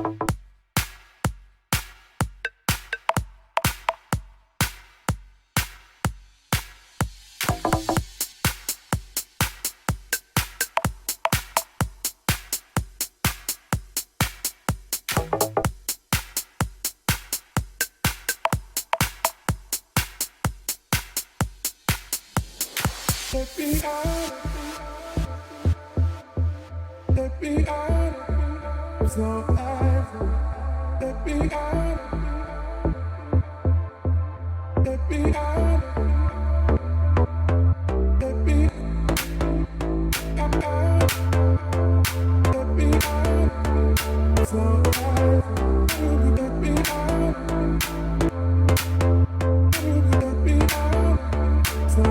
Let me out. Let me out. So let me out. Let me out. Let me out. Let me out. So let me out. Let me out. So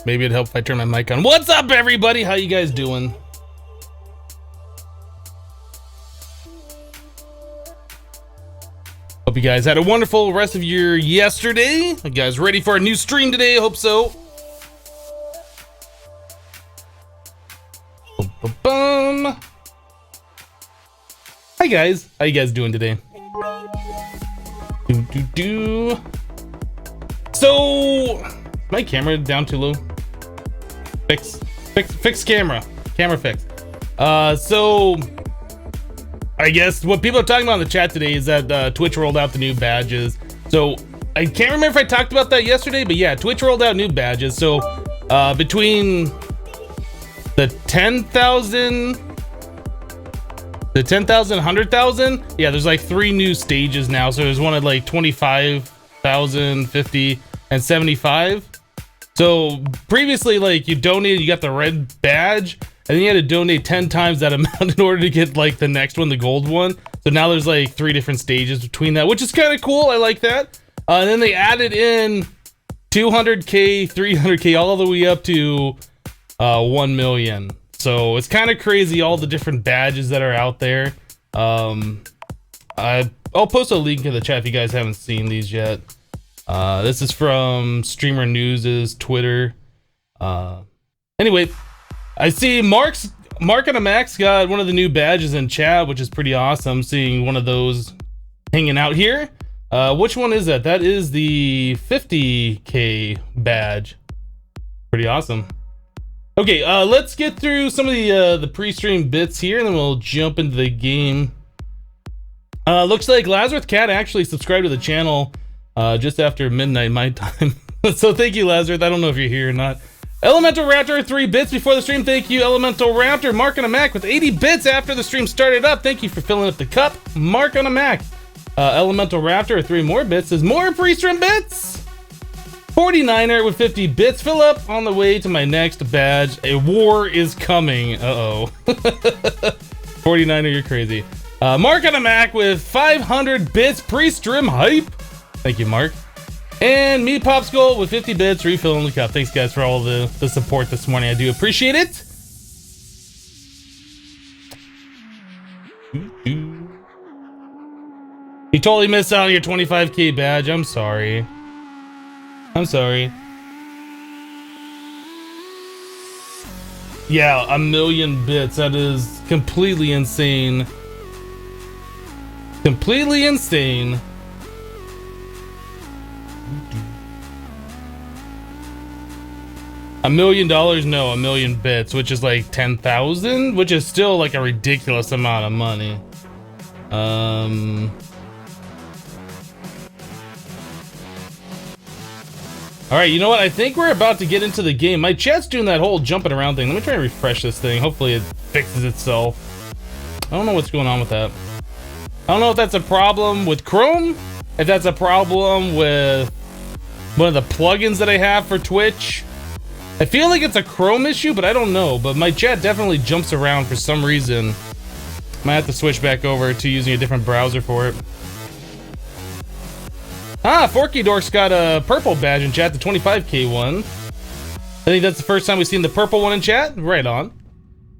Maybe it'd help if I turn my mic on. What's up, everybody? How you guys doing? Hope you guys had a wonderful rest of your yesterday. You guys ready for a new stream today? Hope so. Ba-ba-bum. Hi guys, how you guys doing today? So, my camera down too low. Fix camera fix. So I guess what people are talking about in the chat today is that Twitch rolled out the new badges. So I can't remember if I talked about that yesterday, but yeah, Twitch rolled out new badges. So between the 10,000, 100,000, yeah, there's like 3 new stages now. So there's one at like 25,000, 50, and 75. So previously, like, you donated, you got the red badge, and then you had to donate 10 times that amount in order to get like the next one, the gold one. So now there's like 3 different stages between that, which is kind of cool. I like that. And then they added in 200k, 300k, all the way up to 1 million. So it's kind of crazy, all the different badges that are out there. I'll post a link in the chat if you guys haven't seen these yet. This is from Streamer News's Twitter. Anyway, I see Mark and a Max got one of the new badges in chat, which is pretty awesome. Seeing one of those hanging out here. Which one is that? That is the 50k badge. Pretty awesome. Okay, let's get through some of the pre-stream bits here, and then we'll jump into the game. Looks like Lazarus Cat actually subscribed to the channel just after midnight my time. So thank you, Lazarus. I don't know if you're here or not. Elemental Raptor, 3 bits before the stream. Thank you, Elemental Raptor. Mark on a Mac with 80 bits after the stream started up. Thank you for filling up the cup. Mark on a Mac. Elemental Raptor, 3 more bits. Says more pre-stream bits. 49er with 50 bits. Fill up on the way to my next badge. A war is coming. Uh-oh. 49er, you're crazy. Mark on a Mac with 500 bits pre-stream hype. Thank you, Mark. And me Popsicle with 50 bits refilling the cup. Thanks guys for all the support this morning. I do appreciate it. You totally missed out on your 25K badge. I'm sorry. I'm sorry. Yeah, 1,000,000 bits. That is completely insane. Completely insane. $1,000,000? No, 1,000,000 bits, which is like 10,000, which is still like a ridiculous amount of money. All right, you know what? I think we're about to get into the game. My chat's doing that whole jumping around thing. Let me try and refresh this thing. Hopefully it fixes itself. I don't know what's going on with that. I don't know if that's a problem with Chrome, if that's a problem with one of the plugins that I have for Twitch. I feel like it's a Chrome issue, but I don't know. But my chat definitely jumps around for some reason. Might have to switch back over to using a different browser for it. Ah, Forky Dork's got a purple badge in chat, the 25K one. I think that's the first time we've seen the purple one in chat. Right on.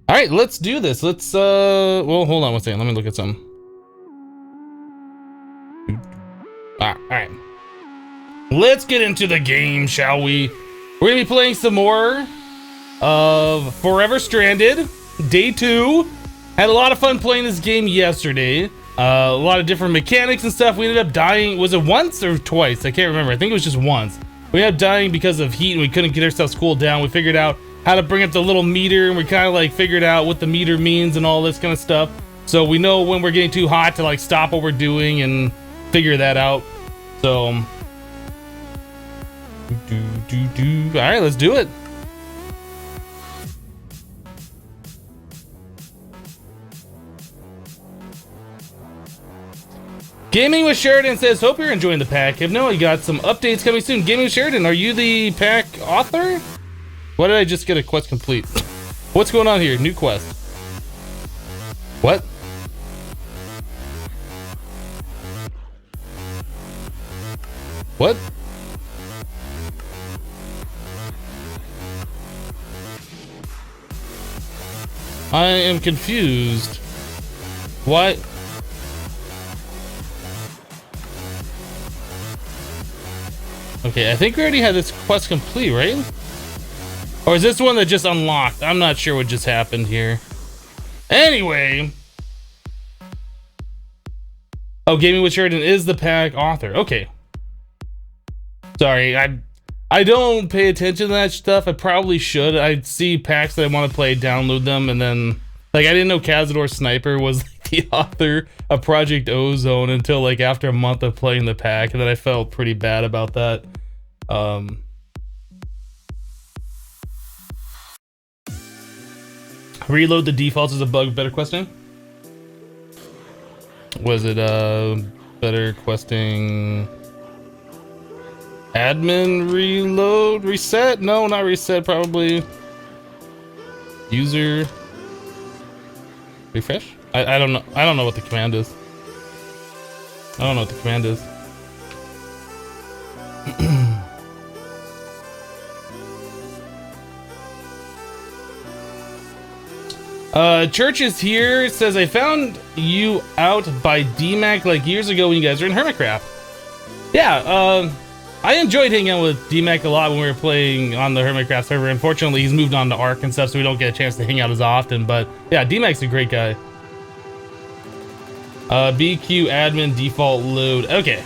All right, let's do this. Let's, well, hold on one second. Let me look at something. All right. Let's get into the game, shall we? We're gonna be playing some more of Forever Stranded, Day 2. Had a lot of fun playing this game yesterday. A lot of different mechanics and stuff. We ended up dying. Was it once or twice? I can't remember. I think it was just once. We ended up dying because of heat and we couldn't get ourselves cooled down. We figured out how to bring up the little meter and we kind of like figured out what the meter means and all this kind of stuff. So we know when we're getting too hot to like stop what we're doing and figure that out. So, all right, let's do it. Gaming with Sheridan says, hope you're enjoying the pack. If no, you got some updates coming soon. Gaming with Sheridan, are you the pack author? Why did I just get a quest complete? What's going on here? New quest. What? What? I am confused. Why? Okay, I think we already had this quest complete, right? Or is this one that just unlocked? I'm not sure what just happened here. Anyway. Oh, Gaming with Sheridan is the pack author. Okay. Sorry, I don't pay attention to that stuff. I probably should. I see packs that I want to play, download them, and then... Like, I didn't know Cazador Sniper was like, the author of Project Ozone until like after a month of playing the pack, and then I felt pretty bad about that. Reload the defaults is a bug. Better questing? Was it better questing? Admin reload reset? No, not reset. Probably user refresh. I don't know. I don't know what the command is. I don't know what the command is. Church is here. Says I found you out by DMAC like years ago when you guys were in Hermitcraft. Yeah, I enjoyed hanging out with DMAC a lot when we were playing on the Hermitcraft server. Unfortunately, he's moved on to Ark and stuff, so we don't get a chance to hang out as often. But yeah, DMAC's a great guy. BQ admin default load. Okay.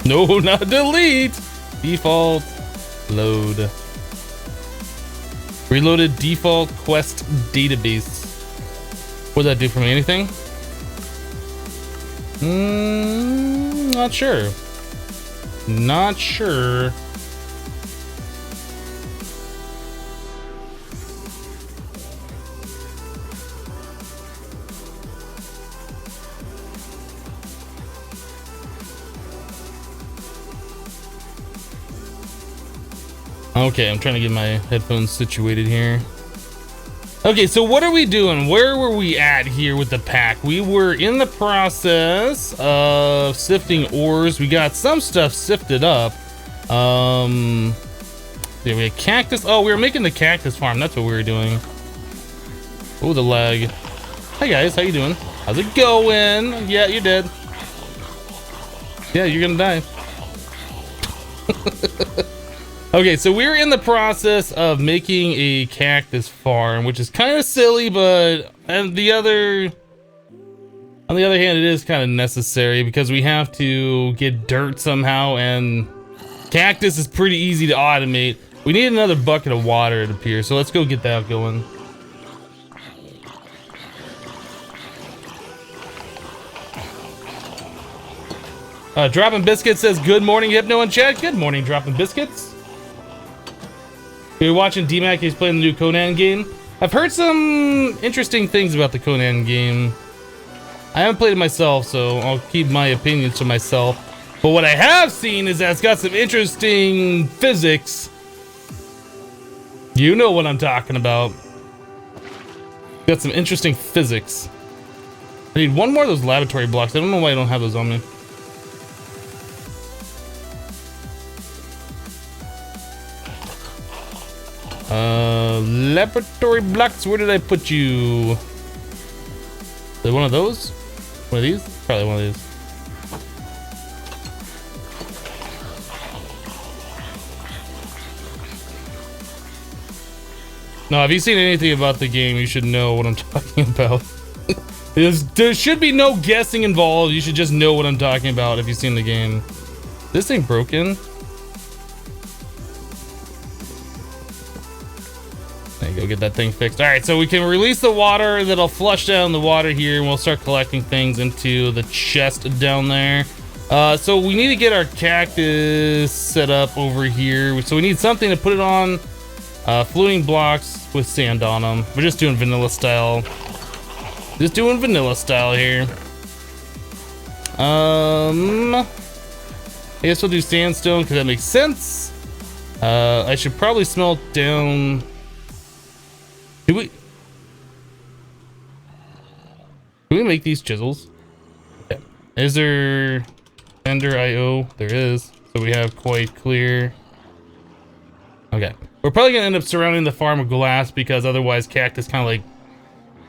No, not delete. Default load. Reloaded default quest database. What does that do for me? Anything? Not sure. Not sure. Okay, I'm trying to get my headphones situated here. Okay, so what are we doing? Where were we at here with the pack? We were in the process of sifting ores. We got some stuff sifted up. Yeah, we had cactus. Oh, we were making the cactus farm. That's what we were doing. Oh, the lag. Hi guys, how you doing? How's it going? Yeah, you did. Yeah, you're gonna die. Okay, so we're in the process of making a cactus farm, which is kind of silly, but on the other hand, it is kind of necessary because we have to get dirt somehow, and cactus is pretty easy to automate. We need another bucket of water, it appears, so let's go get that going. Dropping Biscuits says, good morning, Hypno and chat. Good morning, Dropping Biscuits. You're watching DMAC, he's playing the new Conan game. I've heard some interesting things about the Conan game. I haven't played it myself, so I'll keep my opinions to myself. But what I have seen is that it's got some interesting physics. You know what I'm talking about. Got some interesting physics. I need one more of those laboratory blocks. I don't know why I don't have those on me. Laboratory blocks, where did I put you? Is it one of those? One of these? Probably one of these. No, if you've seen anything about the game, you should know what I'm talking about. There should be no guessing involved. You should just know what I'm talking about if you've seen the game. This thing broken? Go get that thing fixed. All right, so we can release the water that'll flush down the water here, and we'll start collecting things into the chest down there. So we need to get our cactus set up over here. So we need something to put it on. Floating blocks with sand on them. We're just doing vanilla style. Just doing vanilla style here. I guess we'll do sandstone because that makes sense. I should probably smelt down. Do we make these chisels? Yeah. Is there Ender IO? There is. So we have quite clear. Okay. We're probably gonna end up surrounding the farm with glass because otherwise cactus kind of like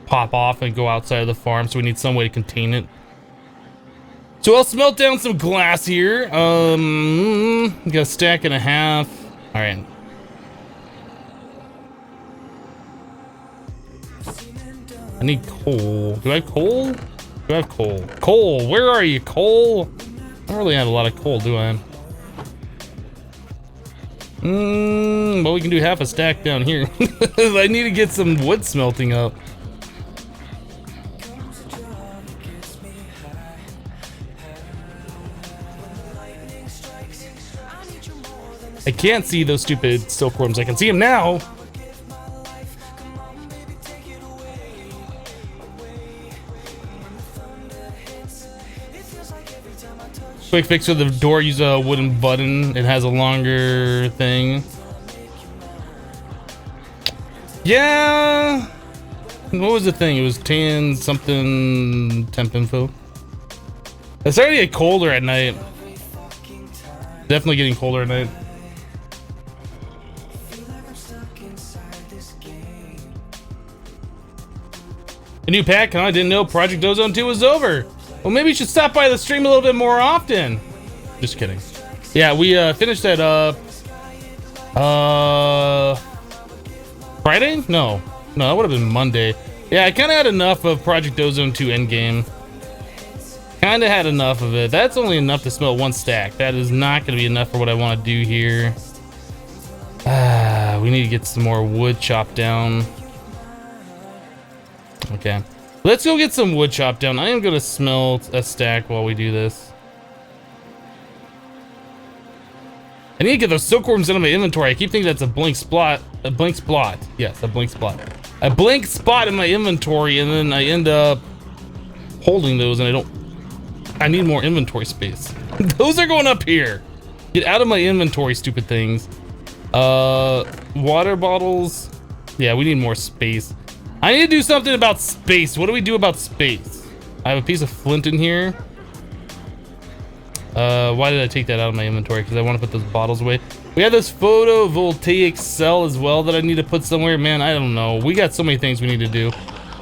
pop off and go outside of the farm. So we need some way to contain it. So I'll smelt down some glass here. Got a stack and a half. All right. I need coal. Do I have coal? Do I have coal? Coal, where are you, coal? I don't really have a lot of coal, do I? Well, we can do half a stack down here. I need to get some wood smelting up. I can't see those stupid silkworms. I can see them now. Quick fix for the door, use a wooden button. It has a longer thing. Yeah. What was the thing? It was tan something temp info. It's starting to get colder at night. Definitely getting colder at night. A new pack, huh? I didn't know Project Ozone 2 was over. Well, maybe you should stop by the stream a little bit more often. Just kidding. Yeah, we finished that up. Friday? No, that would have been Monday. Yeah, I kind of had enough of Project Ozone 2 Endgame. Kind of had enough of it. That's only enough to smelt one stack. That is not going to be enough for what I want to do here. We need to get some more wood chopped down. Okay. Let's go get some wood chopped down. I am going to smelt a stack while we do this. I need to get those silkworms out of my inventory. I keep thinking that's a blank spot. A blank spot. Yes, a blank spot. A blank spot in my inventory, and then I end up holding those, and I need more inventory space. Those are going up here. Get out of my inventory, stupid things. Water bottles. Yeah, we need more space. I need to do something about space. What do we do about space? I have a piece of flint in here. Why did I take that out of my inventory? Because I want to put those bottles away. We have this photovoltaic cell as well that I need to put somewhere. Man, I don't know. We got so many things we need to do.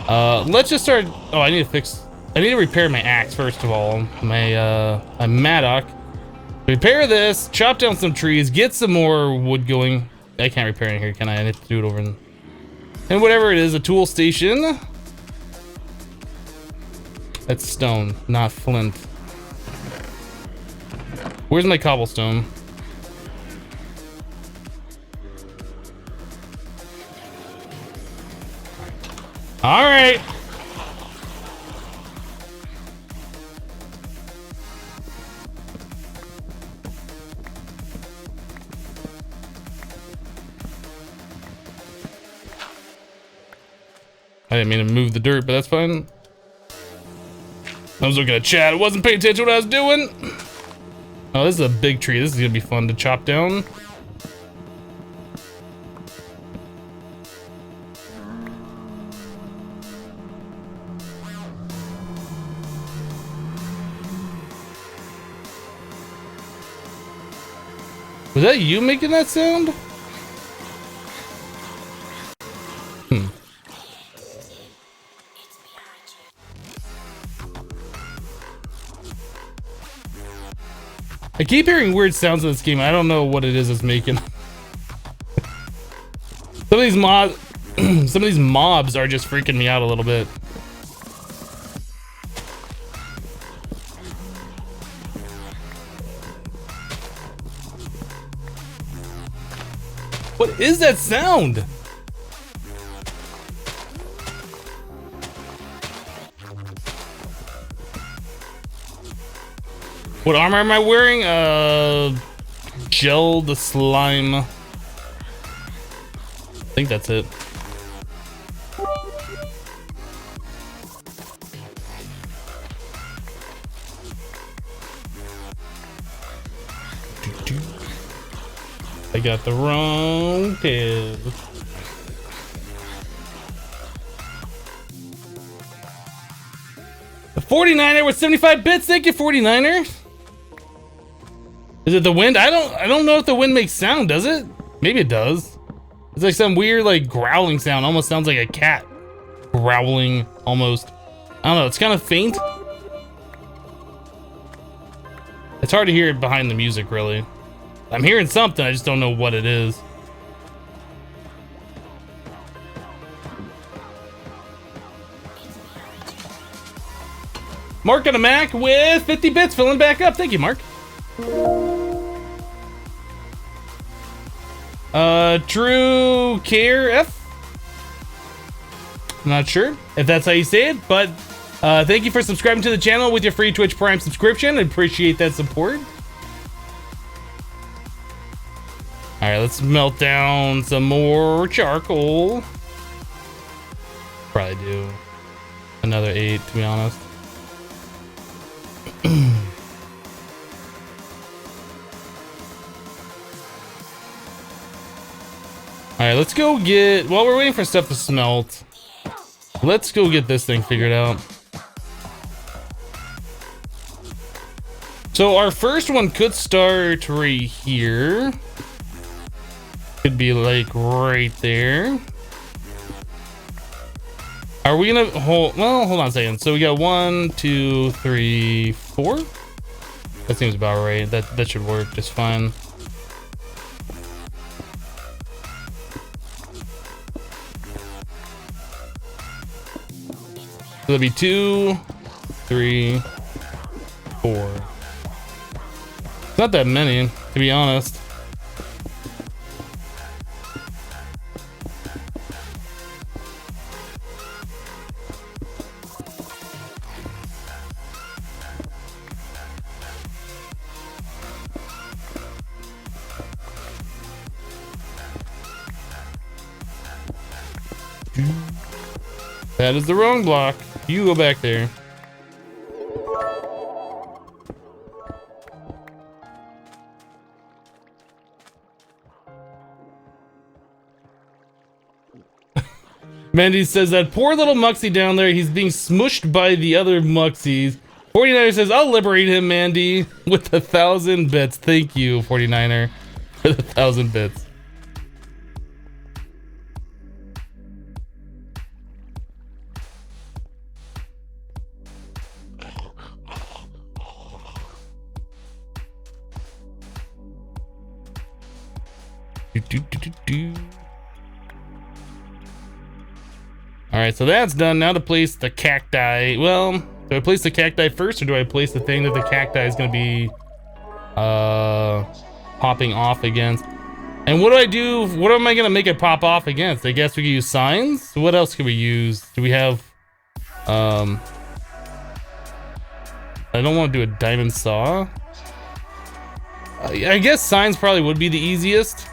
Let's just start. Oh, I need to fix I need to repair my axe first of all. My mattock. Repair this, chop down some trees, get some more wood going. I can't repair it here, can I? I need to do it over in... And whatever it is, a tool station. That's stone, not flint. Where's my cobblestone? All right. I didn't mean to move the dirt, but that's fine. I was looking at chat. I wasn't paying attention to what I was doing. Oh, this is a big tree. This is gonna be fun to chop down. Was that you making that sound? Hmm. I keep hearing weird sounds in this game. I don't know what it is it's making. Some of these mobs are just freaking me out a little bit. What is that sound? What armor am I wearing? Gel the slime. I think that's it. I got the wrong tab. A 49er with 75 bits. Thank you, 49er. Is it the wind? I don't know if the wind makes sound, does it? Maybe it does. It's like some weird like growling sound. Almost sounds like a cat growling almost. I don't know, it's kind of faint. It's hard to hear it behind the music, really. I'm hearing something, I just don't know what it is. Mark on a Mac with 50 bits, filling back up. Thank you, Mark. True Care F. I'm not sure if that's how you say it, but thank you for subscribing to the channel with your free Twitch Prime subscription. I appreciate that support. All right, let's melt down some more charcoal. Probably do another 8, to be honest. All right, let's go get, while we're waiting for stuff to smelt, let's go get this thing figured out. So our first one could start right here. Could be like right there. Are we gonna hold on a second. So we got 1, 2, 3, 4. That seems about right. That should work just fine. So that'd be 2, 3, 4. It's not that many, to be honest. That is the wrong block. You go back there. Mandy says that poor little Muxie down there, he's being smushed by the other Muxies. 49er says, I'll liberate him, Mandy, with 1,000 bits. Thank you, 49er, for the 1,000 bits. All right, so that's done. Now to place the cacti. Well, do I place the cacti first, or do I place the thing that the cacti is going to be popping off against? And what do I do? What am I going to make it pop off against? I guess we can use signs. What else can we use? Do we have I don't want to do a diamond saw. I guess signs probably would be the easiest.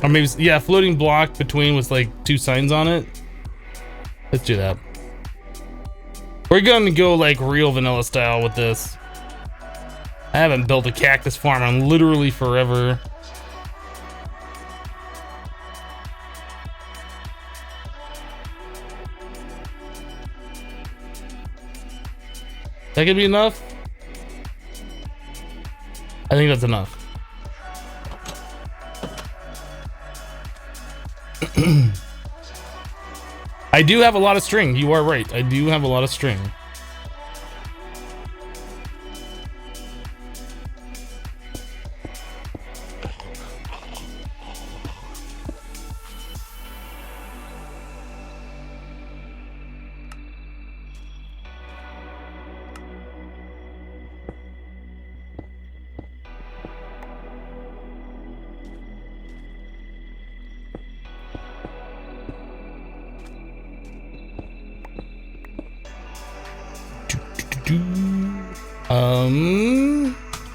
Or maybe, yeah, floating block between with like 2 signs on it. Let's do that. We're going to go like real vanilla style with this. I haven't built a cactus farm in literally forever. That could be enough. I think that's enough. I do have a lot of string. You are right. I do have a lot of string.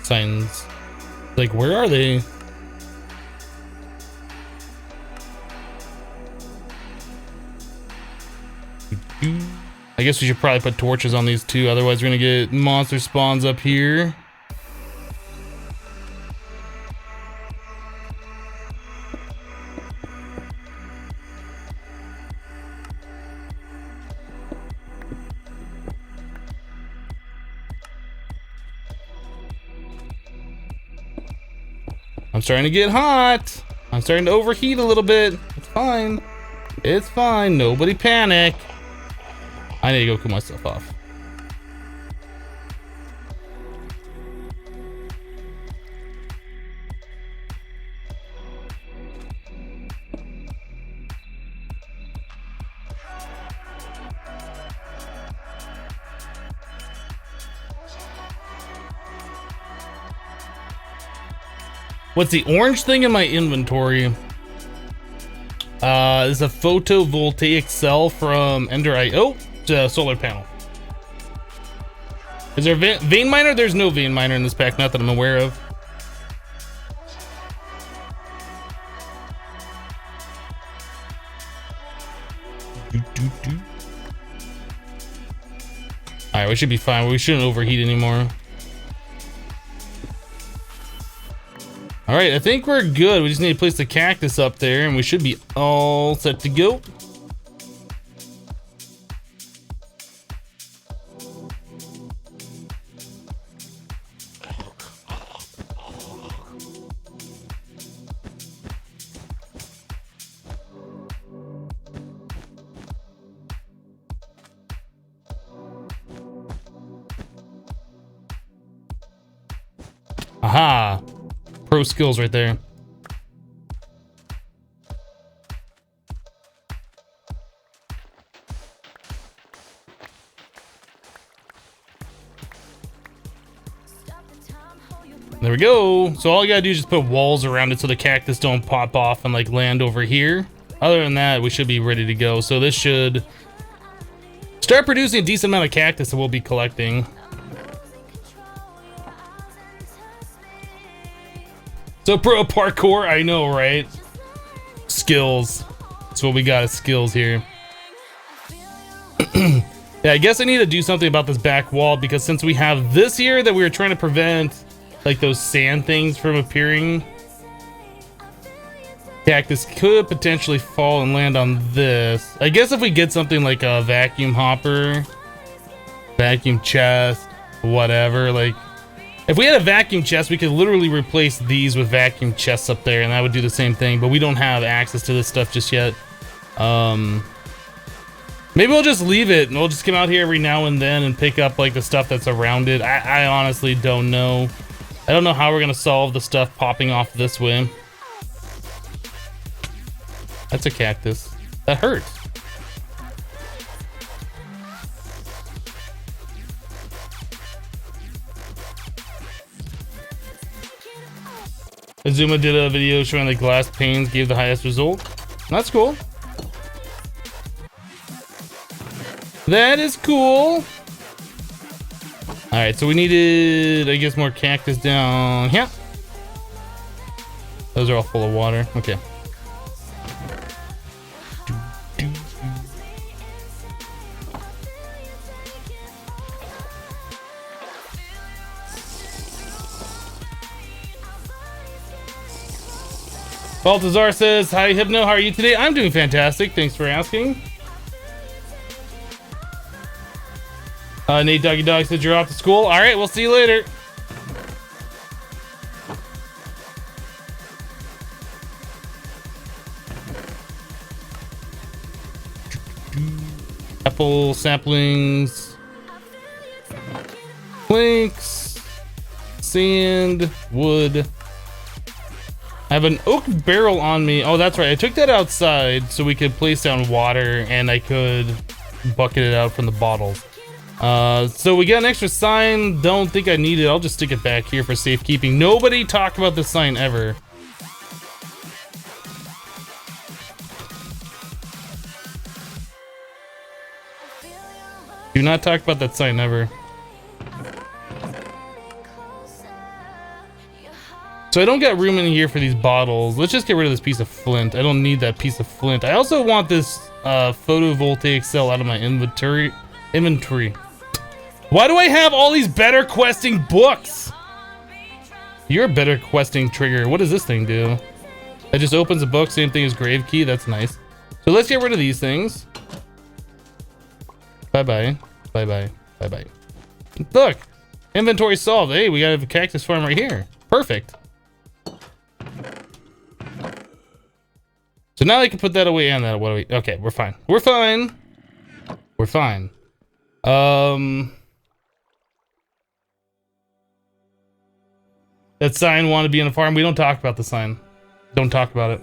Signs. Like, where are they? I guess we should probably put torches on these too, otherwise we're gonna get monster spawns up here. I'm starting to get hot. I'm starting to overheat a little bit. It's fine. It's fine. Nobody panic. I need to go cool myself off. What's the orange thing in my inventory? Is a photovoltaic cell from Ender Eye. Oh, it's a solar panel. Is there a vein miner? There's no vein miner in this pack, not that I'm aware of. Alright, we should be fine. We shouldn't overheat anymore. All right, I think we're good. We just need to place the cactus up there and we should be all set to go. Aha. Pro skills right there. There we go. So all you gotta do is just put walls around it so the cactus don't pop off and like land over here. Other than that, we should be ready to go. So this should start producing a decent amount of cactus that we'll be collecting. So pro parkour, I know, right? Skills. That's what we got as skills here. Yeah, I guess I need to do something about this back wall because since we have this here that we were trying to prevent like those sand things from appearing, cactus could potentially fall and land on this. I guess if we get something like a vacuum hopper, vacuum chest, whatever, like if we had a vacuum chest, we could literally replace these with vacuum chests up there and that would do the same thing, but we don't have access to this stuff just yet. Maybe we'll just leave it and we'll just come out here every now and then and pick up like the stuff that's around it. I honestly don't know. I don't know how we're gonna solve the stuff popping off this way. That's a cactus. That hurts. Azuma did a video showing the glass panes gave the highest result. That's cool. That is cool. All right, so we needed, I guess, more cactus down here. Those are all full of water. Okay. Baltazar says, hi, Hypno, how are you today? I'm doing fantastic. Thanks for asking. Nate Doggy Dog said you're off to school. All right, we'll see you later. Apple saplings, planks, sand, wood. I have an oak barrel on me. Oh, that's right. I took that outside so we could place down water and I could bucket it out from the bottles. So we got an extra sign. Don't think I need it. I'll just stick it back here for safekeeping. Nobody talked about this sign ever. Do not talk about that sign ever. So I don't got room in here for these bottles. Let's just get rid of this piece of flint. I don't need that piece of flint. I also want this photovoltaic cell out of my inventory. Why do I have all these better questing books? You're a better questing trigger. What does this thing do? It just opens a book. Same thing as grave key. That's nice. So let's get rid of these things. Bye-bye. Bye-bye. Bye-bye. Look. Inventory solved. Hey, we got a cactus farm right here. Perfect. So now I can put that away and that away. Okay, we're fine. We're fine. We're fine. That sign want to be in a farm. We don't talk about the sign. Don't talk about it.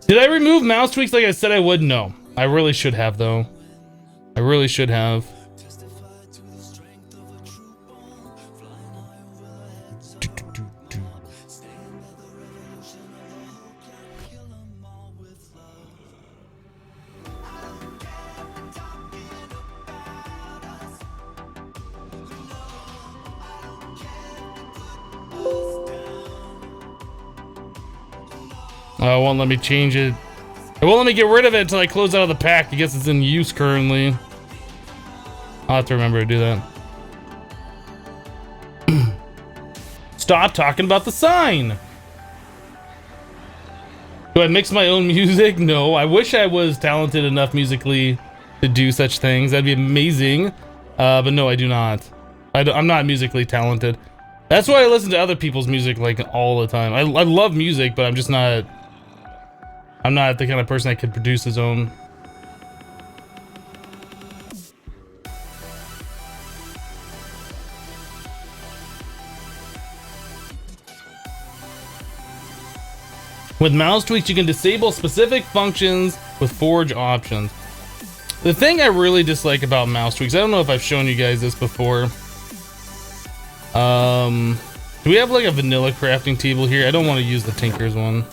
Did I remove mouse tweaks like I said I would? No. I really should have though. I really should have. Oh, it won't let me change it. It won't let me get rid of it until I close out of the pack. I guess it's in use currently. I'll have to remember to do that. Stop talking about the sign. Do I mix my own music? No. I wish I was talented enough musically to do such things. That'd be amazing. But no, I do not. I'm not musically talented. That's why I listen to other people's music like all the time. I love music, but I'm just not... I'm not the kind of person that could produce his own. With mouse tweaks, you can disable specific functions with forge options. The thing I really dislike about mouse tweaks, I don't know if I've shown you guys this before. Do we have like a vanilla crafting table here? I don't want to use the Tinker's one.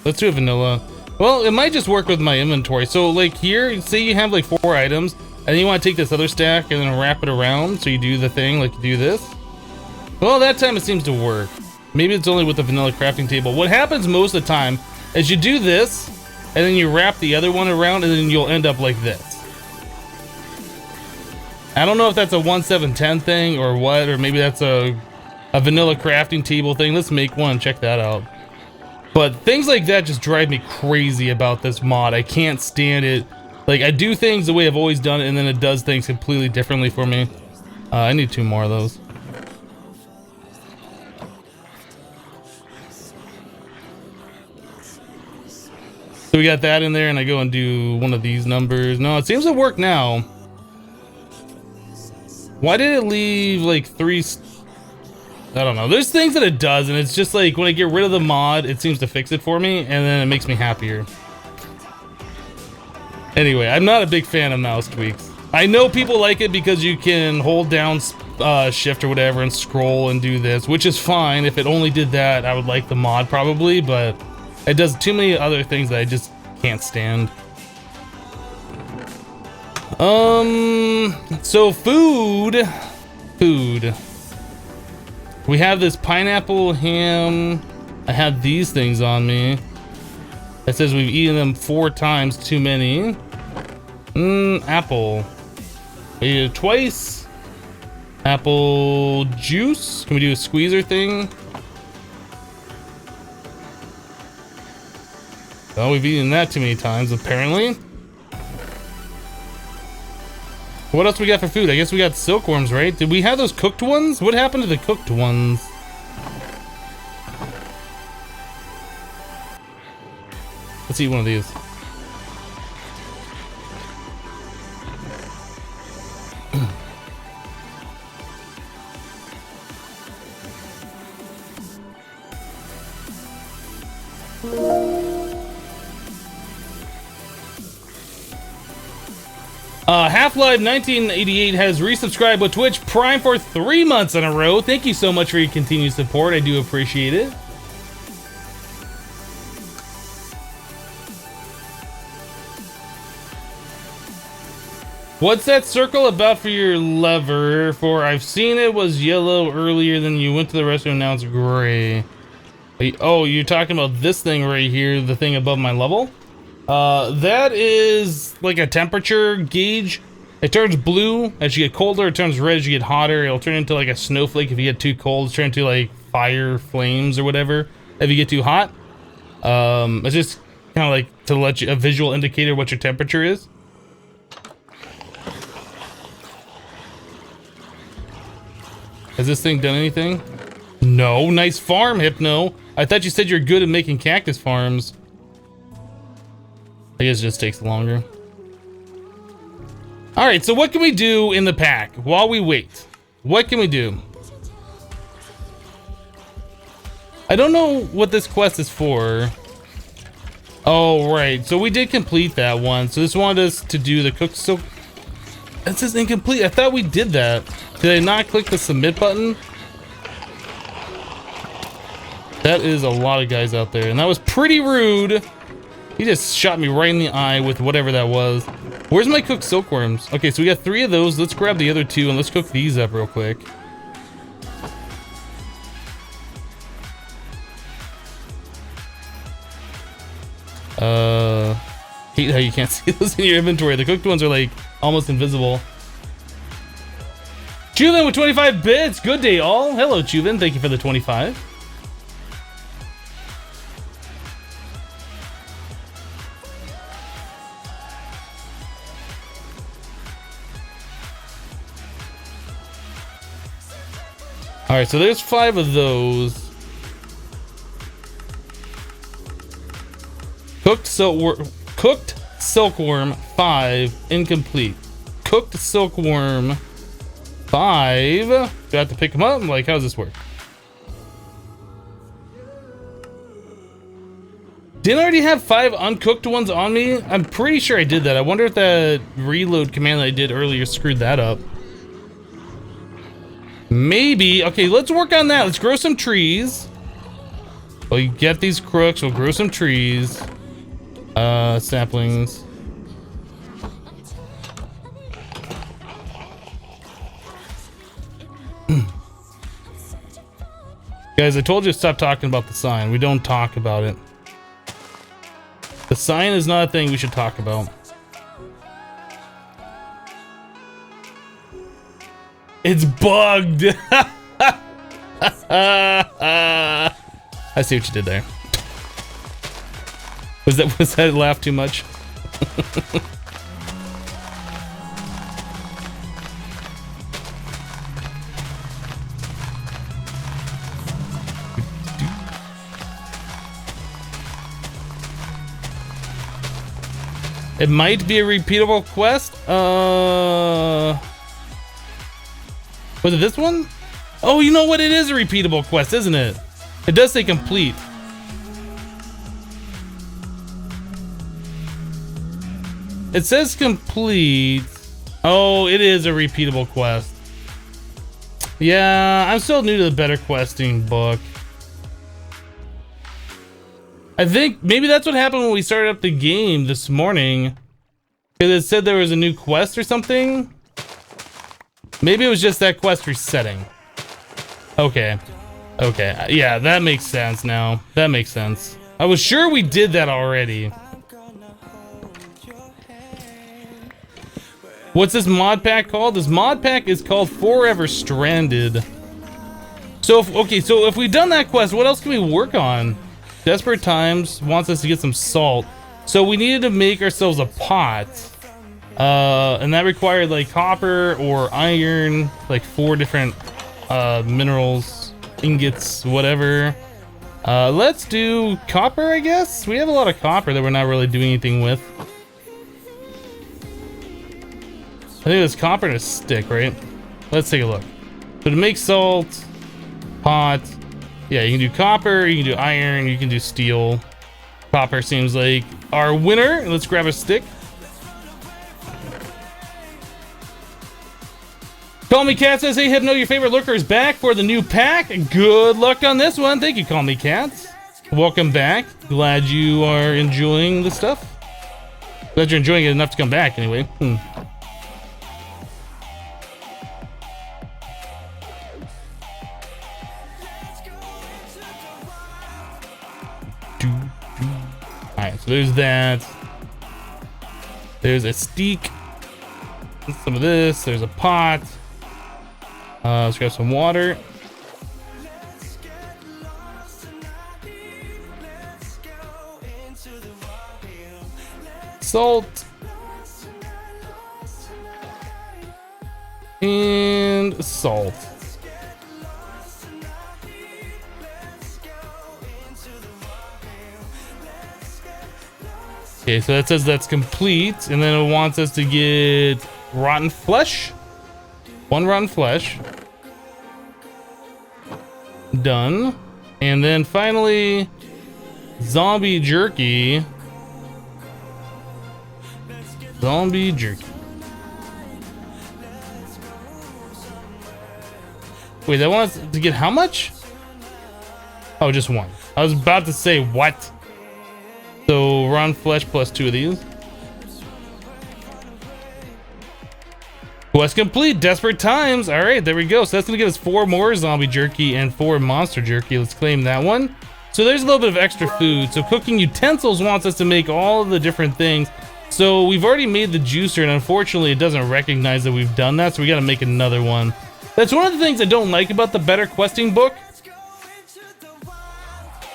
Let's do a vanilla. Well, it might just work with my inventory. So like here, say you have like 4 items and then you want to take this other stack and then wrap it around. So you do the thing like you do this. Well, that time it seems to work. Maybe it's only with the vanilla crafting table. What happens most of the time is you do this and then you wrap the other one around and then you'll end up like this. I don't know if that's a 1/7/10 thing or what, or maybe that's a vanilla crafting table thing. Let's make one and check that out. But things like that just drive me crazy about this mod. I can't stand it. Like, I do things the way I've always done it, and then it does things completely differently for me. I need 2 more of those. So we got that in there, and I go and do one of these numbers. No, it seems to work now. Why did it leave like I don't know. There's things that it does, and it's just like when I get rid of the mod, it seems to fix it for me, and then it makes me happier. Anyway, I'm not a big fan of mouse tweaks. I know people like it because you can hold down shift or whatever and scroll and do this, which is fine. If it only did that, I would like the mod probably, but it does too many other things that I just can't stand. So food. We have this pineapple ham. I have these things on me. It says we've eaten them 4 times too many. Apple. We ate it twice. Apple juice. Can we do a squeezer thing? Oh, we've eaten that too many times, apparently. What else we got for food? I guess we got silkworms, right? Did we have those cooked ones? What happened to the cooked ones? Let's eat one of these. Half-Life 1988 has resubscribed with Twitch Prime for 3 months in a row. Thank you so much for your continued support. I do appreciate it. What's that circle about for your lever? For I've seen it was yellow earlier, then you went to the restroom, now it's gray. Oh, you're talking about this thing right here, the thing above my level? That is like a temperature gauge. It turns blue as you get colder, it turns red as you get hotter. It'll turn into like a snowflake if you get too cold. It'll turn into like fire flames or whatever if you get too hot. It's just kind of like to let you a visual indicator what your temperature is. Has this thing done anything? No. Nice farm, Hypno. I thought you said you're good at making cactus farms. I guess it just takes longer. Alright, so what can we do in the pack while we wait? What can we do? I don't know what this quest is for. Oh, right. So we did complete that one. So this wanted us to do the cook. So it says incomplete. I thought we did that. Did I not click the submit button? That is a lot of guys out there. And that was pretty rude. He just shot me right in the eye with whatever that was. Where's my cooked silkworms? Okay, so we got 3 of those. Let's grab the other 2 and let's cook these up real quick. Hate how you can't see those in your inventory. The cooked ones are like almost invisible. Chuvin with 25 bits. Good day, all. Hello, Chuvin. Thank you for the 25. All right, so there's 5 of those. Cooked silkworm 5 incomplete. Cooked silkworm 5. Do I have to pick them up? Like, how does this work? Didn't I already have 5 uncooked ones on me? I'm pretty sure I did that. I wonder if that reload command that I did earlier screwed that up. Maybe. Okay, let's work on that. Let's grow some trees. We'll get these crooks. We'll grow some trees. Saplings. Guys, I told you to stop talking about the sign. We don't talk about it. The sign is not a thing we should talk about. It's bugged. I see what you did there. Was that laugh too much? It might be a repeatable quest. Was it this one? Oh, you know what? It is a repeatable quest, isn't it? It does say complete. It says complete. Oh, it is a repeatable quest. Yeah, I'm still new to the better questing book. I think maybe that's what happened when we started up the game this morning. Because it said there was a new quest or something. Maybe it was just that quest resetting. Okay. Okay. Yeah, that makes sense now. That makes sense. I was sure we did that already. What's this mod pack called? This mod pack is called Forever Stranded. So, if we've done that quest, what else can we work on? Desperate Times wants us to get some salt. So we needed to make ourselves a pot. And that required like copper or iron, like 4 different minerals, ingots, whatever. Let's do copper, I guess. We have a lot of copper that we're not really doing anything with. I think there's copper and a stick, right? Let's take a look. So to make salt, pot, yeah, you can do copper, you can do iron, you can do steel. Copper seems like our winner. Let's grab a stick. Call Me Cat says, hey Hypno, your favorite lurker is back for the new pack. Good luck on this one. Thank you, Call Me Cats. Welcome back. Glad you are enjoying the stuff. Glad you're enjoying it enough to come back anyway. Alright, so there's that. There's a steak. Some of this. There's a pot. Let's grab some water. Salt. And salt. Okay, so that says that's complete, and then it wants us to get rotten flesh. 1 rotten flesh. Done. And then finally, zombie jerky. Zombie jerky. Wait, that wants to get how much? Oh, just 1. I was about to say what? So rotten flesh plus 2 of these. Quest complete. Desperate Times. All right, there we go. So that's gonna give us 4 more zombie jerky and 4 monster jerky. Let's claim that one. So there's a little bit of extra food. So cooking utensils wants us to make all of the different things. So we've already made the juicer, and unfortunately it doesn't recognize that we've done that. So we got to make another one. That's one of the things I don't like about the better questing book.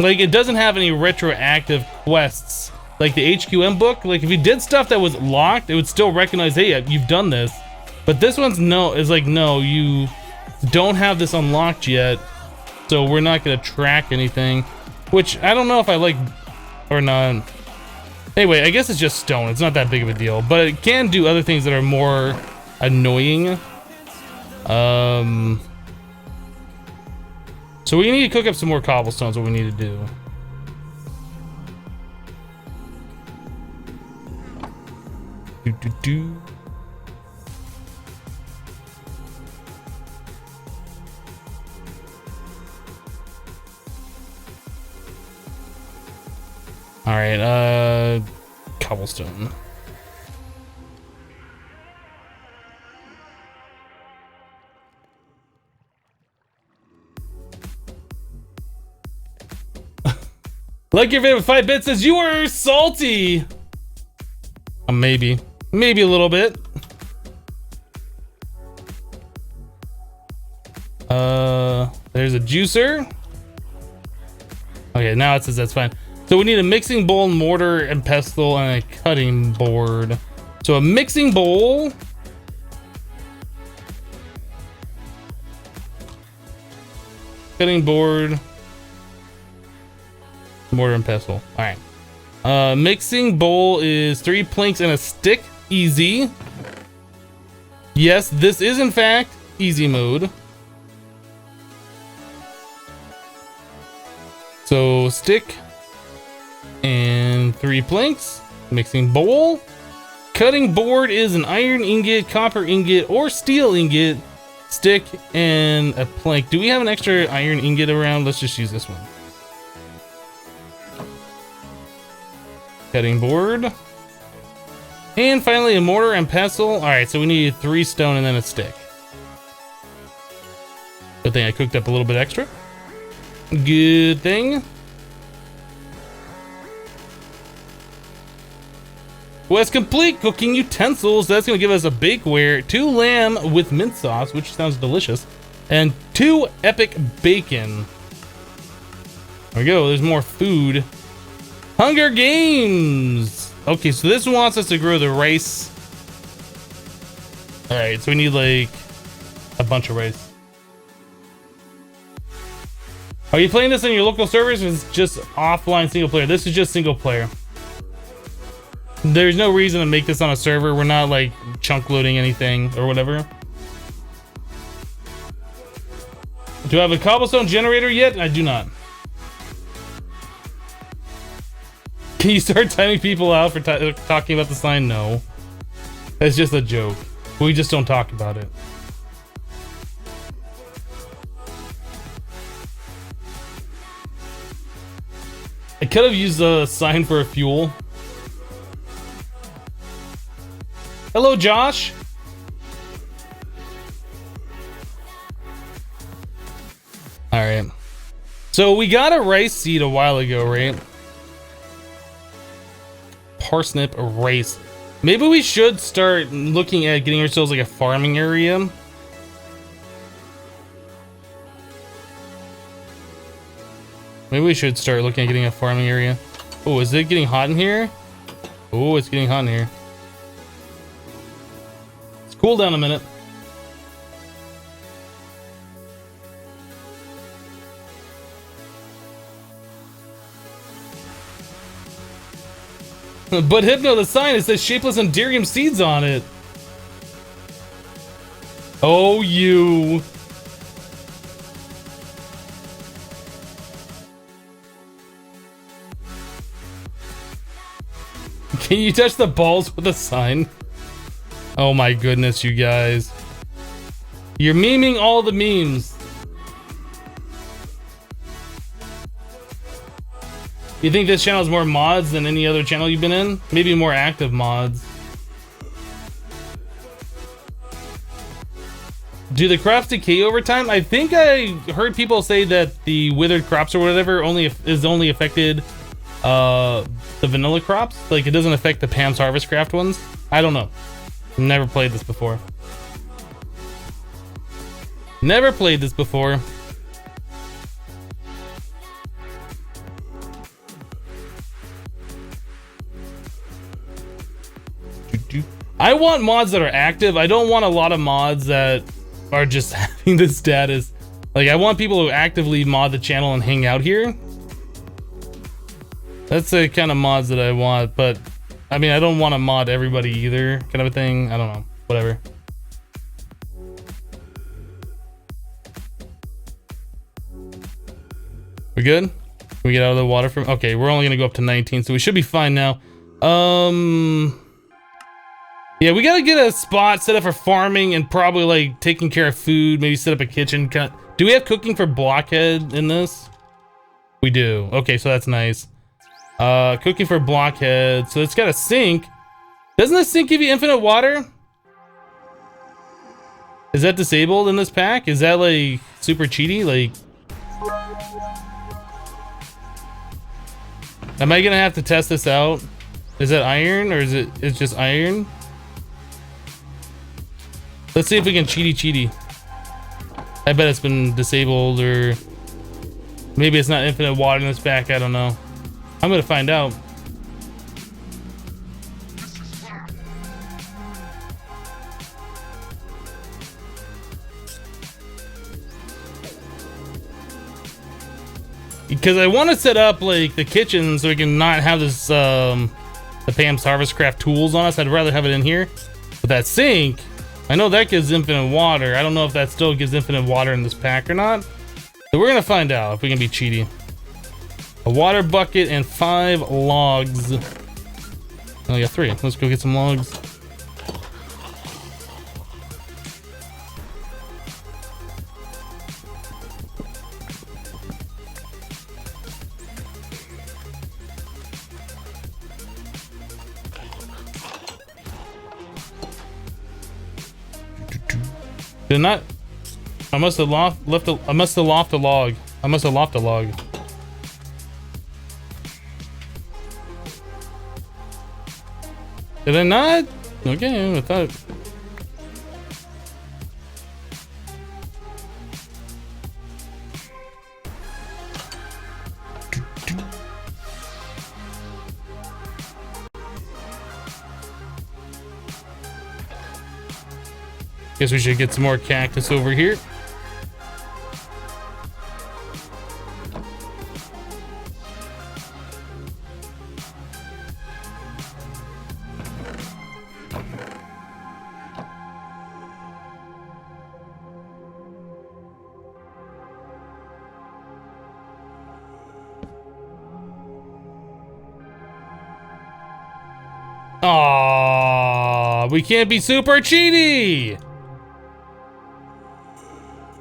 Like, it doesn't have any retroactive quests like the HQM book. Like, if you did stuff that was locked, it would still recognize, hey, you've done this. But this one's like, no, you don't have this unlocked yet, so we're not gonna track anything. Which I don't know if I like or not. Anyway, I guess it's just stone. It's not that big of a deal, but it can do other things that are more annoying. So we need to cook up some more cobblestones, what we need to do. All right, cobblestone. Like your favorite 5-bit says you are salty. Maybe a little bit. There's a juicer. Okay, now it says that's fine. So we need a mixing bowl, mortar and pestle, and a cutting board. So a mixing bowl. Cutting board. Mortar and pestle. All right. Mixing bowl is 3 planks and a stick. Easy. Yes, this is in fact easy mode. So stick and 3 planks. Mixing bowl. Cutting board is an iron ingot, copper ingot, or steel ingot. Stick and a plank. Do we have an extra iron ingot around? Let's just use this one. Cutting board. And finally a mortar and pestle. Alright, so we need 3 stone and then a stick. Good thing I cooked up a little bit extra. Good thing. Quest complete. Cooking utensils. That's going to give us a bakeware, 2 lamb with mint sauce, which sounds delicious, and 2 epic bacon. There we go. There's more food. Hunger Games. Okay, so this wants us to grow the rice. All right, so we need like a bunch of rice. Are you playing this on your local servers, or is it just offline single player? This is just single player. There's no reason to make this on a server. We're not like chunk loading anything or whatever. Do I have a cobblestone generator yet? I do not. Can you start timing people out for talking about the sign? No. That's just a joke. We just don't talk about it. I could have used a sign for a fuel. Hello, Josh. All right. So we got a rice seed a while ago, right? Parsnip rice. Maybe we should start looking at getting ourselves like a farming area. Maybe we should start looking at getting a farming area. Oh, is it getting hot in here? Oh, it's getting hot in here. Let's cool down a minute. But Hypno, the sign, it says shapeless Enderium seeds on it. Oh, you. Can you touch the balls with a sign? Oh my goodness, you guys. You're memeing all the memes. You think this channel has more mods than any other channel you've been in? Maybe more active mods. Do the crops decay over time? I think I heard people say that the withered crops or whatever is only affected the vanilla crops. Like it doesn't affect the Pam's Harvest Craft ones. I don't know. Never played this before. Never played this before. I want mods that are active. I don't want a lot of mods that are just having this status. Like I want people who actively mod the channel and hang out here. That's the kind of mods that I want, but I mean, I don't want to mod everybody either, kind of a thing. I don't know, whatever. We good? Can we get out of the water from? Okay, we're only gonna go up to 19, so we should be fine now. Yeah, we gotta get a spot set up for farming and probably like taking care of food. Maybe set up a kitchen. Do we have cooking for blockhead in this? We do. Okay, so that's nice. Cooking for blockhead. So it's got a sink. Doesn't this sink give you infinite water? Is that disabled in this pack? Is that like super cheaty? Like, am I gonna have to test this out? Is that iron or is it's just iron? Let's see if we can cheaty. I bet it's been disabled, or maybe it's not infinite water in this pack. I don't know. I'm gonna find out. Because I want to set up like the kitchen so we can not have this the Pam's Harvest Craft tools on us. I'd rather have it in here. But that sink, I know that gives infinite water. I don't know if that still gives infinite water in this pack or not. So we're gonna find out if we can be cheaty. A water bucket and 5 logs. Oh, yeah, 3. Let's go get some logs. Did not. I must have left a log. I must have loft a log. Did I not? Okay, I thought. Guess we should get some more cactus over here. Aww, we can't be super cheaty!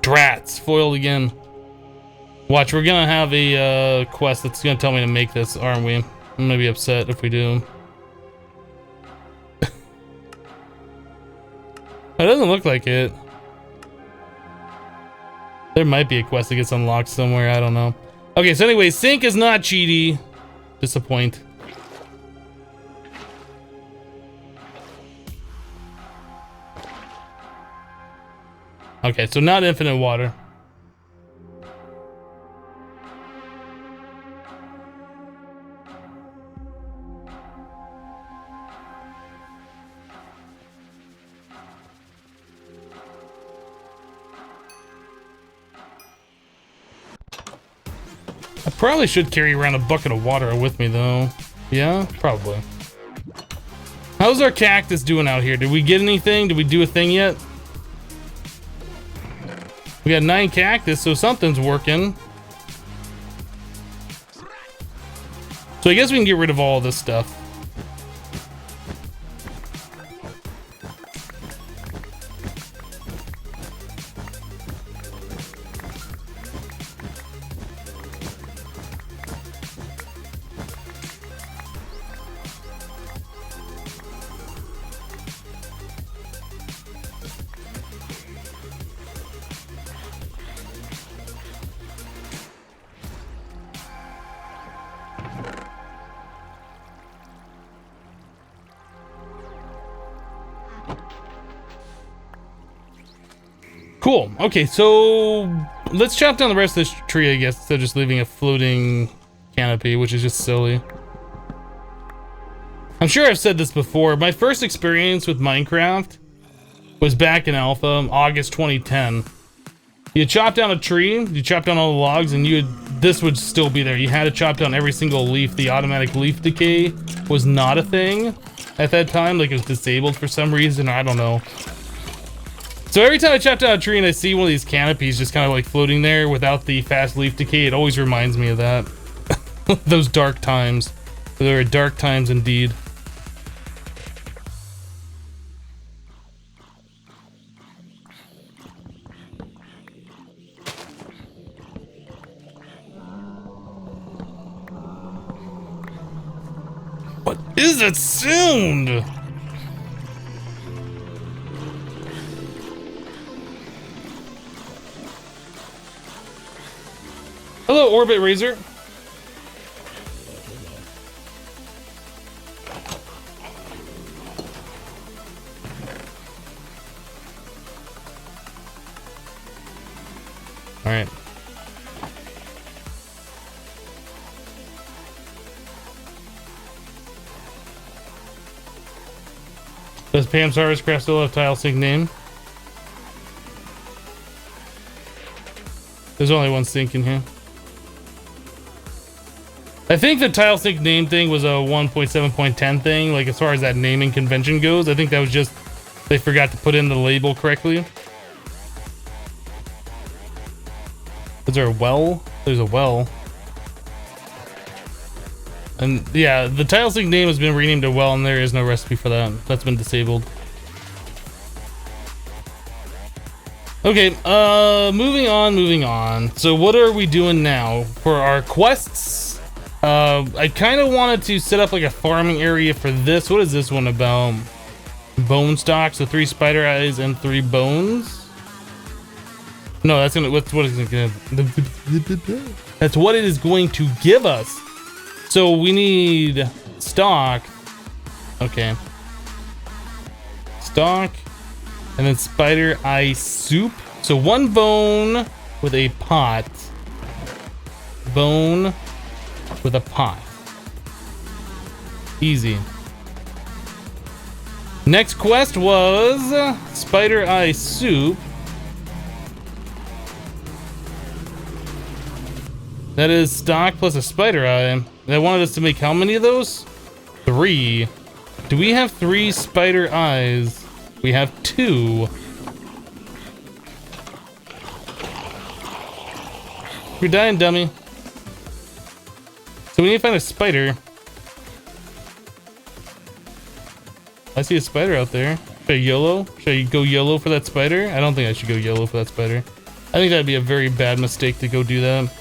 Drats, foiled again. Watch, we're gonna have a quest that's gonna tell me to make this, aren't we? I'm gonna be upset if we do. It doesn't look like it. There might be a quest that gets unlocked somewhere, I don't know. Okay, so anyway, sink is not cheaty. Disappoint. Okay, so not infinite water. I probably should carry around a bucket of water with me though. Yeah, probably. How's our cactus doing out here? Did we get anything? Did we do a thing yet? We got 9 cactus, so something's working. So I guess we can get rid of all this stuff. Cool. Okay, so let's chop down the rest of this tree, I guess, instead of just leaving a floating canopy, which is just silly. I'm sure I've said this before. My first experience with Minecraft was back in Alpha, August 2010. You chop down a tree, you chop down all the logs, and this would still be there. You had to chop down every single leaf. The automatic leaf decay was not a thing at that time. Like, it was disabled for some reason, I don't know. So every time I chop down a tree and I see one of these canopies just kind of like floating there without the fast leaf decay, it always reminds me of that. Those dark times. They were dark times indeed. What is that sound? Hello, Orbit Razor. All right. Does Pam's Harvest Craft still have tile sync name? There's only one sync in here. I think the tile sync name thing was a 1.7.10 thing, like as far as that naming convention goes. I think that was just They forgot to put in the label correctly. Is there a well? There's a well. And yeah, the tile sink name has been renamed to well, and there is no recipe for that. That's been disabled. Okay, moving on. So what are we doing now for our quests? I kind of wanted to set up like a farming area for this. What is this one about? Bone stock, so 3 spider eyes and 3 bones. No, that's gonna. What is it gonna? That's what it is going to give us. So we need stock. Okay. Stock, and then spider eye soup. So 1 bone with a pot. Bone with a pot. Easy. Next quest was spider eye soup. That is stock plus a spider eye. They wanted us to make how many of those? 3. Do we have 3 spider eyes? We have 2. You're dying, dummy. So we need to find a spider. I see a spider out there. Should I YOLO? Should I go YOLO for that spider? I don't think I should go YOLO for that spider. I think that'd be a very bad mistake to go do that.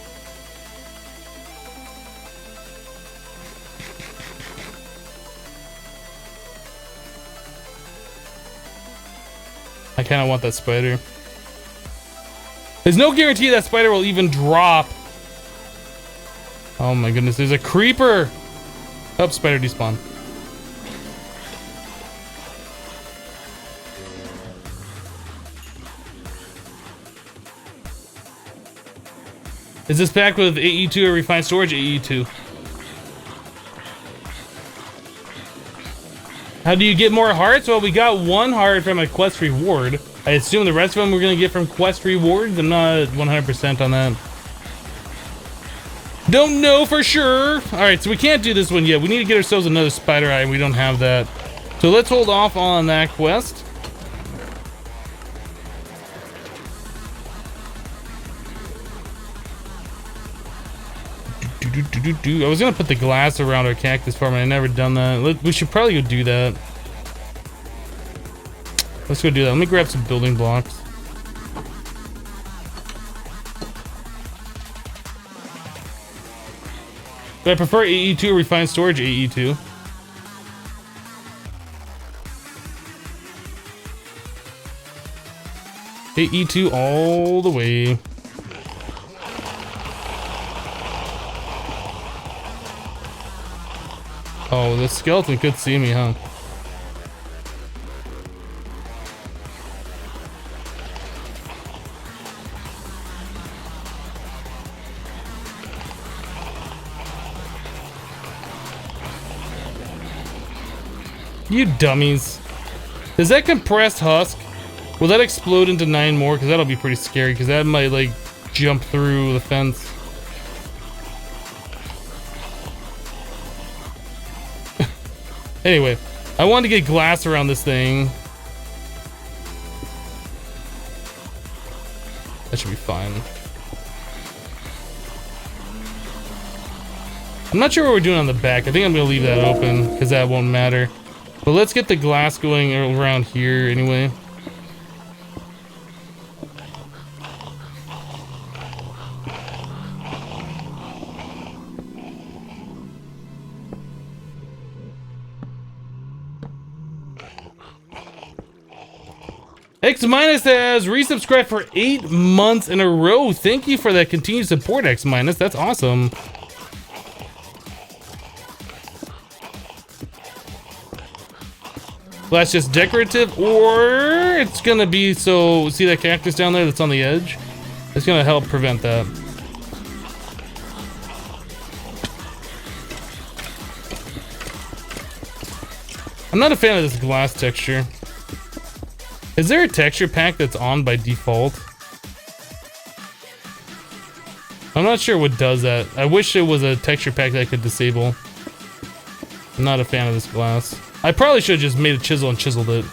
I kind of want that spider. There's no guarantee that spider will even drop. Oh my goodness, there's a creeper. Oh, spider despawn. Is this packed with AE2 or refined storage? AE2. How do you get more hearts? Well, we got 1 heart from a quest reward. I assume the rest of them we're gonna get from quest rewards. I'm not 100% on that. Don't know for sure. All right, so we can't do this one yet. We need to get ourselves another spider eye. We don't have that. So let's hold off on that quest. I was gonna put the glass around our cactus farm, and I never done that. We should probably go do that. Let's go do that. Let me grab some building blocks. Do I prefer AE2 or refined storage? AE2. AE2 all the way. Oh, the skeleton could see me, huh? You dummies. Is that compressed husk? Will that explode into 9 more? Because that'll be pretty scary, because that might, like, jump through the fence. Anyway, I wanted to get glass around this thing. That should be fine. I'm not sure what we're doing on the back. I think I'm gonna leave that open because that won't matter. But let's get the glass going around here anyway. X Minus has resubscribed for 8 months in a row. Thank you for that continued support, X Minus. That's awesome. Well, that's just decorative, or it's gonna be so. See that cactus down there that's on the edge? It's gonna help prevent that. I'm not a fan of this glass texture. Is there a texture pack that's on by default? I'm not sure what does that. I wish it was a texture pack that I could disable. I'm not a fan of this glass. I probably should have just made a chisel and chiseled it.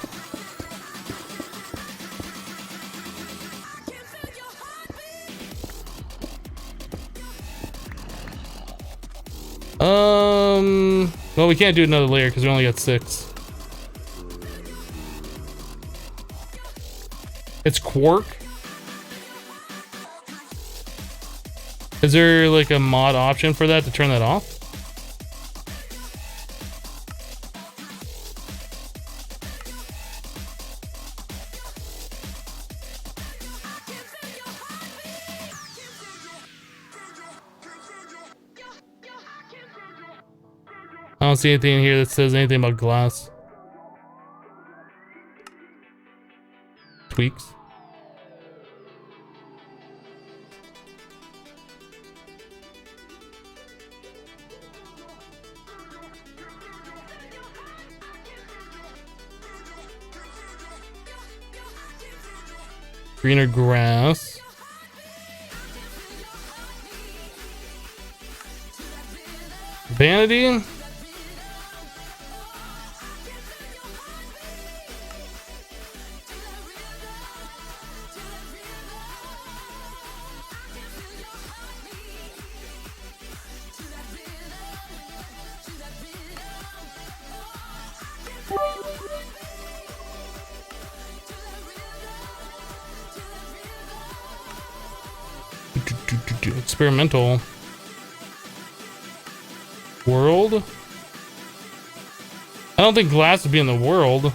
Well, we can't do another layer because we only got 6. It's quark. Is there like a mod option for that to turn that off? I don't see anything in here that says anything about glass. Tweaks. Greener grass. Vanity. Experimental world. I don't think glass would be in the world. I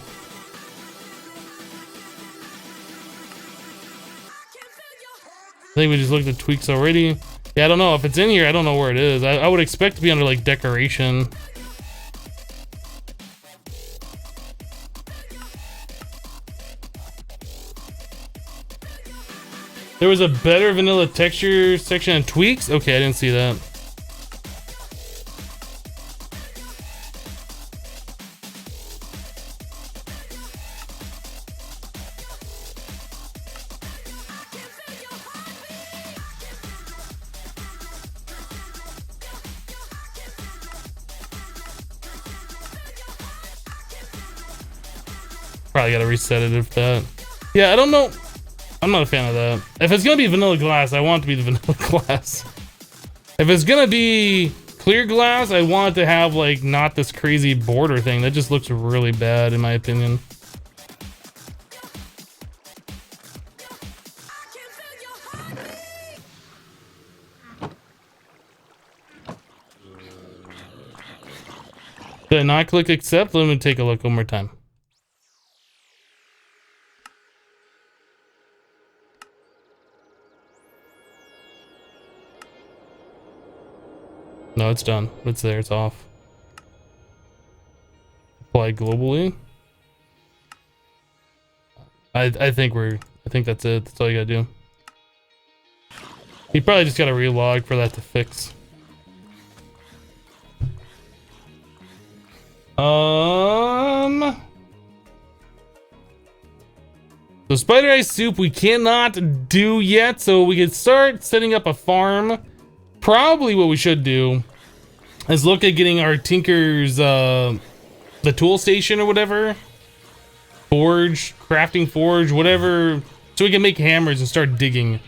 think we just looked at tweaks already. Yeah, I don't know if it's in here. I don't know where it is. I would expect to be under like decoration. There was a better vanilla texture section and tweaks? Okay, I didn't see that. Probably gotta reset it if that. Yeah, I don't know. I'm not a fan of that. If it's gonna be vanilla glass, I want it to be the vanilla glass. If it's gonna be clear glass, I want it to have like not this crazy border thing. That just looks really bad in my opinion. Did I not click accept? Let me take a look one more time. No, it's done. It's there. It's off. Apply globally. I think that's it. That's all you gotta do. You probably just gotta relog for that to fix. So spider eye soup we cannot do yet, so we could start setting up a farm. Probably what we should do is look at getting our tinker's the tool station or whatever, forge, crafting forge, whatever, so we can make hammers and start digging.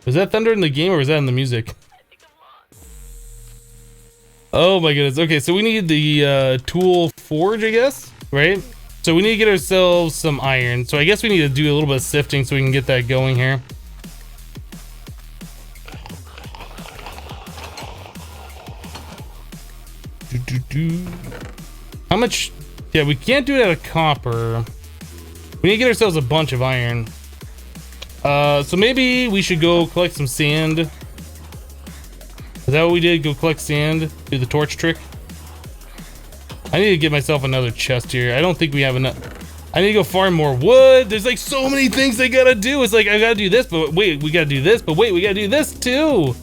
Was that thunder in the game or was that in the music? Oh my goodness. Okay, so we need the tool forge, I guess, right? So we need to get ourselves some iron. So I guess we need to do a little bit of sifting so we can get that going here. How much? Yeah, we can't do it out of copper. We need to get ourselves a bunch of iron. So maybe we should go collect some sand. Is that what we did? Go collect sand? Do the torch trick? I need to get myself another chest here. I don't think we have enough. I need to go farm more wood. There's like so many things I gotta do. It's like I gotta do this, but wait, we gotta do this, but wait, we gotta do this too.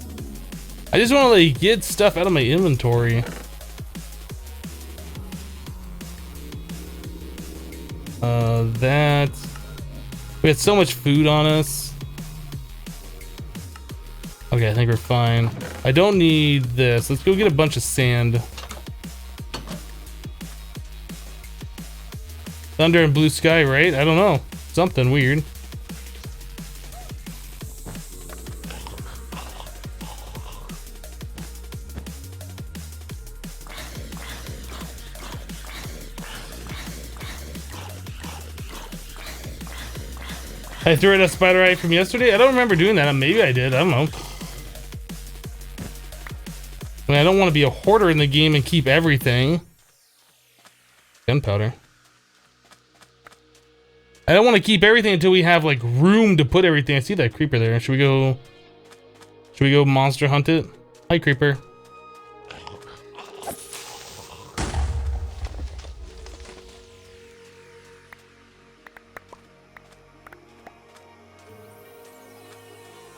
I just want to like get stuff out of my inventory. That we had so much food on us. Okay, I think we're fine. I don't need this. Let's go get a bunch of sand. Thunder and blue sky, right? I don't know. Something weird. I threw in a spider eye from yesterday. I don't remember doing that. Maybe I did. I don't know. I mean, I don't want to be a hoarder in the game and keep everything. Gunpowder. I don't want to keep everything until we have like room to put everything. I see that creeper there. Should we go? Should we go monster hunt it? Hi, creeper.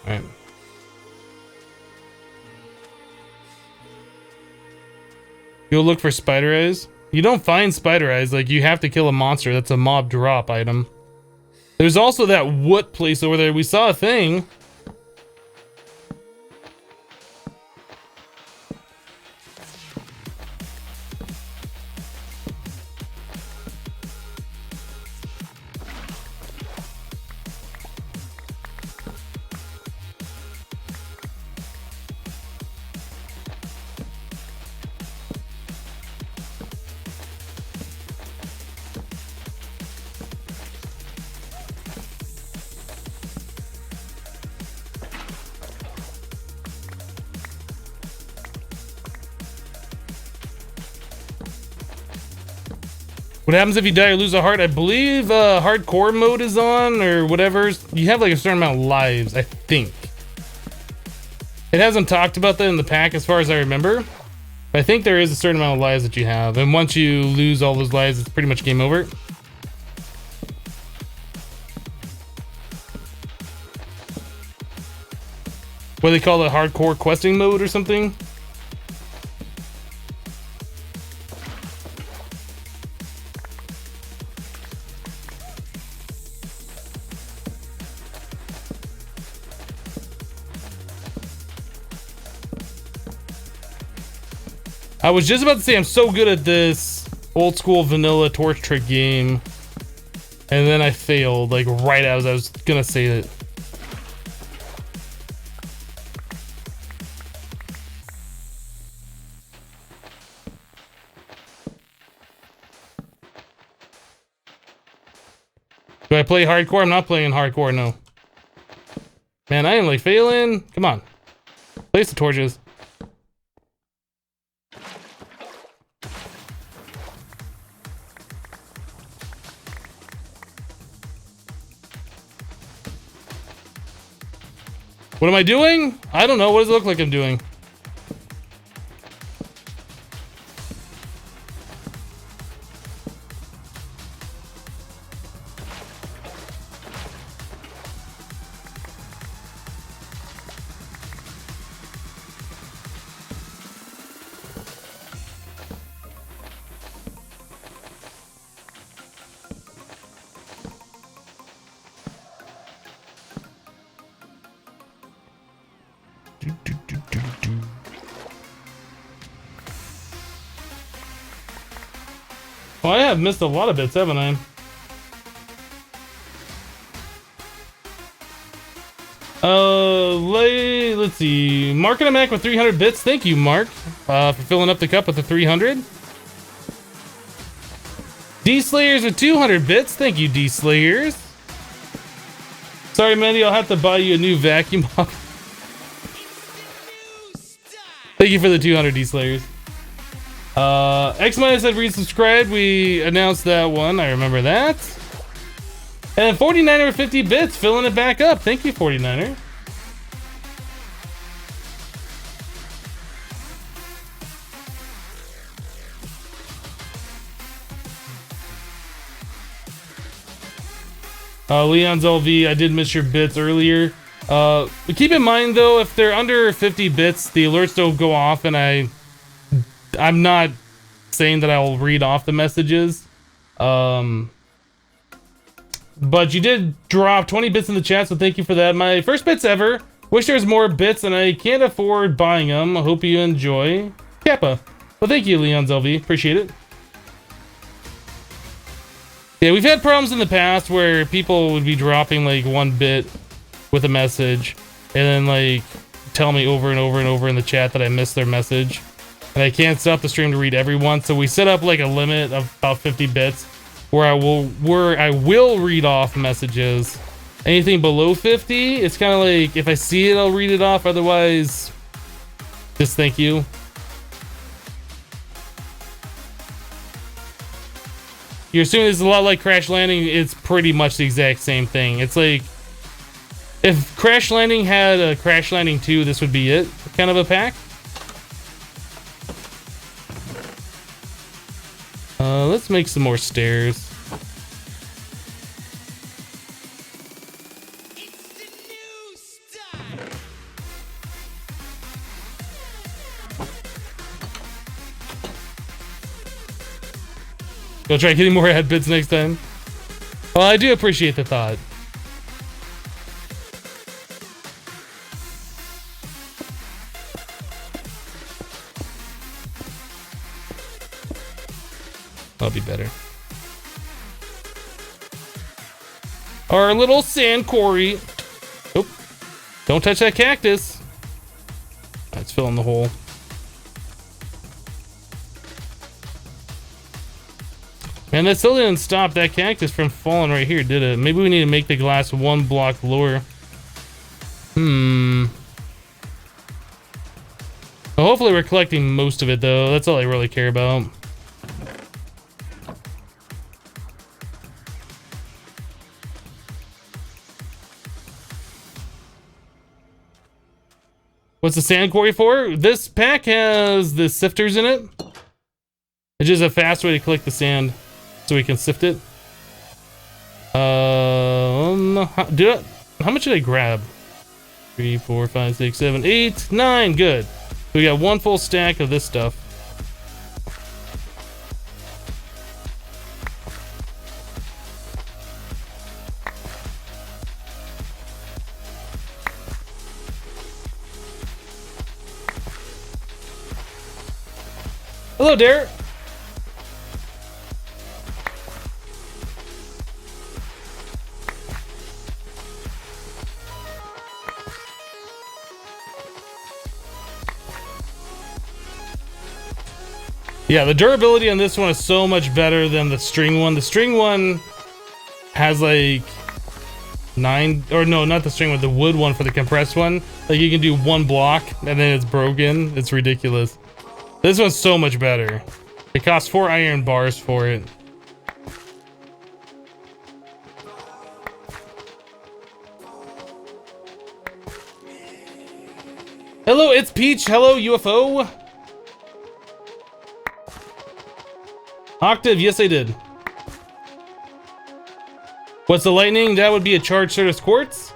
All right. You'll look for spider eyes. You don't find spider eyes. Like, you have to kill a monster. That's a mob drop item. There's also that wood place over there. We saw a thing. What happens if you die or lose a heart? I believe hardcore mode is on, or whatever. You have like a certain amount of lives, I think. It hasn't talked about that in the pack as far as I remember. But I think there is a certain amount of lives that you have. And once you lose all those lives, it's pretty much game over. What do they call it? Hardcore questing mode or something? I was just about to say I'm so good at this old school vanilla torch trick game, and then I failed like right as I was gonna say it. Do I play hardcore? I'm not playing hardcore, no. Man, I am like failing. Come on. Place the torches. What am I doing? I don't know. What does it look like I'm doing? Well, I have missed a lot of bits, haven't I? Let's see. Mark and a Mac with 300 bits. Thank you, Mark, for filling up the cup with the 300. D-Slayers with 200 bits. Thank you, D-Slayers. Sorry, Mandy, I'll have to buy you a new vacuum. Thank you for the 200 D-Slayers. X-Minus said resubscribed. We announced that one. I remember that. And 49er with 50 bits, filling it back up. Thank you, 49er. Leon's LV, I did miss your bits earlier. But keep in mind though, if they're under 50 bits, the alerts don't go off, and I'm not saying that I'll read off the messages. But you did drop 20 bits in the chat, so thank you for that. My first bits ever. Wish there was more bits, and I can't afford buying them. I hope you enjoy. Kappa. Well, thank you, Leon's LV. Appreciate it. Yeah, we've had problems in the past where people would be dropping like 1 bit with a message, and then like tell me over and over and over in the chat that I missed their message. And I can't stop the stream to read everyone, so we set up like a limit of about 50 bits where I will read off messages Anything below 50, it's kind of like, if I see it, I'll read it off. Otherwise, just thank you. You're assuming it's a lot like Crash Landing. It's pretty much the exact same thing. It's like, if Crash Landing had a Crash Landing 2, this would be it, kind of a pack. Let's make some more stairs. Go try getting more head bits next time. Well, I do appreciate the thought. That'll be better. Our little sand quarry. Oop. Don't touch that cactus. Let's fill in the hole. Man, that still didn't stop that cactus from falling right here, did it? Maybe we need to make the glass 1 block lower. Well, hopefully we're collecting most of it, though. That's all I really care about. What's the sand quarry for? This pack has the sifters in it. It's just a fast way to collect the sand so we can sift it. How much did I grab? 3, 4, 5, 6, 7, 8, 9. Good. We got 1 full stack of this stuff. Hello, Derek. Yeah, the durability on this one is so much better than the string one. The string one has like 9, or no, not the string one, the wood one for the compressed one. Like you can do 1 block and then it's broken. It's ridiculous. This one's so much better. It costs 4 iron bars for it. Hello, it's Peach. Hello, UFO. Octave, yes I did. What's the lightning? That would be a charged Certus Quartz.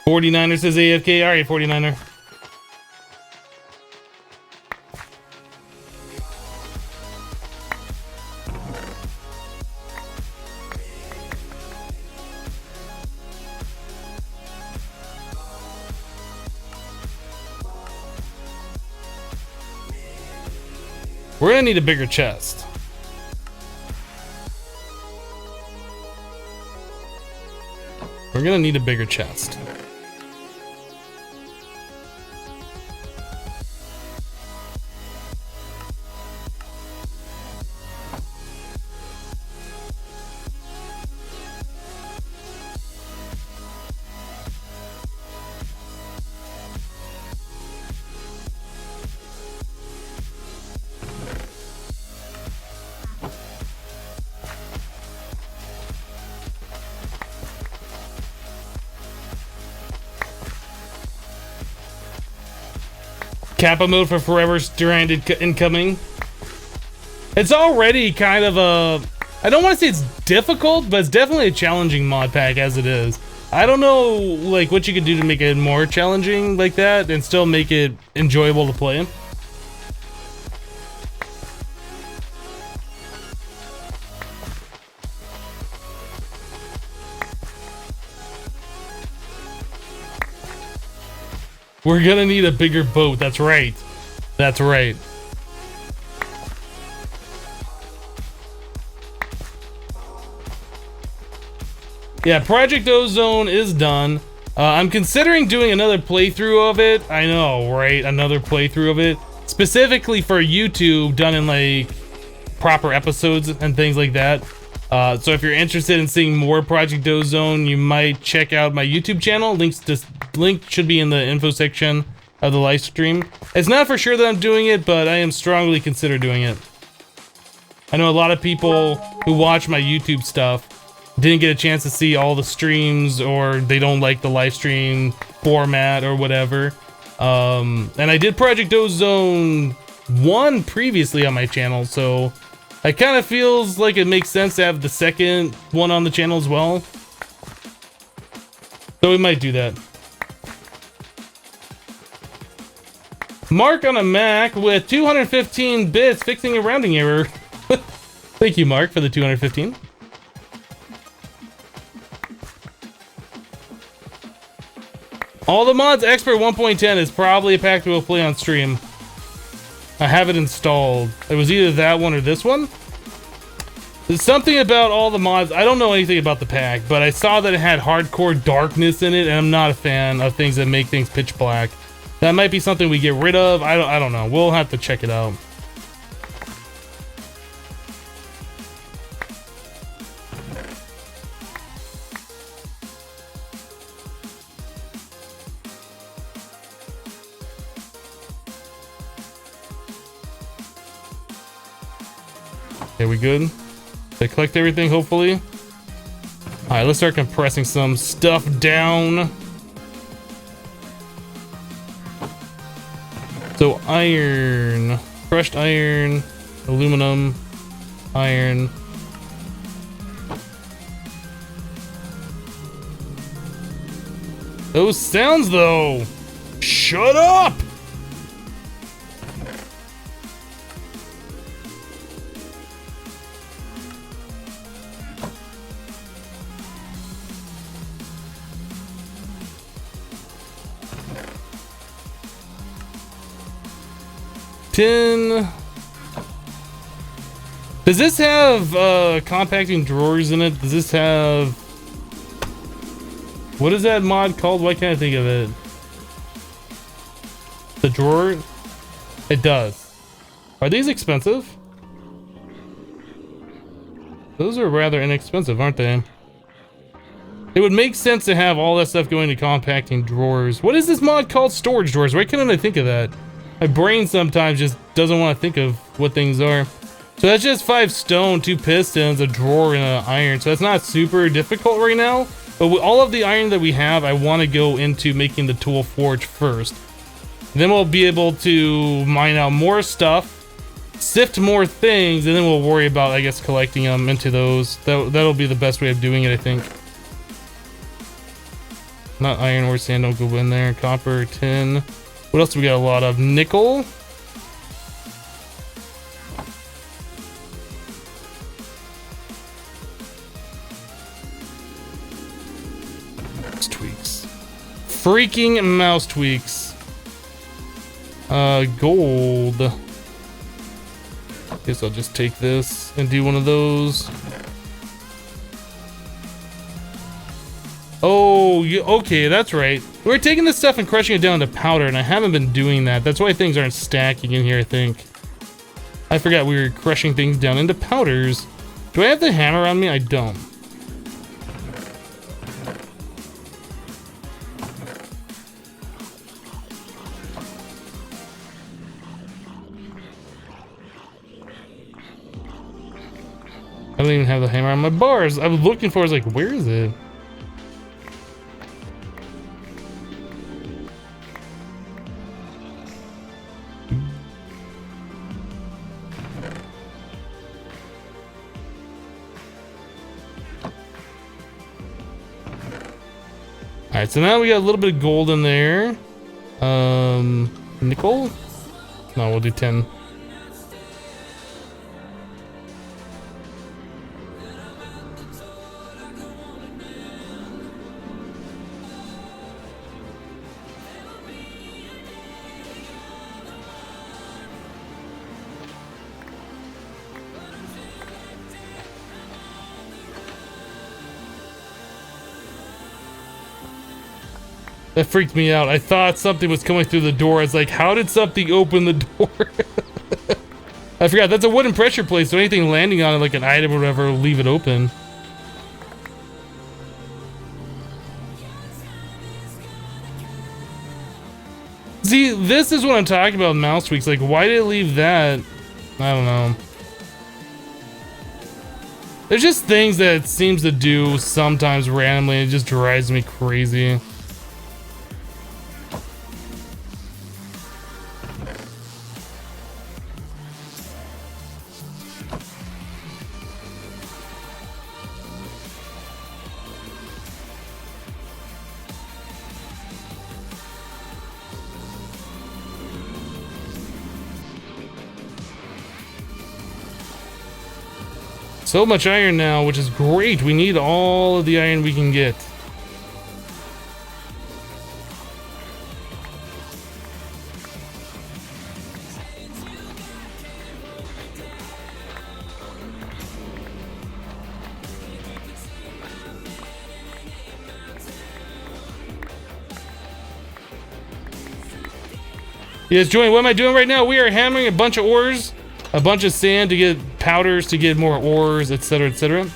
$49er says AFK. Alright, 49er. We're gonna need a bigger chest. We're gonna need a bigger chest. Kappa mode for Forever Stranded incoming. It's already kind of a... I don't want to say it's difficult, but it's definitely a challenging mod pack as it is. I don't know like what you could do to make it more challenging like that and still make it enjoyable to play. We're gonna need a bigger boat. That's right. That's right. Yeah, Project Ozone is done. I'm considering doing another playthrough of it. I know, right? Another playthrough of it. Specifically for YouTube, done in like proper episodes and things like that. So if you're interested in seeing more Project Ozone, you might check out my YouTube channel. Link should be in the info section of the live stream. It's not for sure that I'm doing it, but I am strongly consider doing it. I know a lot of people who watch my YouTube stuff didn't get a chance to see all the streams, or they don't like the live stream format or whatever. And I did Project Ozone 1 previously on my channel, so it kind of feels like it makes sense to have the second one on the channel as well. So we might do that. Mark on a Mac with 215 bits fixing a rounding error. Thank you, Mark, for the 215. All the Mods Expert 1.10 is probably a pack that we'll play on stream. I have it installed. It was either that one or this one. There's something about all the mods. I don't know anything about the pack, but I saw that it had hardcore darkness in it, and I'm not a fan of things that make things pitch black. That might be something we get rid of. I don't know. We'll have to check it out. Okay, we good? Did I collect everything, hopefully? Alright, let's start compressing some stuff down. So iron, crushed iron, aluminum, iron. Those sounds though! Shut up! Tin. Does this have compacting drawers in it? Does this have, what is that mod called? Why can't I think of it? The drawer? It does. Are these expensive? Those are rather inexpensive, aren't they? It would make sense to have all that stuff going to compacting drawers. What is this mod called? Storage drawers. Why couldn't I think of that? My brain sometimes just doesn't want to think of what things are. So that's just 5 stone, 2 pistons, a drawer, and an iron. So that's not super difficult right now. But with all of the iron that we have, I want to go into making the tool forge first. Then we'll be able to mine out more stuff, sift more things, and then we'll worry about, I guess, collecting them into those. That'll be the best way of doing it, I think. Not iron or sand, don't go in there. Copper, tin. What else do we got? A lot of nickel. Mouse tweaks. Freaking mouse tweaks. Gold. Guess I'll just take this and do one of those. Oh, okay, that's right. We're taking this stuff and crushing it down to powder, and I haven't been doing that. That's why things aren't stacking in here, I think. I forgot we were crushing things down into powders. Do I have the hammer on me? I don't. I don't even have the hammer on my bars. I was looking for it, I was like, where is it? Alright, so now we got a little bit of gold in there. Nickel? No, we'll do 10. That freaked me out. I thought something was coming through the door. I was like, how did something open the door? I forgot, that's a wooden pressure plate, so anything landing on it, like an item or whatever, will leave it open. See, this is what I'm talking about with mouse tweaks. Like, why did it leave that? I don't know. There's just things that it seems to do sometimes randomly, and it just drives me crazy. So much iron now, which is great. We need all of the iron we can get. Yes, Joey, what am I doing right now? We are hammering a bunch of ores, a bunch of sand to get powders to get more ores, etc., etc.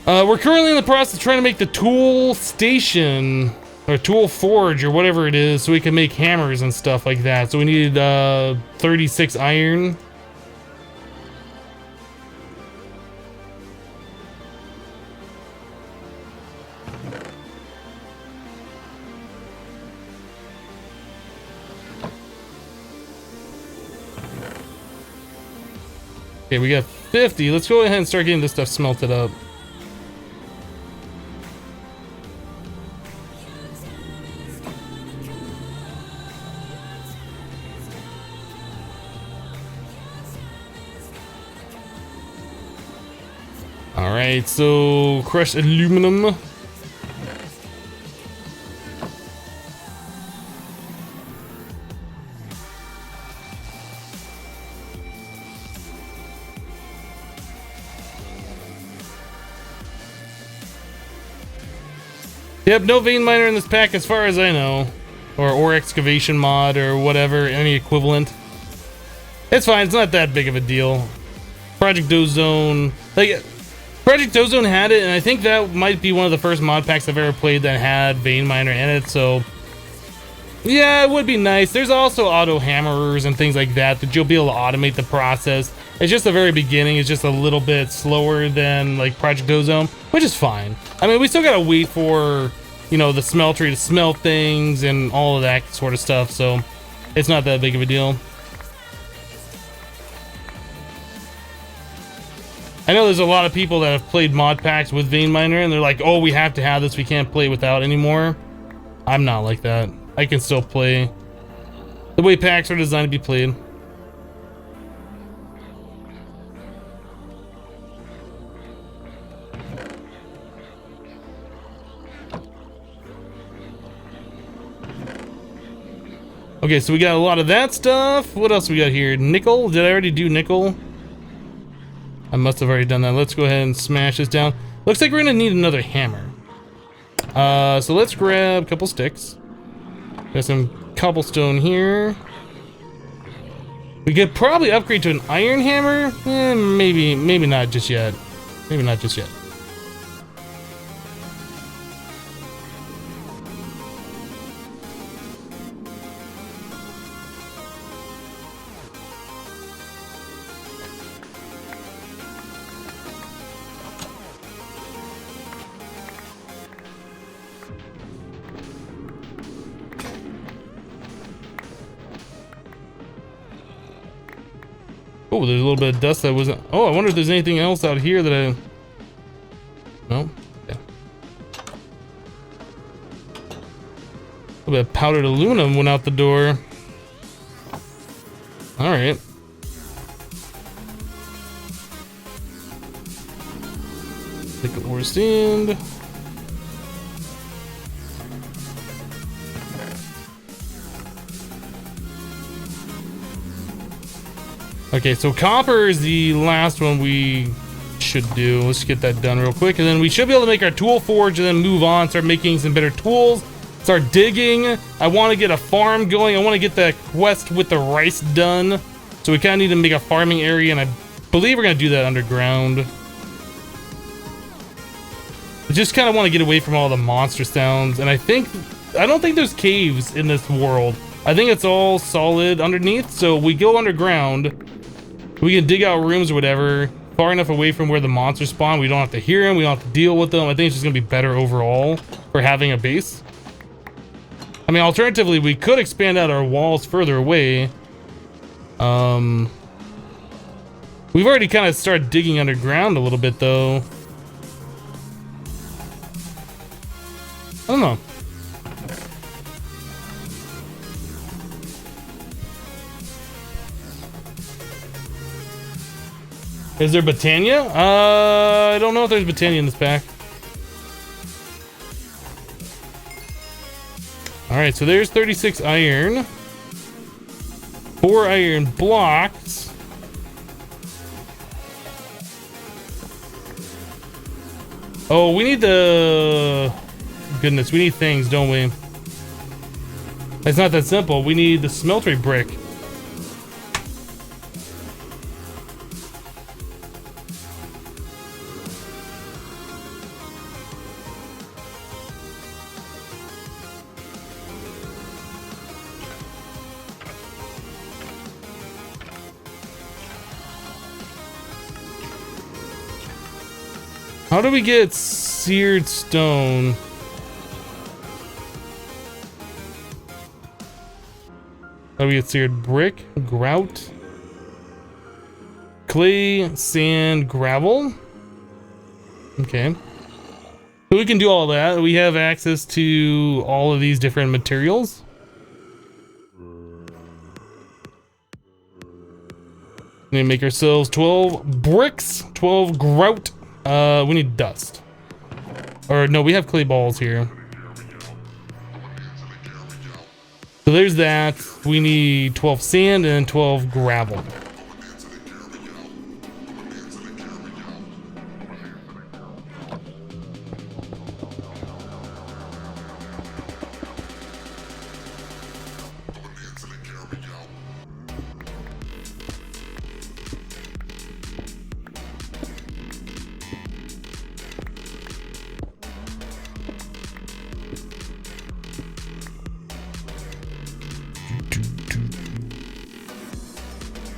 We're currently in the process of trying to make the tool station or tool forge or whatever it is, so we can make hammers and stuff like that. So we need 36 iron. Okay, we got 50. Let's go ahead and start getting this stuff smelted up. Alright, so crushed aluminum. Yep, no vein miner in this pack as far as I know. Or ore excavation mod or whatever, any equivalent. It's fine, it's not that big of a deal. Project Ozone, like, Project Ozone had it, and I think that might be one of the first mod packs I've ever played that had vein miner in it, so yeah, it would be nice. There's also auto hammerers and things like that you'll be able to automate the process. It's just the very beginning, it's just a little bit slower than like Project Ozone, which is fine. I mean, we still gotta wait for, you know, the smeltery to smelt things and all of that sort of stuff, so it's not that big of a deal. I know there's a lot of people that have played mod packs with vein miner and they're like, oh, we have to have this, we can't play without anymore. I'm not like that. I can still play the way packs are designed to be played. Okay, so we got a lot of that stuff. What else we got here? Nickel? Did I already do nickel? I must have already done that. Let's go ahead and smash this down. Looks like we're gonna need another hammer. So let's grab a couple sticks. Got some cobblestone here. We could probably upgrade to an iron hammer. Maybe not just yet. Maybe not just yet. Oh, there's a little bit of dust that wasn't... Oh, I wonder if there's anything else out here that I... No? Okay. A little bit of powdered aluminum went out the door. Alright. Take a more sand. Okay, so copper is the last one we should do. Let's get that done real quick, and then we should be able to make our tool forge and then move on, start making some better tools, start digging. I want to get a farm going. I want to get that quest with the rice done. So we kind of need to make a farming area, and I believe we're going to do that underground. I just kind of want to get away from all the monster sounds, and I don't think there's caves in this world. I think it's all solid underneath, so we go underground. We can dig out rooms or whatever, far enough away from where the monsters spawn. We don't have to hear them, we don't have to deal with them. I think it's just going to be better overall for having a base. I mean, alternatively, we could expand out our walls further away. We've already kind of started digging underground a little bit, though. I don't know. Is there Botania? I don't know if there's Botania in this pack. Alright, so there's 36 iron. 4 iron blocks. Oh, we need the... Goodness, we need things, don't we? It's not that simple. We need the smeltery brick. How do we get seared stone? How do we get seared brick? Grout? Clay, sand, gravel? Okay. So we can do all that. We have access to all of these different materials. We need to make ourselves 12 bricks, 12 grout. We need dust. Or no, we have clay balls here. So there's that. We need 12 sand and 12 gravel.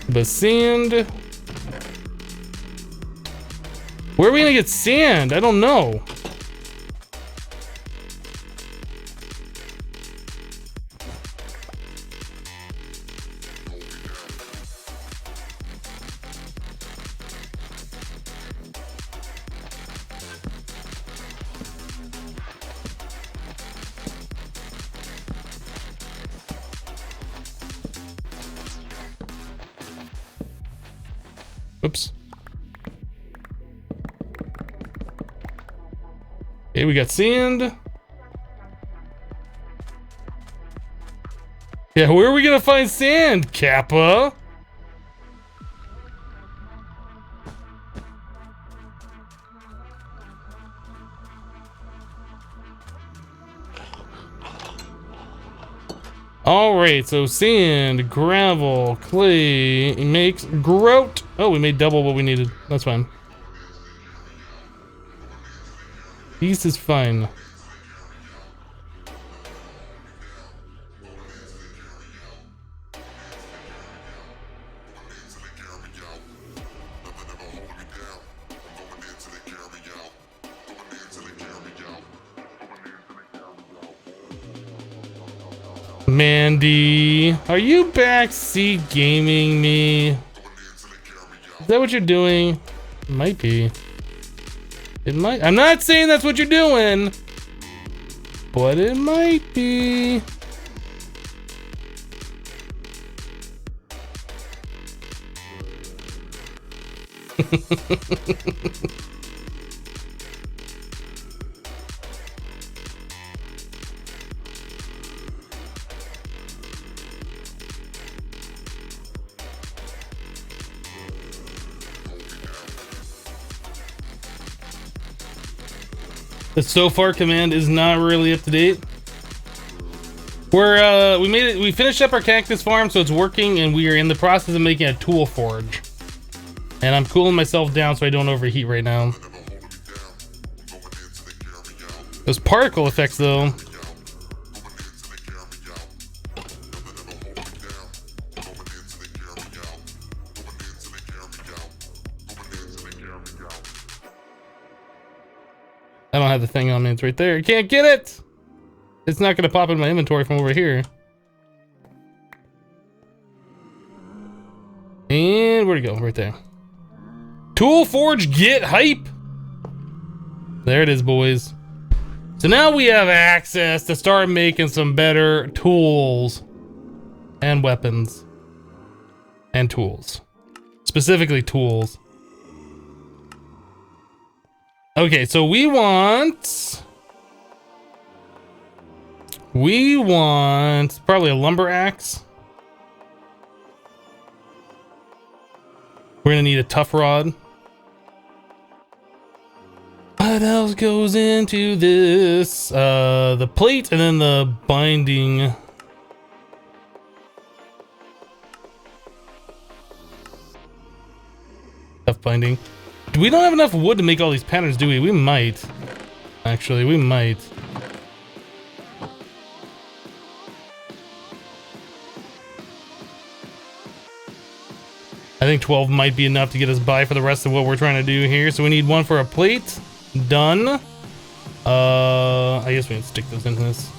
But sand... Where are we gonna get sand? I don't know. Oops. Okay, we got sand. Yeah, where are we gonna find sand, Kappa? Alright, so sand, gravel, clay makes grout. Oh, we made double what we needed. That's fine. This is fine. Mandy, are you backseat gaming me? Is that what you're doing? It might be. It might. I'm not saying that's what you're doing, but it might be. The so far command is not really up to date. We finished up our cactus farm, so it's working, and we are in the process of making a tool forge. And I'm cooling myself down so I don't overheat right now. Those particle effects, though. I don't have the thing on me. It's right there. I can't get it. It's not going to pop in my inventory from over here. And where'd it go? Right there. Tool Forge, get hype. There it is, boys. So now we have access to start making some better tools and weapons and tools. Specifically tools. Okay, so we want probably a lumber axe. We're gonna need a tough rod. What else goes into this? The plate and then the binding. Tough binding. We don't have enough wood to make all these patterns, do we? We might. Actually, we might. I think 12 might be enough to get us by for the rest of what we're trying to do here. So we need one for a plate. Done. I guess we can stick those into this.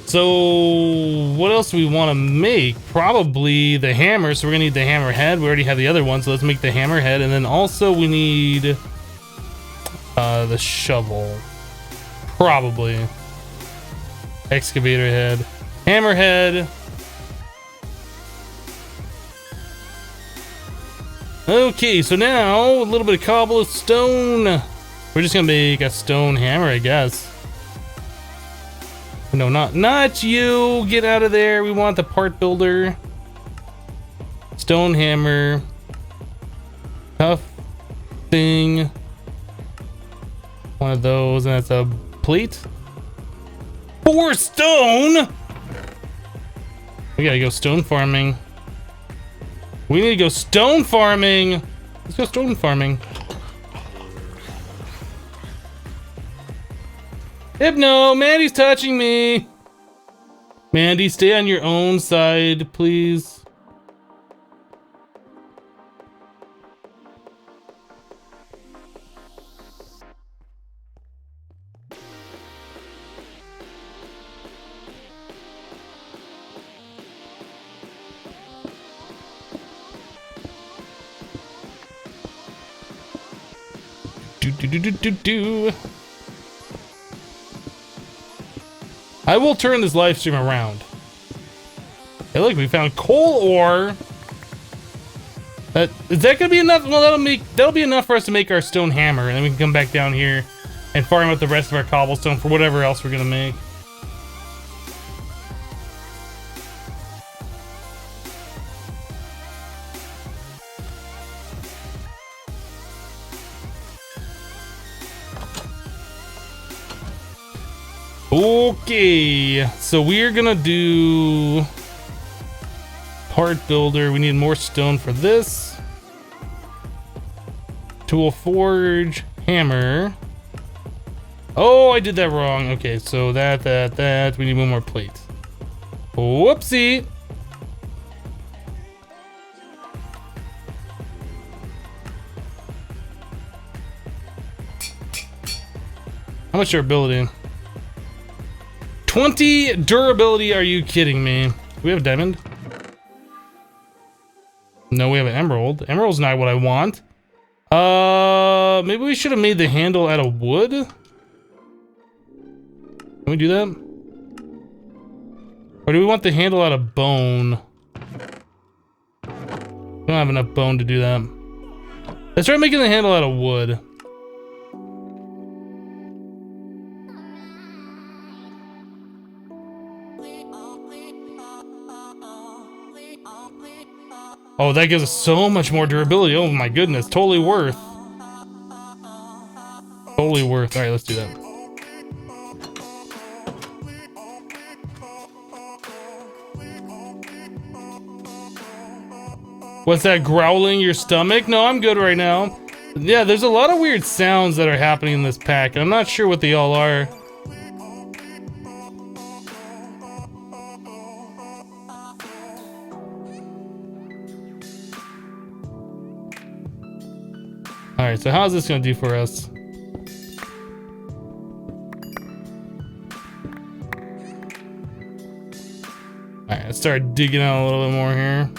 So what else do we want to make? Probably the hammer. So we're gonna need the hammer head. We already have the other one, so let's make the hammer head. And then also we need the shovel. Probably. Excavator head. Hammer head. Okay, so now a little bit of cobblestone. We're just gonna make a stone hammer, I guess. No, not you. Get out of there. We want the part builder. Stone hammer. Tough thing. One of those, and that's a plate. 4 stone. We gotta go stone farming. We need to go stone farming. Let's go stone farming. Hypno, Mandy's touching me. Mandy, stay on your own side, please. Do. I will turn this live stream around. Hey, look, we found coal ore. Is that gonna be enough? Well, that'll be enough for us to make our stone hammer, and then we can come back down here and farm out the rest of our cobblestone for whatever else we're gonna make. Okay, so we're gonna do part builder. We need more stone for this. Tool forge, hammer. Oh, I did that wrong. Okay, so that. We need one more plate. Whoopsie. How much durability? 20 durability, are you kidding me? Do we have a diamond? No, we have an emerald. Emerald's not what I want. Maybe we should have made the handle out of wood. Can we do that? Or do we want the handle out of bone? We don't have enough bone to do that. Let's try making the handle out of wood. Oh, that gives us so much more durability. Oh my goodness, totally worth. totally worth. All right, let's do that. What's that growling your stomach? No, I'm good right now. Yeah, there's a lot of weird sounds that are happening in this pack, and I'm not sure what they all are. All right, so how's this gonna do for us? All right, let's start digging out a little bit more here.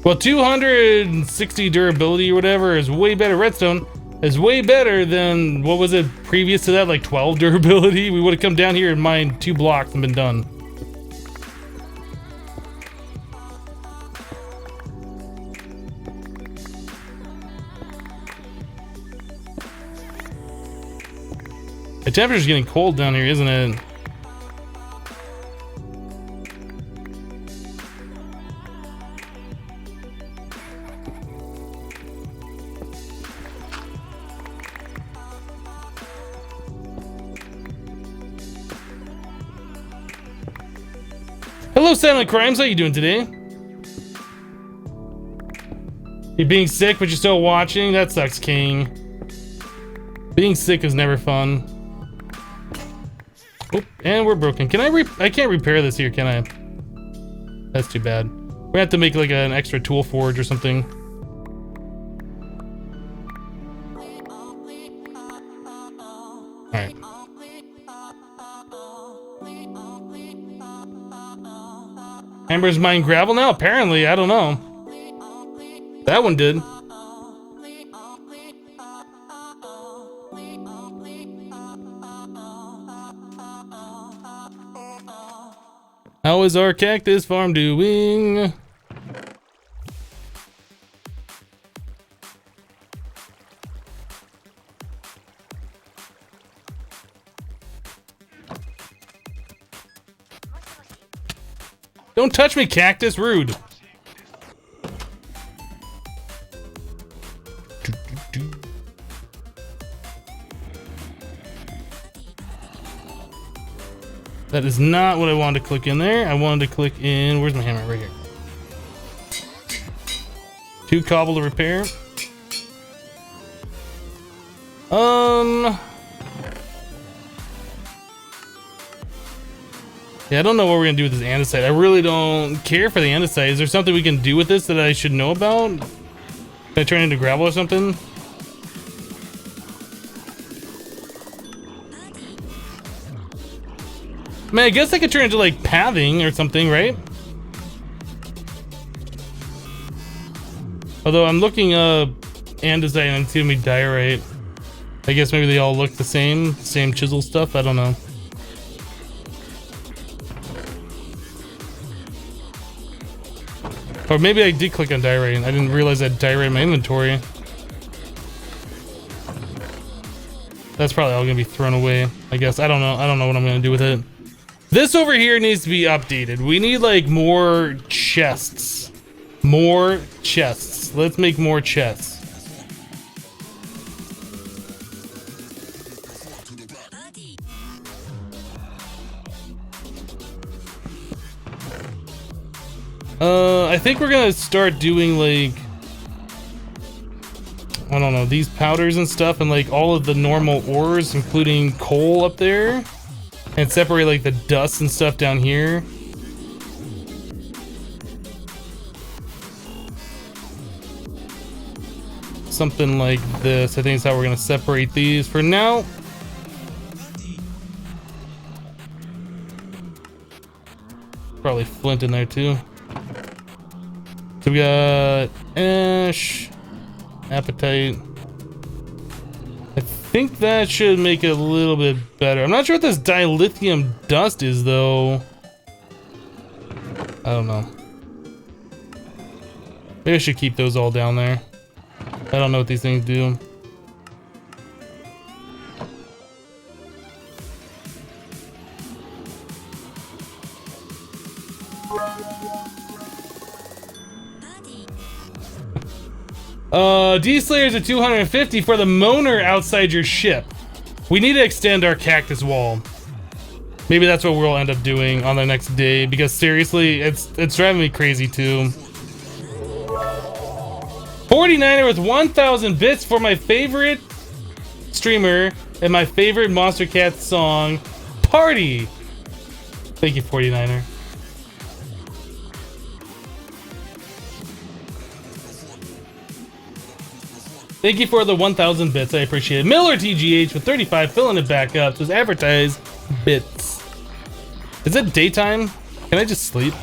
Well, 260 durability or whatever is way better. Redstone is way better than, what was it previous to that, like 12 durability? We would have come down here and mined 2 blocks and been done. The temperature's getting cold down here, isn't it? Hello, Silent Crimes. How you doing today? You're being sick, but you're still watching? That sucks, King. Being sick is never fun. Oh, and we're broken. Can I can't repair this here, can I? That's too bad. We have to make like an extra tool forge or something. Alright. Amber's mine gravel now? Apparently, I don't know. That one did. How is our cactus farm doing? Don't touch me, cactus. Rude. That is not what I wanted to click in there. I wanted to click in... Where's my hammer? Right here. 2 cobble to repair. Yeah, I don't know what we're gonna do with this andesite. I really don't care for the andesite. Is there something we can do with this that I should know about? Can I turn it into gravel or something? Man, I guess I could turn it into like pathing or something, right? Although I'm looking up andesite and it's gonna be diorite. I guess maybe they all look the same chisel stuff. I don't know. Or maybe I did click on diorite and I didn't realize I had diorite in my inventory. That's probably all gonna be thrown away, I guess. I don't know. I don't know what I'm gonna do with it. This over here needs to be updated. We need like more chests. More chests. Let's make more chests. I think we're gonna start doing like, I don't know, these powders and stuff and like all of the normal ores, including coal up there, and separate like the dust and stuff down here. Something like this, I think is how we're gonna separate these for now. Probably flint in there too. So we got ash, apatite. I think that should make it a little bit better. I'm not sure what this dilithium dust is though. I don't know. Maybe I should keep those all down there. I don't know what these things do. D-Slayers are 250 for the Moaner outside your ship. We need to extend our cactus wall. Maybe that's what we'll end up doing on the next day, because seriously, it's driving me crazy too. 49er with 1,000 bits for my favorite streamer and my favorite Monster Cat song, Party. Thank you, 49er. Thank you for the 1,000 bits. I appreciate it. Miller TGH with 35, filling it back up to his advertised bits. Is it daytime? Can I just sleep?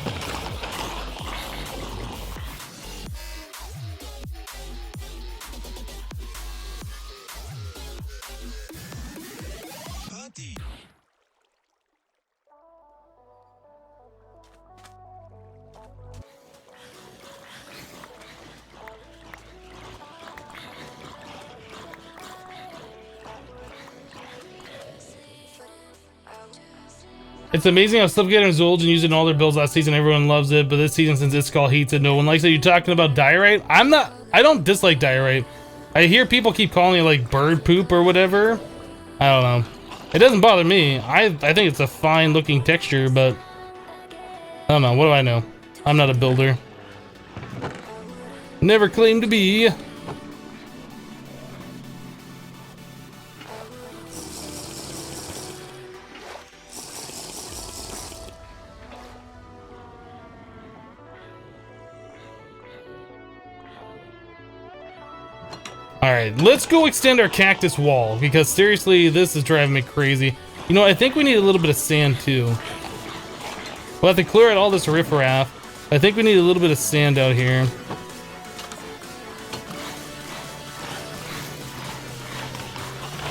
It's amazing how Slipgate and Zulge and used it in all their builds last season. Everyone loves it, but this season, since it's called hates it, no one likes it. You talking about diorite? I don't dislike diorite. I hear people keep calling it like bird poop or whatever. I don't know. It doesn't bother me. I think it's a fine looking texture, but I don't know. What do I know? I'm not a builder. Never claimed to be. Alright, let's go extend our cactus wall, because seriously, this is driving me crazy. You know, I think we need a little bit of sand too. We'll have to clear out all this riffraff. I think we need a little bit of sand out here.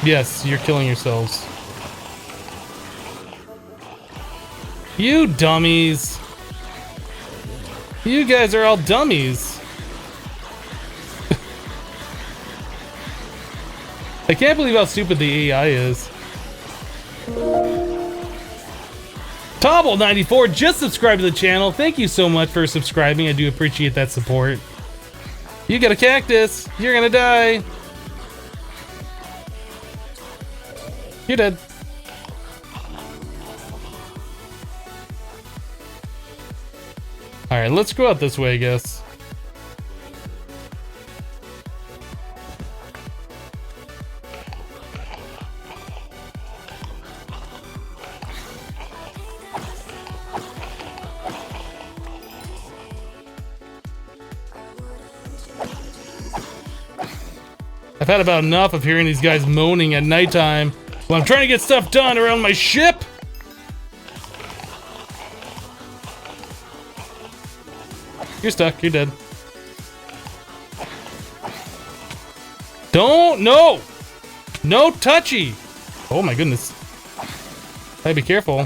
Yes, you're killing yourselves. You dummies. You guys are all dummies. I can't believe how stupid the AI is. Tobble94 just subscribed to the channel. Thank you so much for subscribing. I do appreciate that support. You got a cactus. You're gonna die. You're dead. Alright, let's go out this way, I guess. I've had about enough of hearing these guys moaning at nighttime when I'm trying to get stuff done around my ship. You're stuck. You're dead. Don't. No. No touchy. Oh my goodness. Gotta be careful.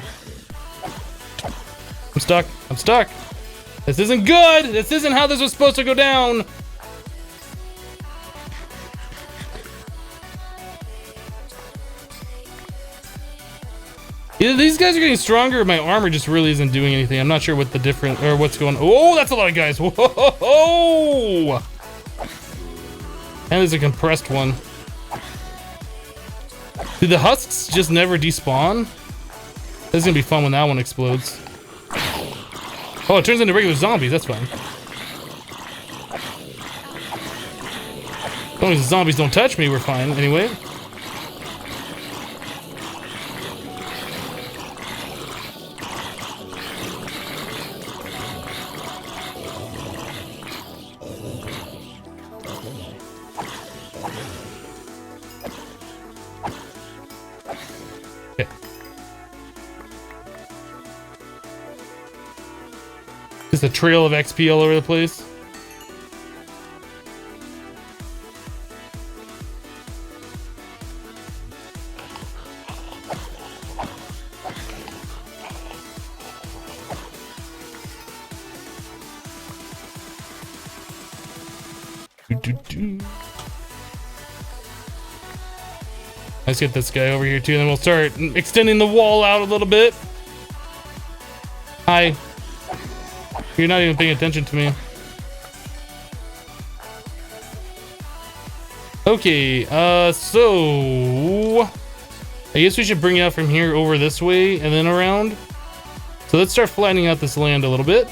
I'm stuck. I'm stuck. This isn't good. This isn't how this was supposed to go down. Either these guys are getting stronger or my armor just really isn't doing anything. I'm not sure what the difference or what's going on. Oh, that's a lot of guys. Whoa! And there's a compressed one. Did the husks just never despawn? This is gonna be fun when that one explodes. Oh, it turns into regular zombies. That's fine. As long as the zombies don't touch me, we're fine. Anyway. Just a trail of XP all over the place. Let's get this guy over here too, and then we'll start extending the wall out a little bit. Hi. You're not even paying attention to me. Okay, so I guess we should bring it out from here over this way and then around. So let's start flattening out this land a little bit.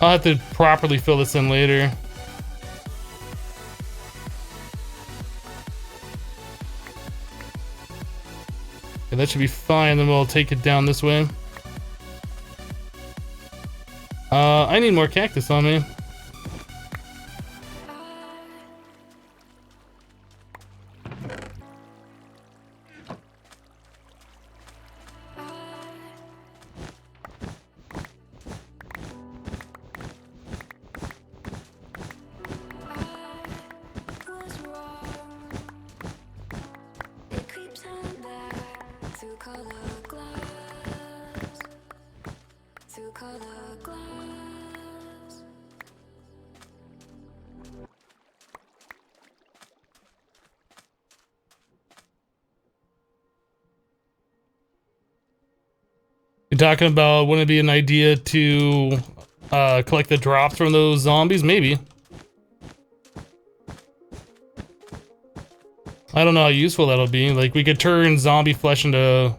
I'll have to properly fill this in later. Okay, that should be fine. Then we'll take it down this way. I need more cactus on me. You're talking about, wouldn't it be an idea to collect the drops from those zombies? Maybe. I don't know how useful that'll be. Like, we could turn zombie flesh into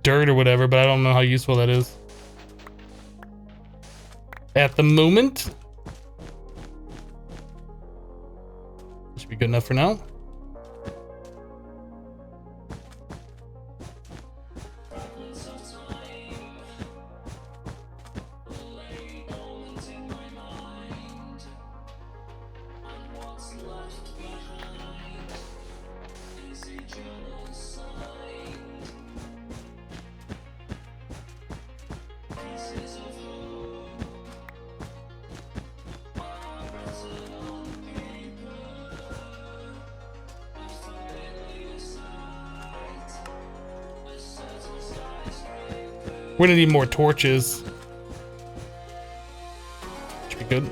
dirt or whatever, but I don't know how useful that is. At the moment. Should be good enough for now. We're gonna need more torches. Should be good.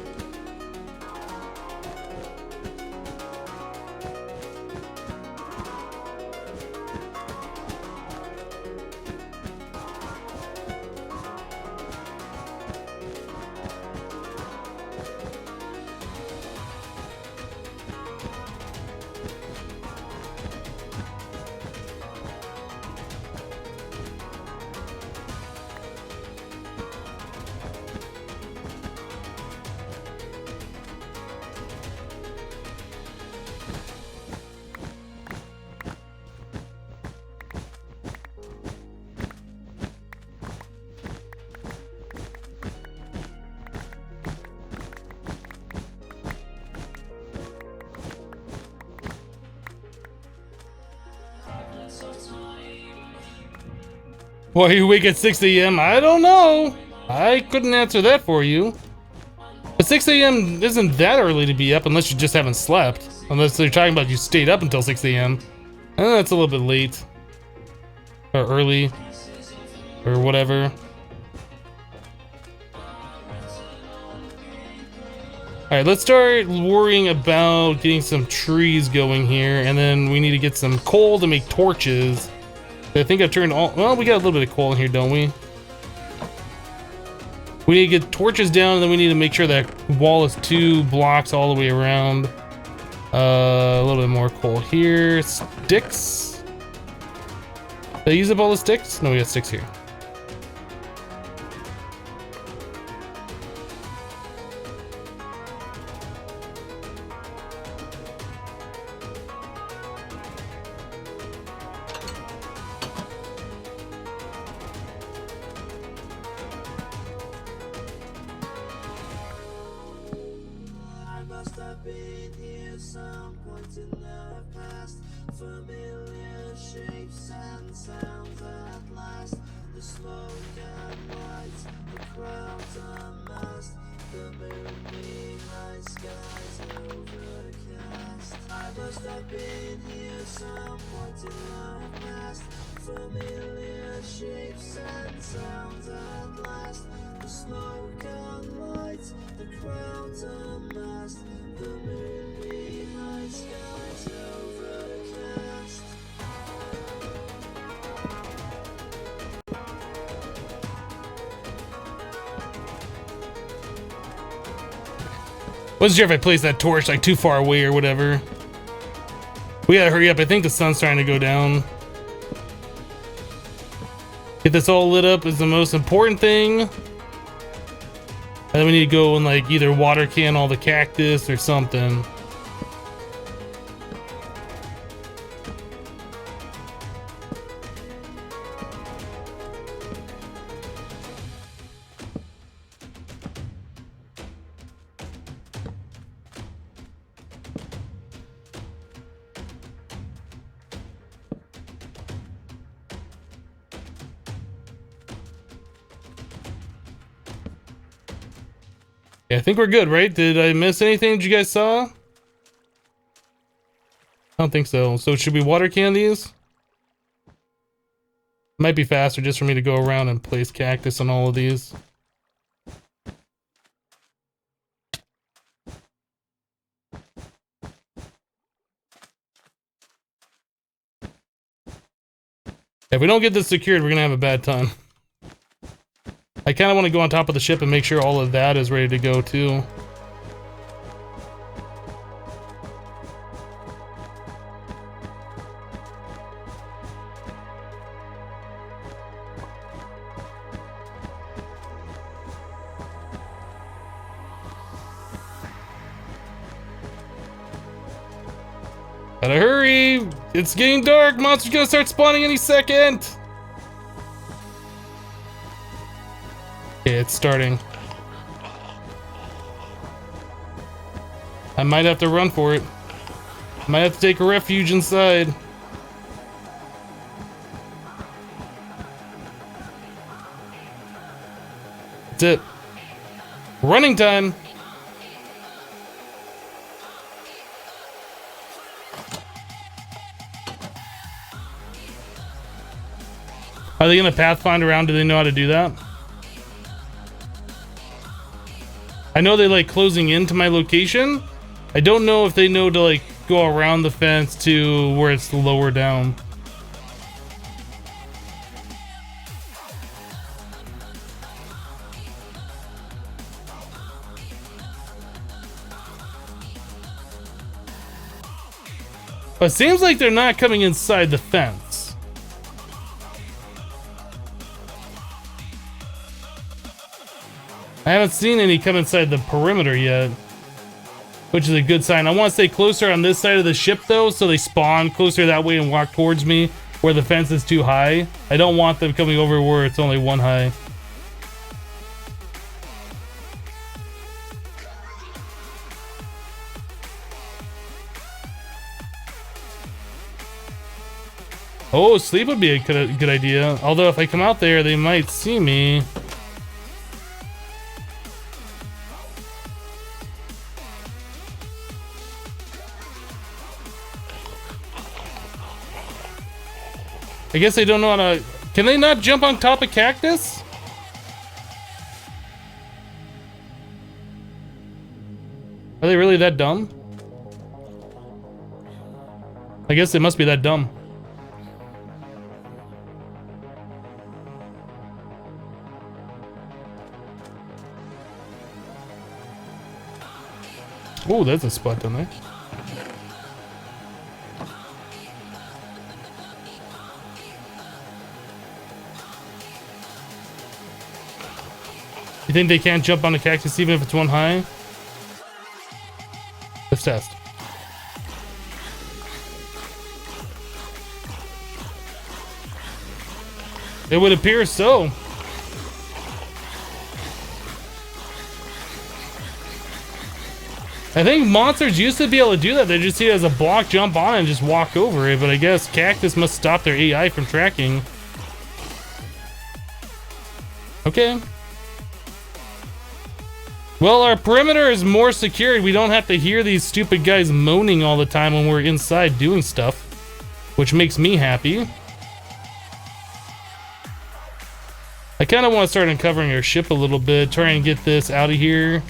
Why you wake at 6 a.m.? I don't know. I couldn't answer that for you. But 6 a.m. isn't that early to be up unless you just haven't slept. Unless they're talking about you stayed up until 6 a.m. And that's a little bit late. Or early. Or whatever. Alright, let's start worrying about getting some trees going here. And then we need to get some coal to make torches. I think I've turned all... Well, we got a little bit of coal in here, don't we? We need to get torches down, and then we need to make sure that wall is 2 blocks all the way around. A little bit more coal here. Sticks. Did I use up all the sticks? No, we got sticks here. Wasn't sure if I placed that torch like too far away or whatever. We gotta hurry up. I think the sun's trying to go down. Get this all lit up is the most important thing. And then we need to go and like either water can all the cactus or something. Yeah, I think we're good, right? Did I miss anything that you guys saw? I don't think so. So should we water can these? Might be faster just for me to go around and place cactus on all of these. If we don't get this secured, we're gonna have a bad time. I kind of want to go on top of the ship and make sure all of that is ready to go too. Gotta hurry! It's getting dark! Monster's gonna start spawning any second! Okay, it's starting. I might have to run for it. Might have to take a refuge inside. That's it. Running time! Are they gonna pathfind around? Do they know how to do that? I know they like closing into my location. I don't know if they know to like go around the fence to where it's lower down. But it seems like they're not coming inside the fence. I haven't seen any come inside the perimeter yet, which is a good sign. I want to stay closer on this side of the ship though, so they spawn closer that way and walk towards me where the fence is too high. I don't want them coming over where it's only one high. Oh, sleep would be a good idea. Although if I come out there, they might see me. I guess they don't know how to... Can they not jump on top of cactus? Are they really that dumb? I guess they must be that dumb. Oh, that's a spot down there. You think they can't jump on the cactus even if it's one high? Let's test. It would appear so. I think monsters used to be able to do that. They just see it as a block, jump on, and just walk over it. But I guess cactus must stop their AI from tracking. Okay. Well, our perimeter is more secured. We don't have to hear these stupid guys moaning all the time when we're inside doing stuff, which makes me happy. I kind of want to start uncovering our ship a little bit, try and get this out of here.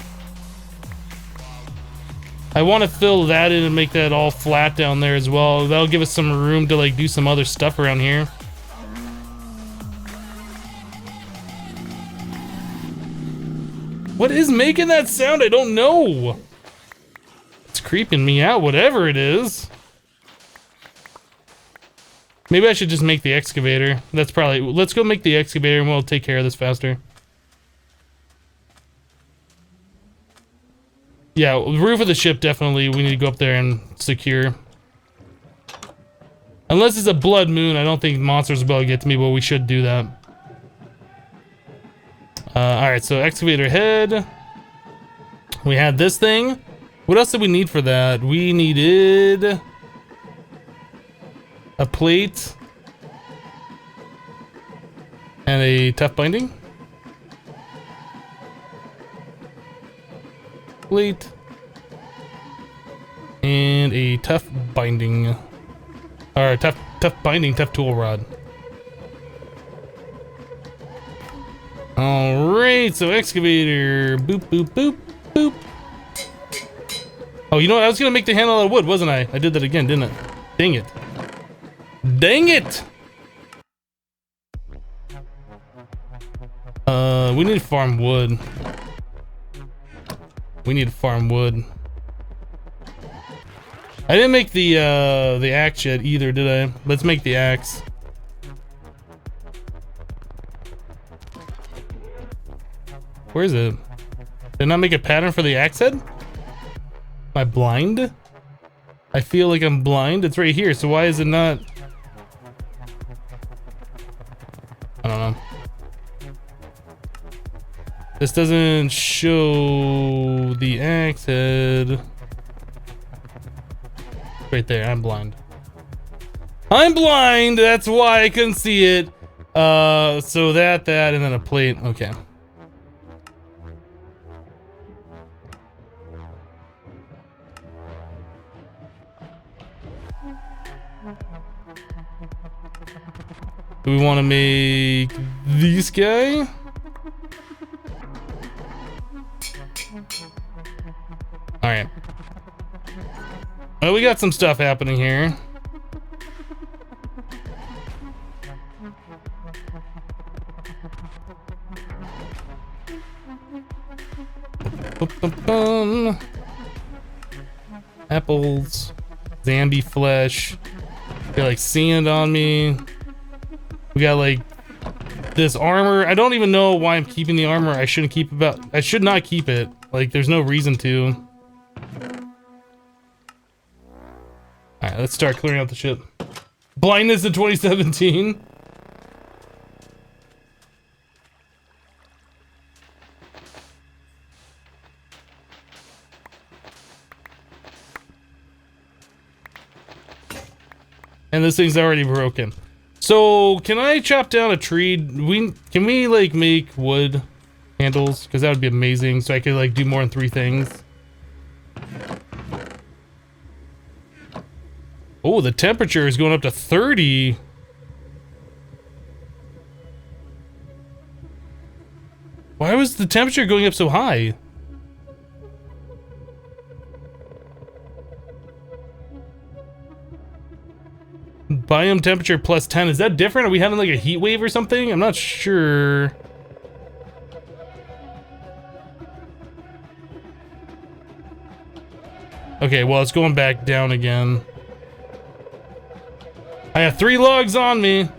I want to fill that in and make that all flat down there as well. That'll give us some room to like do some other stuff around here. What is making that sound? I don't know. It's creeping me out, whatever it is. Maybe I should just make the excavator. That's probably... Let's go make the excavator and we'll take care of this faster. Yeah, roof of the ship, definitely. We need to go up there and secure. Unless it's a blood moon, I don't think monsters will be able to get to me, but we should do that. Alright, so excavator head. We had this thing. What else did we need for that? We needed a plate and a tough binding. Plate and a tough binding. Or tough binding, tough tool rod. Alright, so excavator. Boop, boop, boop, boop. Oh, you know what? I was gonna make the handle out of wood, wasn't I? I did that again, didn't I? Dang it. Dang it! We need to farm wood. We need to farm wood. I didn't make the axe yet either, did I? Let's make the axe. Where is it? Did I not make a pattern for the axe head? Am I blind? I feel like I'm blind. It's right here, so why is it not? I don't know. This doesn't show the axe head. Right there, I'm blind. I'm blind! That's why I couldn't see it. So that, and then a plate. Okay. Do we want to make this guy? Alright. Well, we got some stuff happening here. Apples. Zombie flesh. Got like sand on me. We got like this armor. I don't even know why I'm keeping the armor. I shouldn't keep I should not keep it. Like there's no reason to. Alright, let's start clearing out the ship. Blindness in 2017. And this thing's already broken. So, can I chop down a tree? Can we like make wood handles? Because that would be amazing. So I could like do more than 3 things. Oh, the temperature is going up to 30. Why was the temperature going up so high? Biome temperature plus 10. Is that different? Are we having like a heat wave or something? I'm not sure. Okay, well, it's going back down again. I have 3 logs on me.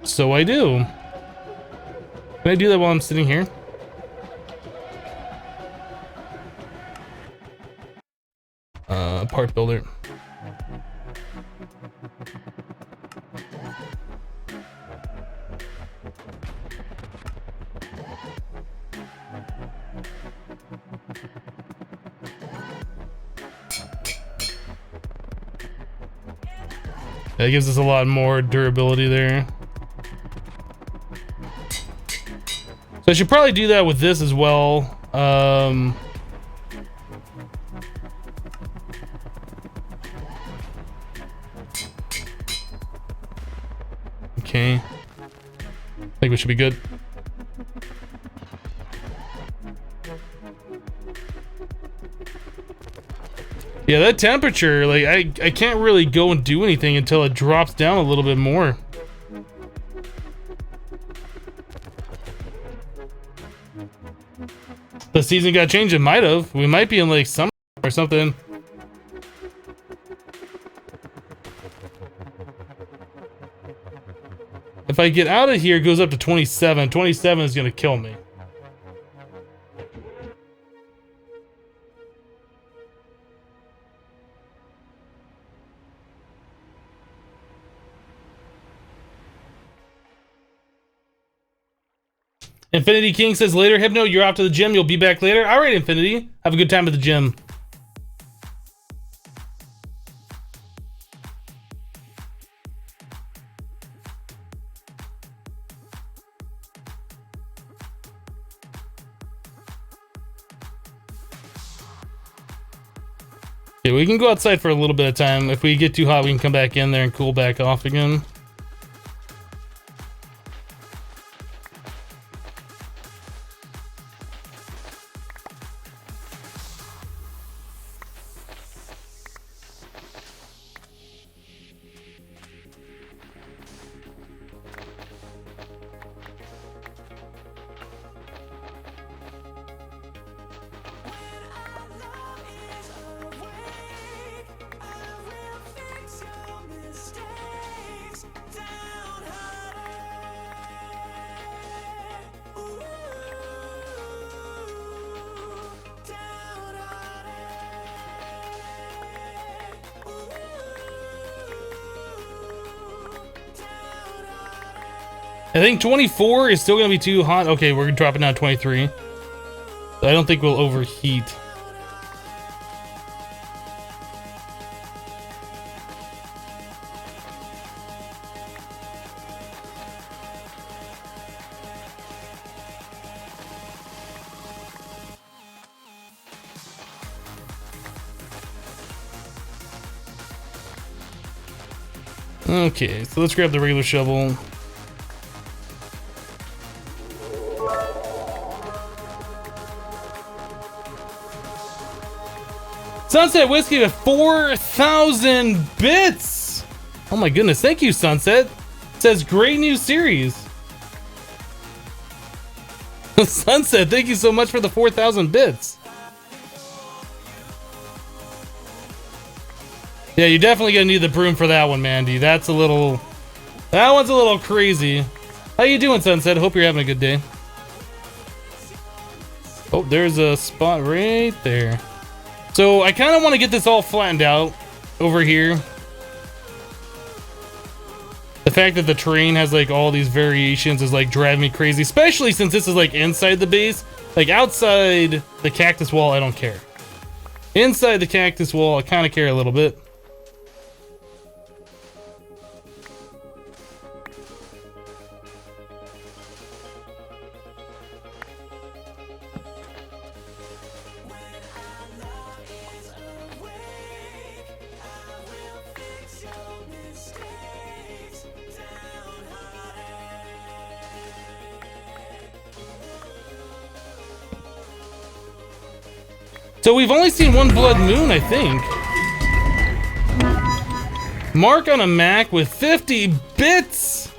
So I do. Can I do that while I'm sitting here? Part builder. That gives us a lot more durability there. So I should probably do that with this as well. Okay. I think we should be good. Yeah, that temperature, like I can't really go and do anything until it drops down a little bit more. The season got changed. It might have. We might be in like summer or something. If I get out of here, it goes up to 27. 27 is gonna kill me. Infinity King says later, Hypno, you're off to the gym. You'll be back later. All right, Infinity. Have a good time at the gym. Okay, we can go outside for a little bit of time. If we get too hot, we can come back in there and cool back off again. I think 24 is still gonna be too hot. Okay, we're dropping down to 23. I don't think we'll overheat. Okay, so let's grab the regular shovel. Sunset Whiskey with 4,000 bits. Oh my goodness, thank you, Sunset. It says great new series. Sunset, thank you so much for the 4,000 bits. Yeah, you're definitely gonna need the broom for that one, Mandy. That one's a little crazy. How you doing, Sunset? Hope you're having a good day. Oh, there's a spot right there. So I kind of want to get this all flattened out over here. The fact that the terrain has like all these variations is like driving me crazy, especially since this is like inside the base. Like outside the cactus wall, I don't care. Inside the cactus wall, I kind of care a little bit. So we've only seen one blood moon, I think. Mark on a Mac with 50 bits.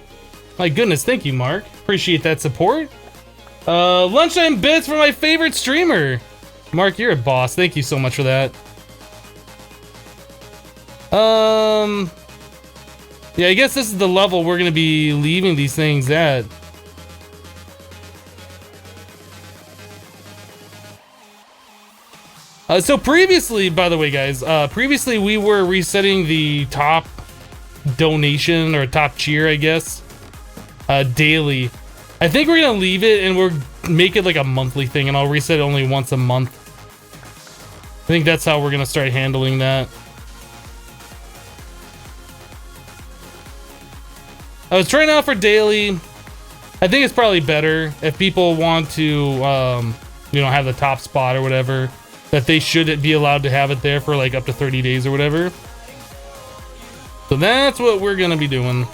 My goodness, thank you, Mark. Appreciate that support. Lunchtime bits for my favorite streamer. Mark, you're a boss. Thank you so much for that. Yeah, I guess this is the level we're gonna be leaving these things at. So previously, by the way, guys, previously we were resetting the top donation or top cheer, I guess, daily. I think we're gonna leave it and we'll make it like a monthly thing, and I'll reset it only once a month. I think that's how we're gonna start handling that. I was trying out for daily. I think it's probably better if people want to, you know, have the top spot or whatever, that they should be allowed to have it there for like up to 30 days or whatever. So that's what we're gonna be doing.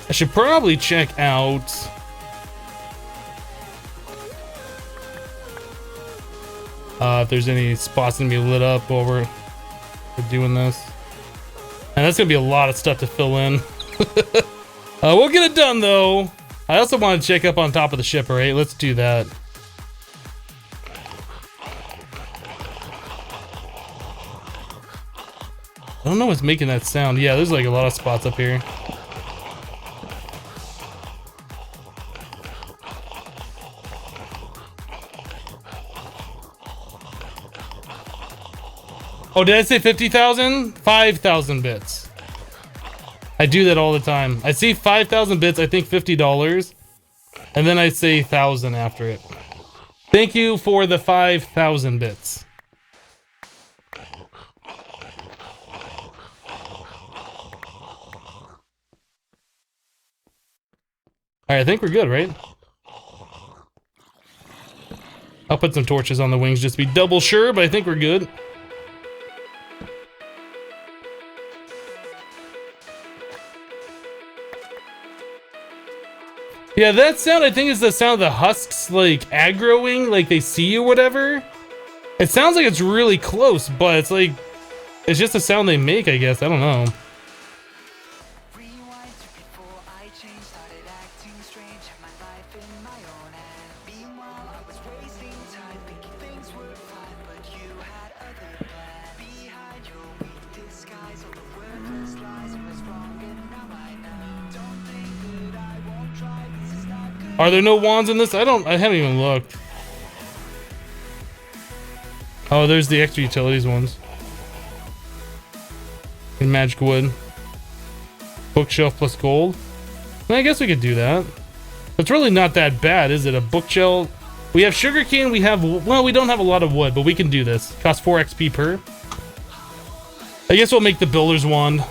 I should probably check out If there's any spots gonna be lit up while we're doing this. And that's gonna be a lot of stuff to fill in. We'll get it done though. I also want to check up on top of the ship, alright? Let's do that. I don't know what's making that sound. Yeah, there's like a lot of spots up here. Oh, did I say 50,000? 5,000 bits. I do that all the time. I see 5,000 bits, I think $50, and then I say 1,000 after it. Thank you for the 5,000 bits. Alright, I think we're good, right? I'll put some torches on the wings just to be double sure, but I think we're good. Yeah, that sound I think is the sound of the husks like aggroing, like they see you or whatever. It sounds like it's really close, but it's like, it's just a sound they make, I guess. I don't know. Are there no wands in this? I haven't even looked. Oh, there's the extra utilities ones. And magic wood. Bookshelf plus gold. I guess we could do that. It's really not that bad, is it? A bookshelf. We have sugarcane, we have, well, we don't have a lot of wood, but we can do this. Costs 4 XP per. I guess we'll make the builder's wand.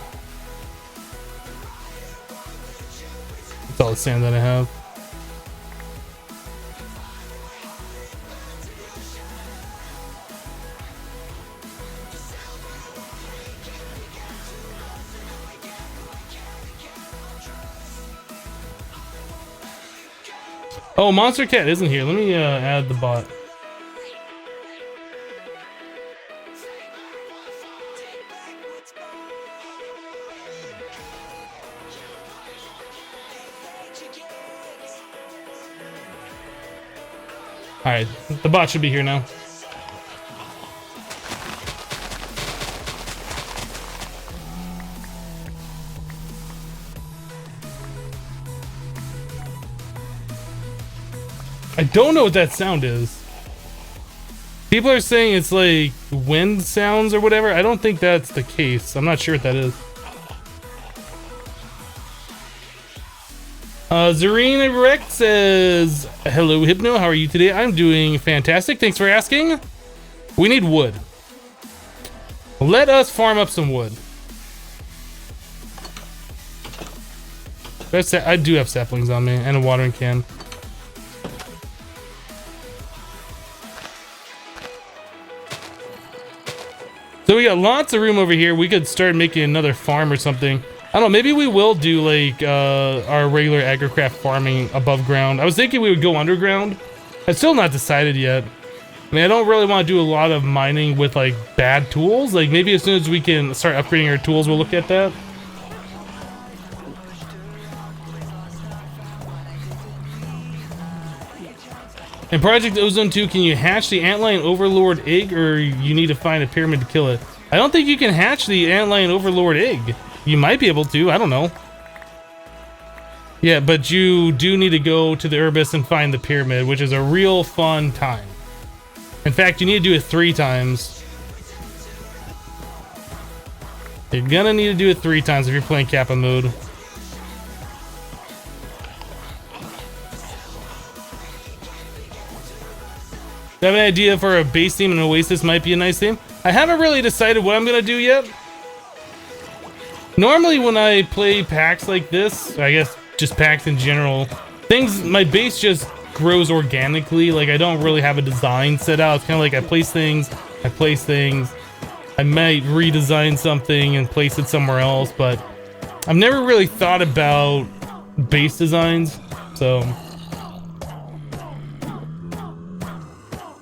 That's all the sand that I have. Oh, Monster Cat isn't here. Let me add the bot. Alright, the bot should be here now. I don't know what that sound is. People are saying it's like wind sounds or whatever. I don't think that's the case. I'm not sure what that is. Zareen Rex says, hello Hypno, how are you today? I'm doing fantastic, thanks for asking. We need wood. Let us farm up some wood. I do have saplings on me and a watering can. So we got lots of room over here. We could start making another farm or something. I don't know, maybe we will do like our regular agricraft farming above ground. I was thinking we would go underground. It's still not decided yet. I mean, I don't really want to do a lot of mining with like bad tools. Like maybe as soon as we can start upgrading our tools, we'll look at that. In Project Ozone 2, can you hatch the antlion overlord egg, or you need to find a pyramid to kill it? I don't think you can hatch the antlion overlord egg. You might be able to, I don't know. Yeah, but you do need to go to the Urbis and find the pyramid, which is a real fun time. In fact, you need to do it 3 times. You're gonna need to do it 3 times if you're playing Kappa mode. Do you have an idea for a base theme and Oasis might be a nice theme? I haven't really decided what I'm gonna do yet. Normally when I play packs like this, I guess just packs in general, my base just grows organically. Like I don't really have a design set out. It's kind of like I place things. I might redesign something and place it somewhere else, but I've never really thought about base designs, so.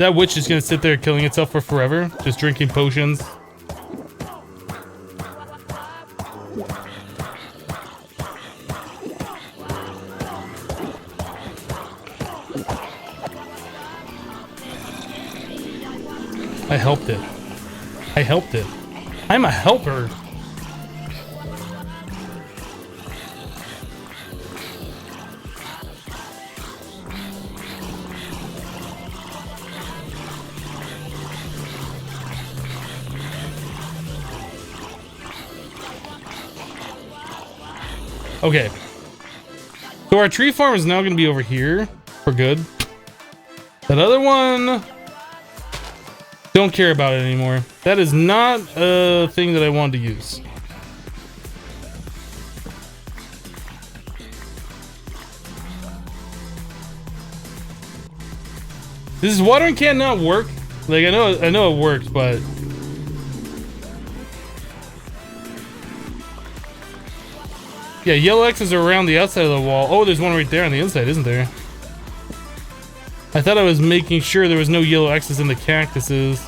That witch is gonna sit there killing itself for forever, just drinking potions. I helped it. I helped it. I'm a helper. Okay. So our tree farm is now going to be over here for good. That other one, don't care about it anymore. That is not a thing that I wanted to use. Does this watering can not work? Like I know it works, but yeah, yellow X's are around the outside of the wall. Oh, there's one right there on the inside, isn't there? I thought I was making sure there was no yellow X's in the cactuses.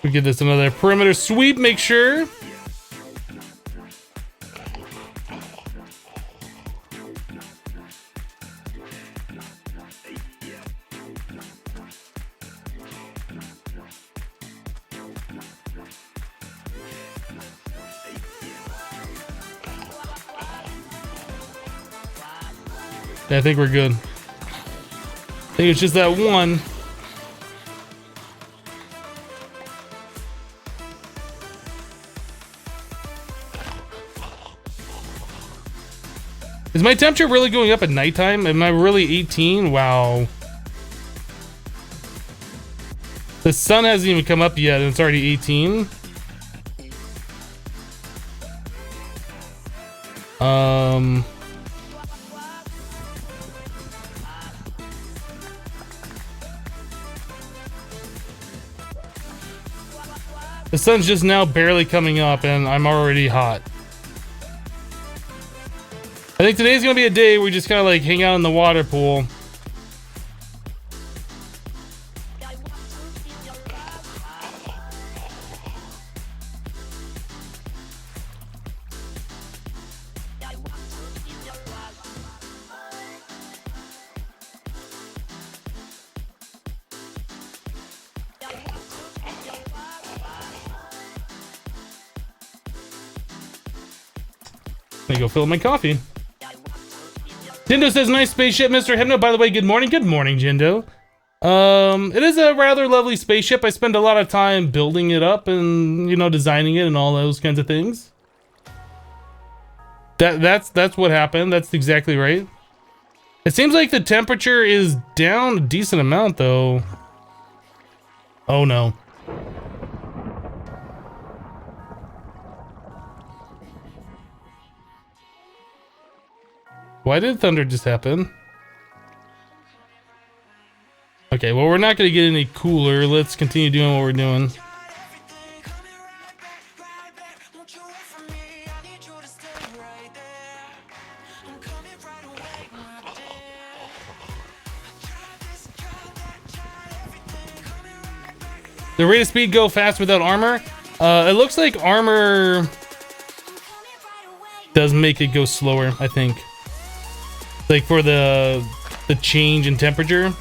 We give this another perimeter sweep, make sure. I think we're good. I think it's just that one. Is my temperature really going up at nighttime? Am I really 18? Wow. The sun hasn't even come up yet and it's already 18. The sun's just now barely coming up and I'm already hot. I think today's gonna be a day where we just kind of like hang out in the water pool. Let me go fill up my coffee. Jindo says, nice spaceship, Mr. Hypno. By the way, good morning. Good morning, Jindo. It is a rather lovely spaceship. I spend a lot of time building it up and, you know, designing it and all those kinds of things. That's what happened. That's exactly right. It seems like the temperature is down a decent amount, though. Oh, no. Why did thunder just happen? Okay, well, we're not going to get any cooler. Let's continue doing what we're doing. The rate of speed go fast without armor? It looks like armor does make it go slower, I think. Like for the change in temperature.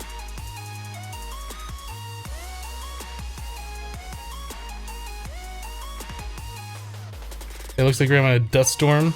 It looks like we're having a dust storm.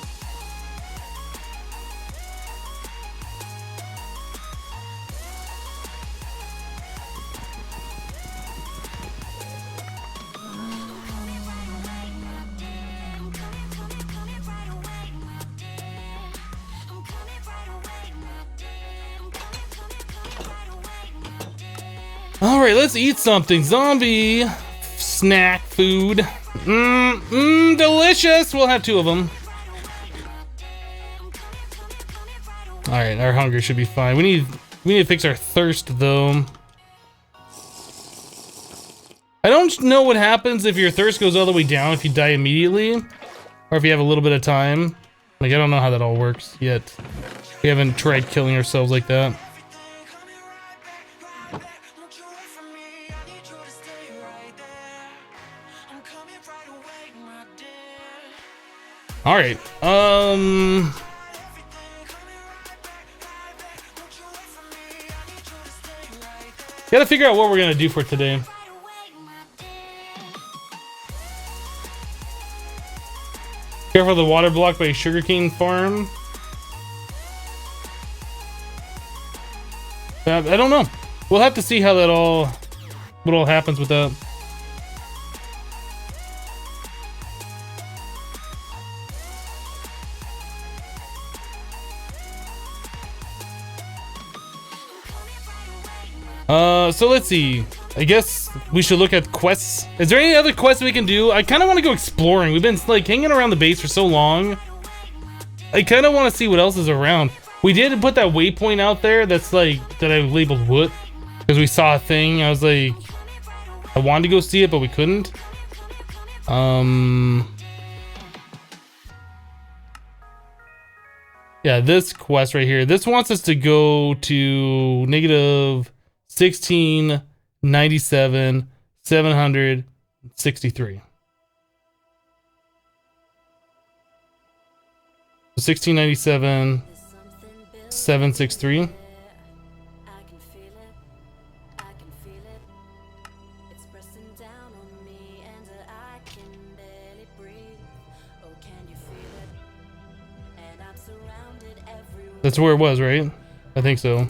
Alright, let's eat something. Zombie snack food. Delicious. We'll have 2 of them. Alright, our hunger should be fine. We need to fix our thirst though. I don't know what happens if your thirst goes all the way down if you die immediately, or if you have a little bit of time. Like, I don't know how that all works yet. We haven't tried killing ourselves like that. All right. Gotta figure out what we're gonna do for today. Careful of the water blocked by a sugarcane farm. I don't know. We'll have to see how that all, what all happens with that. So let's see. I guess we should look at quests. Is there any other quests we can do? I kind of want to go exploring. We've been like hanging around the base for so long. I kind of want to see what else is around. We did put that waypoint out there that's like, that I labeled wood. Because we saw a thing. I was like, I wanted to go see it, but we couldn't. Yeah, this quest right here. This wants us to go to negative 1697 763. 1697 763. That's where it was, right? I think so.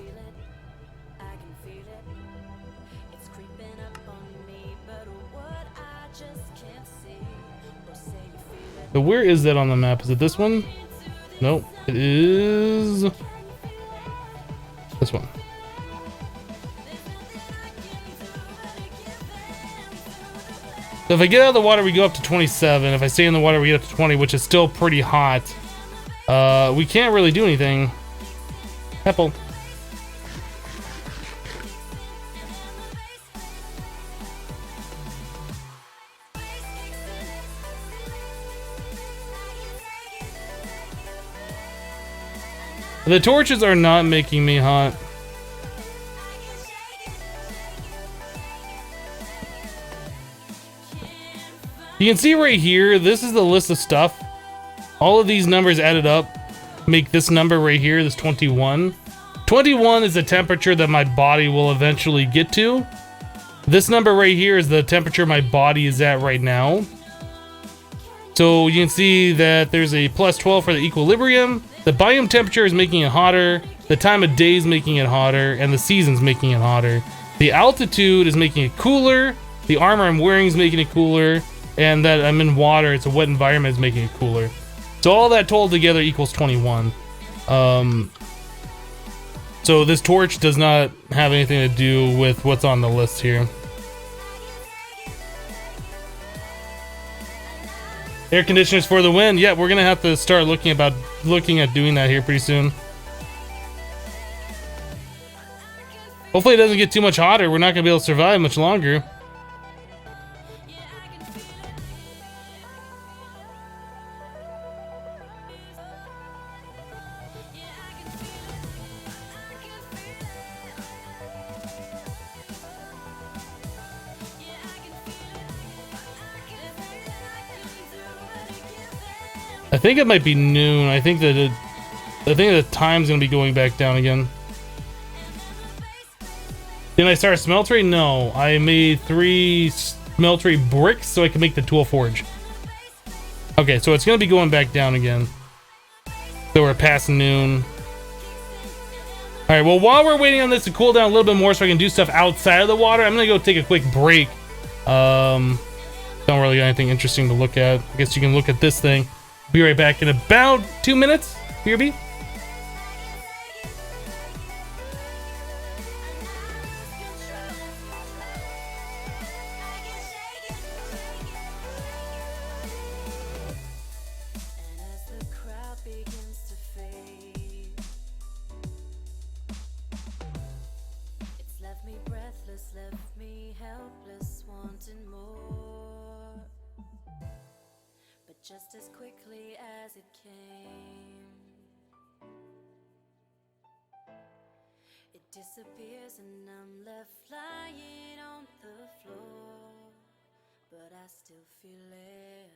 So where is that on the map? Is it this one? Nope. It is this one. So if I get out of the water, we go up to 27. If I stay in the water, we get up to 20, which is still pretty hot. We can't really do anything. Apple. The torches are not making me hot. You can see right here, this is the list of stuff. All of these numbers added up make this number right here, this 21. 21 is the temperature that my body will eventually get to. This number right here is the temperature my body is at right now. So you can see that there's a plus 12 for the equilibrium. The biome temperature is making it hotter. The time of day is making it hotter. And the season's making it hotter. The altitude is making it cooler. The armor I'm wearing is making it cooler. And that I'm in water, it's a wet environment, is making it cooler. So all that totaled together equals 21. So this torch does not have anything to do with what's on the list here. Air conditioners for the win. Yeah, we're gonna have to start looking at doing that here pretty soon. Hopefully it doesn't get too much hotter. We're not gonna be able to survive much longer. I think it might be noon. I think that the time's gonna be going back down again. Didn't I start a smeltery? No, I made 3 smeltery bricks so I can make the tool forge. Okay, so it's gonna be going back down again. So we're past noon. All right, well, while we're waiting on this to cool down a little bit more so I can do stuff outside of the water, I'm gonna go take a quick break. Don't really got anything interesting to look at. I guess you can look at this thing. Be right back in about 2 minutes. BRB. Left me breathless, left me helpless, wanting more. as it came. It disappears and I'm left flying on the floor, but I still feel it.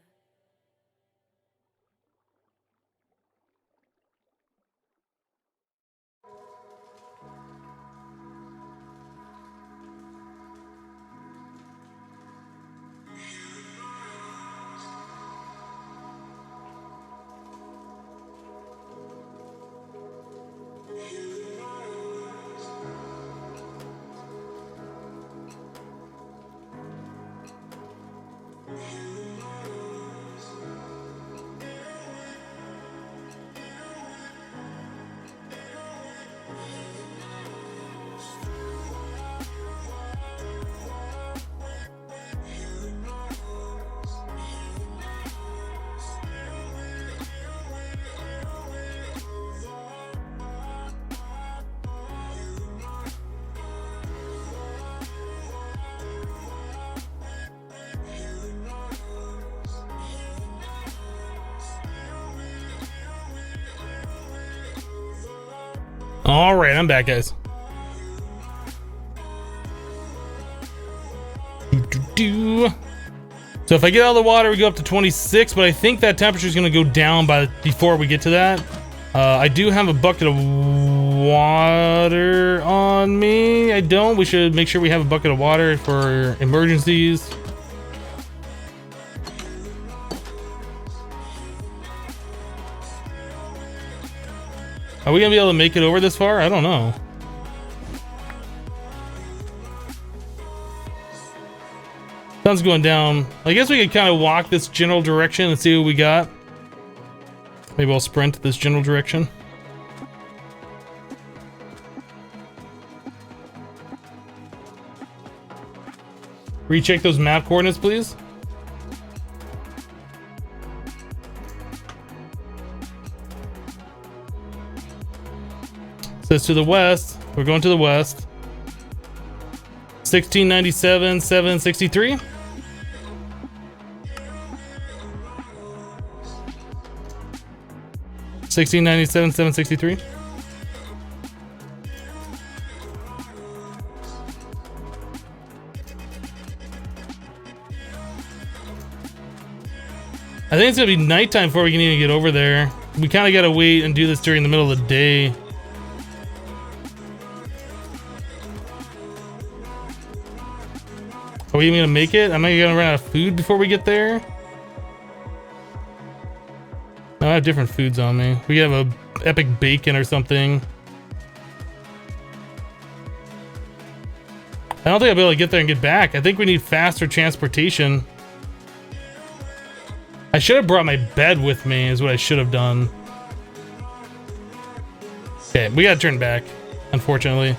All right, I'm back, guys. So if I get out of the water, we go up to 26, but I think that temperature is going to go down before we get to that. I do have a bucket of water on me. I don't. We should make sure we have a bucket of water for emergencies. Are we gonna be able to make it over this far? I don't know. Sun's going down. I guess we could kind of walk this general direction and see what we got. Maybe I'll sprint this general direction. Recheck those map coordinates, please. Says to the west. We're going to the west. 1697, 763. 1697, 763. I think it's gonna be nighttime before we can even get over there. We kind of gotta wait and do this during the middle of the day. Are we even gonna make it? Am I gonna run out of food before we get there? No, I have different foods on me. We have a epic bacon or something. I don't think I'll be able to get there and get back. I think we need faster transportation. I should have brought my bed with me is what I should have done. Okay, we gotta turn back, unfortunately.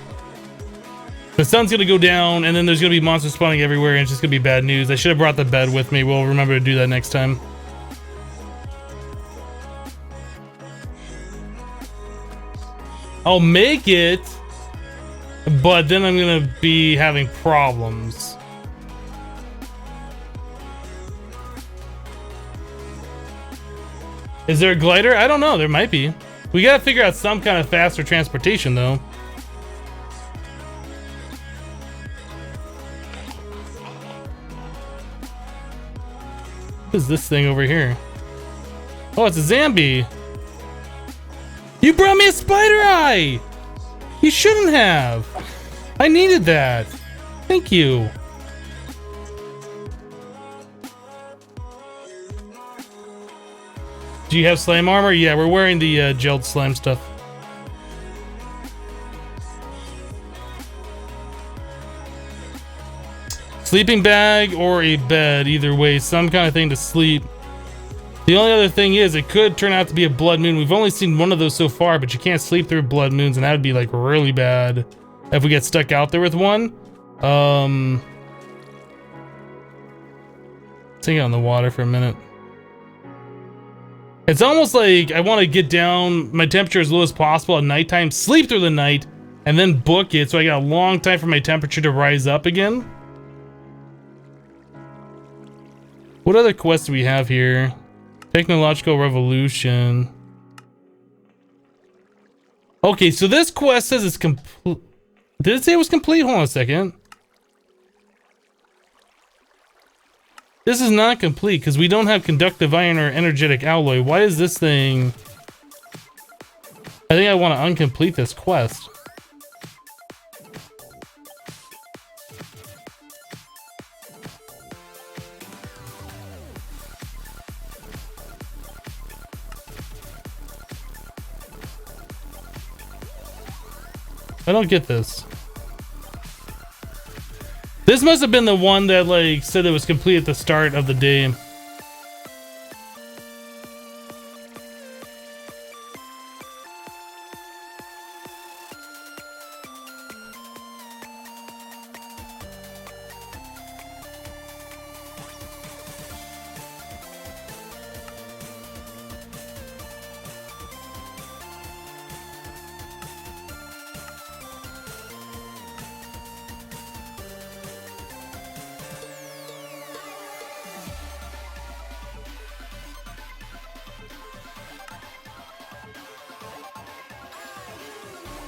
The sun's gonna go down and then there's gonna be monsters spawning everywhere and it's just gonna be bad news. I should have brought the bed with me. We'll remember to do that next time. I'll make it, but then I'm gonna be having problems. Is there a glider? I don't know. There might be. We gotta figure out some kind of faster transportation, though. What is this thing over here? Oh, it's a zombie. You brought me a spider eye! You shouldn't have. I needed that. Thank you. Do you have slime armor? Yeah, we're wearing the gelled slime stuff. Sleeping bag or a bed, either way, some kind of thing to sleep. The only other thing is it could turn out to be a blood moon. We've only seen one of those so far, but you can't sleep through blood moons, and that would be like really bad if we get stuck out there with one. Take it on the water for a minute. It's almost like I want to get down my temperature as low as possible at nighttime, sleep through the night, and then book it so I got a long time for my temperature to rise up again. What other quests do we have here? Technological revolution. Okay, so this quest says it's complete. Did it say it was complete? Hold on a second. This is not complete because we don't have conductive iron or energetic alloy. Why is this thing? I think I want to uncomplete this quest. I don't get this. This must have been the one that like said it was complete at the start of the day.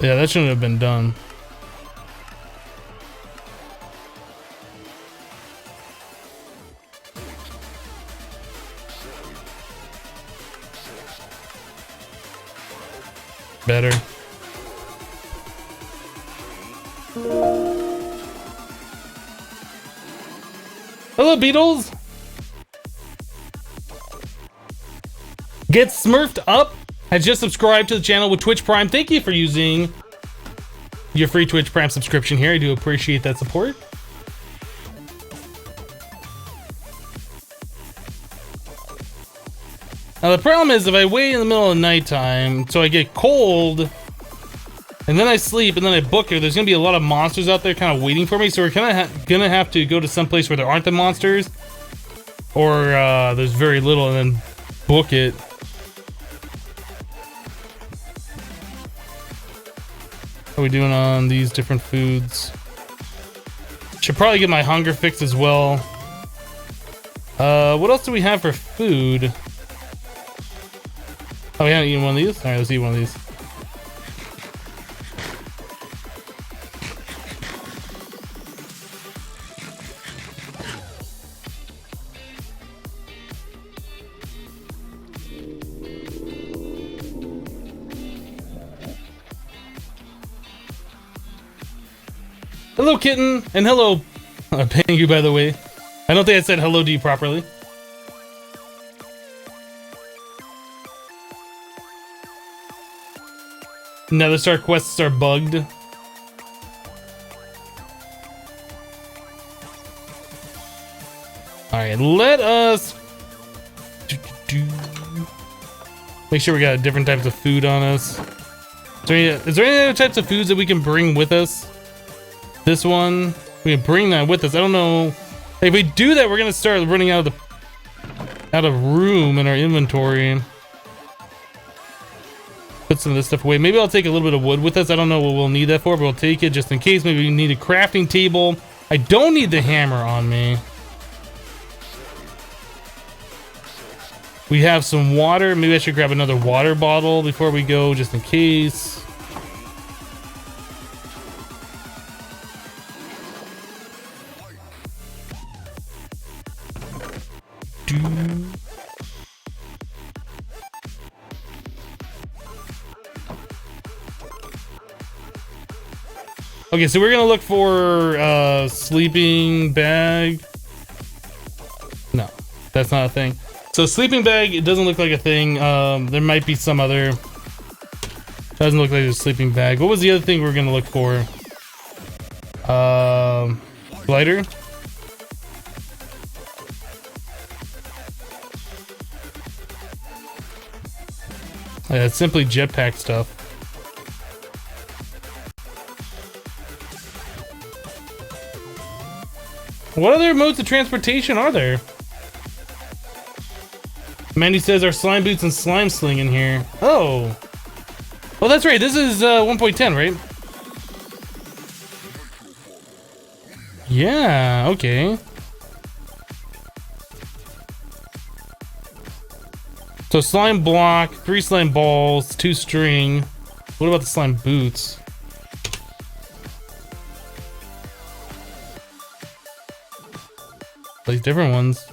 Yeah, that shouldn't have been done. Better. Hello, Beatles! Get Smurfed Up has just subscribed to the channel with Twitch Prime. Thank you for using your free Twitch Prime subscription here. I do appreciate that support. Now the problem is if I wait in the middle of nighttime, so I get cold, and then I sleep, and then I book her, there's gonna be a lot of monsters out there kind of waiting for me, so we're kind of gonna have to go to some place where there aren't the monsters, or there's very little, and then book it. How are we doing on these different foods? Should probably get my hunger fixed as well. What else do we have for food? Oh, we haven't eaten one of these? Alright, let's eat one of these. Hello, kitten, and hello, Pangu, by the way. I don't think I said hello to you properly. Nether Star quests are bugged. Alright, let us make sure we got different types of food on us. Is there any other types of foods that we can bring with us? This one, we can bring that with us. I don't know. If we do that, we're gonna start running out of room in our inventory. Put some of this stuff away. Maybe I'll take a little bit of wood with us. I don't know what we'll need that for, but we'll take it just in case. Maybe we need a crafting table. I don't need the hammer on me. We have some water. Maybe I should grab another water bottle before we go, just in case. Okay, so we're gonna look for sleeping bag. No, that's not a thing. So sleeping bag, it doesn't look like a thing. There might be some other. Doesn't look like a sleeping bag. What was the other thing we're gonna look for? Glider. Yeah, it's simply jetpack stuff. What other modes of transportation are there? Mandy says our slime boots and slime sling in here. Oh. Oh, that's right. This is 1.10, right? Yeah, okay. So slime block, 3 slime balls, 2 string. What about the slime boots? These different ones.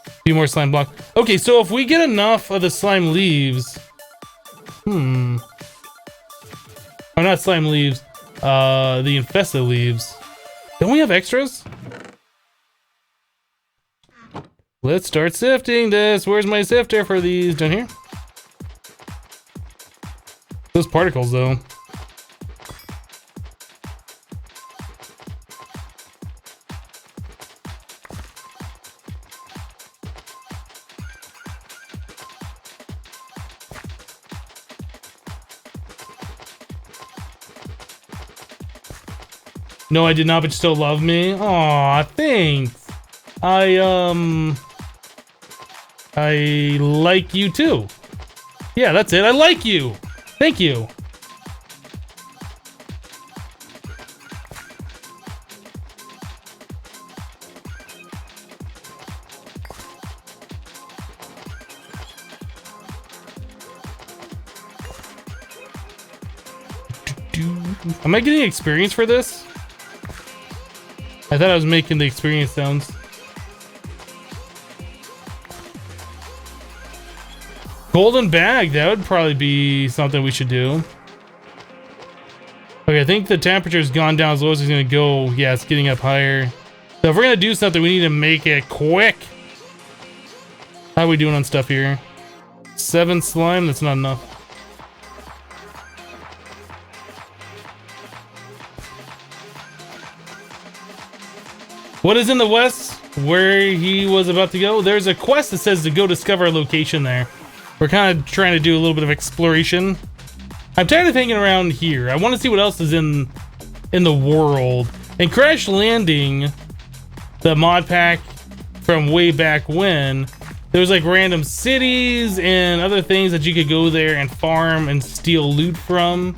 A few more slime block. Okay, so if we get enough of the slime leaves, oh, not slime leaves, the infested leaves. Don't we have extras? Let's start sifting this. Where's my sifter for these? Down here? Those particles, though. No, I did not, but you still love me. Aw, thanks. I like you too. Yeah, that's it. I like you. Thank you. Am I getting experience for this? I thought I was making the experience sounds. Golden bag, that would probably be something we should do. Okay, I think the temperature's gone down as low as it's gonna go. Yeah, it's getting up higher. So if we're gonna do something, we need to make it quick. How are we doing on stuff here? 7 slime, that's not enough. What is in the west? Where he was about to go? There's a quest that says to go discover a location there. We're kind of trying to do a little bit of exploration. I'm tired of hanging around here. I want to see what else is in the world. And Crash Landing, the mod pack from way back when, there was like random cities and other things that you could go there and farm and steal loot from.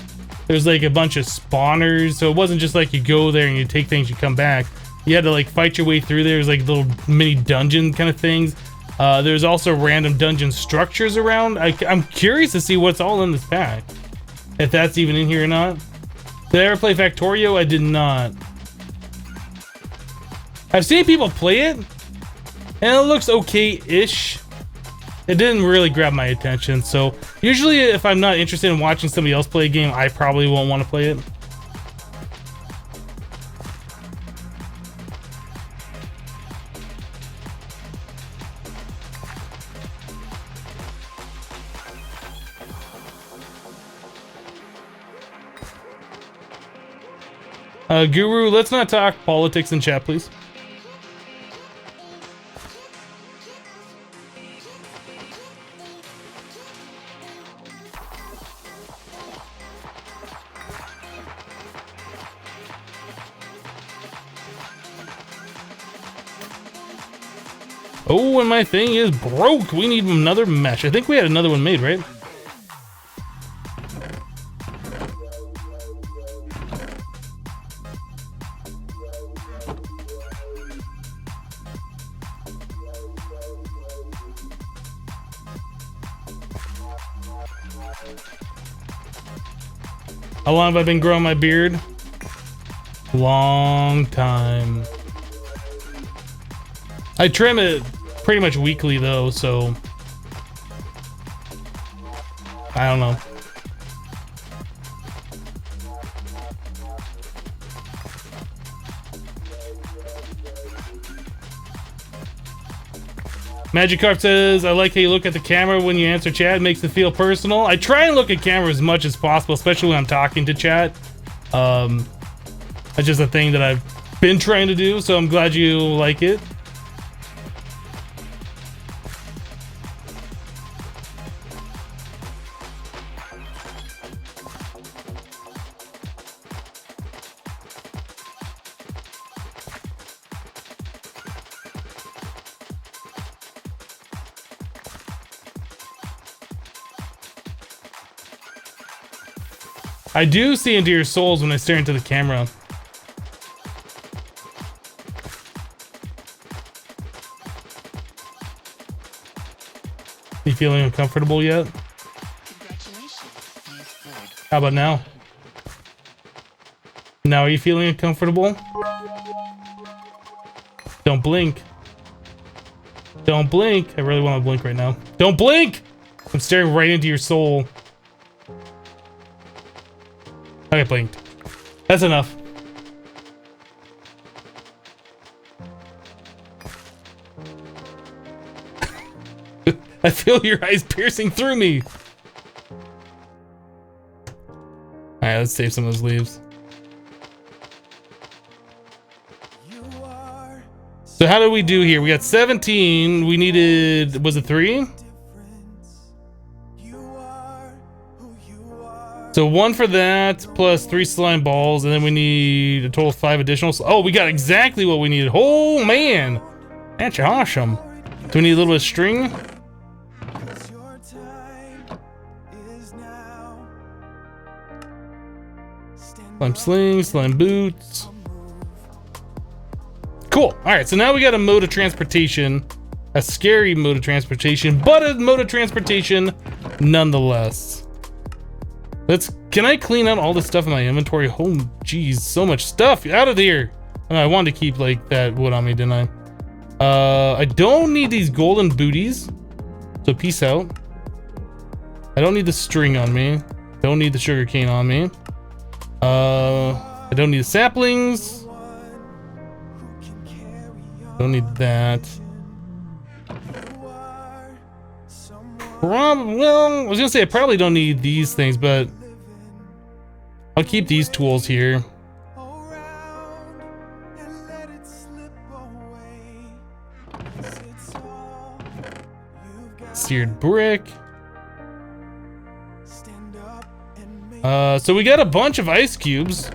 There's like a bunch of spawners, so it wasn't just like you go there and you take things, you come back. You had to like fight your way through there. There's like little mini dungeon kind of things. There's also random dungeon structures around. I'm curious to see what's all in this pack. If that's even in here or not. Did I ever play Factorio? I did not. I've seen people play it, and it looks okay-ish. It didn't really grab my attention, so usually if I'm not interested in watching somebody else play a game, I probably won't want to play it. Guru, let's not talk politics in chat, please. Oh, and my thing is broke. We need another mesh. I think we had another one made, right? How long have I been growing my beard? Long time. I trim it pretty much weekly though, so I don't know. Magikarp says, I like how you look at the camera when you answer chat. It makes it feel personal. I try and look at camera as much as possible, especially when I'm talking to chat. That's just a thing that I've been trying to do, so I'm glad you like it. I do see into your souls when I stare into the camera. feeling uncomfortable yet? How about now? Now are you feeling uncomfortable? Don't blink. Don't blink. I really want to blink right now. Don't blink! I'm staring right into your soul. Okay, blinked. That's enough. I feel your eyes piercing through me. Alright, let's save some of those leaves. So how did we do here? We got 17. We needed, was it 3? So 1 for that, plus 3 slime balls, and then we need a total of 5 additional. Oh, we got exactly what we needed. Oh, man. That's awesome. Do we need a little bit of string? Slime slings, slime boots. Cool. All right, so now we got a mode of transportation, a scary mode of transportation, but a mode of transportation nonetheless. Can I clean out all the stuff in my inventory? Oh, geez, so much stuff. Out of here. Oh, I wanted to keep like that wood on me, didn't I? I don't need these golden booties, so peace out. I don't need the string on me. Don't need the sugar cane on me. I don't need the saplings. Don't need that. Well, I was gonna say I probably don't need these things, but I'll keep these tools here. Seared brick. So we got a bunch of ice cubes.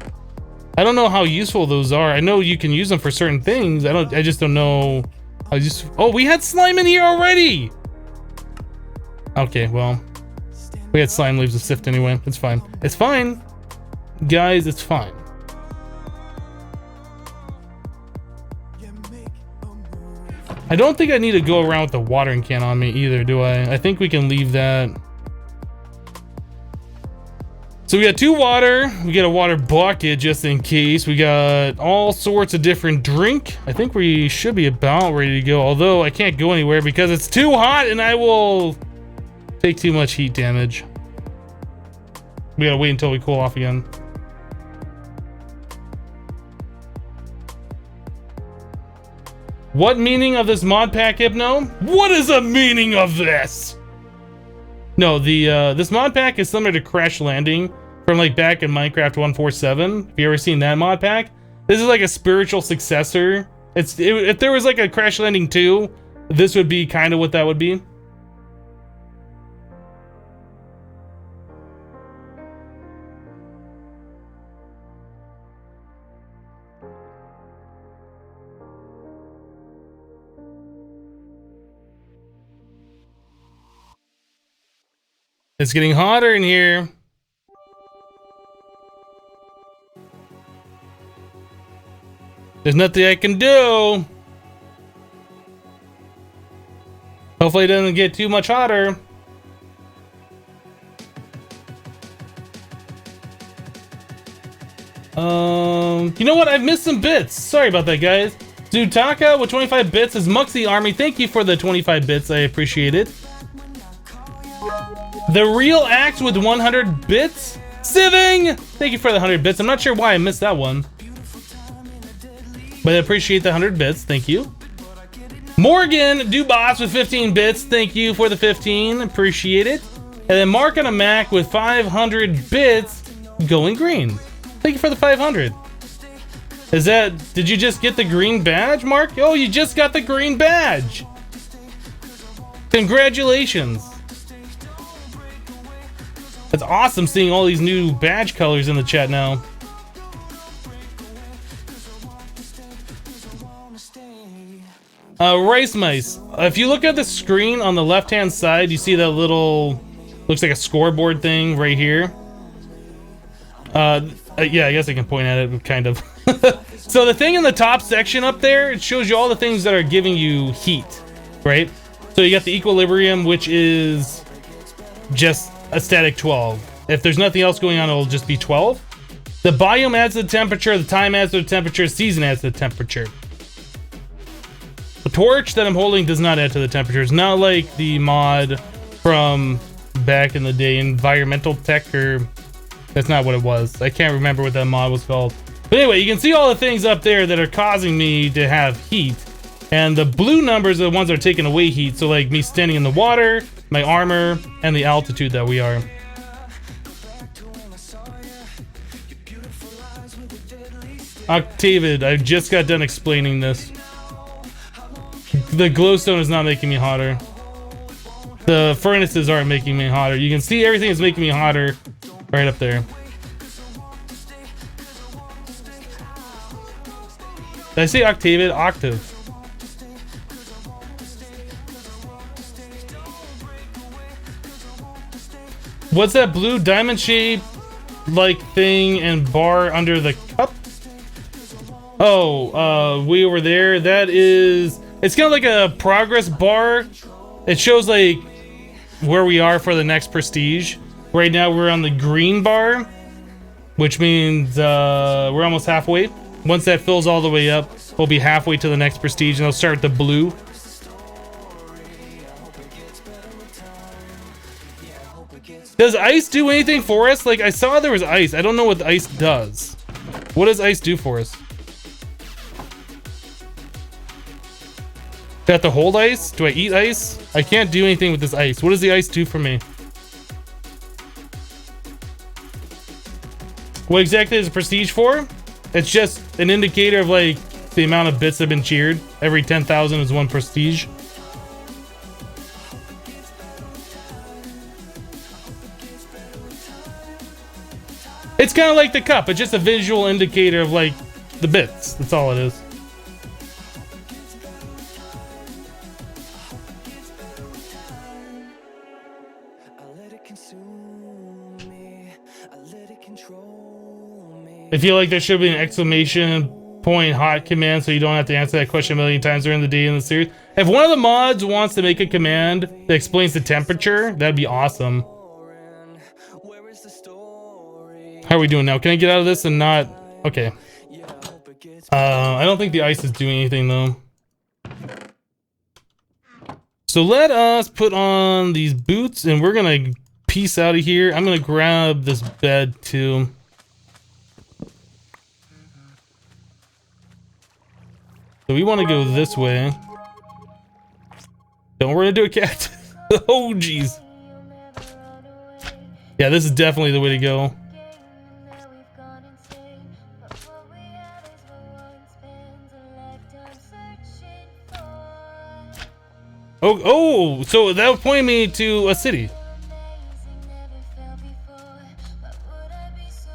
I don't know how useful those are. I know you can use them for certain things. I just don't know. Oh, we had slime in here already. Okay, well, we had slime leaves to sift anyway. It's fine. It's fine, guys. It's fine. I don't think I need to go around with the watering can on me either, do I? I think we can leave that. So we got 2 water, we got a water bucket just in case. We got all sorts of different drink. I think we should be about ready to go, although I can't go anywhere because it's too hot and I will take too much heat damage. We gotta wait until we cool off again. What meaning of this mod pack, Hypno? What is the meaning of this? No, this mod pack is similar to Crash Landing from like back in Minecraft 1.4.7. Have you ever seen that mod pack? This is like a spiritual successor. If there was like a Crash Landing 2, this would be kind of what that would be. It's getting hotter in here. There's nothing I can do. Hopefully it doesn't get too much hotter. You know what? I've missed some bits. Sorry about that, guys. Zutaka with 25 bits is Muxie Army. Thank you for the 25 bits. I appreciate it. The Real Axe with 100 bits. Sifting! Thank you for the 100 bits. I'm not sure why I missed that one, but I appreciate the 100 bits. Thank you. Morgan Dubas with 15 bits. Thank you for the 15. Appreciate it. And then Mark on a Mac with 500 bits. Going green. Thank you for the 500. Did you just get the green badge, Mark? Oh, you just got the green badge. Congratulations. It's awesome seeing all these new badge colors in the chat now. Rice Mice. If you look at the screen on the left-hand side, you see that little, looks like a scoreboard thing right here. Yeah, I guess I can point at it, kind of. So the thing in the top section up there, it shows you all the things that are giving you heat, right? So you got the equilibrium, which is just a static 12. If there's nothing else going on, it'll just be 12. The biome adds to the temperature, the time adds to the temperature, season adds to the temperature. The torch that I'm holding does not add to the temperature. It's not like the mod from back in the day, environmental tech, or that's not what it was. I can't remember what that mod was called. But anyway, you can see all the things up there that are causing me to have heat. And the blue numbers are the ones that are taking away heat. So like me standing in the water, my armor, and the altitude that we are. Octavid, I just got done explaining this. The glowstone is not making me hotter. The furnaces aren't making me hotter. You can see everything is making me hotter right up there. Did I say Octavid? Octave. What's that blue diamond shape like thing and bar under the cup? Oh, way over there. That is, it's kind of like a progress bar. It shows like where we are for the next prestige. Right now we're on the green bar, which means we're almost halfway. Once that fills all the way up, we'll be halfway to the next prestige, and I'll start the blue. Does ice do anything for us? Like, I saw there was ice. I don't know what the ice does. What does ice do for us? Do I have to hold ice? Do I eat ice? I can't do anything with this ice. What does the ice do for me? What exactly is prestige for? It's just an indicator of like the amount of bits that have been cheered. Every 10,000 is one prestige. It's kind of like the cup. It's just a visual indicator of like the bits. That's all it is. I feel like there should be an exclamation point hot command so you don't have to answer that question a million times during the day in the series. If one of the mods wants to make a command that explains the temperature, that'd be awesome. How are we doing now? Can I get out of this and not... Okay. I don't think the ice is doing anything though. So let us put on these boots and we're gonna peace out of here. I'm gonna grab this bed too. So we want to go this way. Don't run into a cat. Oh jeez. Yeah, this is definitely the way to go. Oh, so that would point me to a city.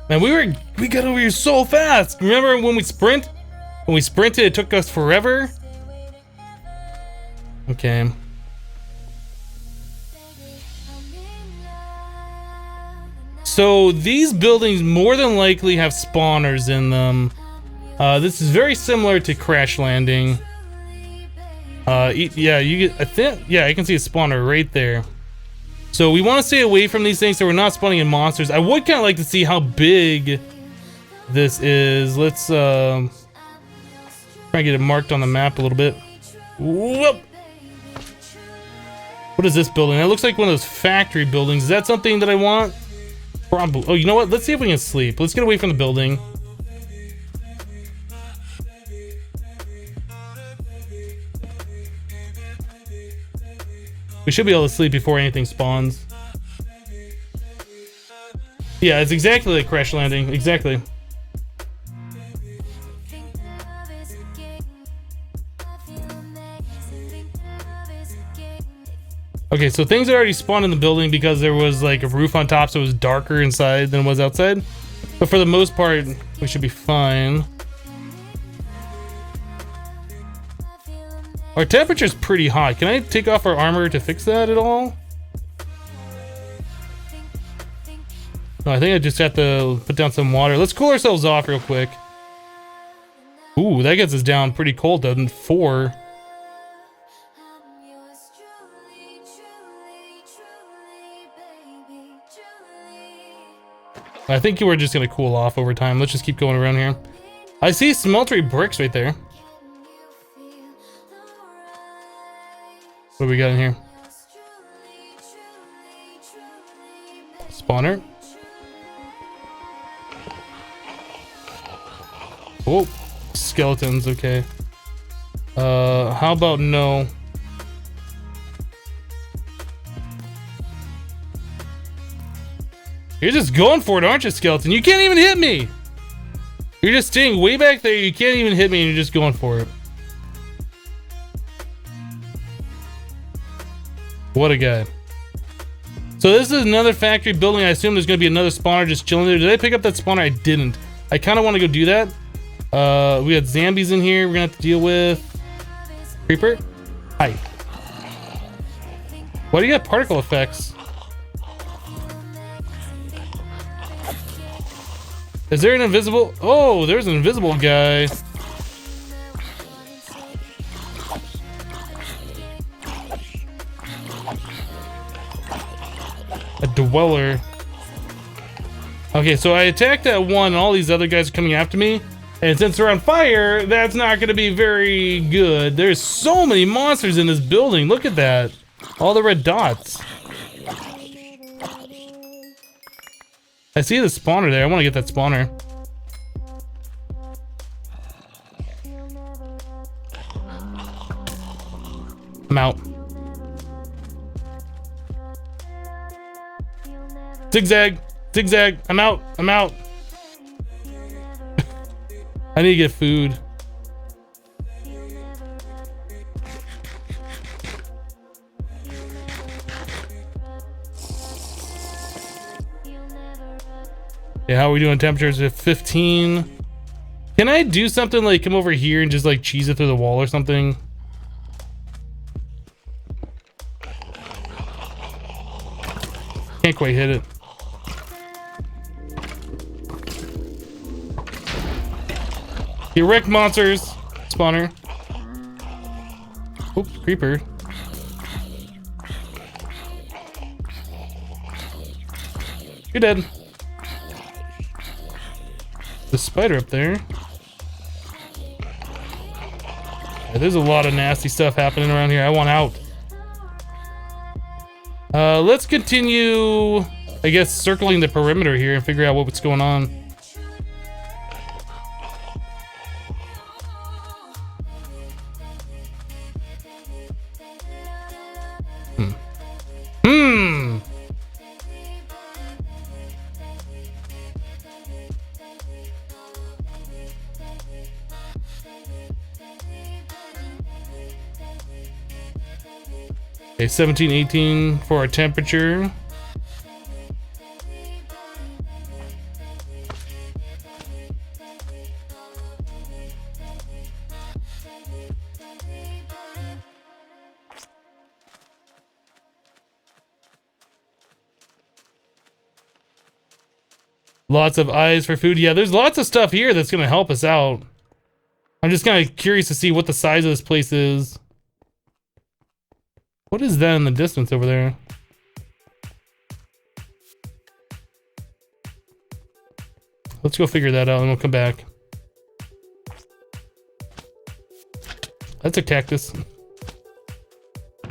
Man, we got over here so fast. Remember when we sprint? When we sprinted, it took us forever. Okay. So these buildings more than likely have spawners in them. This is very similar to Crash Landing. Yeah, you get. I think. Yeah, I can see a spawner right there. So we want to stay away from these things so we're not spawning in monsters. I would kind of like to see how big this is. Let's try and get it marked on the map a little bit. Whoop. What is this building? That looks like one of those factory buildings. Is that something that I want? Probably. Oh, you know what? Let's see if we can sleep. Let's get away from the building. We should be able to sleep before anything spawns. Yeah, it's exactly like Crash Landing. Exactly. Okay, so things already spawned in the building because there was like a roof on top, so it was darker inside than it was outside. But for the most part, we should be fine. Our temperature's pretty hot. Can I take off our armor to fix that at all? No, I think I just have to put down some water. Let's cool ourselves off real quick. Ooh, that gets us down pretty cold, doesn't it? 4. I think you were just gonna cool off over time. Let's just keep going around here. I see smeltery bricks right there. What do we got in here? Spawner. Oh, skeletons, okay. How about no? You're just going for it, aren't you, skeleton? You can't even hit me! You're just staying way back there, you can't even hit me, and you're just going for it. What a guy. So this is another factory building. I assume there's gonna be another spawner just chilling there. Did I pick up that spawner? I didn't. I kind of want to go do that. We got zombies in here we're gonna have to deal with. Creeper? Hi. Why do you got particle effects? Is there an invisible? Oh, there's an invisible guy. A dweller. Okay, so I attacked that one and all these other guys are coming after me. And since they're on fire, that's not gonna be very good. There's so many monsters in this building. Look at that. All the red dots. I see the spawner there. I want to get that spawner. I'm out. Zigzag. Zigzag. I'm out. I'm out. I need to get food. Yeah, how are we doing temperatures at 15? Can I do something like come over here and just like cheese it through the wall or something? Can't quite hit it. You wreck monsters, spawner. Oops, creeper. You're dead. The spider up there. Yeah, there's a lot of nasty stuff happening around here. I want out. Let's continue, I guess, circling the perimeter here and figure out what's going on. Okay, 17, 18 for our temperature. Lots of eyes for food. Yeah, there's lots of stuff here that's gonna help us out. I'm just kind of curious to see what the size of this place is. What is that in the distance over there? Let's go figure that out and we'll come back. That's a cactus.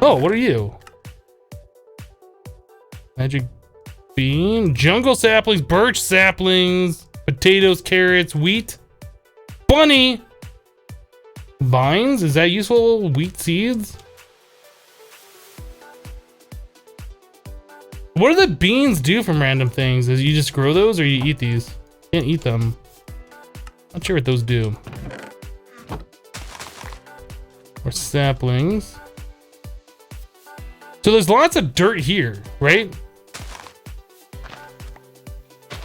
Oh, what are you? Magic bean, jungle saplings, birch saplings, potatoes, carrots, wheat, bunny, vines. Is that useful? Wheat seeds. What do the beans do from random things? Is you just grow those or you eat these? Can't eat them. Not sure what those do. Or saplings. So there's lots of dirt here, right?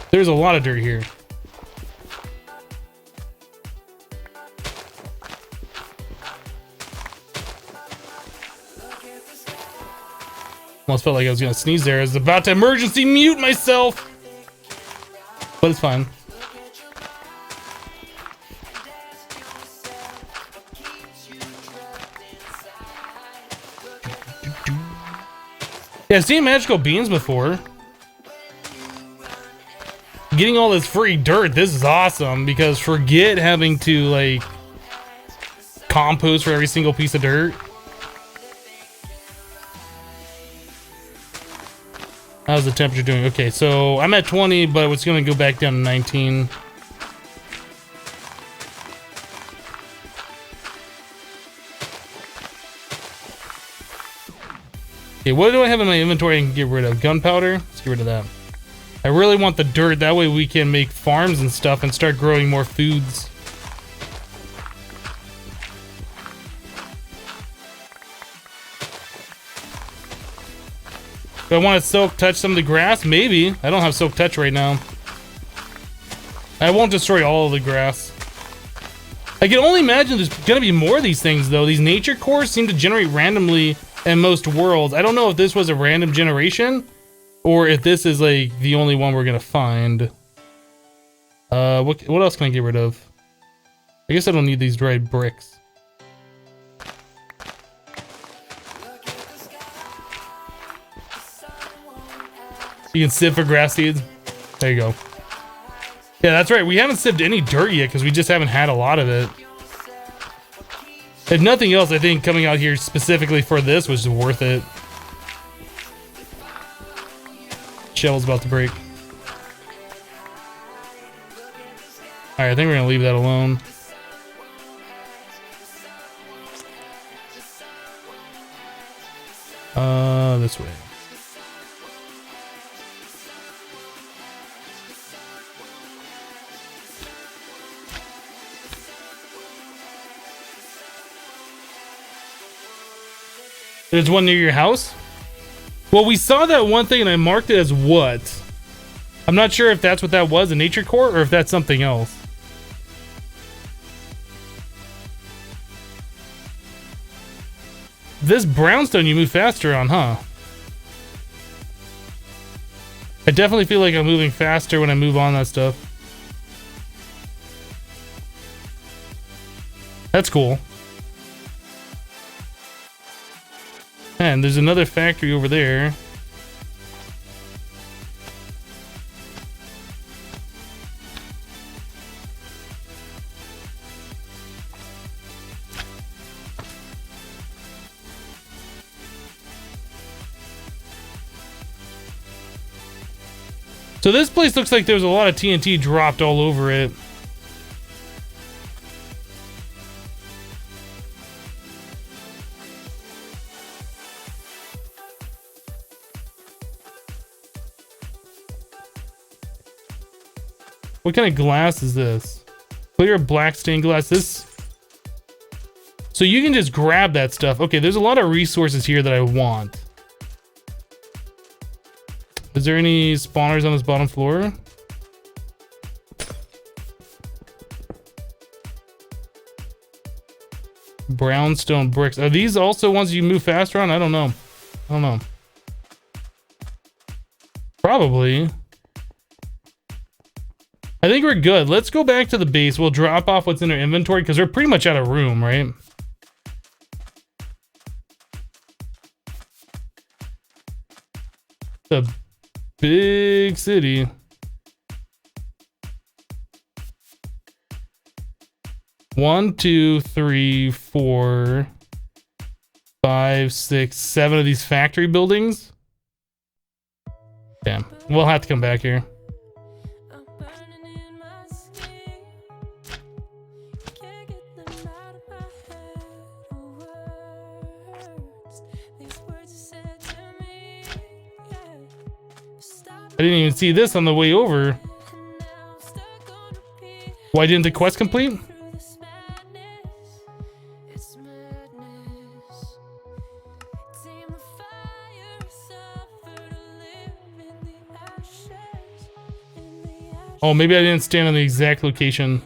There's a lot of dirt here. Almost felt like I was gonna sneeze there. I was about to emergency mute myself. But it's fine. Yeah, I've seen magical beans before. getting all this free dirt, this is awesome, because forget having to like compost for every single piece of dirt. How's the temperature doing? Okay, so I'm at 20, but it's going to go back down to 19. Okay, what do I have in my inventory I can get rid of? Gunpowder? Let's get rid of that. I really want the dirt. That way we can make farms and stuff and start growing more foods. Do I want to silk touch some of the grass? Maybe. I don't have silk touch right now. I won't destroy all of the grass. I can only imagine there's going to be more of these things, though. These nature cores seem to generate randomly in most worlds. I don't know if this was a random generation or if this is like the only one we're going to find. What else can I get rid of? I guess I don't need these dried bricks. You can sieve for grass seeds. There you go. Yeah, that's right. We haven't sieved any dirt yet because we just haven't had a lot of it. If nothing else, I think coming out here specifically for this was worth it. Shovel's about to break. Alright, I think we're gonna leave that alone. This way. There's one near your house? Well, we saw that one thing and I marked it as what? I'm not sure if that's what that was, a nature core, or if that's something else. This brownstone you move faster on, huh? I definitely feel like I'm moving faster when I move on that stuff. That's cool. And there's another factory over there. So this place looks like there's a lot of TNT dropped all over it. What kind of glass is this? Clear black stained glass. This. So you can just grab that stuff. Okay, there's a lot of resources here that I want. Is there any spawners on this bottom floor? Brownstone bricks. Are these also ones you move faster on? I don't know. I don't know. Probably. I think we're good. Let's go back to the base. We'll drop off what's in our inventory because we're pretty much out of room, right? The big city. One, two, three, 4, 5, 6, 7 of these factory buildings. Damn. We'll have to come back here. I didn't even see this on the way over. Why didn't the quest complete? Oh, maybe I didn't stand on the exact location.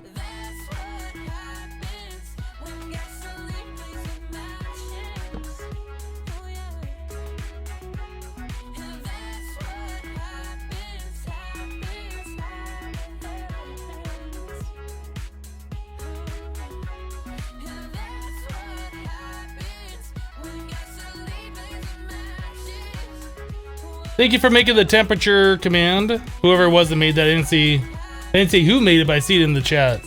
Thank you for making the temperature command. Whoever it was that made that, I didn't see who made it, but I see it in the chat.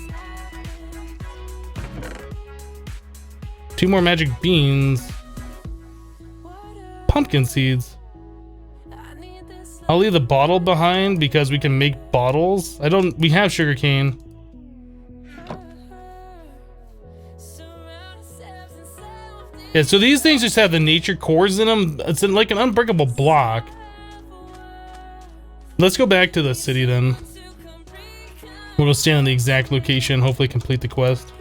2 more magic beans. Pumpkin seeds. I'll leave the bottle behind because we can make bottles. We have sugarcane. Yeah, so these things just have the nature cores in them. It's like an unbreakable block. Let's go back to the city then. We'll go stand in the exact location, hopefully complete the quest.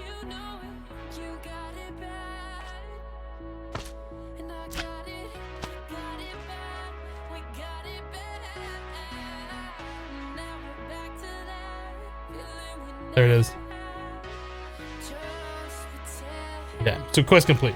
There it is. Yeah, so quest complete.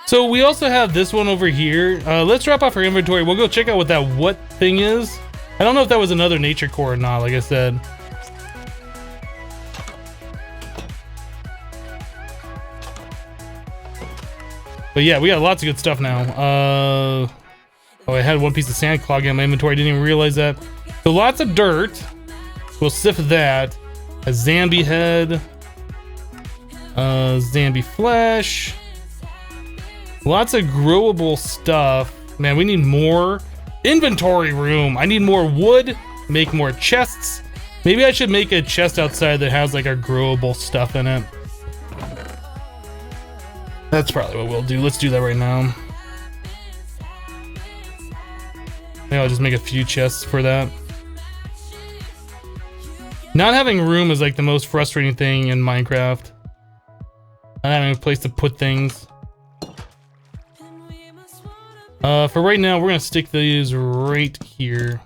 So we also have this one over here. Let's drop off our inventory. We'll go check out what that thing is. I don't know if that was another nature core or not, like I said. But yeah, we got lots of good stuff now. Oh, I had 1 piece of sand clogging in my inventory. I didn't even realize that. So lots of dirt. We'll sift that. A Zambi head. Zambi flesh. Lots of growable stuff. Man, we need more inventory room. I need more wood, make more chests. Maybe I should make a chest outside that has like our growable stuff in it. That's probably what we'll do. Let's do that right now. Maybe I'll just make a few chests for that. Not having room is like the most frustrating thing in Minecraft. Not having a place to put things. For right now, we're gonna stick these right here.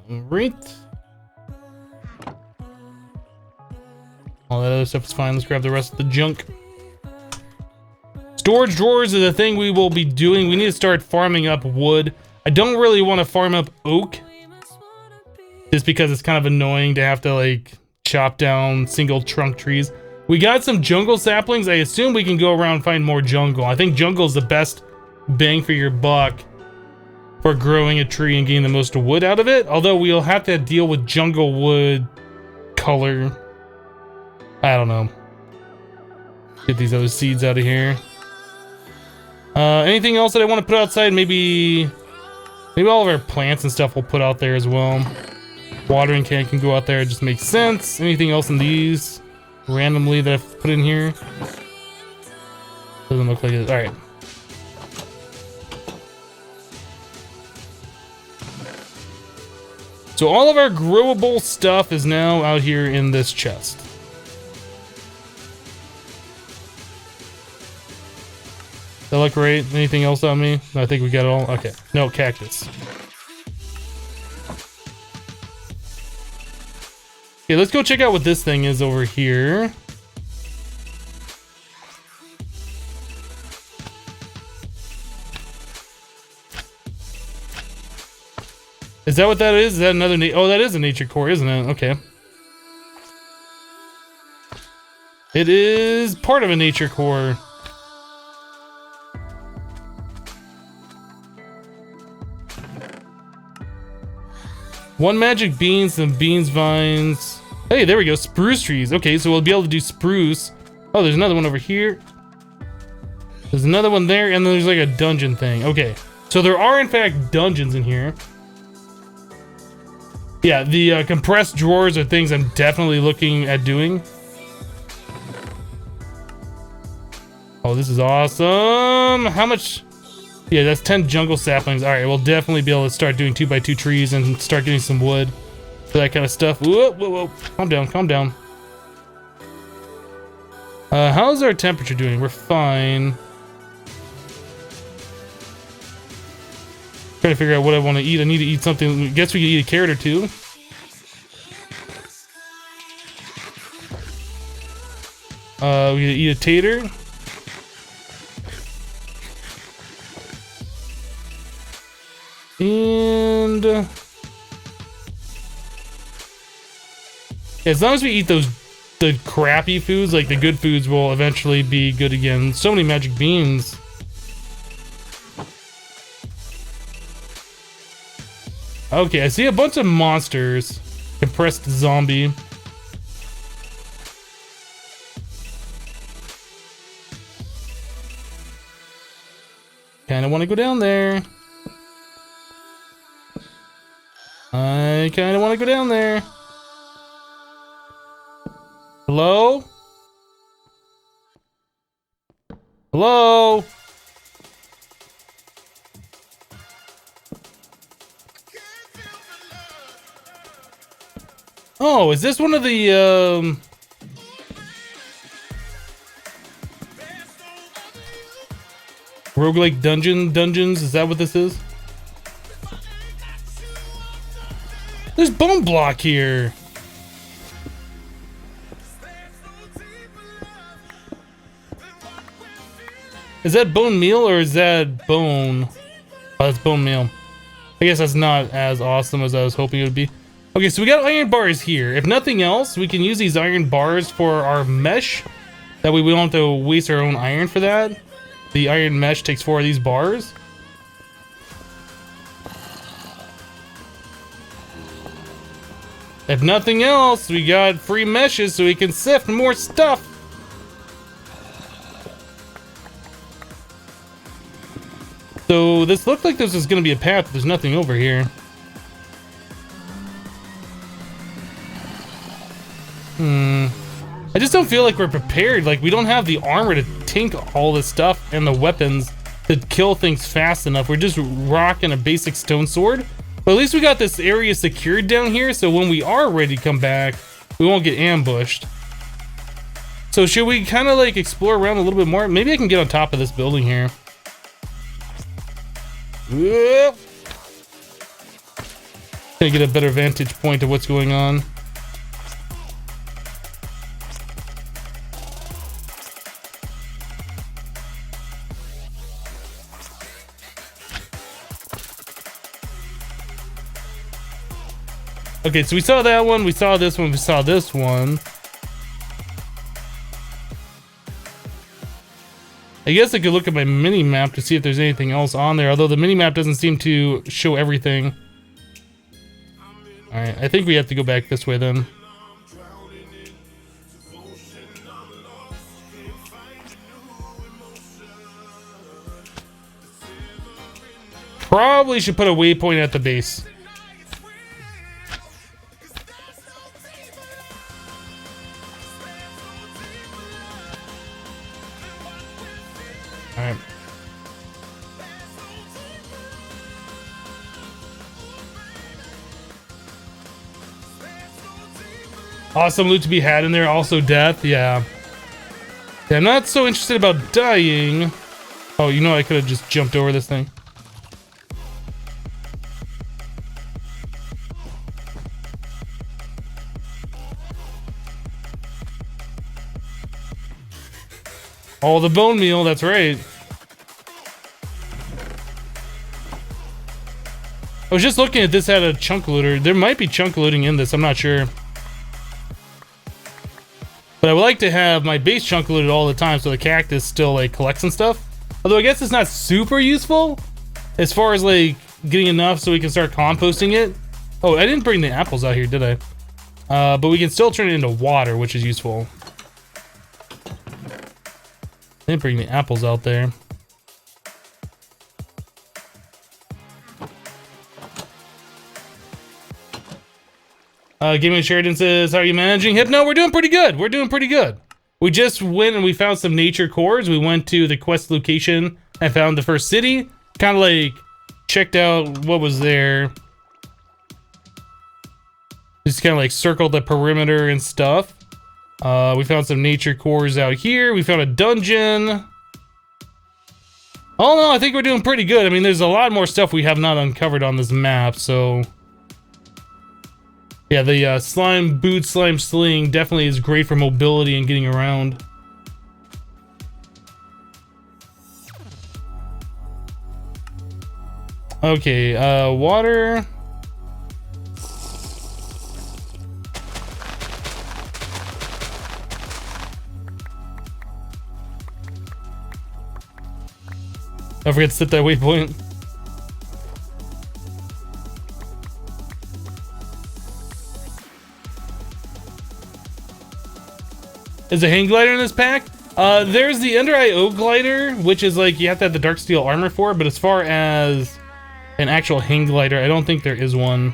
Right. All that other stuff is fine. Let's grab the rest of the junk. Storage drawers is a thing we will be doing. We need to start farming up wood. I don't really want to farm up oak, just because it's kind of annoying to have to like chop down single trunk trees. We got some jungle saplings. I assume we can go around and find more jungle. I think jungle is the best bang for your buck for growing a tree and getting the most wood out of it. Although we'll have to deal with jungle wood color. I don't know. Get these other seeds out of here. Anything else that I want to put outside? Maybe all of our plants and stuff we'll put out there as well. Watering can go out there, it just makes sense. Anything else in these randomly that I've put in here? Doesn't look like it. Alright. So all of our growable stuff is now out here in this chest. Does that look right? Anything else on me? I think we got it all. Okay. No, cactus. Okay, let's go check out what this thing is over here. Is that what that is? Is that another oh, that is a nature core, isn't it? Okay. It is part of a nature core. One magic bean, some beans vines. Hey, there we go, spruce trees. Okay, so we'll be able to do spruce. Oh, there's another one over here. There's another one there, and then there's like a dungeon thing. Okay, so there are in fact dungeons in here. Yeah, the compressed drawers are things I'm definitely looking at doing. Oh, this is awesome. How much? Yeah, that's 10 jungle saplings. All right, we'll definitely be able to start doing 2x2 trees and start getting some wood for that kind of stuff. Whoa, whoa, whoa. Calm down, calm down. How's our temperature doing? We're fine. Trying to figure out what I want to eat. I need to eat something. I guess we could eat a carrot or two. We could eat a tater. And as long as we eat the crappy foods, like the good foods will eventually be good again. So many magic beans. Okay, I see a bunch of monsters. Compressed zombie. Kinda wanna go down there. I kinda wanna go down there. Hello? Hello? Oh, is this one of the, roguelike dungeons? Is that what this is? There's bone block here. Is that bone meal or is that bone? Oh, that's bone meal. I guess that's not as awesome as I was hoping it would be. Okay, so we got iron bars here. If nothing else, we can use these iron bars for our mesh. That way we don't have to waste our own iron for that. The iron mesh takes 4 of these bars. If nothing else, we got free meshes so we can sift more stuff. So this looked like this was going to be a path, but there's nothing over here. I just don't feel like we're prepared. Like, we don't have the armor to tank all this stuff and the weapons to kill things fast enough. We're just rocking a basic stone sword. But at least we got this area secured down here, so when we are ready to come back, we won't get ambushed. So should we kind of like explore around a little bit more? Maybe I can get on top of this building here. Gonna get a better vantage point of what's going on. Okay, so we saw that one, we saw this one, we saw this one. I guess I could look at my mini map to see if there's anything else on there, although the mini map doesn't seem to show everything. Alright, I think we have to go back this way then. Probably should put a waypoint at the base. Alright. Awesome loot to be had in there. Also death. Yeah. I'm not so interested about dying. Oh, you know, I could have just jumped over this thing. Oh, the bone meal, that's right. I was just looking at this, had a chunk looter. There might be chunk looting in this, I'm not sure. But I would like to have my base chunk looted all the time so the cactus still like collects and stuff. Although I guess it's not super useful as far as like getting enough so we can start composting it. Oh, I didn't bring the apples out here, did I? But we can still turn it into water, which is useful. I didn't bring the apples out there. Gaming Sheridan says, how are you managing? Hypno, we're doing pretty good. We're doing pretty good. We just went and we found some nature cores. We went to the quest location and found the first city. Kind of like checked out what was there. Just kind of like circled the perimeter and stuff. We found some nature cores out here. We found a dungeon. All in all, I think we're doing pretty good. I mean, there's a lot more stuff we have not uncovered on this map, so... Yeah, the slime boot, slime sling definitely is great for mobility and getting around. Okay, water. Don't forget to set that waypoint. Is a hang glider in this pack? There's the Under Eye Oak glider, which is like you have to have the dark steel armor for, but as far as an actual hang glider, I don't think there is one.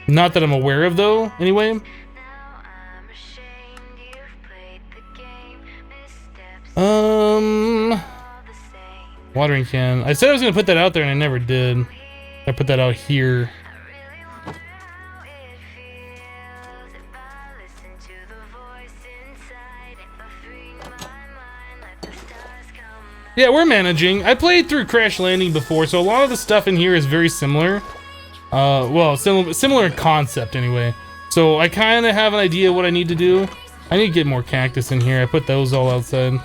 Not that I'm aware of though, anyway. Watering can. I said I was gonna put that out there and I never did. I put that out here. Yeah, we're managing. I played through Crash Landing before, so a lot of the stuff in here is very similar. Well, similar in concept anyway. So I kind of have an idea what I need to do. I need to get more cactus in here. I put those all outside.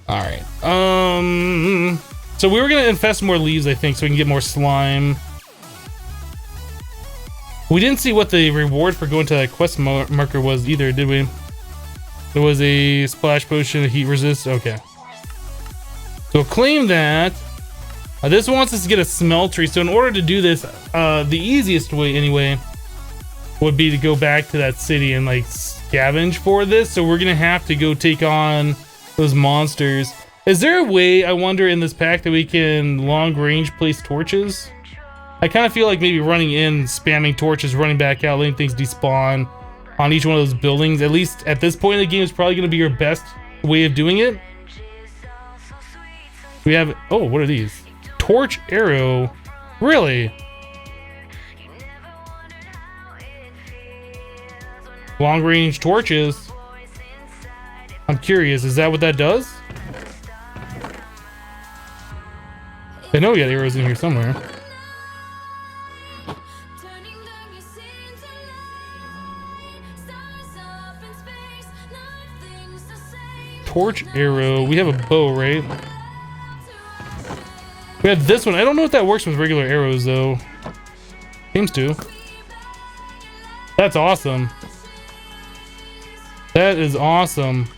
All right. So we were gonna infest more leaves, I think, so we can get more slime. We didn't see what the reward for going to that quest marker was either, did we? There was a splash potion, a heat resist. Okay. So claim that. This wants us to get a smeltery. So in order to do this, the easiest way anyway would be to go back to that city and like scavenge for this. So we're gonna have to go take on those monsters. Is there a way, I wonder, in this pack that we can long range place torches? I kind of feel like maybe running in, spamming torches, running back out, letting things despawn on each one of those buildings. At least at this point in the game is probably going to be your best way of doing it. We have, oh, what are these? Torch arrow. Really? Long range torches. I'm curious, is that what that does? I know we got arrows in here somewhere. Torch arrow. We have a bow, right? We have this one. I don't know if that works with regular arrows, though. Seems to. That's awesome. That is awesome.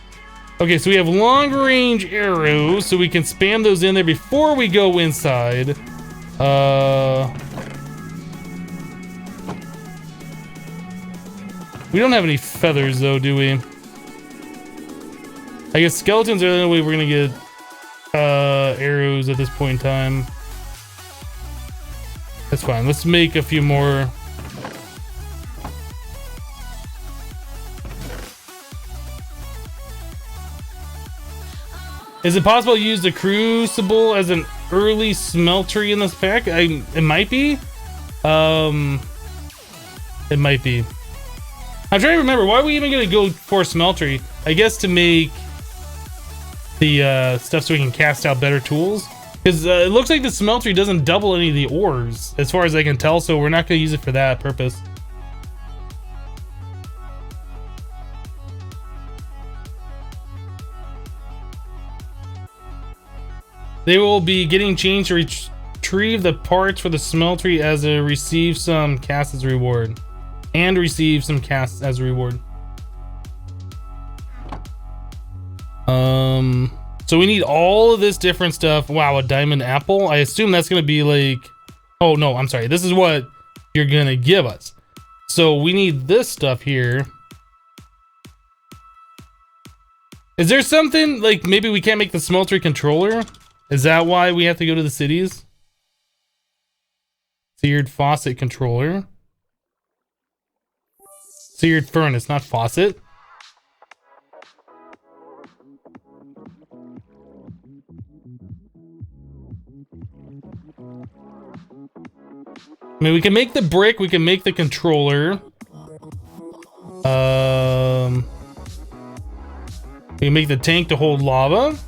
Okay, so we have long range arrows, so we can spam those in there before we go inside. We don't have any feathers though, do we? I guess skeletons are the only way we're gonna get arrows at this point in time. That's fine. Let's make a few more. Is it possible to use the crucible as an early smeltery in this pack? It might be. It might be. I'm trying to remember, why are we even gonna go for a smeltery? I guess to make the stuff so we can cast out better tools. Because it looks like the smeltery doesn't double any of the ores, as far as I can tell, so we're not gonna use it for that purpose. They will be getting changed to retrieve the parts for the smeltery as a receive some casts as reward. And receive some casts as reward. So we need all of this different stuff. Wow, a diamond apple. I assume that's gonna be like, oh no, I'm sorry. This is what you're gonna give us. So we need this stuff here. Is there something like maybe we can't make the smeltery controller? Is that why we have to go to the cities? Seared faucet controller. Seared furnace, not faucet. I mean, we can make the brick, we can make the controller. We can make the tank to hold lava.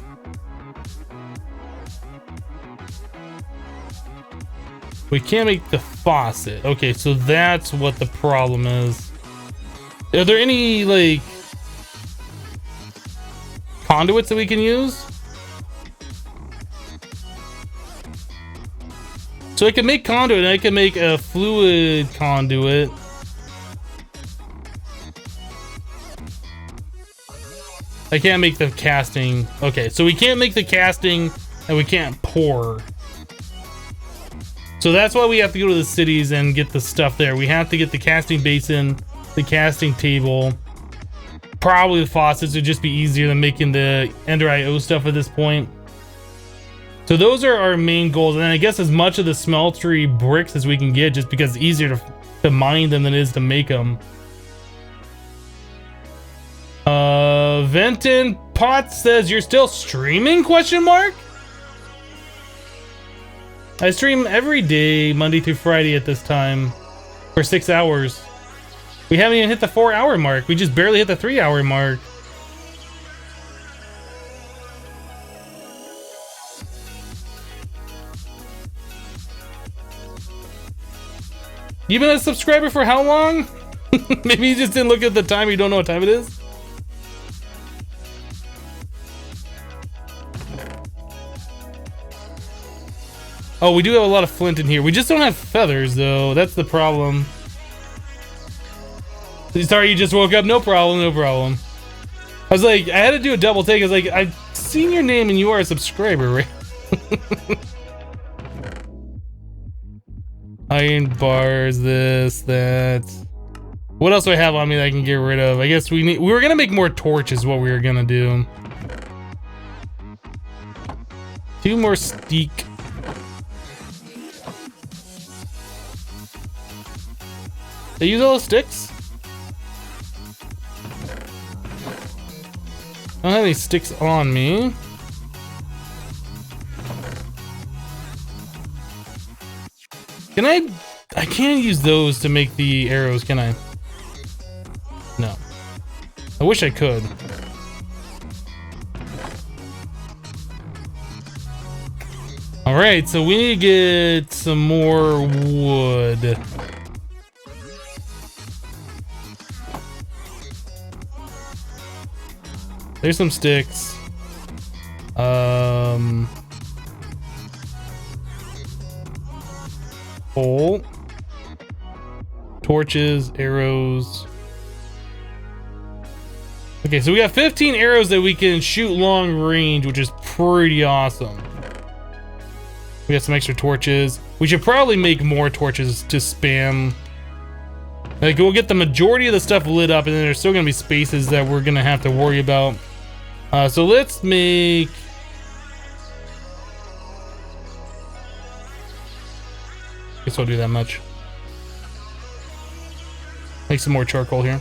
We can't make the faucet. Okay, so that's what the problem is. Are there any, like, conduits that we can use? So I can make conduit, and I can make a fluid conduit. I can't make the casting. Okay, so we can't make the casting, and we can't pour. So that's why we have to go to the cities and get the stuff there. We have to get the casting basin, the casting table. Probably the faucets would just be easier than making the Ender IO stuff at this point. So those are our main goals. And then I guess as much of the smeltery bricks as we can get, just because it's easier to mine them than it is to make them. Venton Pot says, you're still streaming, question mark? I stream every day, Monday through Friday at this time, for 6 hours. We haven't even hit the 4-hour mark. We just barely hit the 3-hour mark. You've been a subscriber for how long? Maybe you just didn't look at the time, you don't know what time it is? Oh, we do have a lot of flint in here. We just don't have feathers, though. That's the problem. Sorry, you just woke up. No problem, no problem. I was like, I had to do a double take. I was like, I've seen your name and you are a subscriber, right? Iron bars, this, that. What else do I have on me that I can get rid of? I guess we were gonna make more torches, what we were gonna do. 2 more steak. They use all the sticks? I don't have any sticks on me. Can I can't use those to make the arrows, can I? No. I wish I could. Alright, so we need to get some more wood. There's some sticks. Pole. Torches, arrows. Okay, so we got 15 arrows that we can shoot long range, which is pretty awesome. We got some extra torches. We should probably make more torches to spam. Like, we'll get the majority of the stuff lit up, and then there's still gonna be spaces that we're gonna have to worry about. So let's make... Guess I'll do that much. Make some more charcoal here.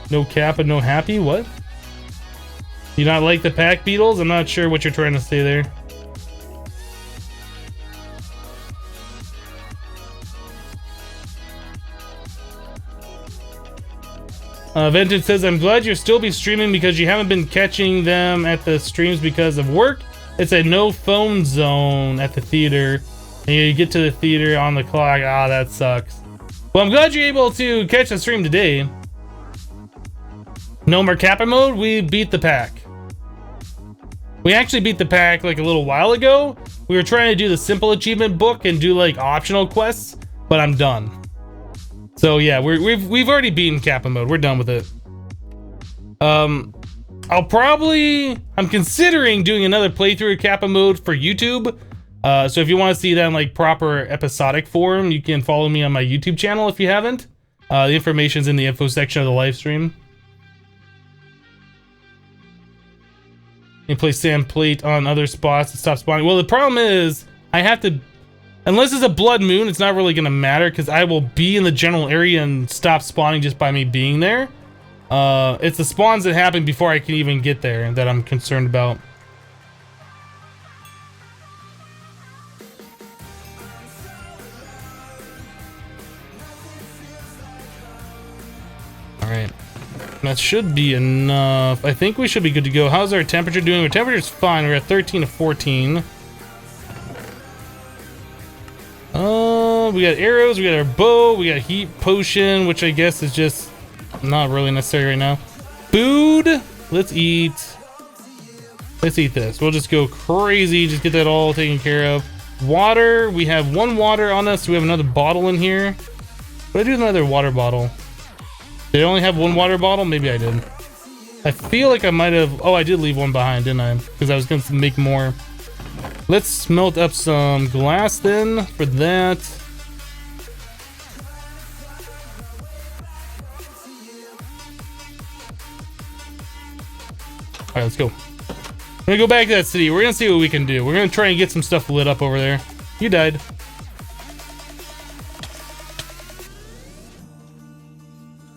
No cap and no happy? What? You not like the pack beetles? I'm not sure what you're trying to say there. Venton says, I'm glad you'll still be streaming because you haven't been catching them at the streams because of work. It's a no phone zone at the theater. And you get to the theater on the clock. Ah, that sucks. Well, I'm glad you're able to catch the stream today. No more Kappa mode, we beat the pack. We actually beat the pack like a little while ago. We were trying to do the simple achievement book and do like optional quests, but I'm done. So yeah, we've already beaten Kappa mode. We're done with it. I'm considering doing another playthrough of Kappa mode for YouTube. So if you want to see that in like proper episodic form, you can follow me on my YouTube channel if you haven't. The information's in the info section of the live stream. You play sand plate on other spots to stop spawning. Well, the problem is I have to, unless it's a blood moon, it's not really gonna matter because I will be in the general area and stop spawning just by me being there. It's the spawns that happen before I can even get there that I'm concerned about. Alright. That should be enough. I think we should be good to go. How's our temperature doing? Our temperature's fine. We're at 13 to 14. We got arrows, we got our bow, we got heat potion, which I guess is just not really necessary right now. Food, let's eat. Let's eat this. We'll just go crazy, just get that all taken care of. Water, we have 1 water on us. We have another bottle in here. What did I do with another water bottle? Did I only have 1 water bottle? Maybe I did. I feel like I might have, oh, I did leave 1 behind, didn't I? Because I was going to make more. Let's smelt up some glass then for that. All right, let's go. We're gonna go back to that city. We're gonna see what we can do. We're gonna try and get some stuff lit up over there. You died.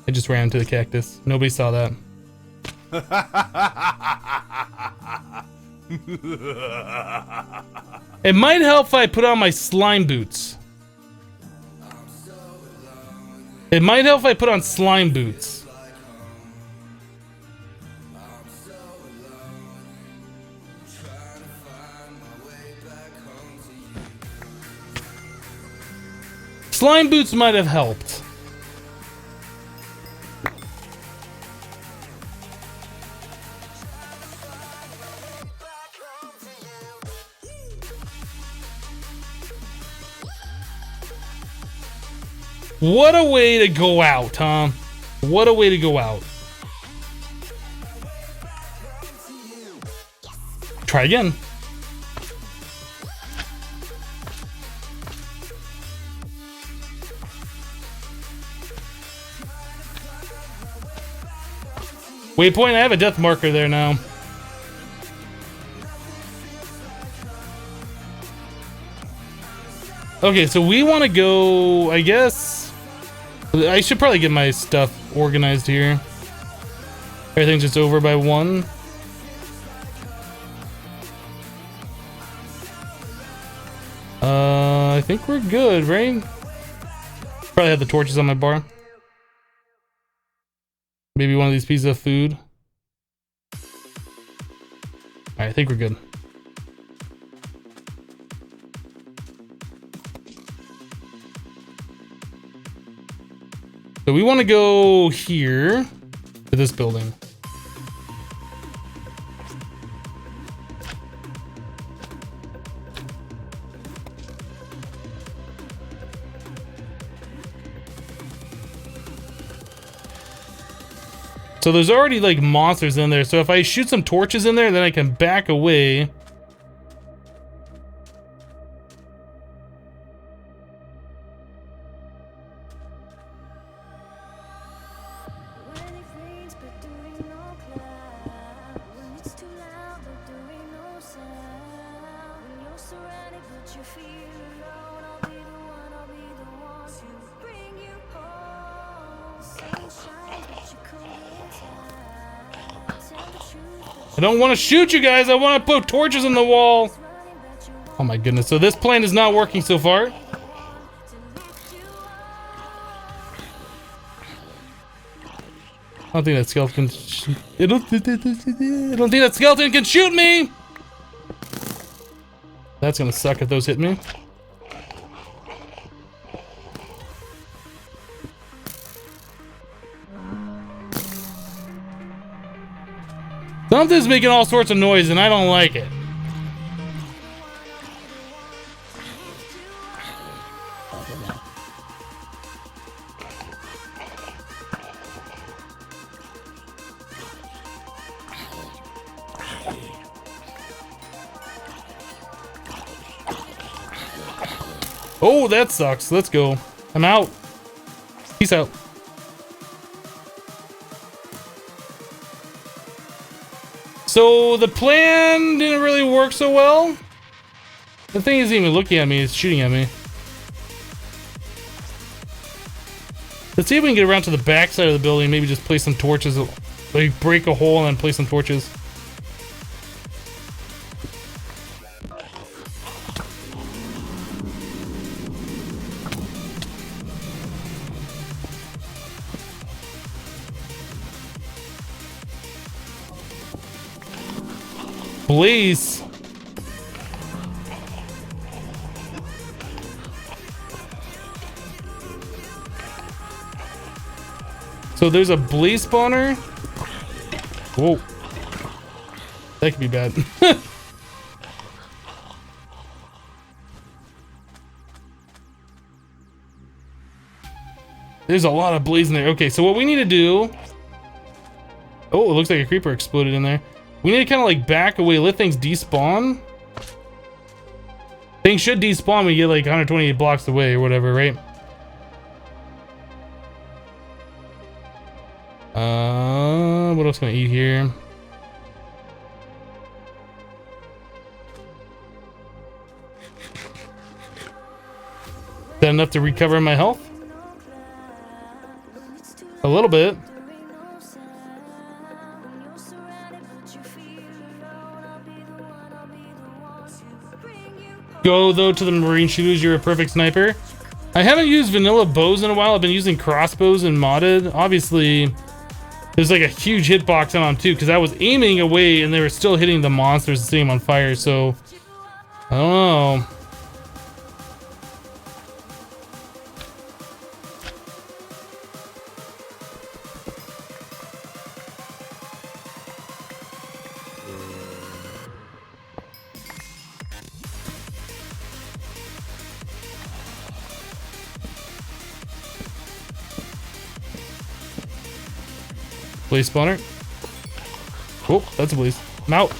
I just ran into the cactus. Nobody saw that. It might help if I put on my slime boots. It might help if I put on slime boots. Slime boots might have helped. What a way to go out, huh? What a way to go out. Try again. Waypoint, I have a death marker there now. Okay, so we want to go, I guess. I should probably get my stuff organized here. Everything's just over by 1. I think we're good, right? Probably have the torches on my bar. Maybe one of these pieces of food. Alright, I think we're good. So we want to go here to this building. So there's already like monsters in there. So if I shoot some torches in there, then I can back away. I don't want to shoot you guys. I want to put torches in the wall. Oh my goodness. So this plan is not working so far. I don't think that skeleton can I don't think that skeleton can shoot me. That's gonna suck if those hit me. Something's making all sorts of noise and I don't like it. Oh, that sucks. Let's go. I'm out. Peace out. So the plan didn't really work so well. The thing isn't even looking at me, it's shooting at me. Let's see if we can get around to the back side of the building. Maybe just place some torches. Like break a hole and then place some torches. Blaze. So there's a blaze spawner. Whoa. That could be bad. There's a lot of blaze in there. Okay, so what we need to do... Oh, it looks like a creeper exploded in there. We need to kind of like back away, let things despawn. Things should despawn when you get like 128 blocks away or whatever, right? What else can I eat here? Is that enough to recover my health? A little bit. Go though to the marine shooters, you're a perfect sniper. I haven't used vanilla bows in a while. I've been using crossbows and modded. Obviously, there's like a huge hitbox on them too, because I was aiming away and they were still hitting the monsters and setting them on fire. So I don't know. Blaze spawner. Oh, that's a blaze. I'm out.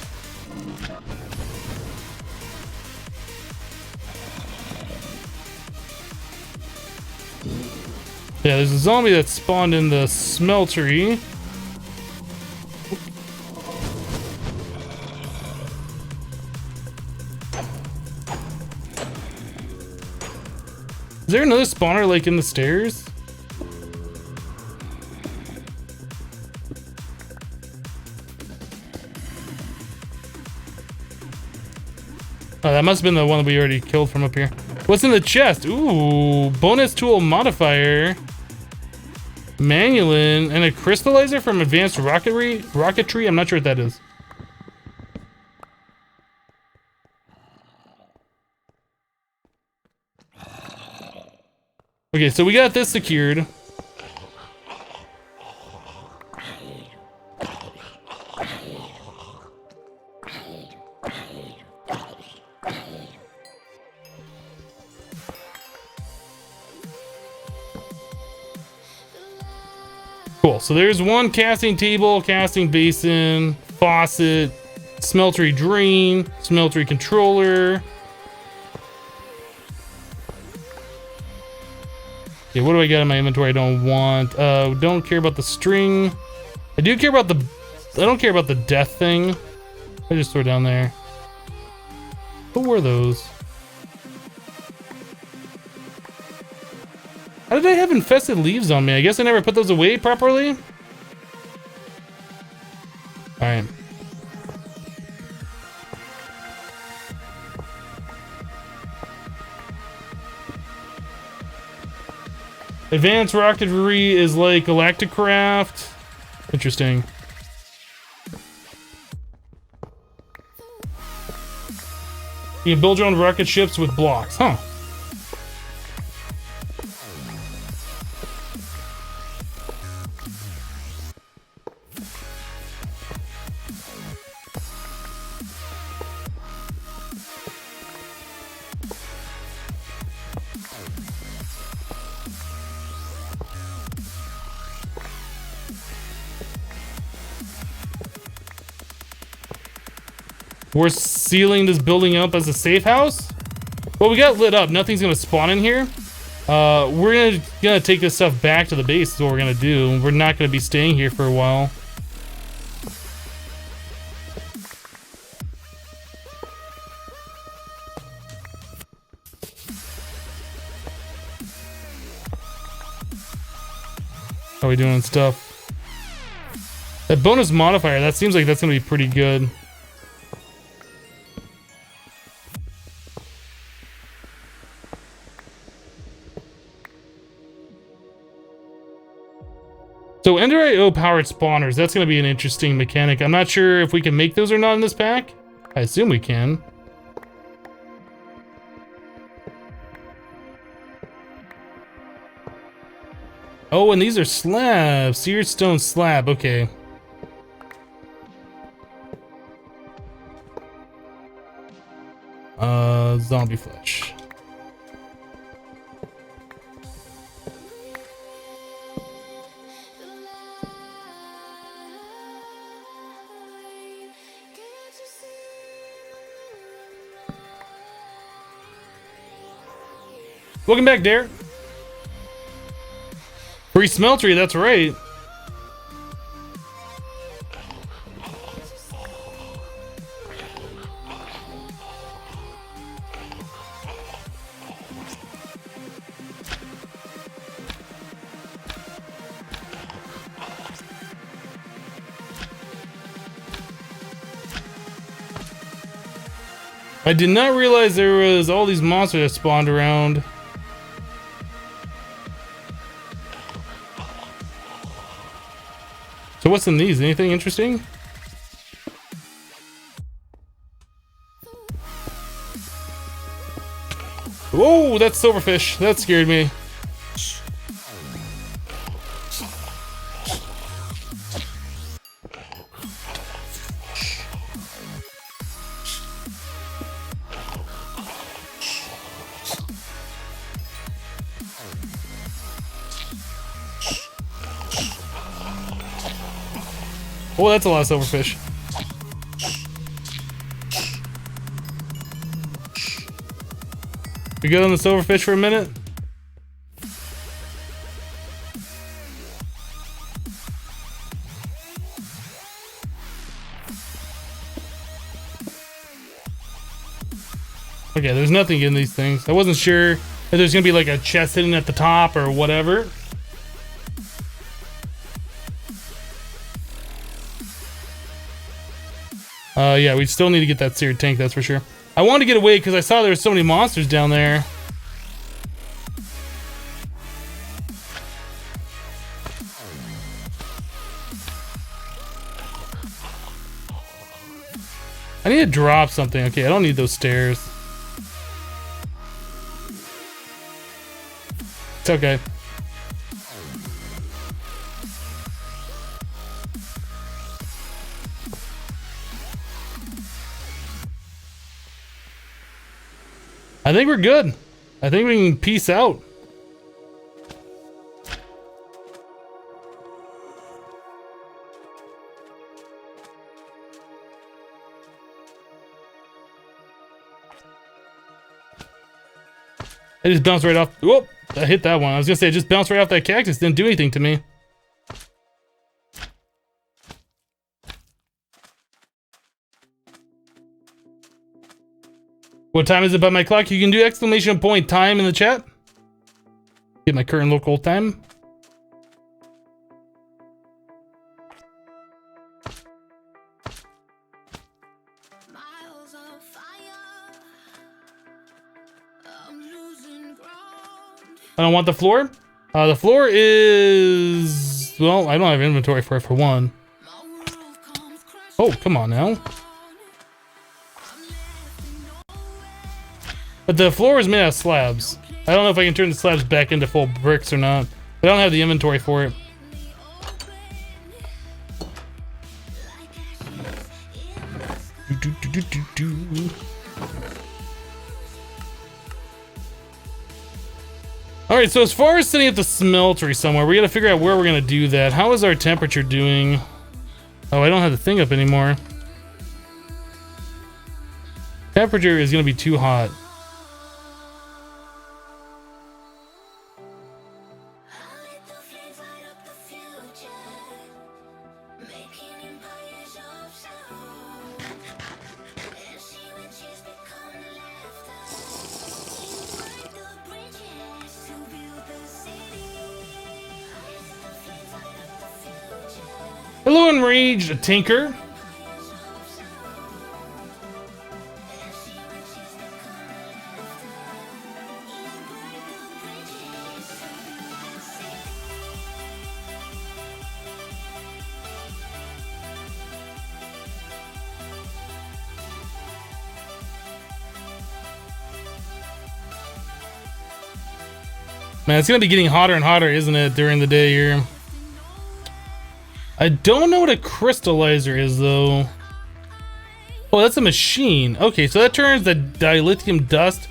Yeah, there's a zombie that spawned in the smeltery. Is there another spawner like in the stairs? Oh, that must have been the one that we already killed from up here. What's in the chest? Ooh, bonus tool modifier, manulin, and a crystallizer from advanced rocketry. I'm not sure what that is. Okay, so we got this secured. Cool, so there's one casting table, casting basin, faucet, smeltery drain, smeltery controller. Okay, what do I got in my inventory I don't want? Don't care about the string. I do care about the... I don't care about the death thing. I just throw it down there. What were those? How did I have infested leaves on me? I guess I never put those away properly. All right. Advanced rocketry is like galactic craft. Interesting. You can build your own rocket ships with blocks, huh? We're sealing this building up as a safe house. Well, we got lit up. Nothing's gonna spawn in here. We're gonna take this stuff back to the base. Is what we're gonna do. We're not gonna be staying here for a while. How we doing on stuff? That bonus modifier, that seems like that's gonna be pretty good. So Ender IO powered spawners, that's gonna be an interesting mechanic. I'm not sure if we can make those or not in this pack. I assume we can. Oh, and these are slabs. Seared stone slab, okay. Zombie flesh. Welcome back, Derek. Free Smeltery, that's right. I did not realize there was all these monsters that spawned around. So what's in these? Anything interesting? Whoa, that's silverfish. That scared me. Oh, that's a lot of silverfish. We good on the silverfish for a minute? Okay, there's nothing in these things. I wasn't sure if there's gonna be like a chest hidden at the top or whatever. Yeah, we still need to get that seared tank, that's for sure. I wanted to get away because I saw there were so many monsters down there. I need to drop something. Okay, I don't need those stairs. It's okay. I think we're good. I think we can peace out. I just bounced right off. Whoop! I hit that one. I was gonna say, it just bounced right off that cactus. Didn't do anything to me. What time is it by my clock? You can do exclamation point time in the chat. Get my current local time. Miles on fire. I'm losing ground. I don't want the floor. The floor is... Well, I don't have inventory for it for one. My world comes crashing Oh, come on now. down. I'm left nowhere. But the floor is made out of slabs. I don't know if I can turn the slabs back into full bricks or not. I don't have the inventory for it. Alright, so as far as setting up the smeltery somewhere, we gotta figure out where we're gonna do that. How is our temperature doing? Oh, I don't have the thing up anymore. Temperature is gonna be too hot. I'll let the flames light up the future, making empires of sound. And she when she's become laughter, break the bridges to build the city. I'll let the flames Hello, enraged tinker. Man, it's gonna be getting hotter and hotter, isn't it, during the day here? I don't know what a crystallizer is, though. Oh, that's a machine. Okay, so that turns the dilithium dust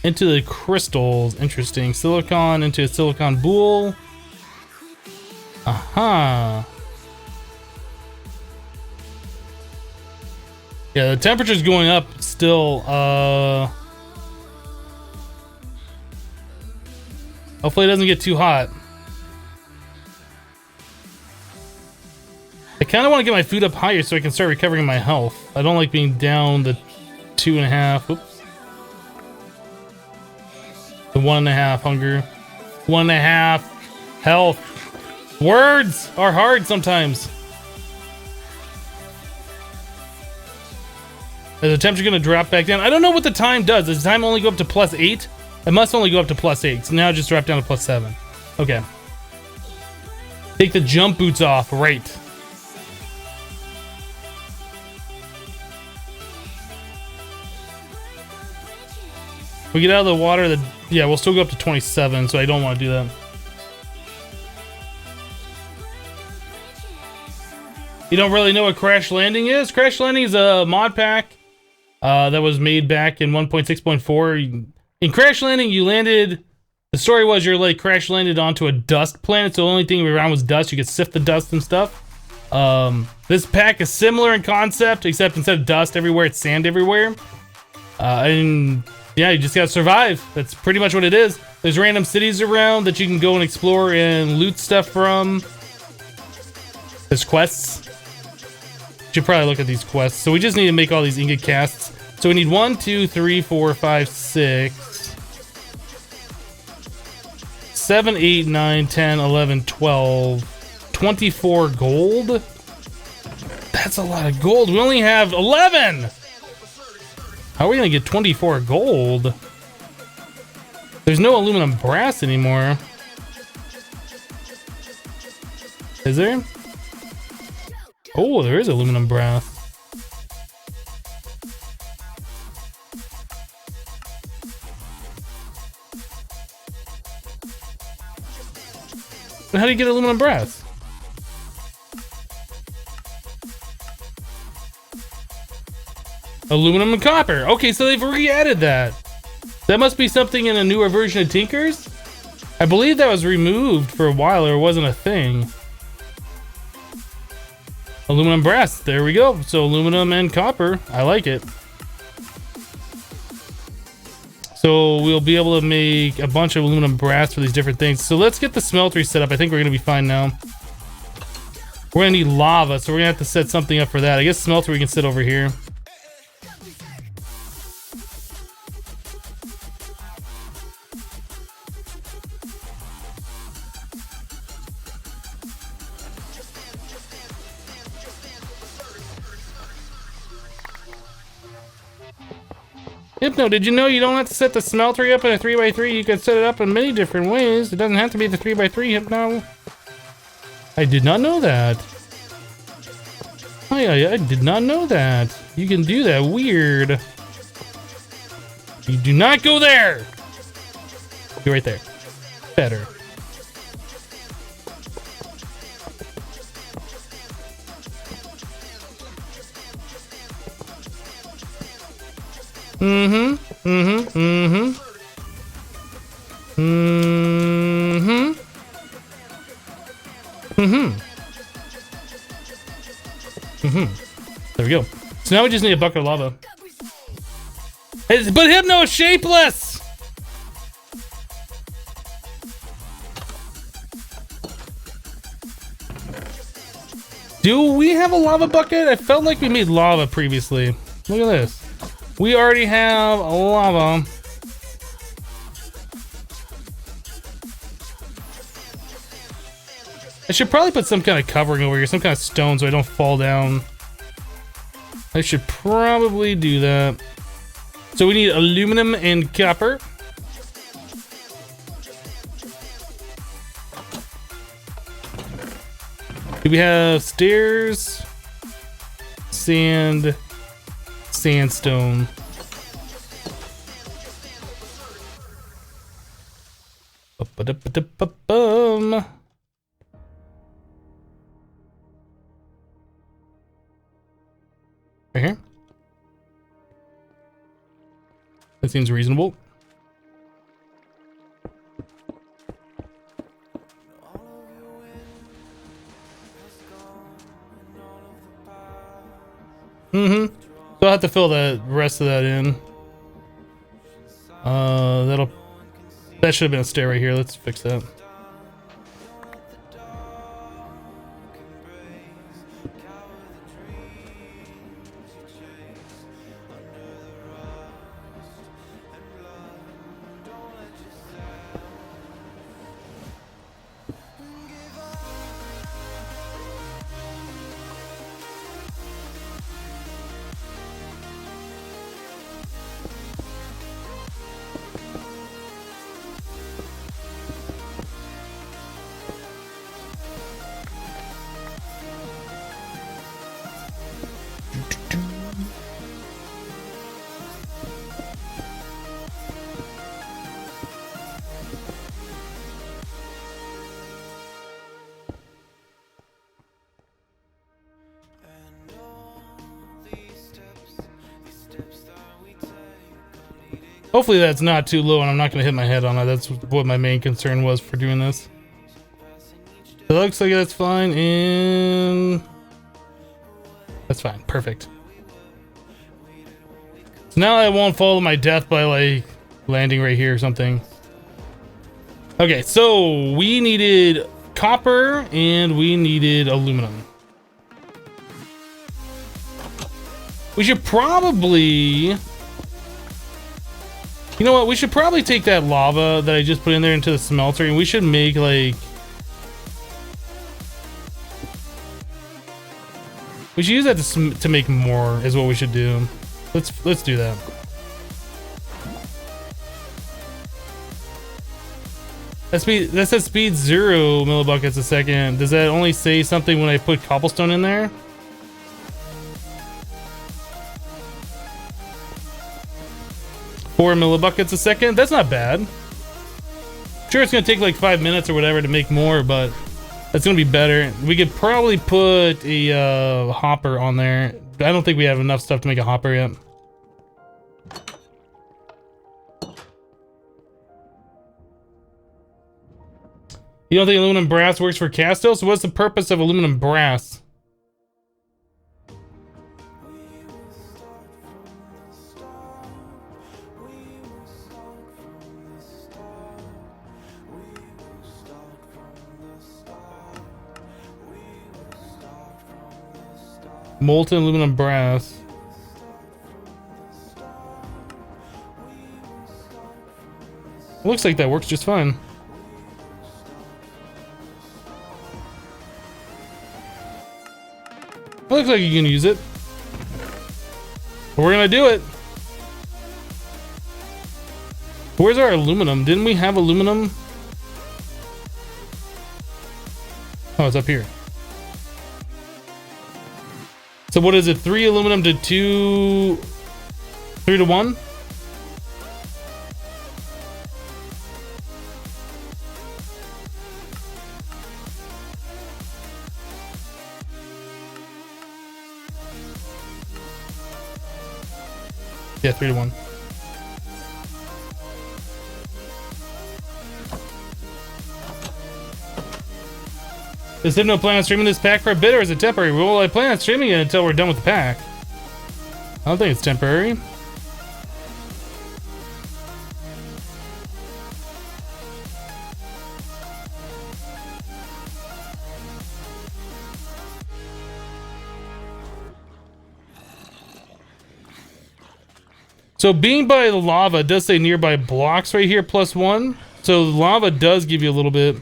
into the crystals. Interesting. Silicon into a silicon boule. Aha. Yeah, the temperature's going up still. Hopefully it doesn't get too hot. I kind of want to get my food up higher so I can start recovering my health. I don't like being down the 2.5. Oops. The 1.5 hunger. 1.5 health. Words are hard sometimes. Is the temperature going to drop back down? I don't know what the time does. Does the time only go up to +8? It must only go up to +8. So now it just dropped down to +7. Okay. Take the jump boots off. Right. We get out of the water. Yeah, we'll still go up to 27. So I don't want to do that. You don't really know what Crash Landing is? Crash Landing is a mod pack that was made back in 1.6.4. In Crash Landing, you landed... The story was you're like crash landed onto a dust planet, so the only thing around was dust. You could sift the dust and stuff. This pack is similar in concept, except instead of dust everywhere, it's sand everywhere. And yeah, you just gotta survive. That's pretty much what it is. There's random cities around that you can go and explore and loot stuff from. There's quests. Should probably look at these quests. So we just need to make all these ingot casts. So we need 1, 2, 3, 4, 5, 6, 7, 8, 9, 10, 11, 12, 24 gold. That's a lot of gold. We only have 11. How are we gonna get 24 gold? There's no aluminum brass anymore. Is there? Oh, there is aluminum brass. How do you get aluminum brass? Aluminum and copper. Okay, so they've re-added that. That must be something in a newer version of Tinkers. I believe that was removed for a while, or it wasn't a thing. Aluminum brass. There we go. So aluminum and copper. I like it. So we'll be able to make a bunch of aluminum brass for these different things. So let's get the smeltery set up. I think we're going to be fine now. We're going to need lava, so we're going to have to set something up for that. I guess smeltery can sit over here. Hypno, did you know you don't have to set the smeltery up in a 3x3? You can set it up in many different ways. It doesn't have to be the 3x3, Hypno. I did not know that. I did not know that. You can do that. Weird. You do not go there. Go right there. Better. Mm-hmm. Mm-hmm. Mm-hmm. Mm-hmm. Mm-hmm. Mm-hmm. There we go. So now we just need a bucket of lava. But Hypno is shapeless! Do we have a lava bucket? I felt like we made lava previously. Look at this. We already have lava. I should probably put some kind of covering over here, some kind of stone so I don't fall down. I should probably do that. So we need aluminum and copper. Do we have stairs? Sand, sandstone. Ba-da-ba-da-ba-bum. Right here. That seems reasonable. So I'll have to fill the rest of that in. That should have been a stair right here. Let's fix that. Hopefully that's not too low and I'm not going to hit my head on it. That's what my main concern was for doing this. It looks like that's fine, and that's fine. Perfect. So now I won't fall to my death by like landing right here or something. Okay, so we needed copper and we needed aluminum. We should probably... You know what? We should probably take that lava that I just put in there into the smeltery, and we should make like... We should use that to make more, is what we should do. Let's do that. That says speed 0 millibuckets a second. Does that only say something when I put cobblestone in there? Four millibuckets a second? That's not bad. Sure, it's gonna take like 5 minutes or whatever to make more, but that's gonna be better. We could probably put a hopper on there. I don't think we have enough stuff to make a hopper yet. You don't think aluminum brass works for Castos? So what's the purpose of aluminum brass? Molten aluminum brass. Looks like that works just fine. Looks like you can use it. We're gonna do it. Where's our aluminum? Didn't we have aluminum? Oh, it's up here. So what is it? 3 aluminum to 2... 3 to 1? Yeah, 3 to 1. Is there no plan on streaming this pack for a bit, or is it temporary? Well, I plan on streaming it until we're done with the pack. I don't think it's temporary. So being by the lava does say nearby blocks right here, +1. So lava does give you a little bit.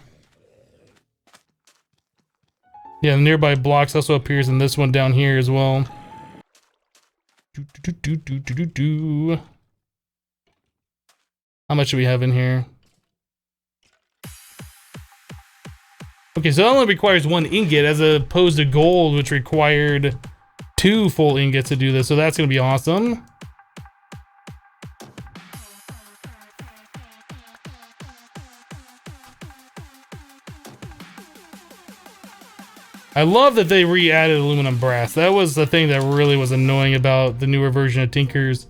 Yeah, the nearby blocks also appears in this one down here as well. How much do we have in here? Okay, so it only requires 1 ingot as opposed to gold, which required 2 full ingots to do this. So that's going to be awesome. I love that they re-added aluminum brass. That was the thing that really was annoying about the newer version of Tinkers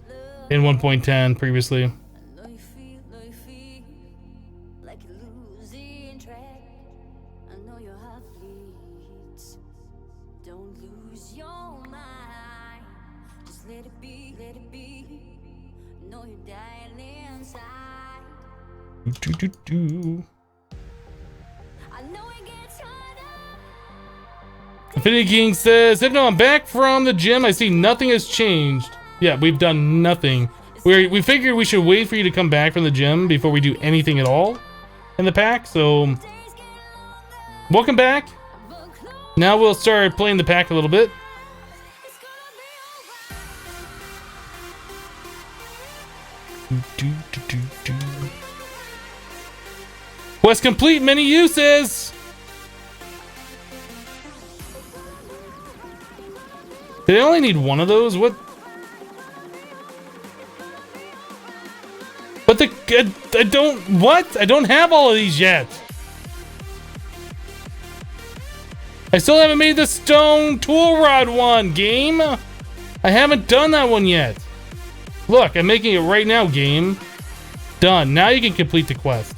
in 1.10 previously. Know you feel like you're losing track. I know your heart bleeds. Don't lose your mind. Just let it be, let it be. Know you're dying inside. I know it gets harder. Infinity King says, "If no, I'm back from the gym. I see nothing has changed." Yeah, we've done nothing. We figured we should wait for you to come back from the gym before we do anything at all in the pack. So, welcome back. Now we'll start playing the pack a little bit. Quest complete, many uses. Did I only need 1 of those? What? But I don't, what? I don't have all of these yet. I still haven't made the stone tool rod one, game. I haven't done that one yet. Look, I'm making it right now, game. Done. Now you can complete the quest.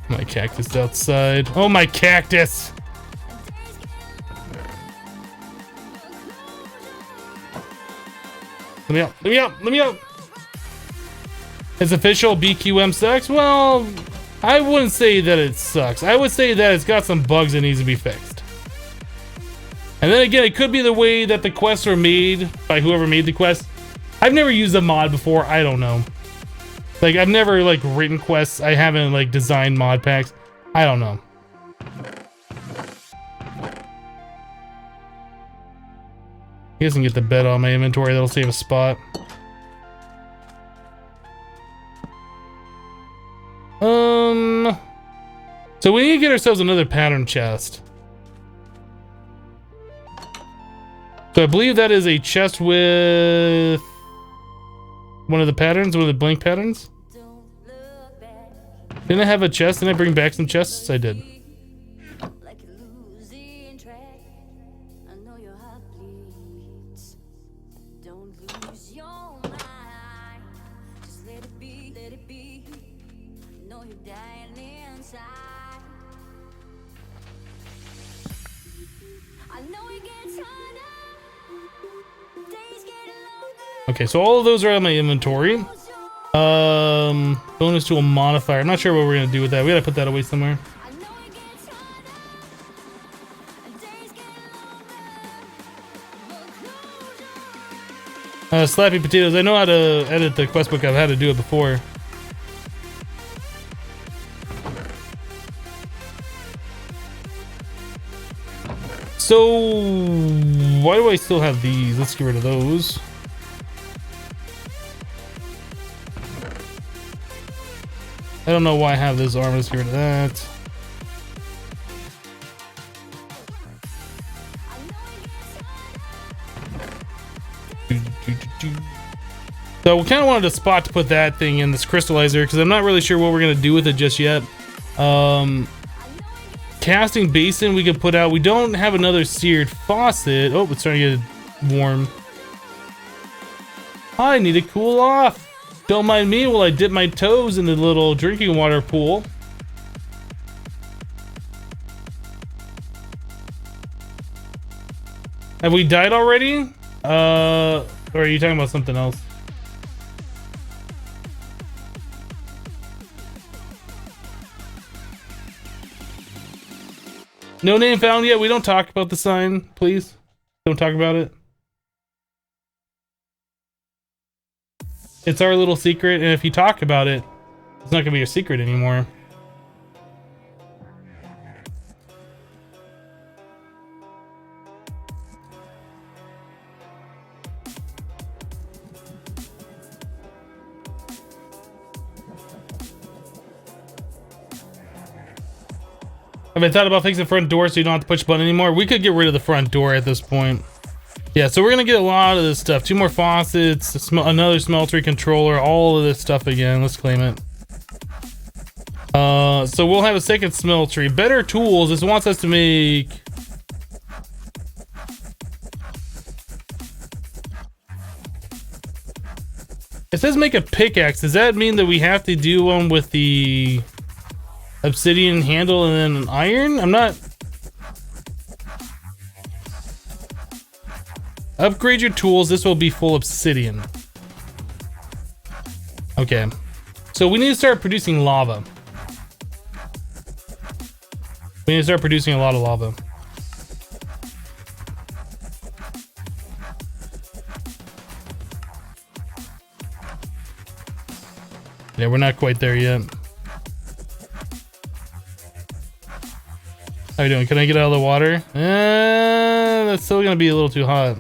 My cactus outside. Oh, my cactus! Let me out, let me out, let me out! It's official, BQM sucks? Well, I wouldn't say that it sucks. I would say that it's got some bugs that needs to be fixed. And then again, it could be the way that the quests were made by whoever made the quest. I've never used a mod before, I don't know. Like, I've never, like, written quests. I haven't, like, designed mod packs. I don't know. I guess I can get the bed on my inventory. That'll save a spot. So we need to get ourselves another pattern chest. So I believe that is a chest with one of the patterns, one of the blank patterns. Didn't I have a chest? Didn't I bring back some chests? I did. Like you're losing track. I know your heart bleeds. Don't lose your mind. Just let it be, let it be. Know you're dying inside. I know it gets harder. Days get longer. Okay, so all of those are in my inventory. Bonus to a modifier. I'm not sure what we're gonna do with that. We gotta put that away somewhere. I know it gets harder. Days get longer. Slappy potatoes. I know how to edit the quest book. I've had to do it before. So why do I still have these? Let's get rid of those. I don't know why I have this armor. Let's get rid of that. So we kind of wanted a spot to put that thing in, this crystallizer, because I'm not really sure what we're going to do with it just yet. Casting basin we could put out. We don't have another seared faucet. Oh, it's starting to get warm. I need to cool off. Don't mind me while I dip my toes in the little drinking water pool. Have we died already? Or are you talking about something else? No name found yet. We don't talk about the sign, please. Don't talk about it. It's our little secret, and if you talk about it, it's not gonna be a secret anymore. Have I thought about fixing the front door so you don't have to push the button anymore? We could get rid of the front door at this point. Yeah, so we're gonna get a lot of this stuff. 2 more faucets, another smeltery controller, all of this stuff again. Let's claim it. So we'll have a second smeltery. Better tools. This wants us to make... It says make a pickaxe. Does that mean that we have to do one with the obsidian handle and then an iron? I'm not... Upgrade your tools. This will be full obsidian. Okay. So we need to start producing lava. We need to start producing a lot of lava. Yeah, we're not quite there yet. How you doing? Can I get out of the water? That's still gonna be a little too hot.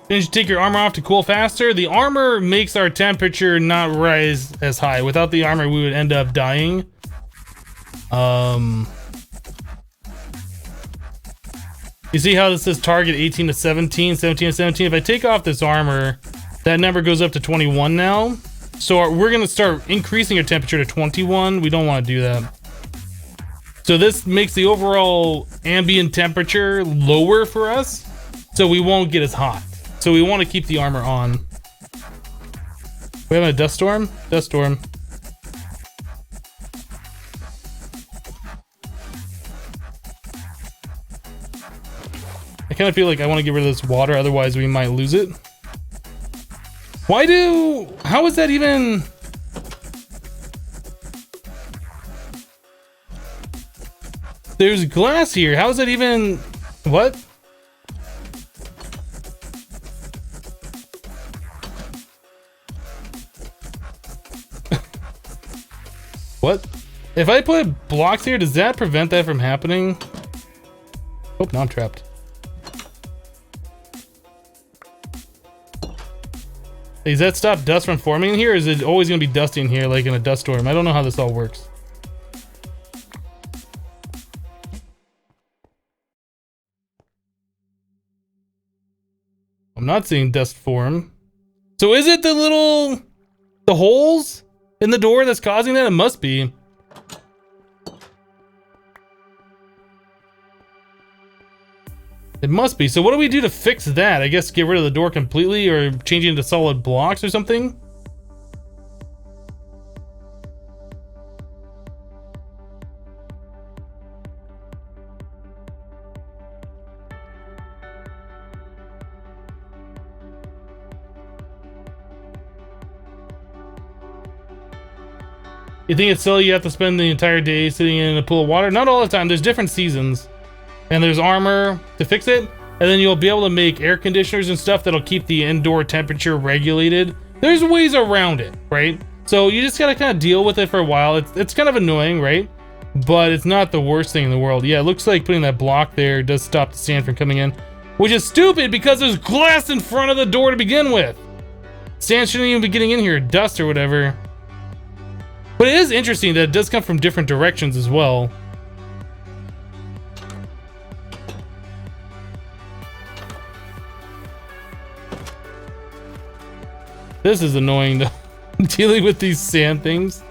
Then you take your armor off to cool faster. The armor makes our temperature not rise as high. Without the armor, we would end up dying. You see how this says target 18 to 17, 17 to 17? If I take off this armor, that number goes up to 21 now. So we're gonna start increasing our temperature to 21. We don't want to do that. So this makes the overall ambient temperature lower for us, so we won't get as hot. So we want to keep the armor on. We having a dust storm? Dust storm. I kind of feel like I want to get rid of this water, otherwise we might lose it. How is that even? There's glass here. How is that even? What? What? If I put blocks here, does that prevent that from happening? Oh, now I'm trapped. Does that stop dust from forming in here, or is it always going to be dusty in here like in a dust storm? I don't know how this all works. I'm not seeing dust form. So is it the holes in the door that's causing that? It must be. It must be. So what do we do to fix that? I guess get rid of the door completely or change it into solid blocks or something? You think it's silly you have to spend the entire day sitting in a pool of water? Not all the time. There's different seasons. And there's armor to fix it. And then you'll be able to make air conditioners and stuff that'll keep the indoor temperature regulated. There's ways around it, right? So you just gotta kind of deal with it for a while. It's kind of annoying, right? But it's not the worst thing in the world. Yeah, it looks like putting that block there does stop the sand from coming in. Which is stupid because there's glass in front of the door to begin with. Sand shouldn't even be getting in here, dust or whatever. But it is interesting that it does come from different directions as well. This is annoying though, dealing with these sand things.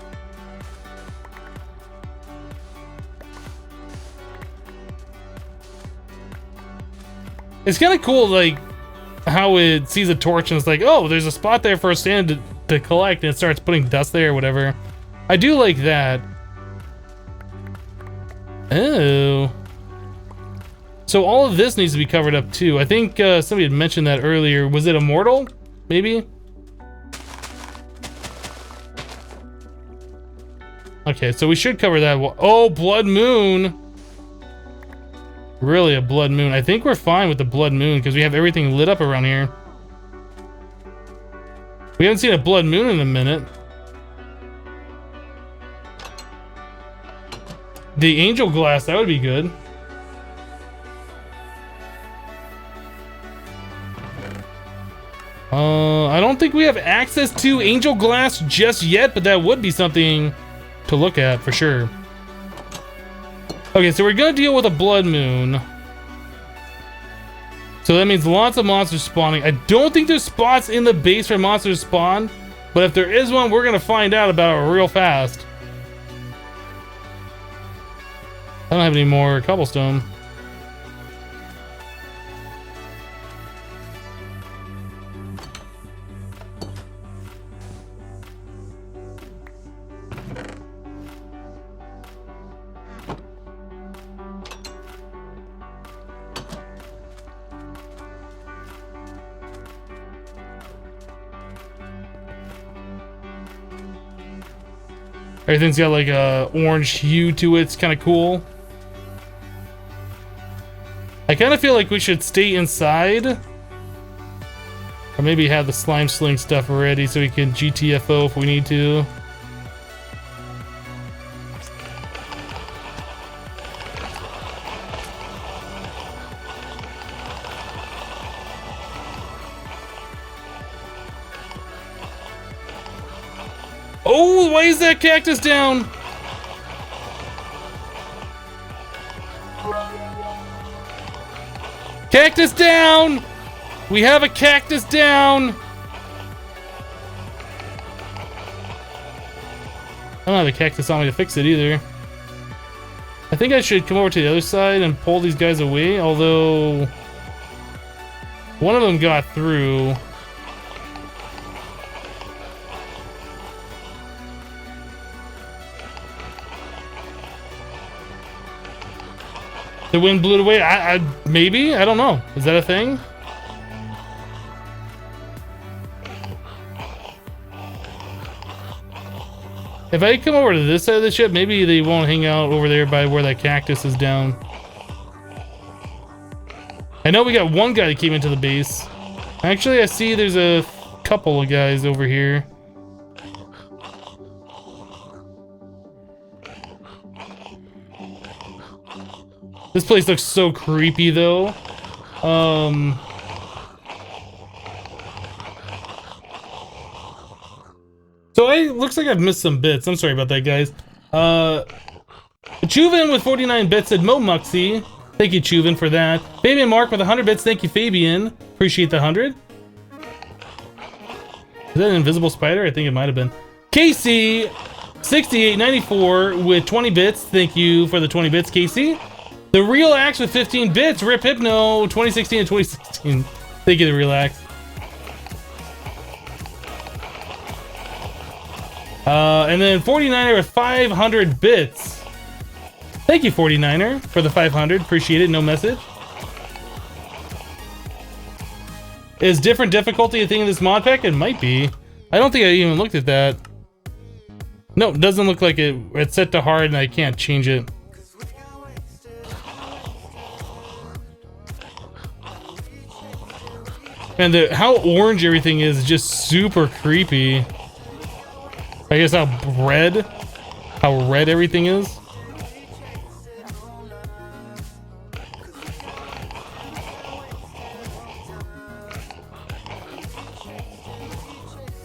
It's kind of cool, like, how it sees a torch and it's like, oh, there's a spot there for a sand to collect and it starts putting dust there or whatever. I do like that. Oh. So all of this needs to be covered up too. I think somebody had mentioned that earlier. Was it immortal? Maybe? Okay, so we should cover that. Oh, blood moon. Really, a blood moon. I think we're fine with the blood moon because we have everything lit up around here. We haven't seen a blood moon in a minute. The angel glass, that would be good. I don't think we have access to angel glass just yet, but that would be something to look at for sure. Okay, so we're gonna deal with a blood moon. So that means lots of monsters spawning. I don't think there's spots in the base for monsters to spawn, but if there is one, we're gonna find out about it real fast. I don't have any more cobblestone. Everything's got like a orange hue to it. It's kind of cool. I kind of feel like we should stay inside. Or maybe have the slime sling stuff ready so we can GTFO if we need to. Oh, why is that cactus down? Cactus down! We have a cactus down! I don't have a cactus on me to fix it either. I think I should come over to the other side and pull these guys away, although one of them got through. The wind blew it away. Maybe? I don't know. Is that a thing? If I come over to this side of the ship, maybe they won't hang out over there by where that cactus is down. I know we got one guy that came into the base. Actually, I see there's a couple of guys over here. This place looks so creepy, though. So looks like I've missed some bits. I'm sorry about that, guys. Chuven with 49 bits said Mo Muxie. Thank you, Chuven, for that. Fabian Mark with 100 bits. Thank you, Fabian. Appreciate the 100. Is that an invisible spider? I think it might have been. Casey 6894 with 20 bits. Thank you for the 20 bits, Casey. The Real Axe with 15 bits. Rip Hypno 2016 and 2016. Thank you, the Real Axe. And then 49er with 500 bits. Thank you, 49er, for the 500. Appreciate it. No message. Is different difficulty a thing in this mod pack? It might be. I don't think I even looked at that. No, it doesn't look like it. It's set to hard and I can't change it. And how orange everything is just super creepy. I guess how red everything is.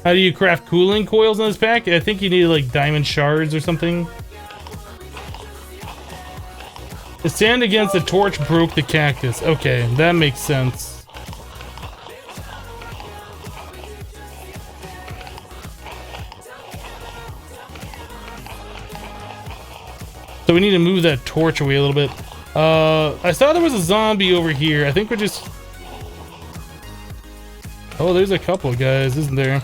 How do you craft cooling coils in this pack? I think you need like diamond shards or something. The sand against the torch broke the cactus. Okay, that makes sense. So we need to move that torch away a little bit. I saw there was a zombie over here. I think we're just... Oh, there's a couple of guys, isn't there?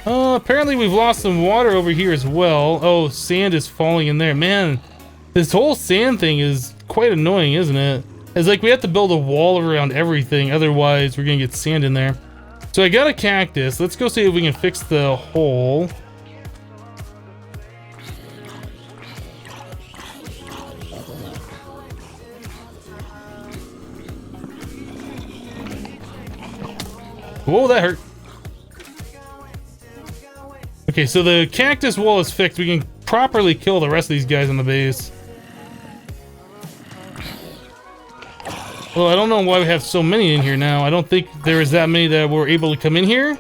Apparently we've lost some water over here as well. Oh, sand is falling in there. Man, this whole sand thing is quite annoying, isn't it? It's like we have to build a wall around everything, otherwise we're gonna get sand in there. So I got a cactus. Let's go see if we can fix the hole. Whoa, that hurt. Okay, so the cactus wall is fixed. We can properly kill the rest of these guys on the base. Well, I don't know why we have so many in here now. I don't think there is that many that were able to come in here.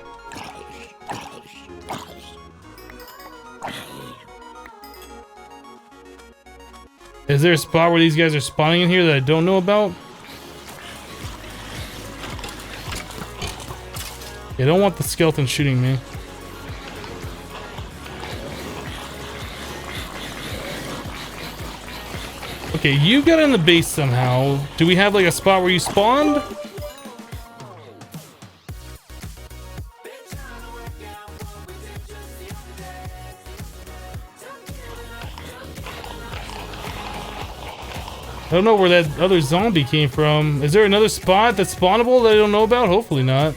Is there a spot where these guys are spawning in here that I don't know about? I don't want the skeleton shooting me. Okay, you got in the base somehow. Do we have like a spot where you spawned? I don't know where that other zombie came from. Is there another spot that's spawnable that I don't know about? Hopefully not.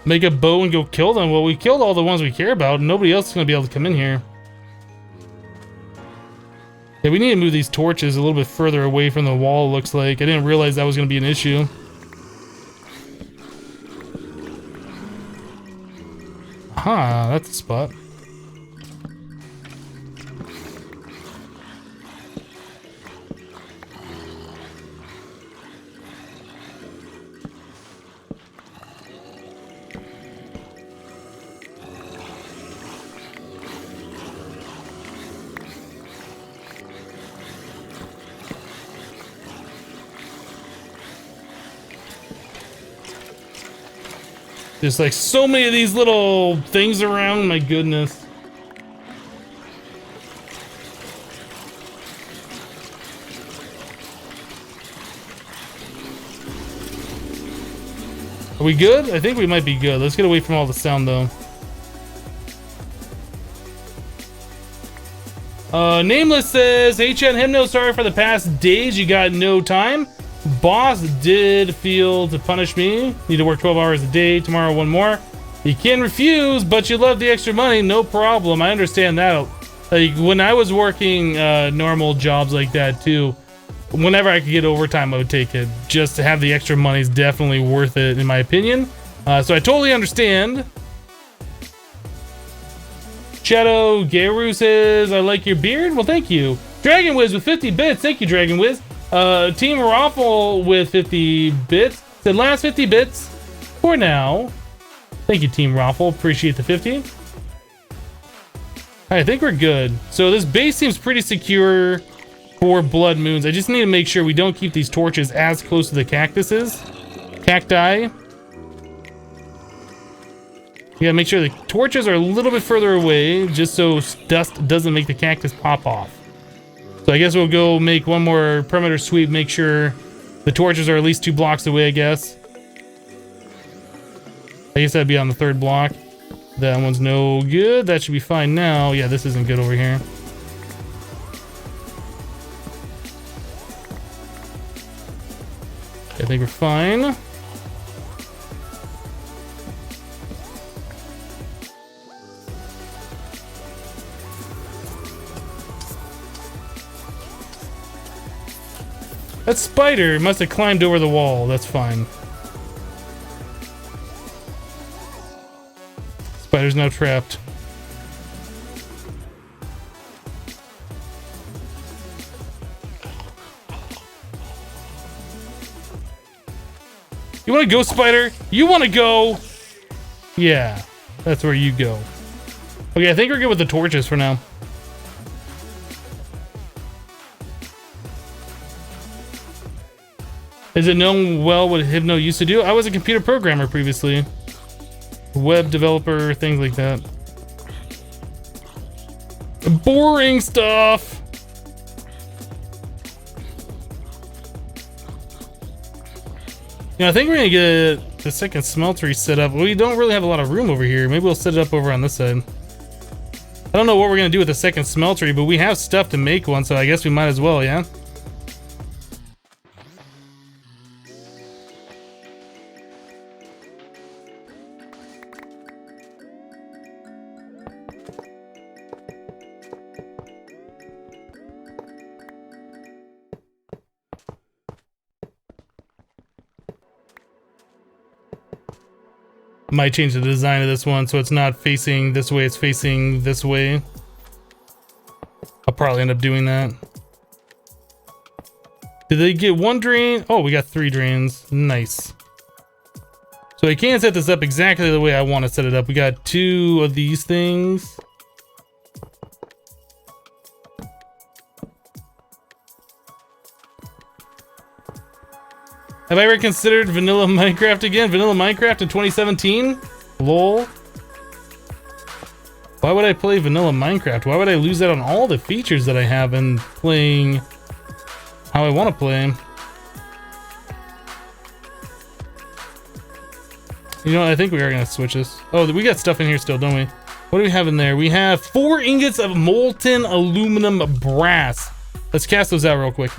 Make a bow and go kill them. Well, we killed all the ones we care about. Nobody else is going to be able to come in here. Yeah, we need to move these torches a little bit further away from the wall, it looks like. I didn't realize that was going to be an issue. Aha, that's a spot. There's like so many of these little things around, my goodness. Are we good? I think we might be good. Let's get away from all the sound though. Nameless says, hey Chen Hypno, sorry for the past days, you got no time. Boss did feel to punish me. Need to work 12 hours a day. Tomorrow, one more. You can refuse, but you love the extra money. No problem. I understand that. Like when I was working normal jobs like that too, whenever I could get overtime, I would take it. Just to have the extra money is definitely worth it, in my opinion. So I totally understand. Shadow Garu says, I like your beard. Well, thank you. Dragon Wiz with 50 bits. Thank you, Dragon Wiz. Team Raffle with 50 bits. Said last 50 bits for now. Thank you, Team Raffle. Appreciate the 50. I think we're good. So this base seems pretty secure for blood moons. I just need to make sure we don't keep these torches as close to the cactuses. Cacti. You gotta make sure the torches are a little bit further away just so dust doesn't make the cactus pop off. So I guess we'll go make one more perimeter sweep, make sure the torches are at least 2 blocks away, I guess. I guess that'd be on the 3rd block. That one's no good. That should be fine now. Yeah, this isn't good over here. I think we're fine. That spider must have climbed over the wall. That's fine. Spider's now trapped. You want to go, spider? You want to go? Yeah, that's where you go. Okay, I think we're good with the torches for now. Is it known well what Hypno used to do? I was a computer programmer previously. Web developer, things like that. Boring stuff. Yeah, I think we're gonna get the second smeltery set up. We don't really have a lot of room over here. Maybe we'll set it up over on this side. I don't know what we're gonna do with the second smeltery, but we have stuff to make one, so I guess we might as well, yeah? Might change the design of this one so it's not facing this way, it's facing this way. I'll probably end up doing that. Did they get one drain? Oh, we got 3 drains. Nice. So I can set this up exactly the way I want to set it up. We got 2 of these things. Have I ever considered vanilla Minecraft again? Vanilla Minecraft in 2017? Lol. Why would I play vanilla Minecraft? Why would I lose out on all the features that I have in playing how I want to play? You know, I think we are going to switch this. Oh, we got stuff in here still, don't we? What do we have in there? We have 4 ingots of molten aluminum brass. Let's cast those out real quick.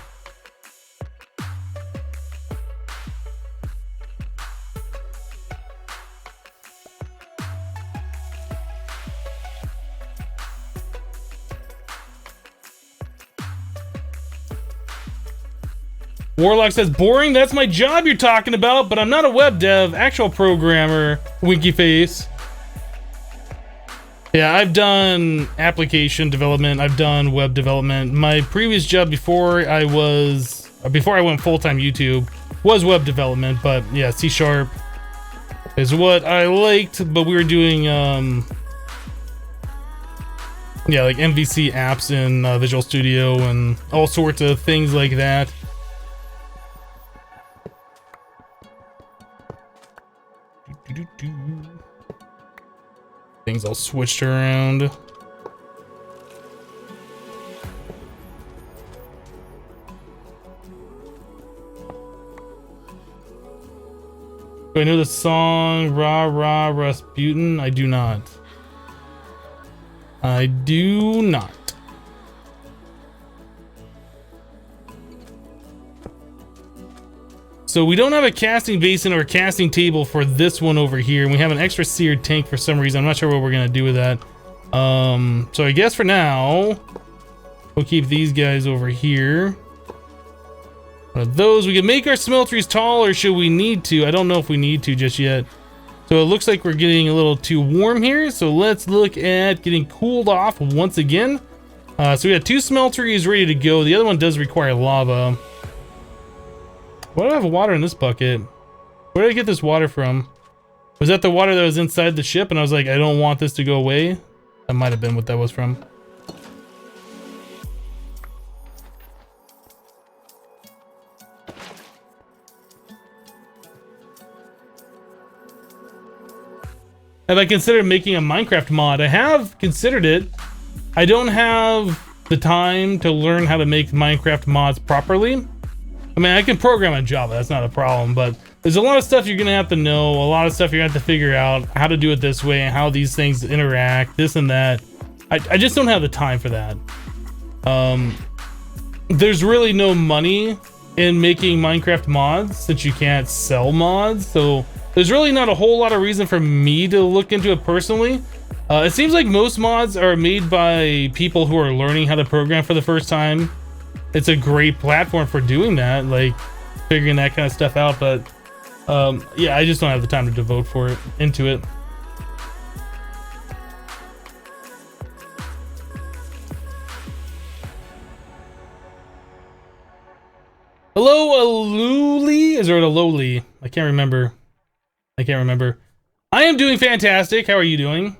Warlock says, boring, that's my job you're talking about, but I'm not a web dev, actual programmer, winky face. Yeah, I've done application development, I've done web development. My previous job before I went full-time YouTube was web development, but yeah, C# is what I liked, but we were doing, yeah, like MVC apps in Visual Studio and all sorts of things like that. Things all switched around. Do I know the song Rah Rah Rasputin? I do not. I do not. So we don't have a casting basin or a casting table for this one over here. And we have an extra seared tank for some reason. I'm not sure what we're gonna do with that. So I guess for now, we'll keep these guys over here. Those, we can make our smelteries taller should we need to. I don't know if we need to just yet. So it looks like we're getting a little too warm here. So let's look at getting cooled off once again. So we got 2 smelteries ready to go. The other one does require lava. Why do I have water in this bucket? Where did I get this water from? Was that the water that was inside the ship and I was like, I don't want this to go away? That might have been what that was from. Have I considered making a Minecraft mod? I have considered it. I don't have the time to learn how to make Minecraft mods properly. I mean, I can program in Java, that's not a problem, but there's a lot of stuff you're gonna have to know, a lot of stuff you're gonna have to figure out, how to do it this way, and how these things interact, this and that. I just don't have the time for that. There's really no money in making Minecraft mods, since you can't sell mods, so there's really not a whole lot of reason for me to look into it personally. It seems like most mods are made by people who are learning how to program for the first time. It's a great platform for doing that, like figuring that kind of stuff out, but yeah, I just don't have the time to devote into it. Hello, Aluli? Is there a Lowly? I can't remember. I am doing fantastic. How are you doing?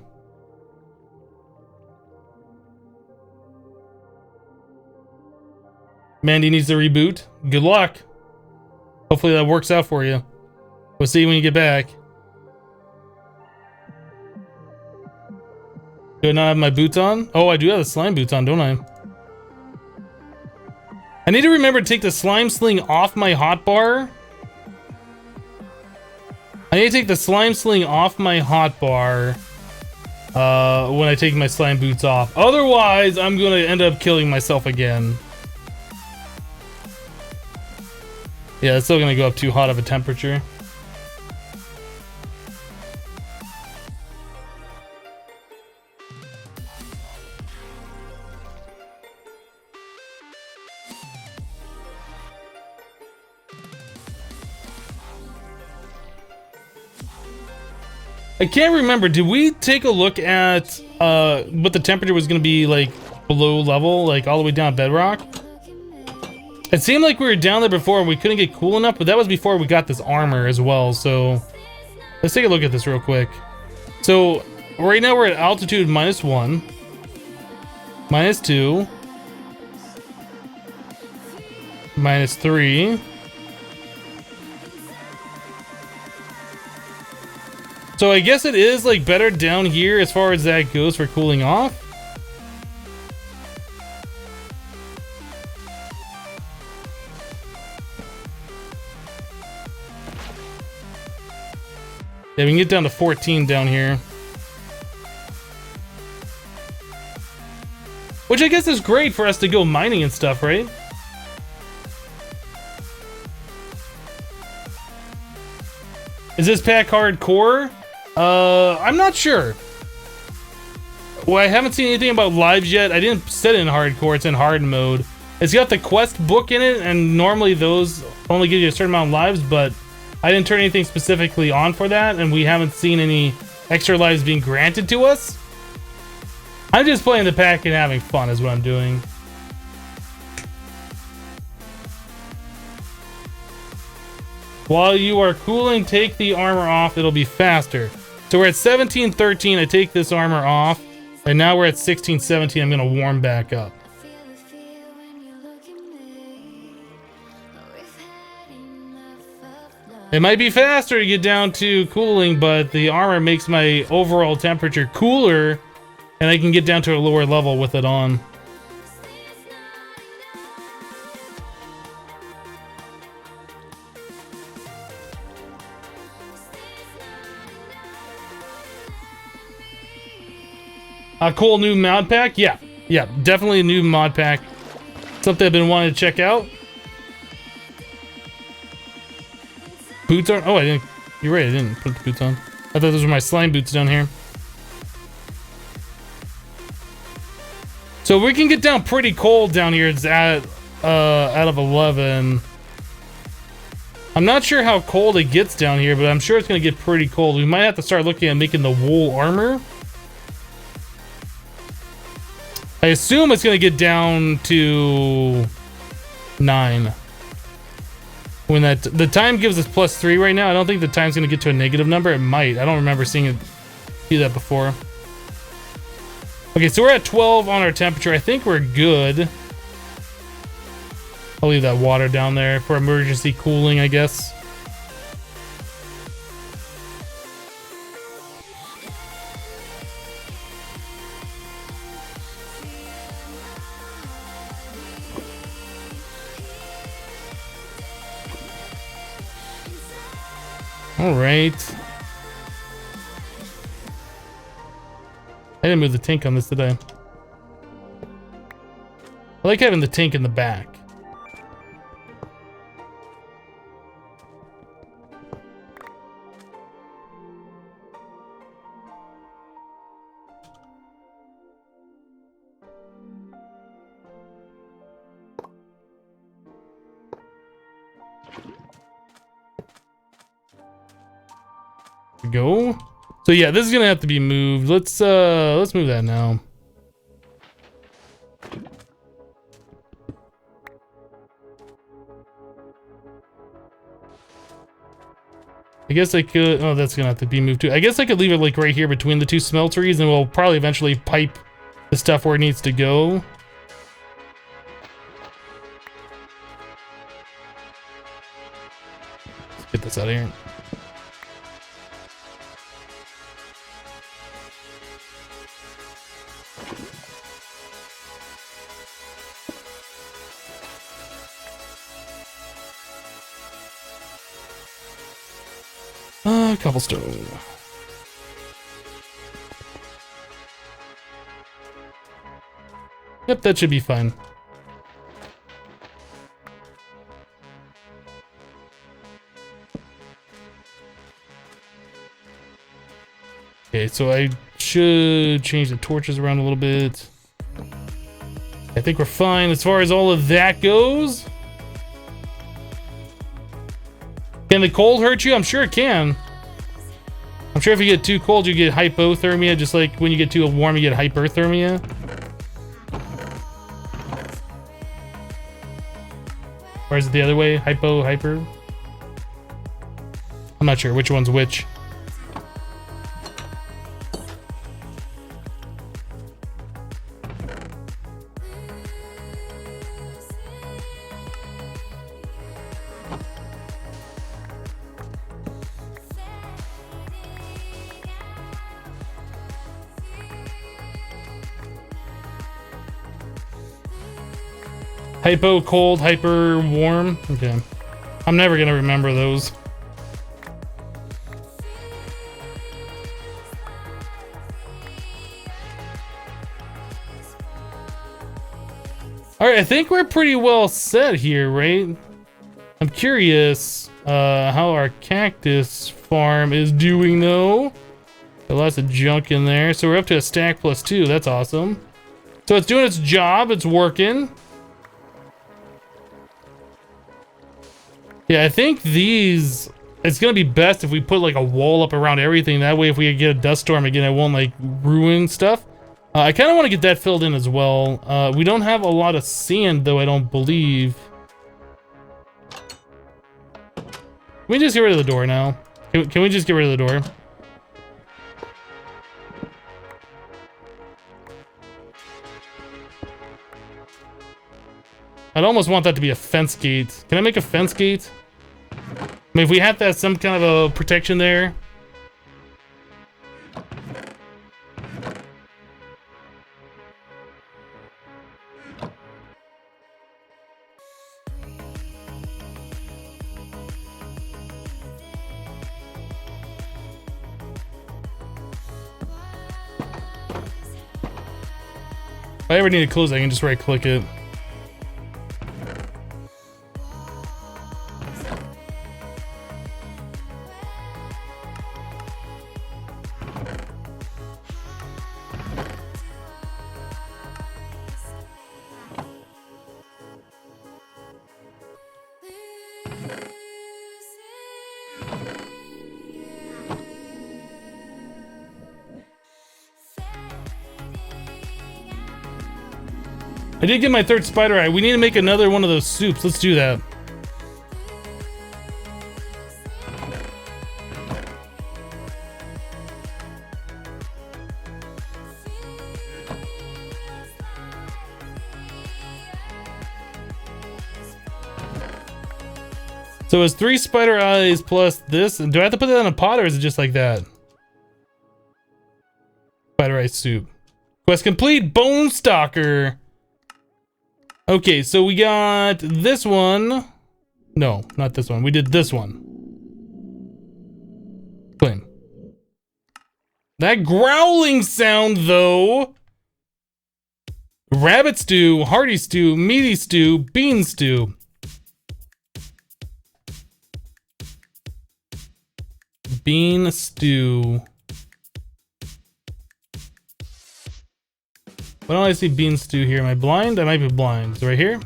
Mandy needs to reboot. Good luck. Hopefully that works out for you. We'll see when you get back. Do I not have my boots on? Oh, I do have the slime boots on, don't I? I need to remember to take the slime sling off my hotbar. I need to take the slime sling off my hotbar when I take my slime boots off. Otherwise, I'm going to end up killing myself again. Yeah, it's still going to go up too hot of a temperature. I can't remember. Did we take a look at what the temperature was going to be like below level, like all the way down bedrock? It seemed like we were down there before and we couldn't get cool enough, but that was before we got this armor as well. So let's take a look at this real quick. So right now we're at altitude -1, -2, -3. So I guess it is like better down here as far as that goes for cooling off. Yeah, we can get down to 14 down here. Which I guess is great for us to go mining and stuff, right? Is this pack hardcore? I'm not sure. Well, I haven't seen anything about lives yet. I didn't set it in hardcore, it's in hard mode. It's got the quest book in it, and normally those only give you a certain amount of lives, but I didn't turn anything specifically on for that, and we haven't seen any extra lives being granted to us. I'm just playing the pack and having fun is what I'm doing. While you are cooling, take the armor off, it'll be faster. So we're at 17:13, I take this armor off, and now we're at 16:17, I'm gonna warm back up. It might be faster to get down to cooling, but the armor makes my overall temperature cooler, and I can get down to a lower level with it on. A cool new mod pack? Yeah, definitely a new mod pack. Something I've been wanting to check out. Boots are. Oh, I didn't. You're right. I didn't put the boots on. I thought those were my slime boots down here. So we can get down pretty cold down here. It's at out of 11. I'm not sure how cold it gets down here, but I'm sure it's gonna get pretty cold. We might have to start looking at making the wool armor. I assume it's gonna get down to 9. When the time gives us +3 right now, I don't think the time's gonna get to a negative number. It might. I don't remember seeing it do that before. Okay, so we're at 12 on our temperature. I think we're good. I'll leave that water down there for emergency cooling, I guess. All right. I didn't move the tank on this today. I like having the tank in the back. Go. So yeah, this is gonna have to be moved. Let's move that now. I guess I could. Oh, that's gonna have to be moved too. I guess I could leave it like right here between the two smelteries, and we'll probably eventually pipe the stuff where it needs to go. out of here. Cobblestone. Yep, that should be fine. Okay, so I should change the torches around a little bit. I think we're fine as far as all of that goes. Can the cold hurt you? I'm sure it can. I'm sure if you get too cold, you get hypothermia, just like when you get too warm, you get hyperthermia. Or is it the other way? Hyper? I'm not sure which one's which. Hypo cold, hyper warm. Okay. I'm never gonna remember those. Alright, I think we're pretty well set here, right? I'm curious how our cactus farm is doing though. Got lots of junk in there. So we're up to a stack +2. That's awesome. So it's doing its job. It's working. Yeah, I think these... It's gonna be best if we put like a wall up around everything. That way if we get a dust storm again, it won't like ruin stuff. I kind of want to get that filled in as well. We don't have a lot of sand though, I don't believe. Can we just get rid of the door now? Can we just get rid of the door? I'd almost want that to be a fence gate. Can I make a fence gate? I mean, if we have to have some kind of a protection there. If I ever need to close it, I can just right click it. I did get my third spider eye. We need to make another one of those soups. Let's do that. So it's 3 spider eyes plus this. Do I have to put that in a pot or is it just like that? Spider eye soup. Quest complete. Bone stalker. Okay, so we got this one. No, not this one. We did this one. Claim. That growling sound, though. Rabbit stew, hearty stew, meaty stew, bean stew. Bean stew. Why don't I see bean stew here? Am I blind? I might be blind. Is it right here?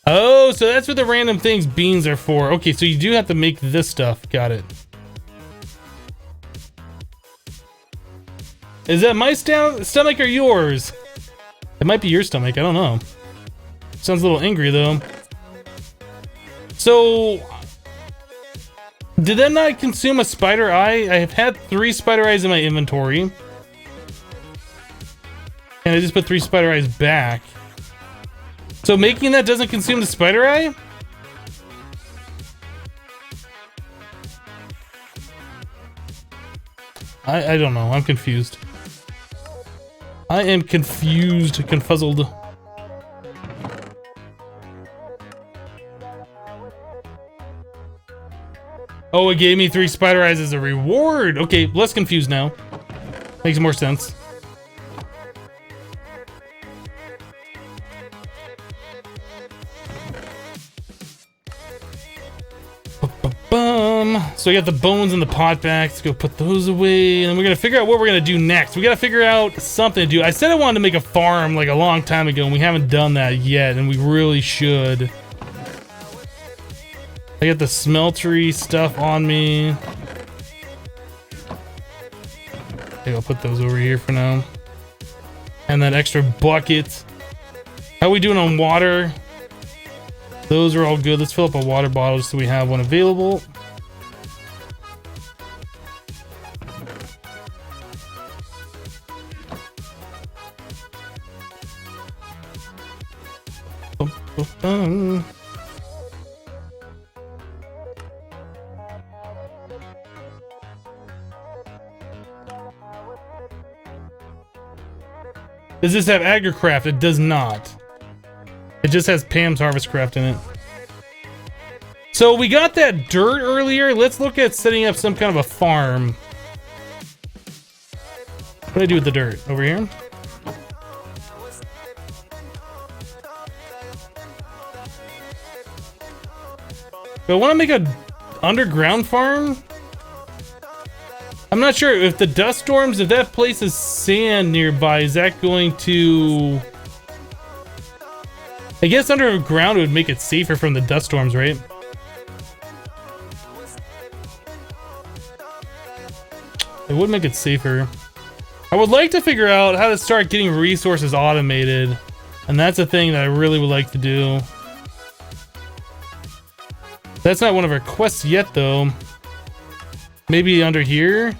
Oh, so that's what the random things beans are for. Okay, so you do have to make this stuff. Got it. Is that my stomach or yours? It might be your stomach. I don't know. Sounds a little angry, though. So... did that not consume a spider eye? I have had 3 spider eyes in my inventory. And I just put 3 spider eyes back. So making that doesn't consume the spider eye? I don't know. I'm confused. I am confused, confuzzled. Oh, it gave me 3 spider eyes as a reward. Okay, less confused now. Makes more sense. So we got the bones and the pot back. Let's go put those away. And then we're going to figure out what we're going to do next. We got to figure out something to do. I said I wanted to make a farm like a long time ago, and we haven't done that yet, and we really should. I got the smeltery stuff on me. I think I'll put those over here for now. And that extra bucket. How are we doing on water? Those are all good. Let's fill up a water bottle so we have one available. Does this have AgriCraft? It does not. It just has Pam's Harvestcraft in it. So we got that dirt earlier. Let's look at setting up some kind of a farm. What do I do with the dirt? Over here? Do I want to make an underground farm? I'm not sure if the dust storms, if that places sand nearby, is that going to... I guess underground would make it safer from the dust storms, right? It would make it safer. I would like to figure out how to start getting resources automated. And that's a thing that I really would like to do. That's not one of our quests yet, though. Maybe under here?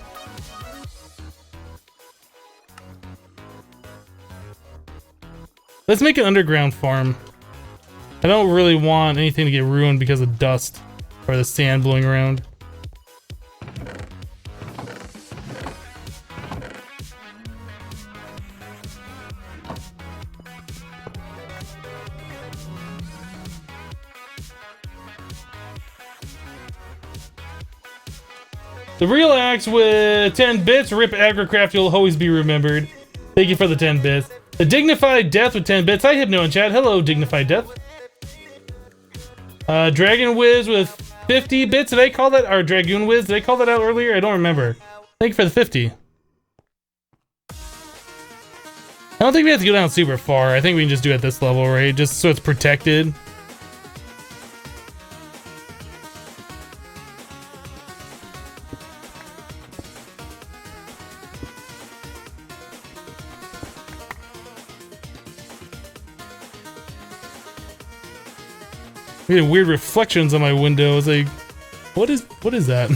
Let's make an underground farm. I don't really want anything to get ruined because of dust or the sand blowing around. The real axe with 10 bits, rip AgriCraft, you'll always be remembered. Thank you for the 10 bits. The dignified death with 10 bits. Hi Hypno in chat. Hello, dignified death. Dragon Whiz with 50 bits. Did I call that, or Dragoon Whiz? Did I call that out earlier? I don't remember. Thank you for the 50. I don't think we have to go down super far. I think we can just do it at this level, right? Just so it's protected. I'm getting weird reflections on my window. It's like, what is that?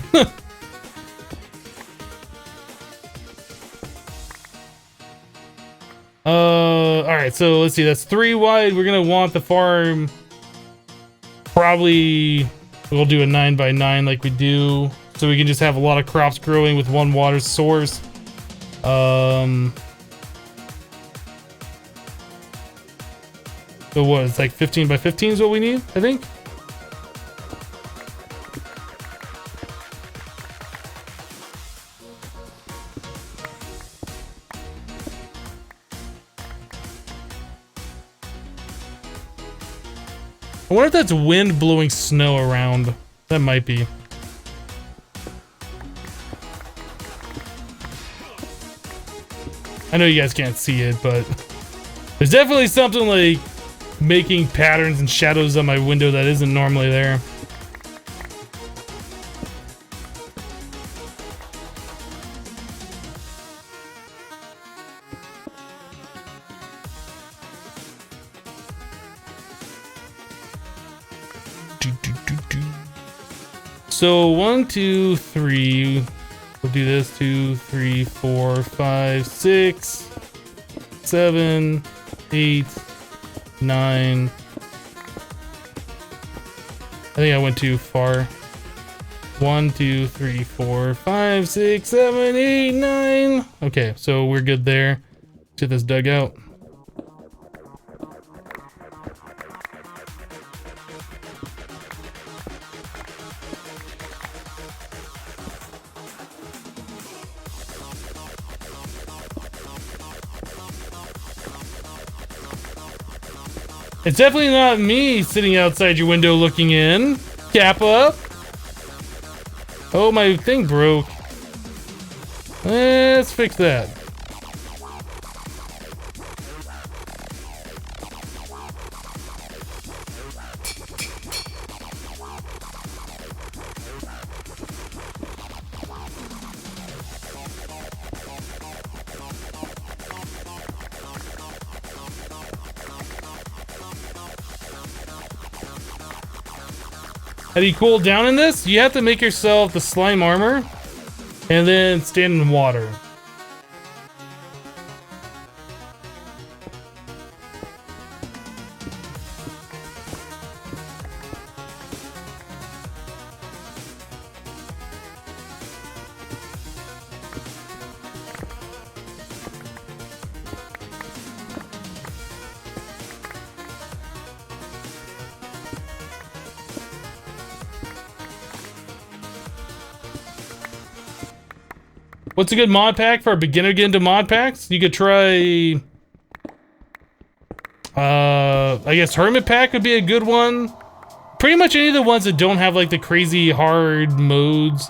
Alright, so let's see, that's 3 wide. We're gonna want the farm, probably, we'll do a 9x9 like we do, so we can just have a lot of crops growing with one water source. So what, it's like 15x15 is what we need, I think? I wonder if that's wind blowing snow around. That might be. I know you guys can't see it, but there's definitely something like making patterns and shadows on my window that isn't normally there. So 1, 2, 3. We'll do this. 2, 3, 4, 5, 6, 7, 8, 9. I think I went too far. 1, 2, 3, 4, 5, 6, 7, 8, 9. Okay, so we're good there. To this dugout. It's definitely not me sitting outside your window looking in. Cap up. Oh, my thing broke. Let's fix that. How do you cool down in this? You have to make yourself the slime armor and then stand in water. What's a good mod pack for a beginner getting to mod packs? You could try, I guess Hermit Pack would be a good one. Pretty much any of the ones that don't have like the crazy hard modes.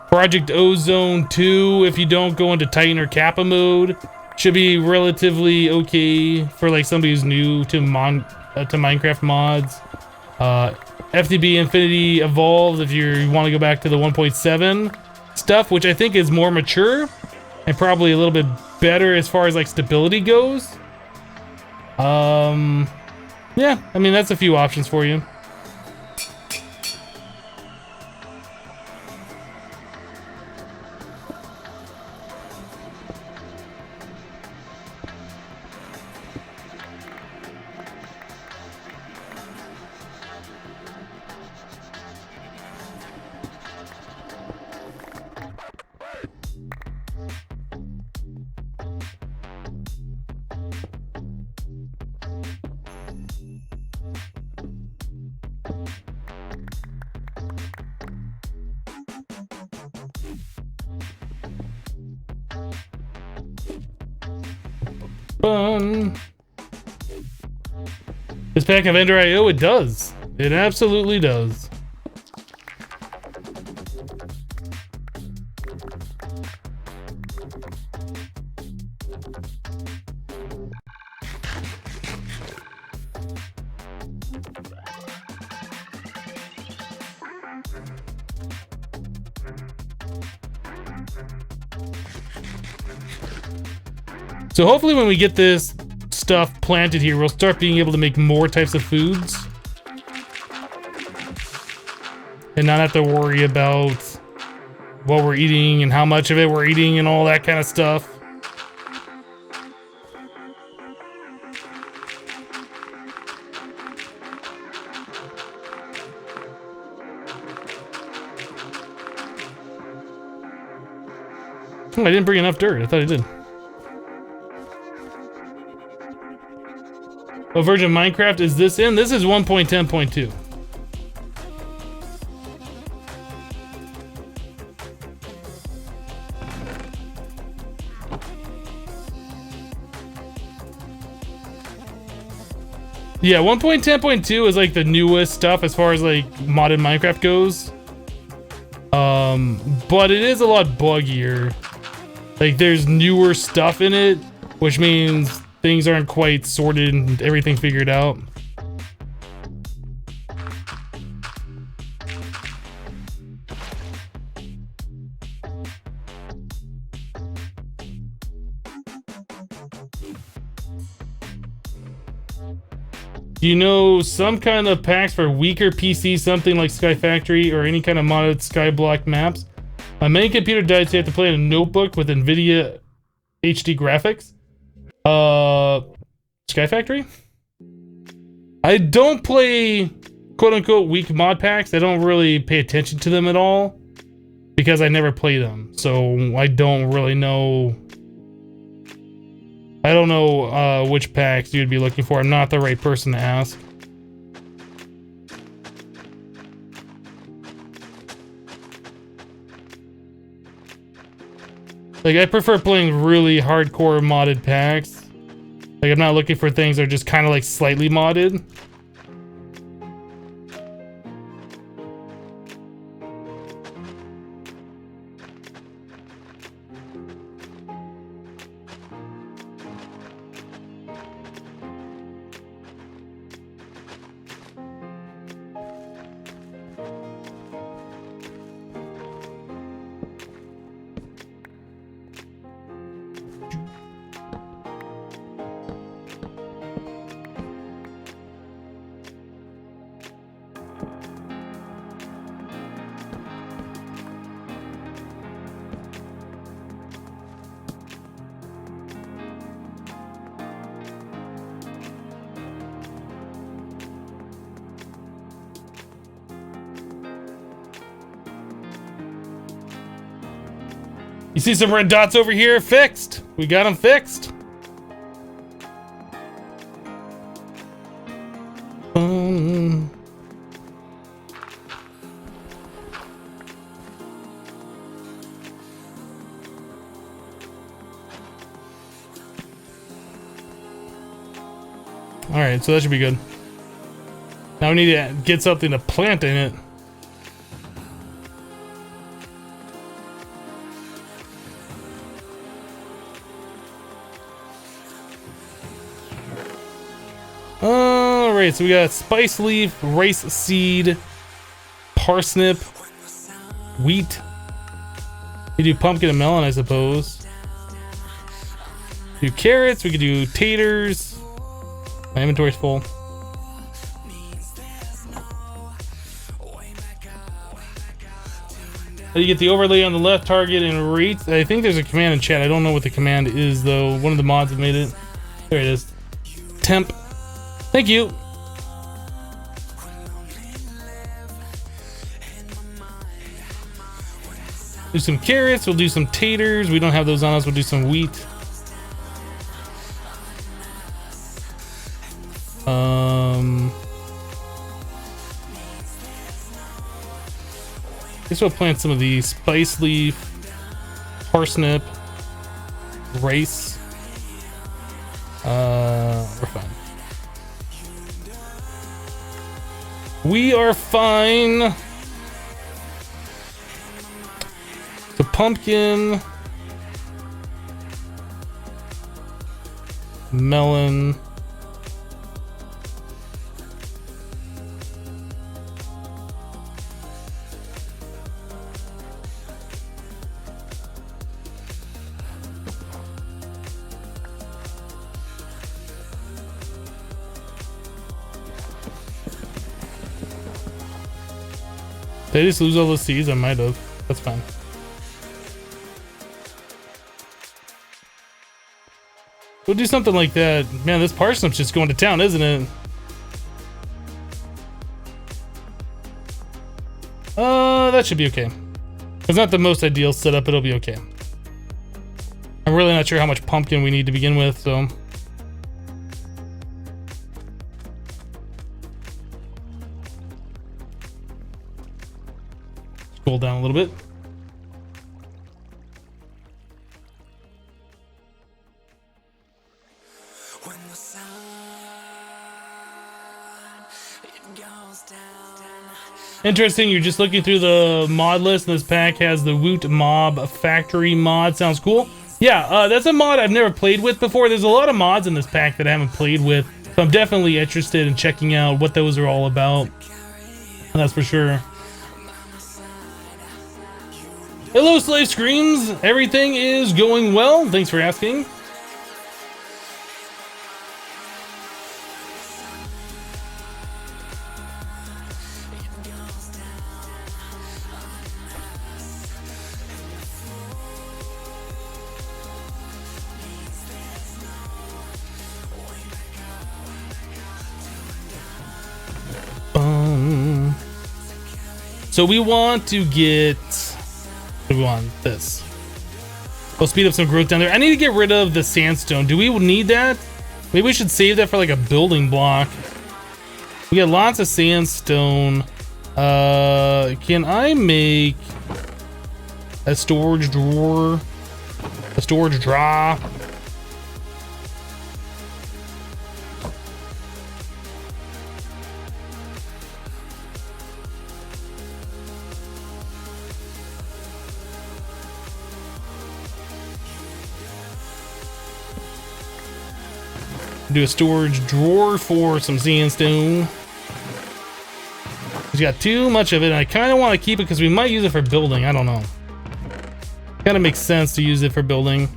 Project Ozone 2, if you don't go into Titan or Kappa mode, should be relatively okay for like somebody who's new to Minecraft mods. FTB Infinity Evolved if you want to go back to the 1.7 stuff, which I think is more mature and probably a little bit better as far as like stability goes. Yeah, I mean that's a few options for you. Fun. This pack of Ender IO, it does. It absolutely does. So hopefully when we get this stuff planted here, we'll start being able to make more types of foods. And not have to worry about what we're eating and how much of it we're eating and all that kind of stuff. Oh, I didn't bring enough dirt. I thought I did. What version of Minecraft is this in? This is 1.10.2. Yeah, 1.10.2 is like the newest stuff as far as like modded Minecraft goes. But it is a lot buggier. Like there's newer stuff in it, which means things aren't quite sorted and everything figured out. Do you know some kind of packs for weaker PC, something like Sky Factory or any kind of modded Skyblock maps? My main computer died, so I have to play in a notebook with NVIDIA HD graphics. Sky Factory? I don't play quote unquote weak mod packs. I don't really pay attention to them at all because I never play them. So I don't really know. I don't know which packs you'd be looking for. I'm not the right person to ask. Like, I prefer playing really hardcore modded packs. Like, I'm not looking for things that are just kind of like slightly modded. You see some red dots over here? Fixed. We got them fixed. All right, so that should be good. Now we need to get something to plant in it. Alright, so we got spice leaf, rice seed, parsnip, wheat. We do pumpkin and melon, I suppose. Do carrots, we could do taters. My inventory's full. How do you get the overlay on the left target and rate? I think there's a command in chat. I don't know what the command is though. One of the mods have made it. There it is. Temp. Thank you. Do some carrots. We'll do some taters. We don't have those on us. We'll do some wheat. Guess we'll plant some of these spice leaf, parsnip, rice. We're fine. We are fine. The pumpkin, melon, did I just lose all the seeds? I might have. That's fine. We'll do something like that. Man, this parsnip's just going to town, isn't it? That should be okay. It's not the most ideal setup, it'll be okay. I'm really not sure how much pumpkin we need to begin with, so. Scroll down a little bit. Interesting, you're just looking through the mod list and this pack has the Woot Mob Factory mod. Sounds cool. Yeah, that's a mod I've never played with before. There's a lot of mods in this pack that I haven't played with, so I'm definitely interested in checking out what those are all about. That's for sure. Hello, Slave Screams. Everything is going well. Thanks for asking. So we want to get, what do we want? This. We'll speed up some growth down there. I need to get rid of the sandstone. Do we need that? Maybe we should save that for like a building block. We got lots of sandstone. Can I make a storage drawer? A storage drawer? Do a storage drawer for some sandstone. We got too much of it, and I kind of want to keep it because we might use it for building. I don't know. Kind of makes sense to use it for building.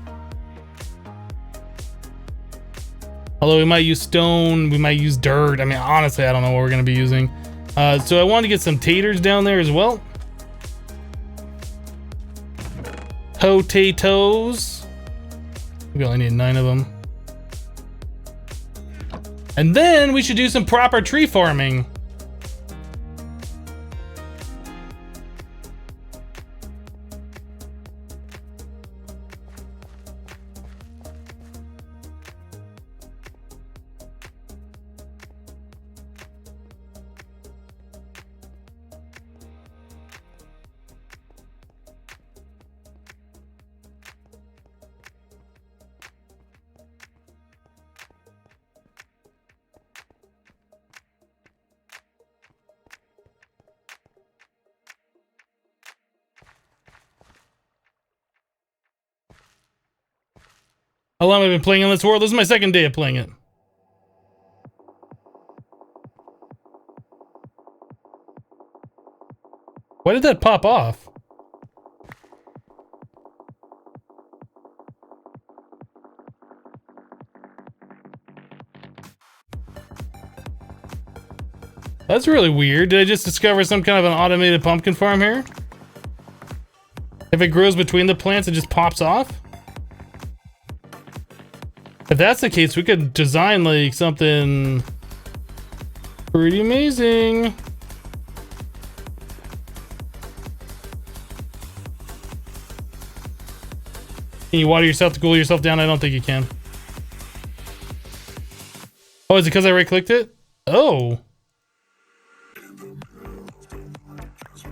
Although we might use stone, we might use dirt. I mean, honestly, I don't know what we're going to be using. So I want to get some taters down there as well. Potatoes. We only need 9 of them. And then we should do some proper tree farming. How long have I been playing on this world? This is my second day of playing it. Why did that pop off? That's really weird. Did I just discover some kind of an automated pumpkin farm here? If it grows between the plants, it just pops off? If that's the case, we could design like something pretty amazing. Can you water yourself to cool yourself down? I don't think you can. Oh, is it because I right-clicked it? Oh.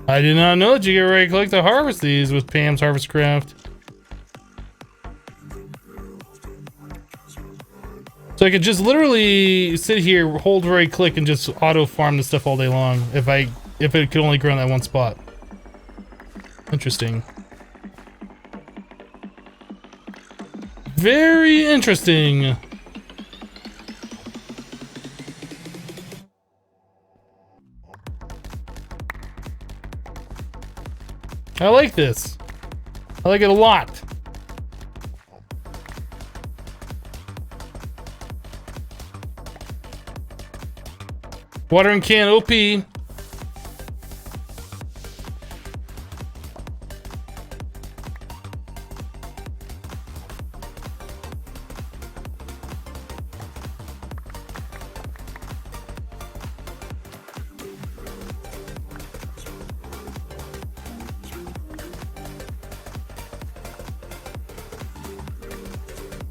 I did not know that you get right-click to harvest these with Pam's Harvest Craft. So I could just literally sit here, hold right click, and just auto farm the stuff all day long if it could only grow in that one spot. Interesting. Very interesting. I like this. I like it a lot. Watering can OP.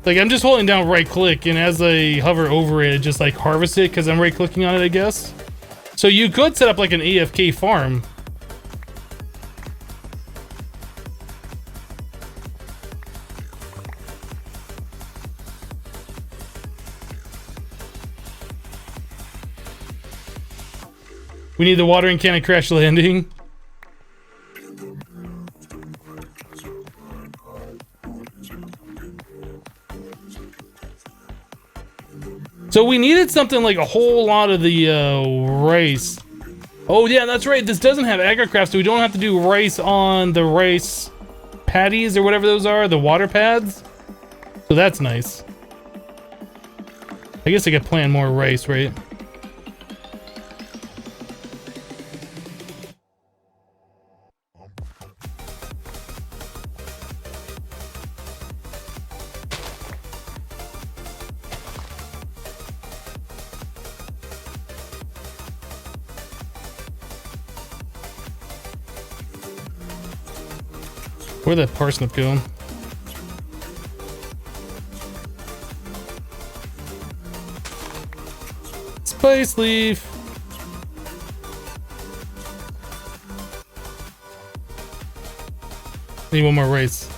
Like, I'm just holding down right click, and as I hover over it, it just like harvests it because I'm right clicking on it, I guess. So you could set up like an AFK farm. We need the watering can and crash landing. So we needed something like a whole lot of the rice. Oh yeah, that's right. This doesn't have agricraft, so we don't have to do rice on the rice patties or whatever those are, the water pads. So that's nice. I guess I could plant more rice, right? Where'd that parsnip go? Spice leaf. Need one more rice.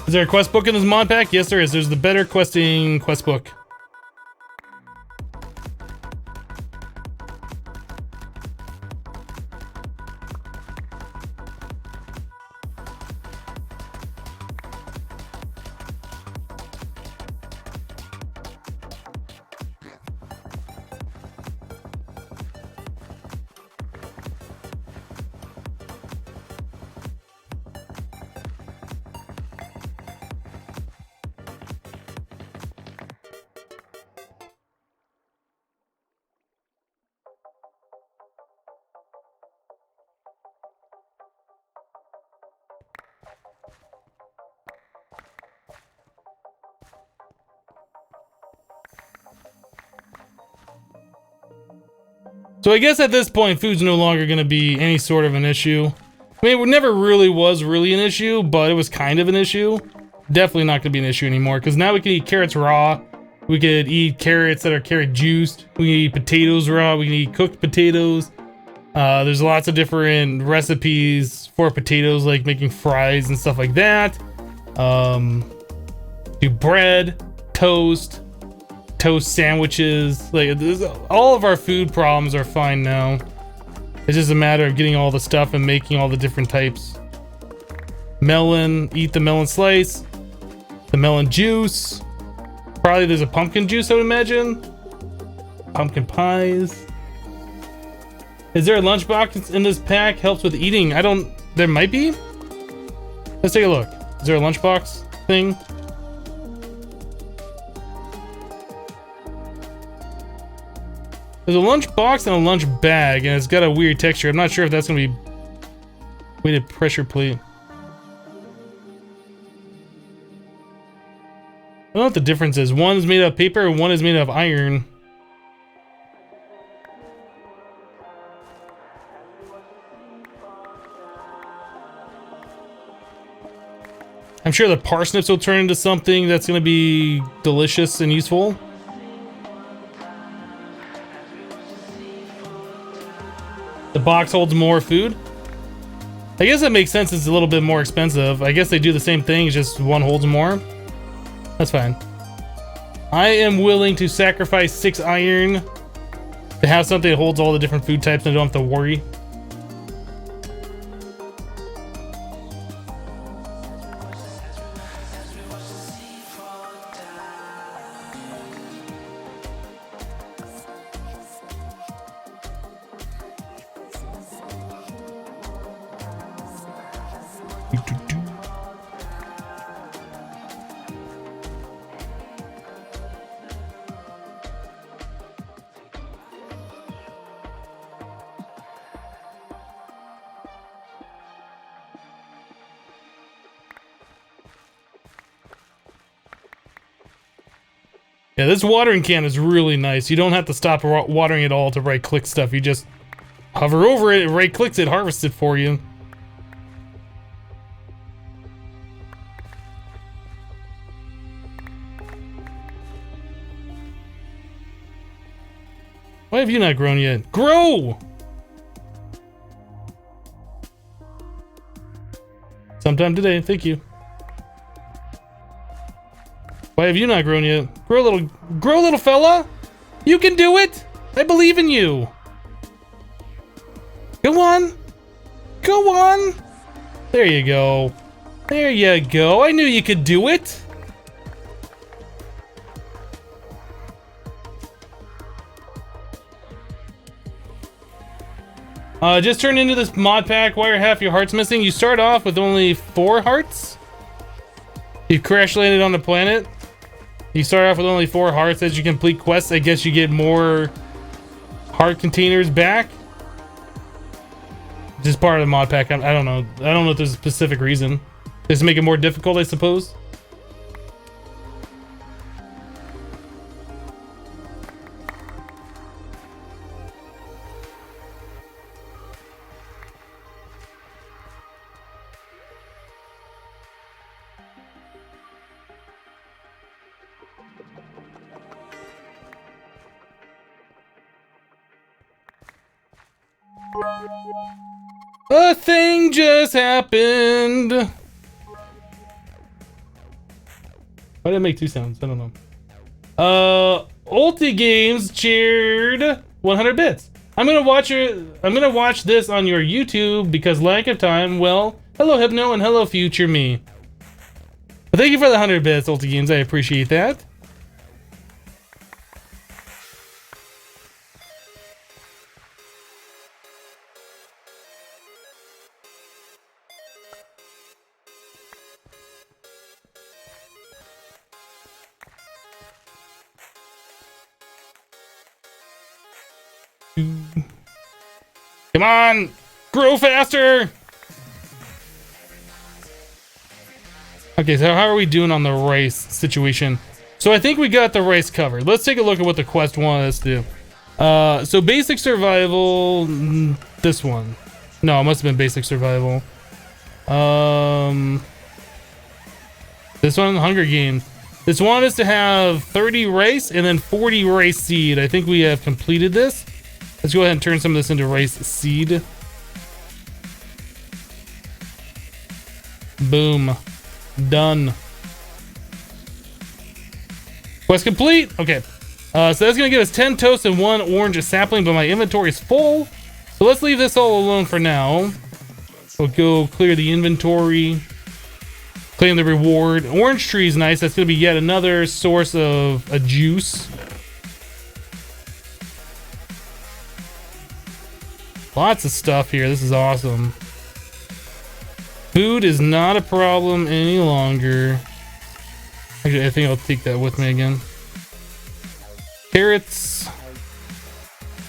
Is there a quest book in this mod pack? Yes, there is. There's the better questing quest book. So I guess at this point, food's no longer going to be any sort of an issue. I mean, it never really was an issue, but it was kind of an issue. Definitely not going to be an issue anymore, because now we can eat carrots raw. We could eat carrots that are carrot juiced. We can eat potatoes raw. We can eat cooked potatoes. There's lots of different recipes for potatoes, like making fries and stuff like that. Do bread, toast sandwiches. Like, all of our food problems are fine now. It's just a matter of getting all the stuff and making all the different types. Melon, eat the melon slice, the melon juice. Probably there's a pumpkin juice, I would imagine. Pumpkin pies. Is there a lunchbox in this pack? Helps with eating. There might be. Let's take a look. Is there a lunchbox thing? There's a lunch box and a lunch bag, and it's got a weird texture. I'm not sure if that's gonna be weighted pressure plate. I don't know what the difference is. One is made of paper and one is made of iron. I'm sure the parsnips will turn into something that's gonna be delicious and useful. The box holds more food. I guess that makes sense. It's a little bit more expensive. I guess they do the same thing, just one holds more. That's fine. I am willing to sacrifice 6 iron to have something that holds all the different food types and I don't have to worry. Yeah, this watering can is really nice. You don't have to stop watering it all to right click stuff. You just hover over it, right clicks it, harvests it for you. Why have you not grown yet? Grow! Sometime today, thank you. Why have you not grown yet? Grow, little fella! You can do it! I believe in you! Go on! Go on! There you go. There you go. I knew you could do it! Just turned into this mod pack. Why are half your hearts missing? You start off with only 4 hearts. You crash landed on the planet. You start off with only 4 hearts. As you complete quests, I guess you get more heart containers back. Just part of the mod pack. I don't know. I don't know if there's a specific reason. Just to make it more difficult, I suppose. A thing just happened. Why did I make two sounds? I don't know. Ulti Games cheered 100 bits. I'm gonna watch this on your YouTube because lack of time. Well, hello Hypno and hello future me. But thank you for the 100 bits, Ulti Games. I appreciate that. Come on, grow faster. Okay, so how are we doing on the rice situation? So I think we got the rice covered. Let's take a look at what the quest wanted us to do. So basic survival, this one. No, it must have been basic survival. This one, Hunger Games. This wanted us to have 30 rice and then 40 rice seed. I think we have completed this. Let's go ahead and turn some of this into rice seed. Boom. Done. Quest complete. Okay. So that's gonna give us 10 toast and 1 orange sapling, but my inventory is full. So let's leave this all alone for now. We'll go clear the inventory. Claim the reward. Orange tree is nice. That's gonna be yet another source of a juice. Lots of stuff here. This is awesome. Food is not a problem any longer. Actually, I think I'll take that with me again. Carrots.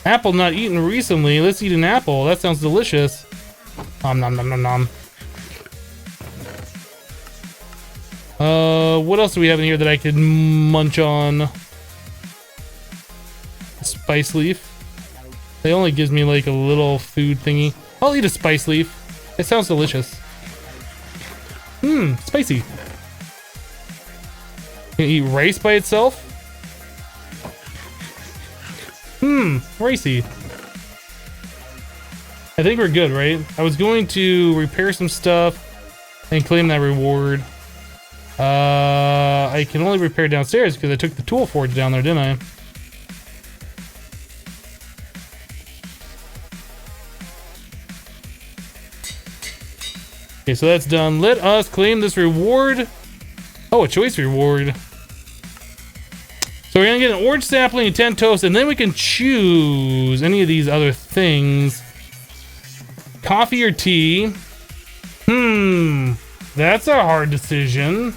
Apple not eaten recently. Let's eat an apple. That sounds delicious. Nom nom nom nom nom. What else do we have in here that I could munch on? A spice leaf. It only gives me like a little food thingy. I'll eat a spice leaf. It sounds delicious. Spicy. Can you eat rice by itself? Ricey. I think we're good, right? I was going to repair some stuff and claim that reward. I can only repair downstairs because I took the tool forge down there, didn't I? Okay, so that's done. Let us claim this reward. Oh, a choice reward. So we're gonna get an orange sapling and 10 toast, and then we can choose any of these other things. Coffee or tea? That's a hard decision.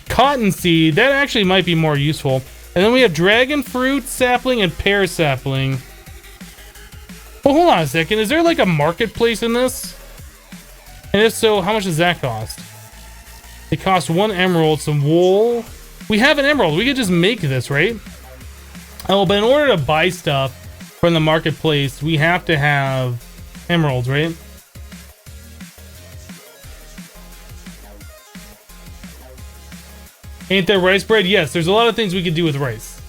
Cottonseed, that actually might be more useful. And then we have dragon fruit sapling and pear sapling. Well, hold on a second. Is there like a marketplace in this? And if so, how much does that cost? It costs 1 emerald, some wool. We have an emerald. We could just make this, right? Oh, but in order to buy stuff from the marketplace, we have to have emeralds, right? Ain't there rice bread? Yes, there's a lot of things we could do with rice.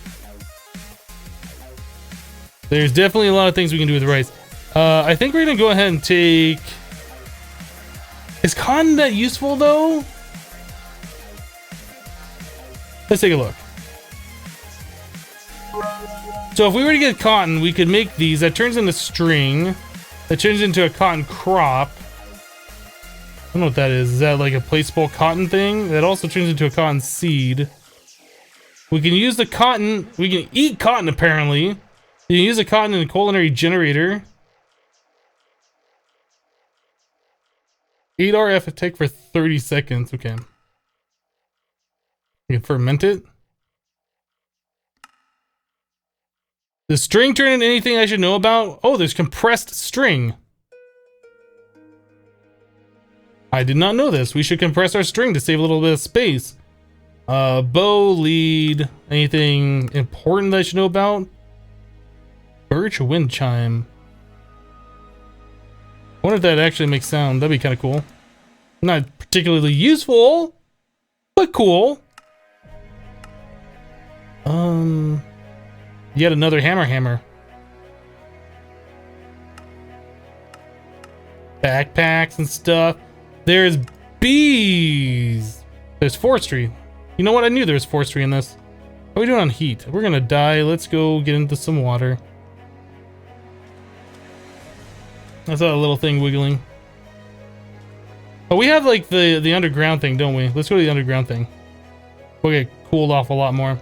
There's definitely a lot of things we can do with rice. I think we're gonna go ahead and take... Is cotton that useful though? Let's take a look. So if we were to get cotton, we could make these. That turns into string. That turns into a cotton crop. I don't know what that is. Is that like a placeable cotton thing? That also turns into a cotton seed. We can use the cotton. We can eat cotton apparently. You can use the cotton in a culinary generator. 8 RF attack for 30 seconds. Okay. You can ferment it. Does string turn into anything I should know about? Oh, there's compressed string. I did not know this. We should compress our string to save a little bit of space. Bow, lead, anything important that I should know about? Birch wind chime. I wonder if that actually makes sound. That'd be kind of cool. Not particularly useful, but cool. Yet another hammer. backpacks and stuff. There's bees. There's forestry. You know what? I knew there was forestry in this. How are we doing on heat? We're gonna die. Let's go get into some water. I saw a little thing wiggling. Oh, we have like the underground thing, don't we? Let's go to the underground thing. We'll get cooled off a lot more.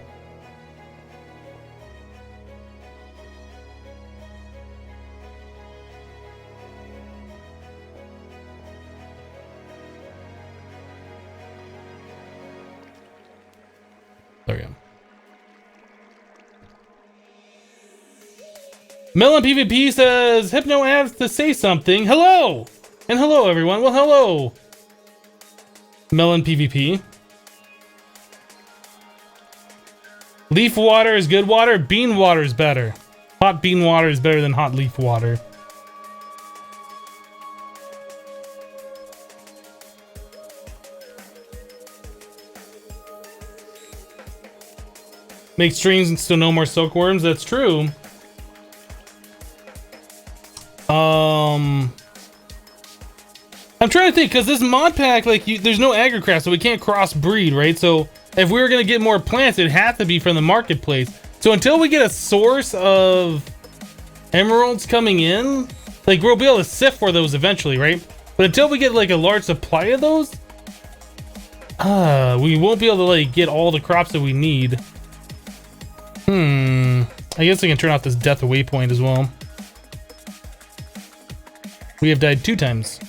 There we go. Melon PvP says, Hypno adds to say something. Hello! And hello, everyone. Well, hello. Melon PvP. Leaf water is good water. Bean water is better. Hot bean water is better than hot leaf water. Make streams so no more silkworms. That's true. I'm trying to think, because this mod pack, like, there's no agricraft, so we can't crossbreed, right? So if we were going to get more plants, it'd have to be from the marketplace. So until we get a source of emeralds coming in, like, we'll be able to sift for those eventually, right? But until we get, like, a large supply of those, we won't be able to, like, get all the crops that we need. I guess I can turn off this death waypoint as well. We have died 2 times.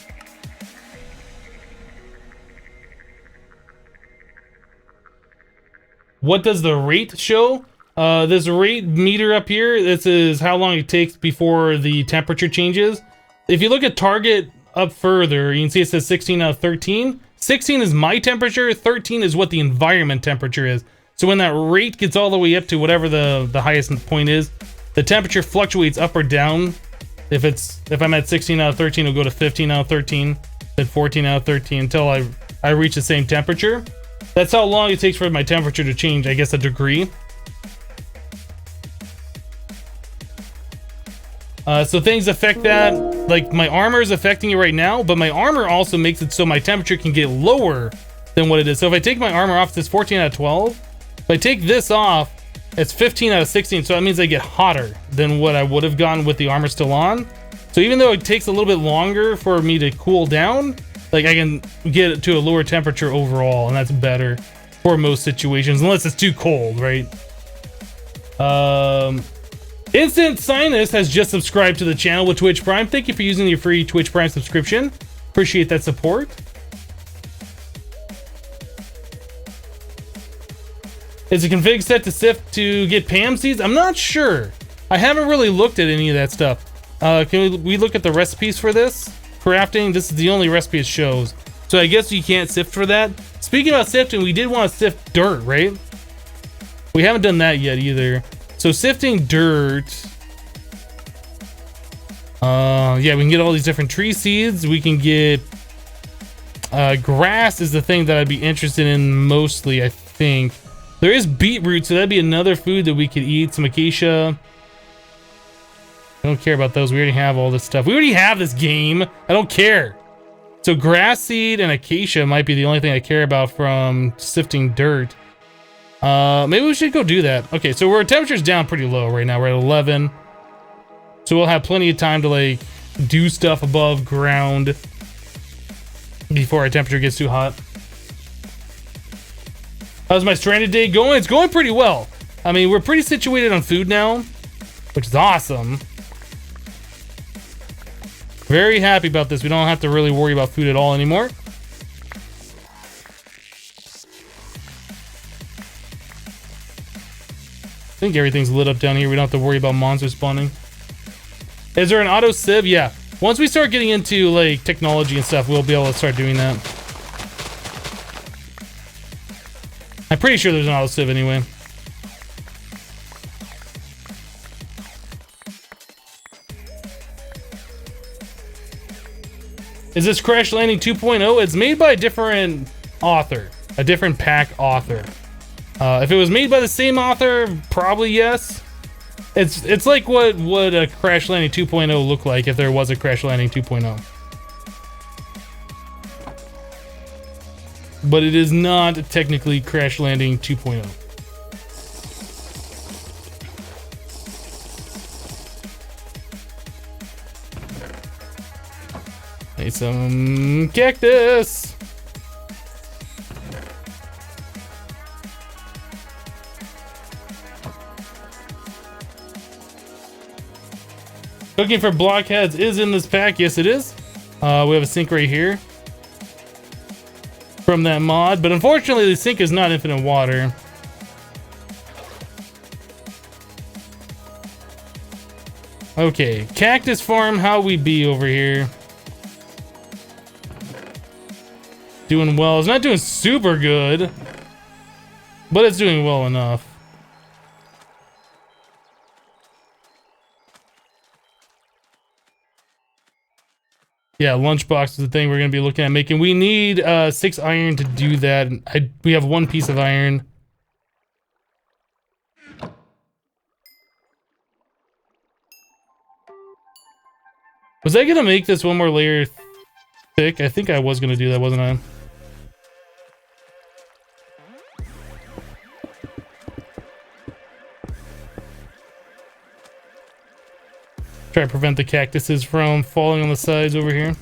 What does the rate show? This rate meter up here, this is how long it takes before the temperature changes. If you look at target up further, you can see it says 16 out of 13. 16 is my temperature, 13 is what the environment temperature is. So when that rate gets all the way up to whatever the highest point is, the temperature fluctuates up or down. If I'm at 16 out of 13, it'll go to 15 out of 13, then 14 out of 13 until I reach the same temperature. That's how long it takes for my temperature to change, I guess, a degree. So things affect that. Like, my armor is affecting it right now, but my armor also makes it so my temperature can get lower than what it is. So if I take my armor off, it's 14 out of 12. If I take this off, it's 15 out of 16, so that means I get hotter than what I would have gotten with the armor still on. So even though it takes a little bit longer for me to cool down, like, I can get it to a lower temperature overall, and that's better for most situations, unless it's too cold, right? Instant Sinus has just subscribed to the channel with Twitch Prime. Thank you for using your free Twitch Prime subscription. Appreciate that support. Is a config set to sift to get Pam seeds? I'm not sure. I haven't really looked at any of that stuff. Can we look at the recipes for this? Crafting, this is the only recipe it shows. So I guess you can't sift for that. Speaking about sifting, we did want to sift dirt, right? We haven't done that yet either. So sifting dirt. Yeah, we can get all these different tree seeds. We can get grass is the thing that I'd be interested in mostly, I think. There is beetroot, so that'd be another food that we could eat. Some acacia. I don't care about those. We already have all this stuff. We already have this game. I don't care. So grass seed and acacia might be the only thing I care about from sifting dirt. Maybe we should go do that. Okay, so our temperature's down pretty low right now. We're at 11. So we'll have plenty of time to, like, do stuff above ground before our temperature gets too hot. How's my stranded day going? It's going pretty well. I mean, we're pretty situated on food now, which is awesome. Very happy about this. We don't have to really worry about food at all anymore. I think everything's lit up down here. We don't have to worry about monsters spawning. Is there an auto sieve? Yeah. Once we start getting into, like, technology and stuff, we'll be able to start doing that. I'm pretty sure there's an auto sieve anyway. Is this Crash Landing 2.0? It's made by a different author, a different pack author. If it was made by the same author, probably yes. It's like what would a Crash Landing 2.0 look like if there was a Crash Landing 2.0. but it is not technically Crash Landing 2.0. Need some cactus. Looking for blockheads is in this pack. Yes, it is. We have a sink right here from that mod, but unfortunately the sink is not infinite water. Okay, cactus farm, how we be over here? Doing well. It's not doing super good, but it's doing well enough. Yeah, lunchbox is the thing we're going to be looking at making. We need 6 iron to do that. We have 1 piece of iron. Was I going to make this 1 more layer thick? I think I was going to do that, wasn't I? Try to prevent the cactuses from falling on the sides over here.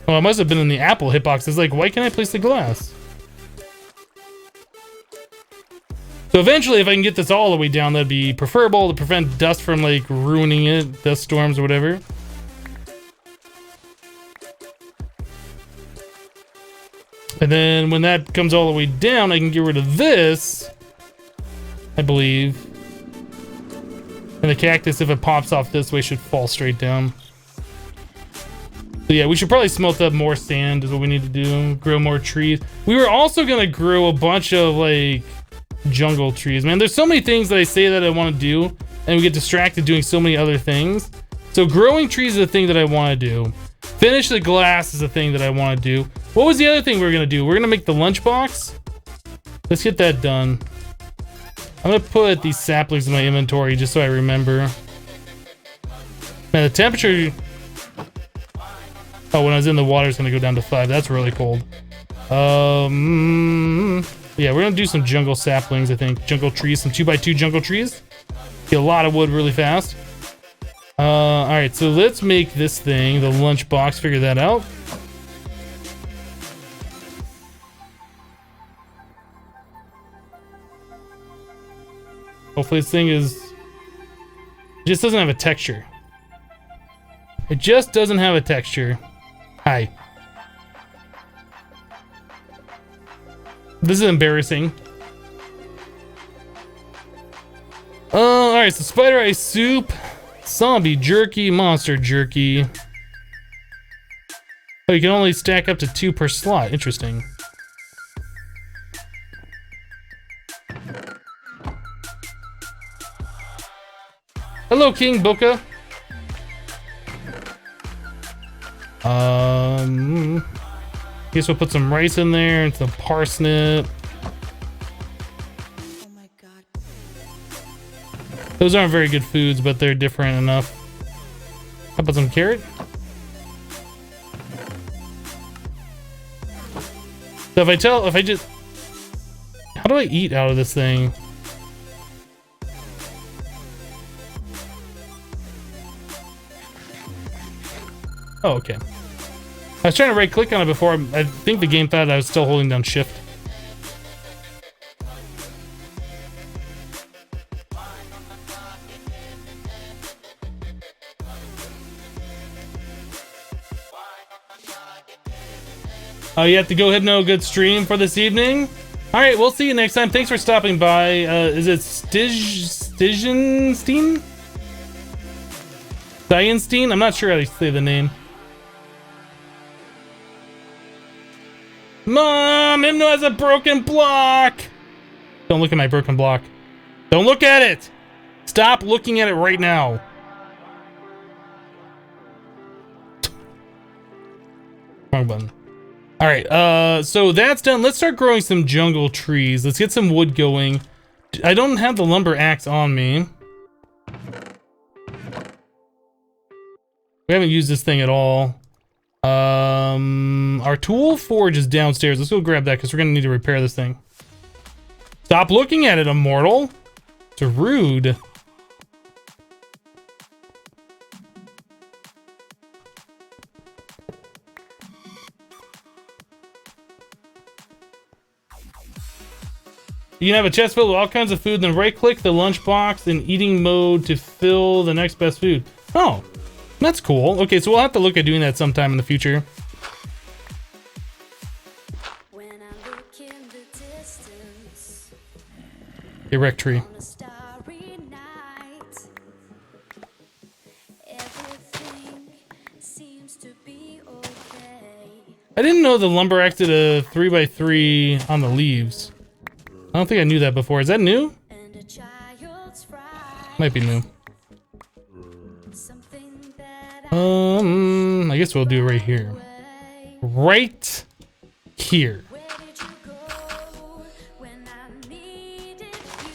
Oh, I must have been in the apple hitbox. It's like, why can't I place the glass? So eventually, if I can get this all the way down, that'd be preferable to prevent dust from like ruining it, dust storms or whatever. And then when that comes all the way down, I can get rid of this, I believe. And the cactus, if it pops off this way, should fall straight down. So yeah, we should probably smelt up more sand is what we need to do. Grow more trees. We were also going to grow a bunch of like jungle trees. Man, there's so many things that I say that I want to do, and we get distracted doing so many other things. So growing trees is the thing that I want to do. Finish the glass is the thing that I want to do. What was the other thing we were going to do? We're going to make the lunchbox. Let's get that done. I'm going to put these saplings in my inventory just so I remember. Man, the temperature... Oh, when I was in the water, it's going to go down to 5. That's really cold. Yeah, we're going to do some jungle saplings, I think. Jungle trees, some 2x2 jungle trees. Get a lot of wood really fast. Alright, so let's make this thing, the lunchbox, figure that out. Hopefully this thing is... It just doesn't have a texture. It just doesn't have a texture. Hi. This is embarrassing. Alright, so spider eye soup, zombie jerky, monster jerky. Oh, you can only stack up to 2 per slot. Interesting. Hello, King Boca. Guess we'll put some rice in there and some parsnip. Oh my god. Those aren't very good foods, but they're different enough. How about some carrot? So if I just... How do I eat out of this thing? Oh, okay. I was trying to right click on it before. I think the game thought I was still holding down shift. You have to go ahead and know a good stream for this evening. All right, we'll see you next time. Thanks for stopping by. Is it Stigenstein? Stigenstein? I'm not sure how to say the name. Mom, Hymno has a broken block. Don't look at my broken block. Don't look at it. Stop looking at it right now. Wrong button. All right, so that's done. Let's start growing some jungle trees. Let's get some wood going. I don't have the lumber axe on me. We haven't used this thing at all. Our tool forge is downstairs. Let's go grab that because we're gonna need to repair this thing. Stop looking at it, immortal. It's rude. You can have a chest filled with all kinds of food, then right-click the lunchbox in eating mode to fill the next best food. Oh, that's cool. Okay, so we'll have to look at doing that sometime in the future. When I look in the distance, Erect tree. on a starry night, everything seems to be okay. I didn't know the lumber acted a 3x3 on the leaves. I don't think I knew that before. Is that new? And a child's fright, Might be new. something that I guess we'll do it right here. I Right here. Where did you go when I needed you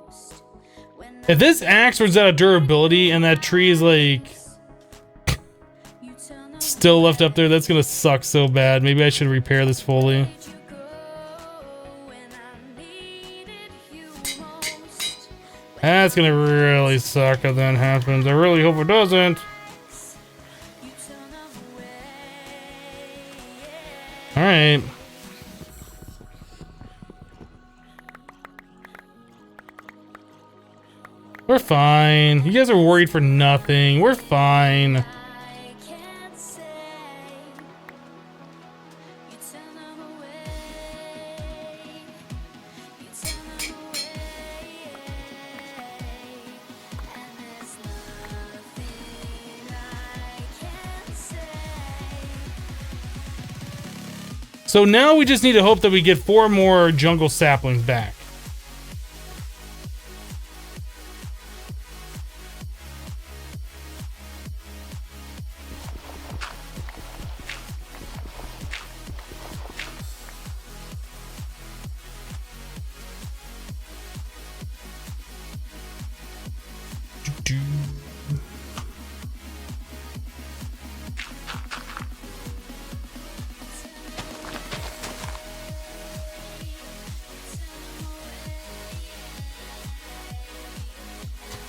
most? When If this axe runs out of durability and that tree is like you turn still left up there, that's gonna suck so bad. Maybe I should repair this fully. Where did you go when I needed you most? That's gonna really suck if that happens. I really hope it doesn't. You turn away. Alright. We're fine. You guys are worried for nothing. We're fine. I can't say. You turn away. You turn away. And there's nothing I can say. So now we just need to hope that we get 4 more jungle saplings back.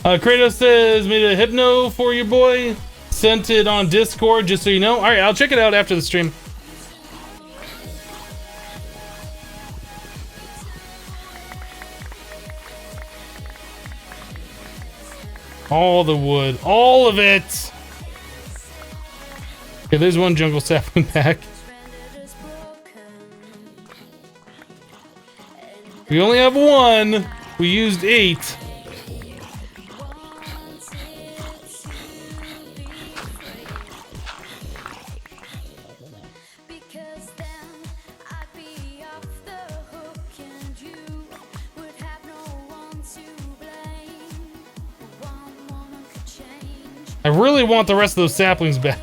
Kratos says, made a hypno for you, boy. Sent it on Discord, just so you know. All right, I'll check it out after the stream. All the wood, all of it. Okay, there's one jungle sapling back. Surrendered is broken. We only have 1. We used 8. Because then I'd be off the hook and you would have no one to blame. One woman could change. I really want the rest of those saplings back.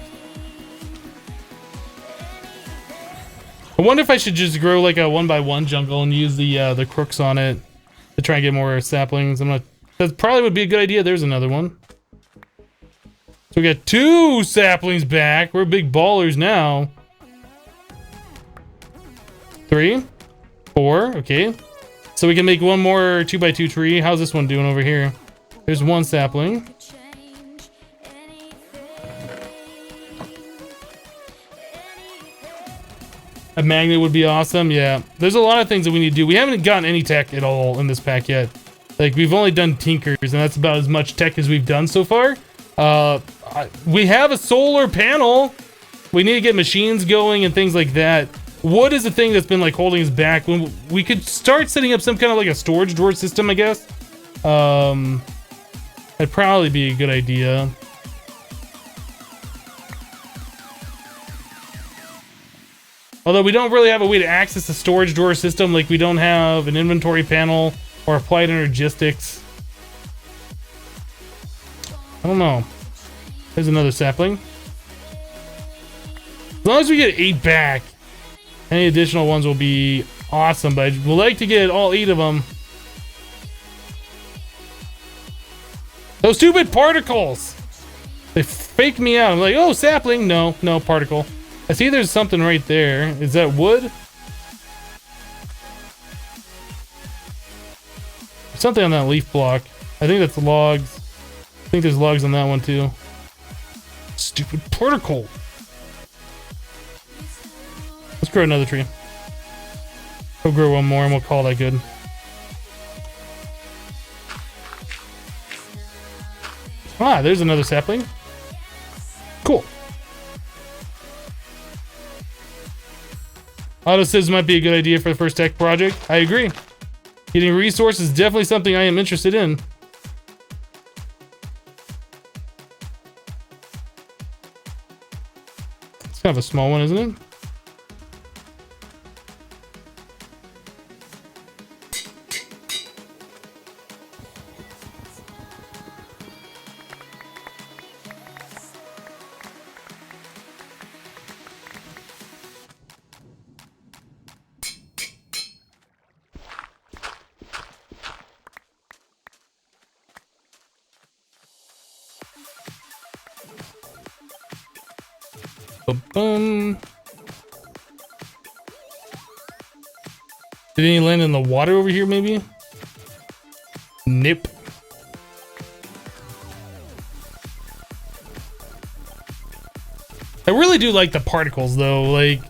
I wonder if I should just grow like a 1x1 jungle and use the crooks on it to try and get more saplings. That probably would be a good idea. There's another one. So we got 2 saplings back. We're big ballers now. 3, 4, okay. So we can make 1 more 2x2 tree. How's this one doing over here? There's 1 sapling. Change anything. A magnet would be awesome. Yeah, there's a lot of things that we need to do. We haven't gotten any tech at all in this pack yet. Like, we've only done tinkers, and that's about as much tech as we've done so far. We have a solar panel. We need to get machines going and things like that. Wood is the thing that's been like holding us back. When we could start setting up some kind of like a storage drawer system, I guess. That'd probably be a good idea. Although we don't really have a way to access the storage drawer system, like we don't have an inventory panel or applied energistics. I don't know. There's another sapling. As long as we get 8 back, any additional ones will be awesome, but I'd like to get all 8 of them. Those stupid particles! They fake me out. I'm like, oh, sapling. No, no, particle. I see there's something right there. Is that wood? There's something on that leaf block. I think that's logs. I think there's logs on that one too. Stupid particle. Let's grow another tree. We'll grow one more and we'll call that good. Ah, there's another sapling. Cool. Autosieves might be a good idea for the first tech project. I agree. Getting resources is definitely something I am interested in. It's kind of a small one, isn't it? Boom. Did any land in the water over here, maybe? Nope. I really do like the particles, though. Like,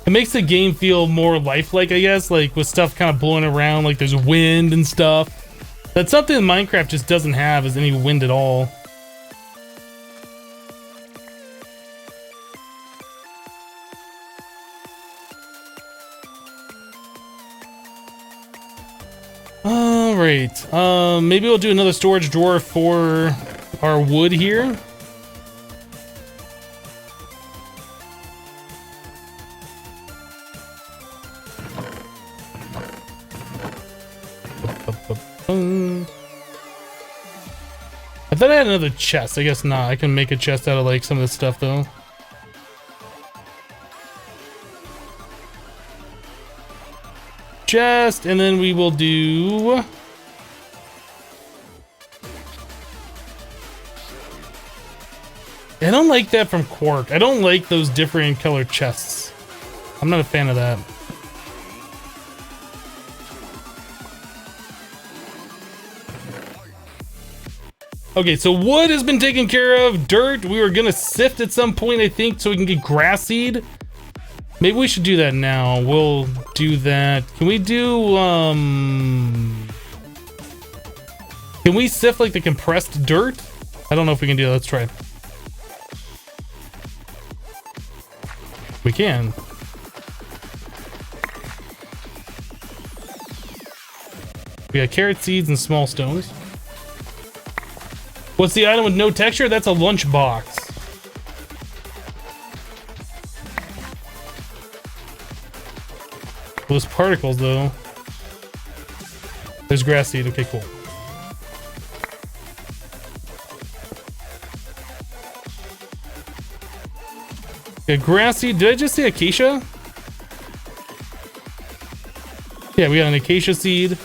it makes the game feel more lifelike, I guess. Like, with stuff kind of blowing around, like there's wind and stuff. That's something Minecraft just doesn't have, is any wind at all. Alright, maybe we'll do another storage drawer for our wood here. I thought I had another chest. I guess not. I can make a chest out of like some of this stuff though. Chest, and then we will do I don't like that from Quark. I don't like those different color chests. I'm not a fan of that. Okay, so wood has been taken care of. Dirt, we were gonna sift at some point, I think, so we can get grass seed. Maybe we should do that now. We'll do that. Can we do, can we sift like the compressed dirt? I don't know if we can do that. Let's try. We can. We got carrot seeds and small stones. What's the item with no texture? That's a lunch box. Those particles, though. There's grass seed. Okay, cool. Okay, grass seed. Did I just say acacia? Yeah, we got an acacia seed.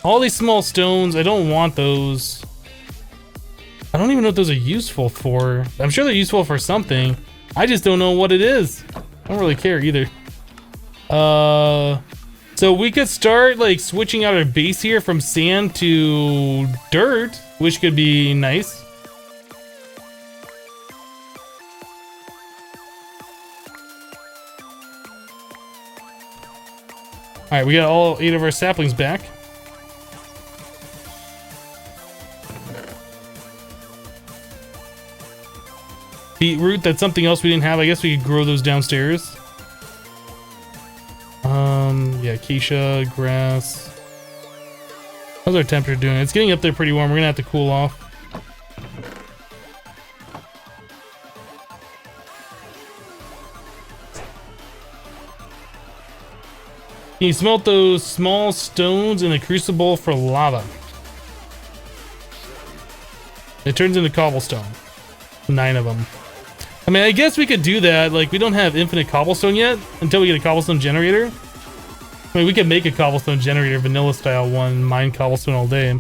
All these small stones. I don't want those. I don't even know what those are useful for. I'm sure they're useful for something. I just don't know what it is. I don't really care either. So we could start like switching out our base here from sand to dirt, which could be nice. All right, we got all 8 of our saplings back. Beetroot, that's something else we didn't have. I guess we could grow those downstairs. Yeah, acacia, grass. How's our temperature doing? It's getting up there pretty warm. We're gonna have to cool off. Can you smelt those small stones in a crucible for lava? It turns into cobblestone. 9 of them. I mean, I guess we could do that. Like, we don't have infinite cobblestone yet until we get a cobblestone generator. I mean, we could make a cobblestone generator, vanilla style one, mine cobblestone all day.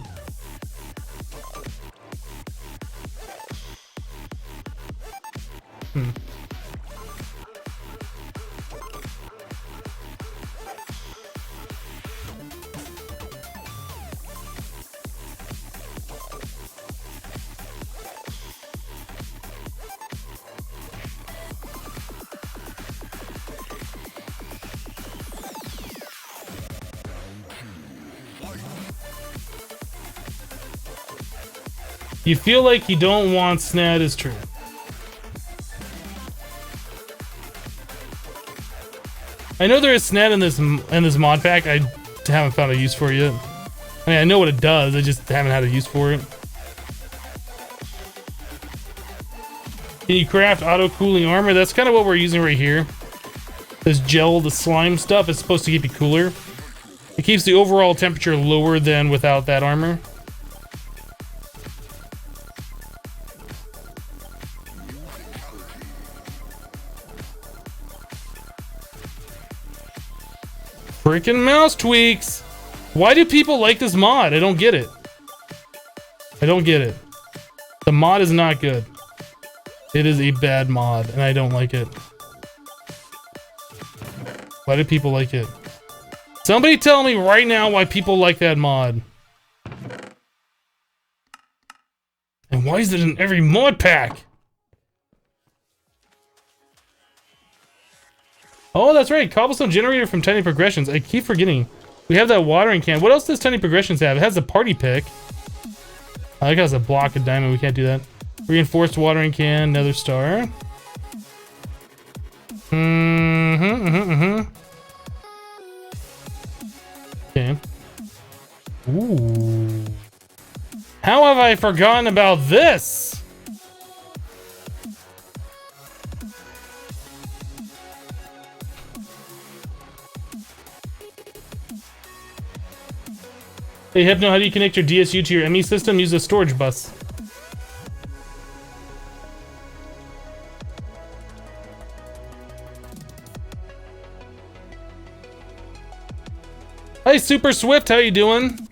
You feel like you don't want Snad is true. I know there is Snad in this mod pack. I haven't found a use for it yet. I mean, I know what it does. I just haven't had a use for it. Can you craft auto cooling armor? That's kind of what we're using right here. This gel, the slime stuff is supposed to keep you cooler. It keeps the overall temperature lower than without that armor. Freaking mouse tweaks. Why do people like this mod? I don't get it. I don't get it. The mod is not good. It is a bad mod, and I don't like it. Why do people like it? Somebody tell me right now why people like that mod. And why is it in every mod pack? Oh, that's right. Cobblestone generator from Tiny Progressions. I keep forgetting. We have that watering can. What else does Tiny Progressions have? It has a party pick. I think it has a block of diamond. We can't do that. Reinforced watering can. Nether star. Okay. Ooh. How have I forgotten about this? Hey Hypno, how do you connect your DSU to your ME system? Use a storage bus. Hey Super Swift, how you doing?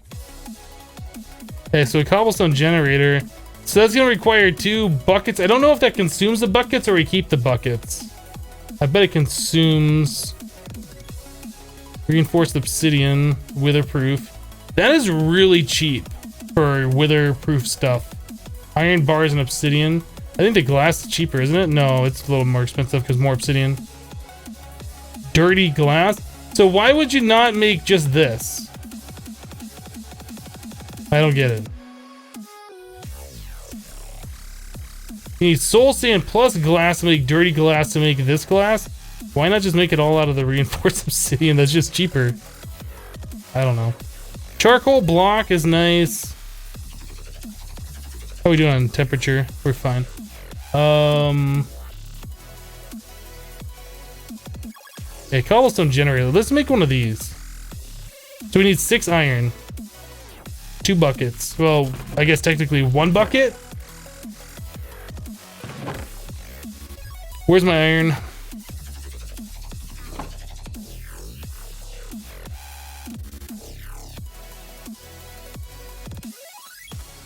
Okay, so a cobblestone generator. So that's gonna require 2 buckets. I don't know if that consumes the buckets or we keep the buckets. I bet it consumes. Reinforced obsidian, witherproof. That is really cheap for witherproof stuff. Iron bars and obsidian. I think the glass is cheaper, isn't it? No, it's a little more expensive because more obsidian. Dirty glass. So why would you not make just this? I don't get it. You need soul sand plus glass to make dirty glass to make this glass? Why not just make it all out of the reinforced obsidian? That's just cheaper. I don't know. Charcoal block is nice. How are we doing on temperature? We're fine. Okay, cobblestone generator. Let's make one of these. So we need 6 iron. 2 buckets. Well, I guess technically 1 bucket. Where's my iron?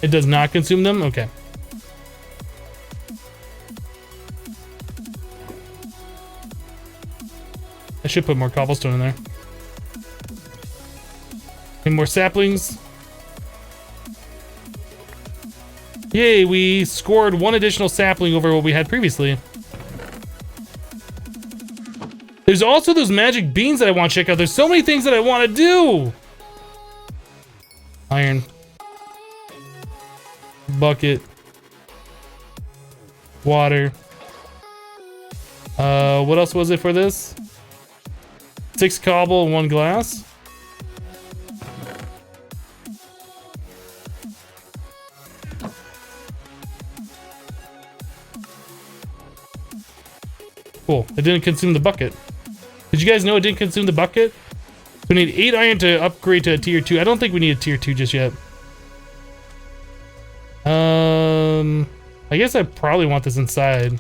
It does not consume them? Okay. I should put more cobblestone in there. Any more saplings? Yay, we scored 1 additional sapling over what we had previously. There's also those magic beans that I want to check out. There's so many things that I want to do. Iron. Bucket. Water. What else was it for this? 6 cobble, 1 glass. Cool. It didn't consume the bucket. Did you guys know it didn't consume the bucket? We need 8 iron to upgrade to a tier 2. I don't think we need a tier 2 just yet. I guess I probably want this inside.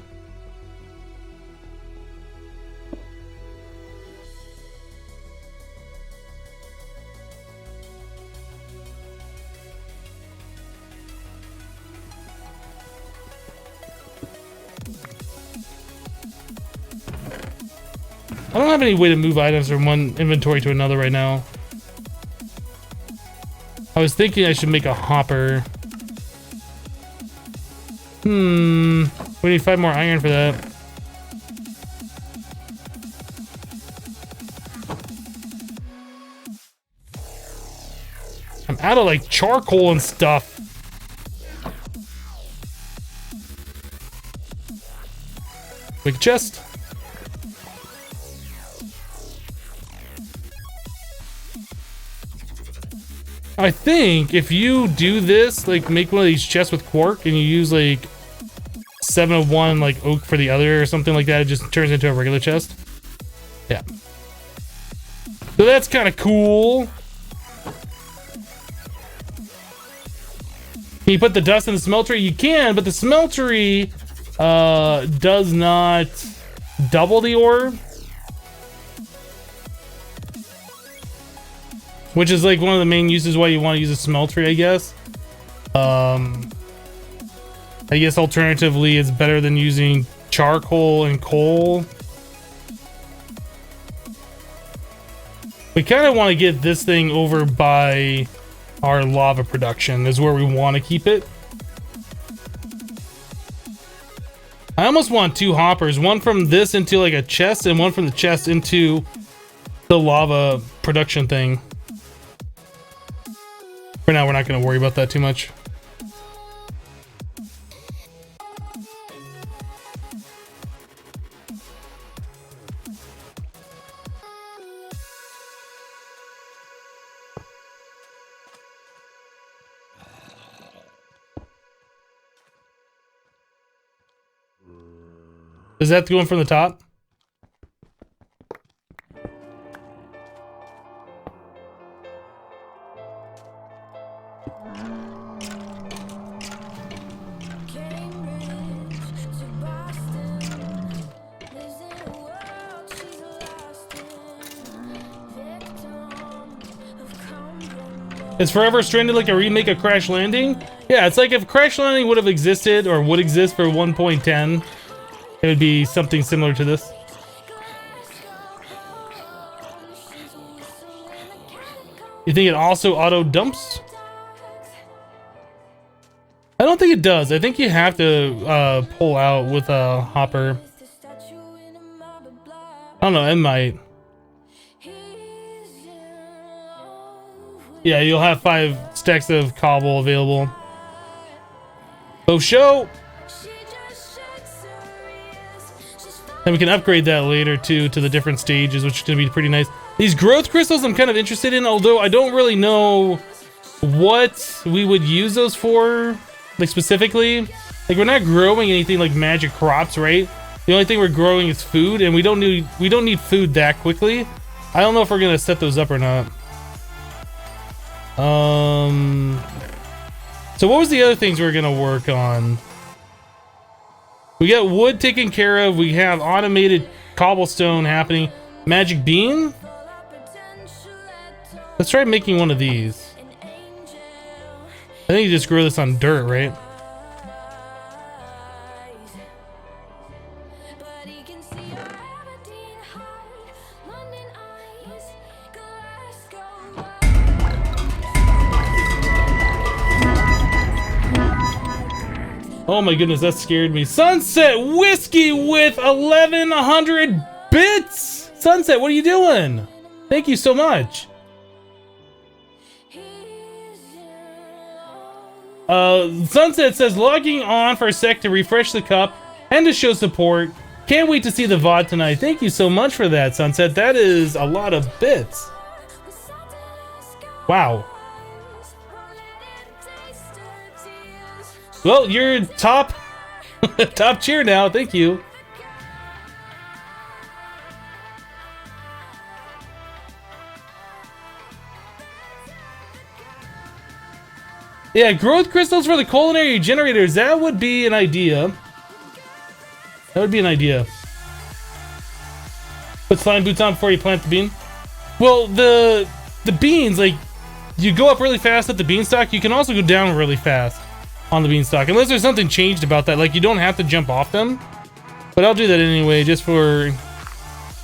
I don't have any way to move items from one inventory to another right now. I was thinking I should make a hopper. We need 5 more iron for that. I'm out of like charcoal and stuff. Make a chest. I think if you do this, like make one of these chests with quark and you use like 7 of one like oak for the other or something like that, it just turns into a regular chest. Yeah. So that's kind of cool. Can you put the dust in the smeltery? You can, but the smeltery does not double the ore. Which is like one of the main uses why you want to use a smeltery, I guess. I guess alternatively it's better than using charcoal and coal. We kind of want to get this thing over by our lava production is where we want to keep it. I almost want 2 hoppers, one from this into like a chest and one from the chest into the lava production thing. For now, we're not going to worry about that too much. Is that going from the top? Is Forever Stranded like a remake of Crash Landing? Yeah, it's like if Crash Landing would have existed or would exist for 1.10, it would be something similar to this. You think it also auto dumps? I don't think it does. I think you have to pull out with a hopper. I don't know, it might. Yeah, you'll have 5 stacks of cobble available. Oh, show! And we can upgrade that later too to the different stages, which is going to be pretty nice. These growth crystals I'm kind of interested in, although I don't really know what we would use those for, like specifically. Like we're not growing anything like magic crops, right? The only thing we're growing is food, and we don't need food that quickly. I don't know if we're gonna set those up or not. So what was the other things we were gonna work on? We got wood taken care of. We have automated cobblestone happening. Magic bean? Let's try making one of these. I think you just grow this on dirt, right? Oh my goodness, that scared me. Sunset Whiskey with 1100 bits! Sunset, what are you doing? Thank you so much. Sunset says, logging on for a sec to refresh the cup and to show support. Can't wait to see the VOD tonight. Thank you so much for that, Sunset. That is a lot of bits. Wow. Well, you're top top tier now. Thank you. Yeah, growth crystals for the culinary generators. That would be an idea. That would be an idea. Put slime boots on before you plant the bean. Well, the beans, like, you go up really fast at the beanstalk. You can also go down really fast on the beanstalk, unless there's something changed about that. Like, you don't have to jump off them. But I'll do that anyway, just for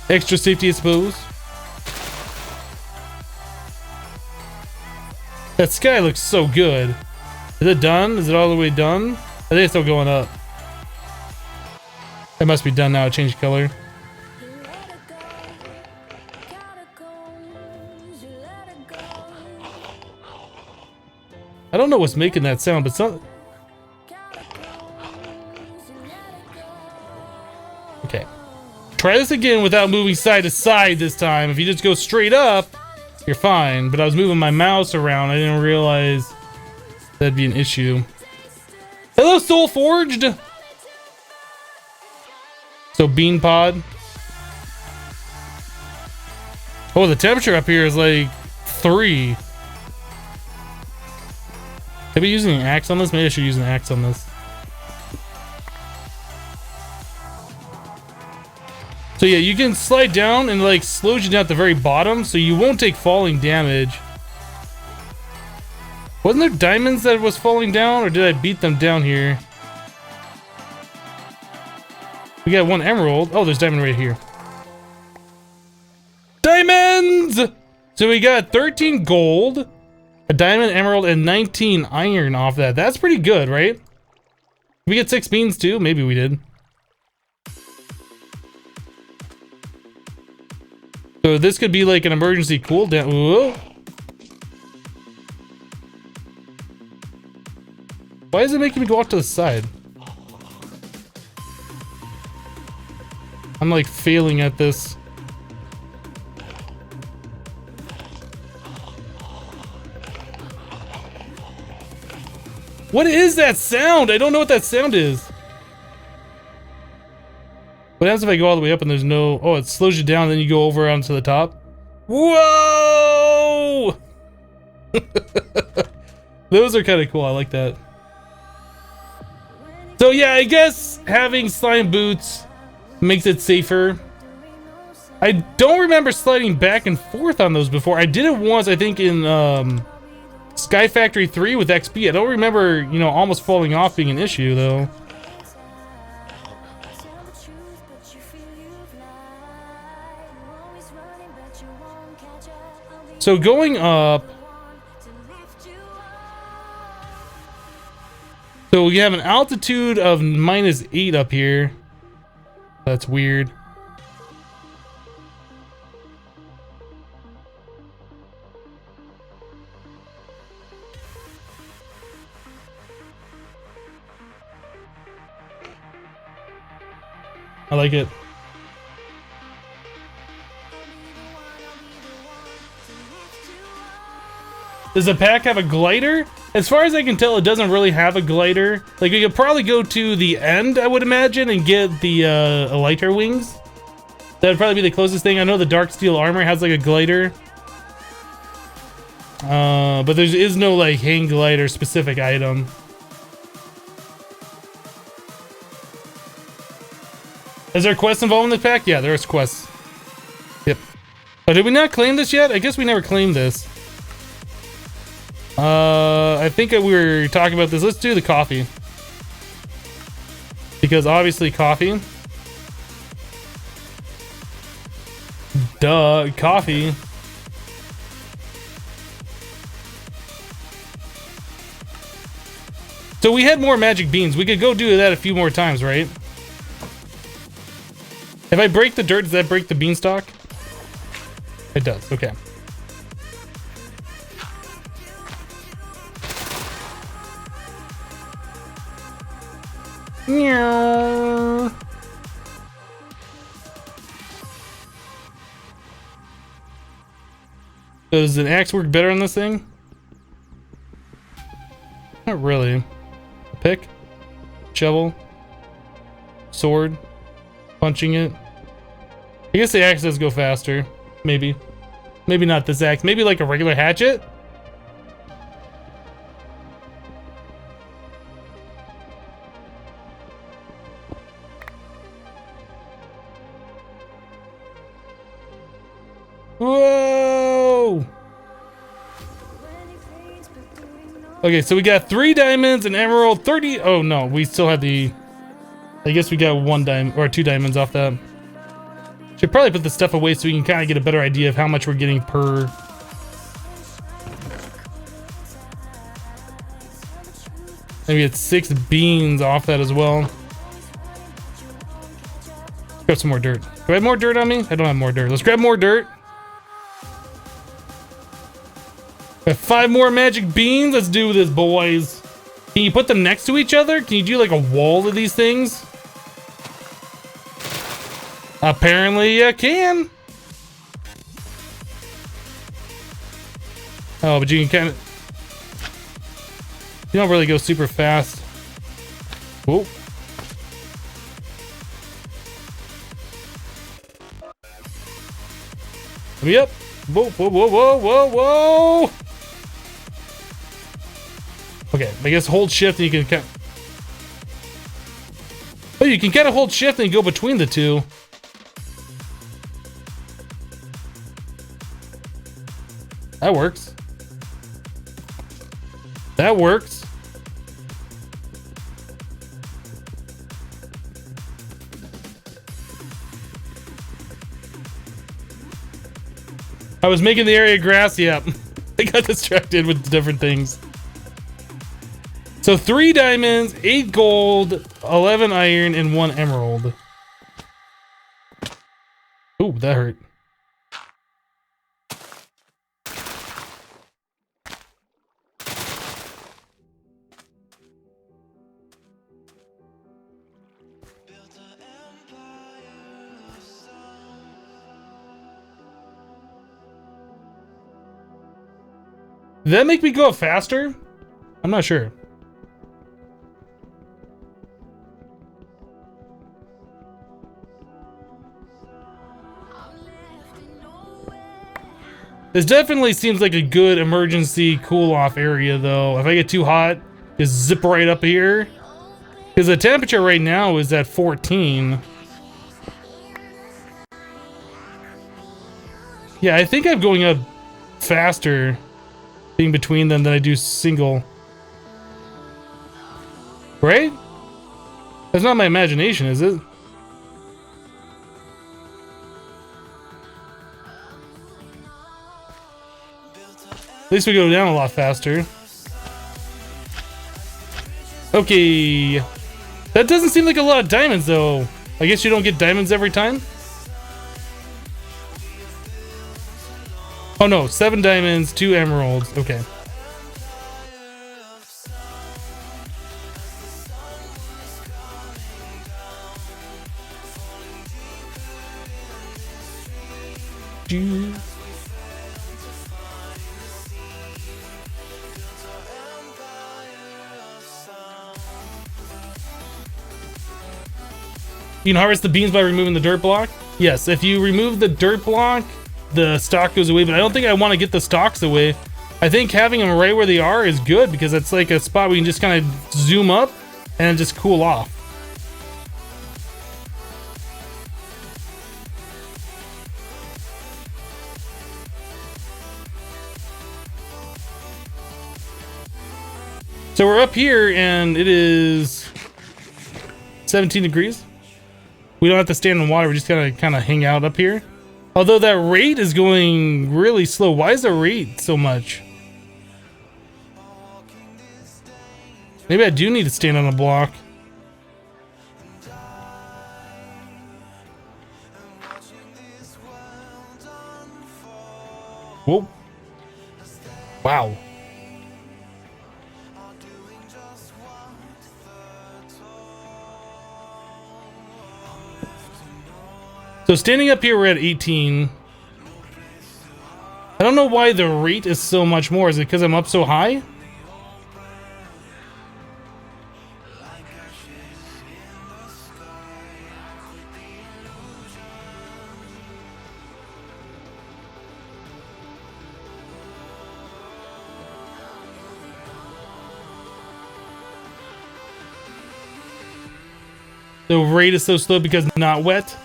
extra safety, I suppose. That sky looks so good. Is it done? Is it all the way done? I think it's still going up. It must be done now. It changed color. I don't know what's making that sound, but some... Okay. Try this again without moving side to side this time. If you just go straight up, you're fine. But I was moving my mouse around. I didn't realize that'd be an issue. Hello, Soul Forged! So, bean pod. Oh, the temperature up here is like 3. Maybe using an axe on this? Maybe I should use an axe on this. So yeah, you can slide down and like slows you down at the very bottom, so you won't take falling damage. Wasn't there diamonds that was falling down, or did I beat them down here? We got 1 emerald. Oh, there's diamond right here. Diamonds! So we got 13 gold, a diamond, emerald, and 19 iron off that. That's pretty good, right? We get 6 beans too? Maybe we did. So this could be like an emergency cooldown. Whoa. Why is it making me go off to the side? I'm like failing at this. What is that sound? I don't know what that sound is. What happens if I go all the way up and there's no... Oh, it slows you down, then you go over onto the top. Whoa! Those are kind of cool. I like that. So yeah, I guess having slime boots makes it safer. I don't remember sliding back and forth on those before. I did it once, I think, in Sky Factory 3 with XP. I don't remember, you know, almost falling off being an issue, though. So going up... So we have an altitude of -8 up here. That's weird. I like it. Does the pack have a glider? As far as I can tell, it doesn't really have a glider. Like, we could probably go to the end, I would imagine, and get the elytra wings. That would probably be the closest thing. I know the dark steel armor has like a glider. But there is no like hang glider specific item. Is there quests involved in this pack? Yeah, there is quests. Yep. Oh, did we not claim this yet? I guess we never claimed this. I think we were talking about this. Let's do the coffee. Because obviously coffee. Duh, coffee. So we had more magic beans. We could go do that a few more times, right? If I break the dirt, does that break the beanstalk? It does, okay. Meow. Does an axe work better on this thing? Not really. A pick, shovel, sword, punching it. I guess the axe does go faster. Maybe. Maybe not this axe. Maybe like a regular hatchet? Whoa! Okay, so we got 3 diamonds, an emerald, 30. Oh no, we still have the. I guess we got 1 diamond or 2 diamonds off that. Should probably put the stuff away so we can kind of get a better idea of how much we're getting per. And we get 6 beans off that as well. Let's grab some more dirt. Do I have more dirt on me? I don't have more dirt. Let's grab more dirt. We have 5 more magic beans. Let's do this, boys. Can you put them next to each other? Can you do like a wall of these things? Apparently you can. Oh, but you can kind of... You don't really go super fast. Whoa. Yep. Whoa, whoa, whoa, whoa, whoa, whoa. Okay, I guess hold shift and you can kind of... Oh, you can kind of hold shift and go between the two. That works. That works. I was making the area grassy up. I got distracted with different things. So 3 diamonds, 8 gold, 11 iron, and 1 emerald. Ooh, that hurt. Did that make me go faster? I'm not sure. This definitely seems like a good emergency cool-off area, though. If I get too hot, just zip right up here. Because the temperature right now is at 14. Yeah, I think I'm going up faster being between them than I do single. Right? That's not my imagination, is it? At least we go down a lot faster. Okay. That doesn't seem like a lot of diamonds, though. I guess you don't get diamonds every time? Oh no, 7 diamonds, 2 emeralds. Okay. You can harvest the beans by removing the dirt block. Yes, if you remove the dirt block, the stock goes away, but I don't think I want to get the stocks away. I think having them right where they are is good because it's like a spot where you can just kind of zoom up and just cool off. So we're up here and it is 17 degrees. We don't have to stand in water, we just gotta kind of hang out up here. Although that rate is going really slow. Why is the rate so much? Maybe I do need to stand on a block. Whoa. Wow. So standing up here, we're at 18. I don't know why the rate is so much more. Is it because I'm up so high? The rate is so slow because it's not wet.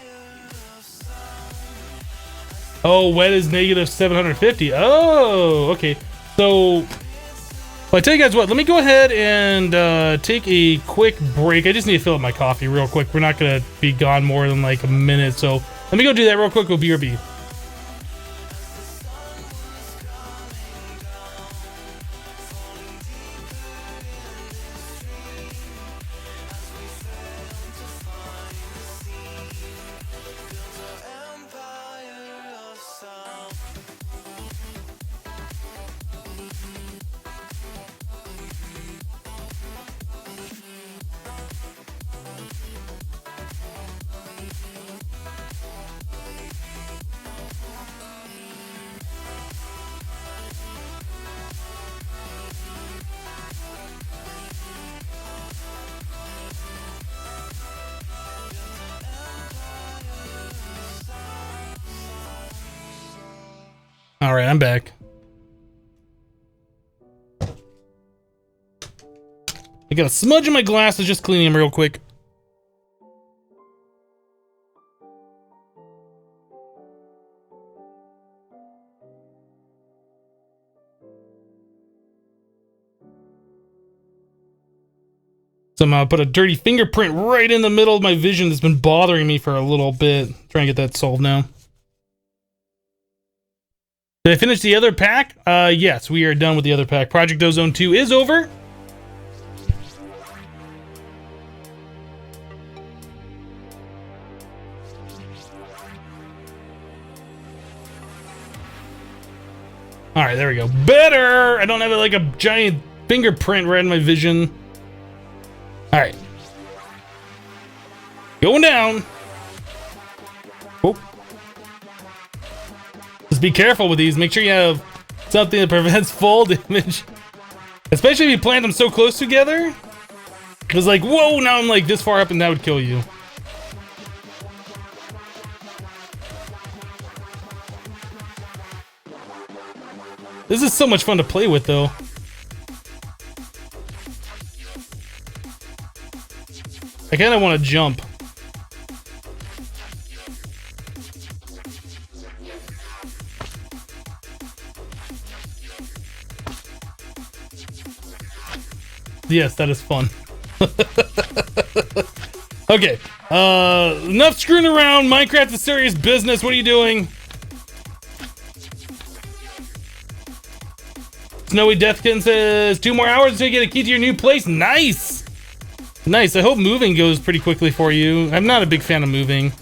Oh, wet is negative 750. Oh, okay. So, well, I tell you guys what, let me go ahead and take a quick break. I just need to fill up my coffee real quick. We're not going to be gone more than like a minute. So let me go do that real quick with BRB. All right, I'm back. I got a smudge in my glasses, just cleaning them real quick. Somehow I put a dirty fingerprint right in the middle of my vision that's been bothering me for a little bit. Trying to get that solved now. Did I finish the other pack? Yes, we are done with the other pack. Project Ozone 2 is over. All right, there we go. Better! I don't have like a giant fingerprint right in my vision. All right. Going down. Oh. Just be careful with these. Make sure you have something that prevents fall damage. Especially if you plant them so close together. Because like, whoa, now I'm like this far up and that would kill you. This is so much fun to play with, though. I kind of want to jump. Yes, that is fun. Okay. Enough screwing around. Minecraft is serious business. What are you doing? Snowy Deathkin says 2 more hours until you get a key to your new place. Nice. Nice. I hope moving goes pretty quickly for you. I'm not a big fan of moving.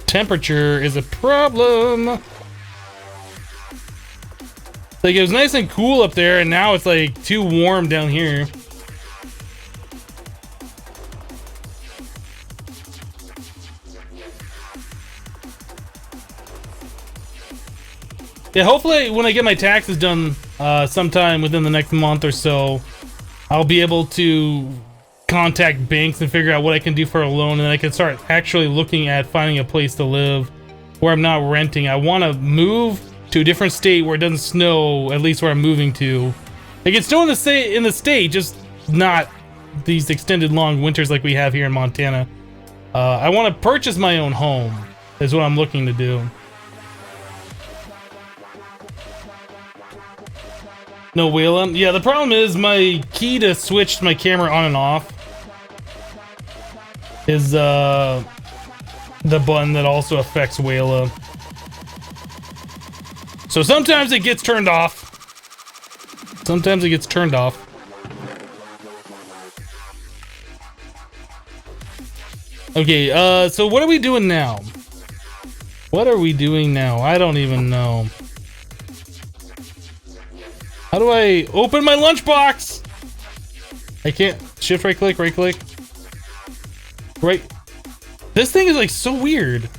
Temperature is a problem. Like, it was nice and cool up there, and now it's like too warm down here. Yeah, hopefully when I get my taxes done sometime within the next month or so, I'll be able to contact banks and figure out what I can do for a loan, and then I can start actually looking at finding a place to live where I'm not renting. I want to move to a different state where it doesn't snow, at least where I'm moving to. It can snow in the state, just not these extended long winters like we have here in Montana. I want to purchase my own home is what I'm looking to do. No whaling? Yeah, the problem is my key to switch my camera on and off is the button that also affects Wayla. So sometimes it gets turned off. Sometimes it gets turned off. Okay, so what are we doing now? What are we doing now? I don't even know. How do I open my lunchbox? I can't. Shift right click, right click. Right. This thing is like so weird.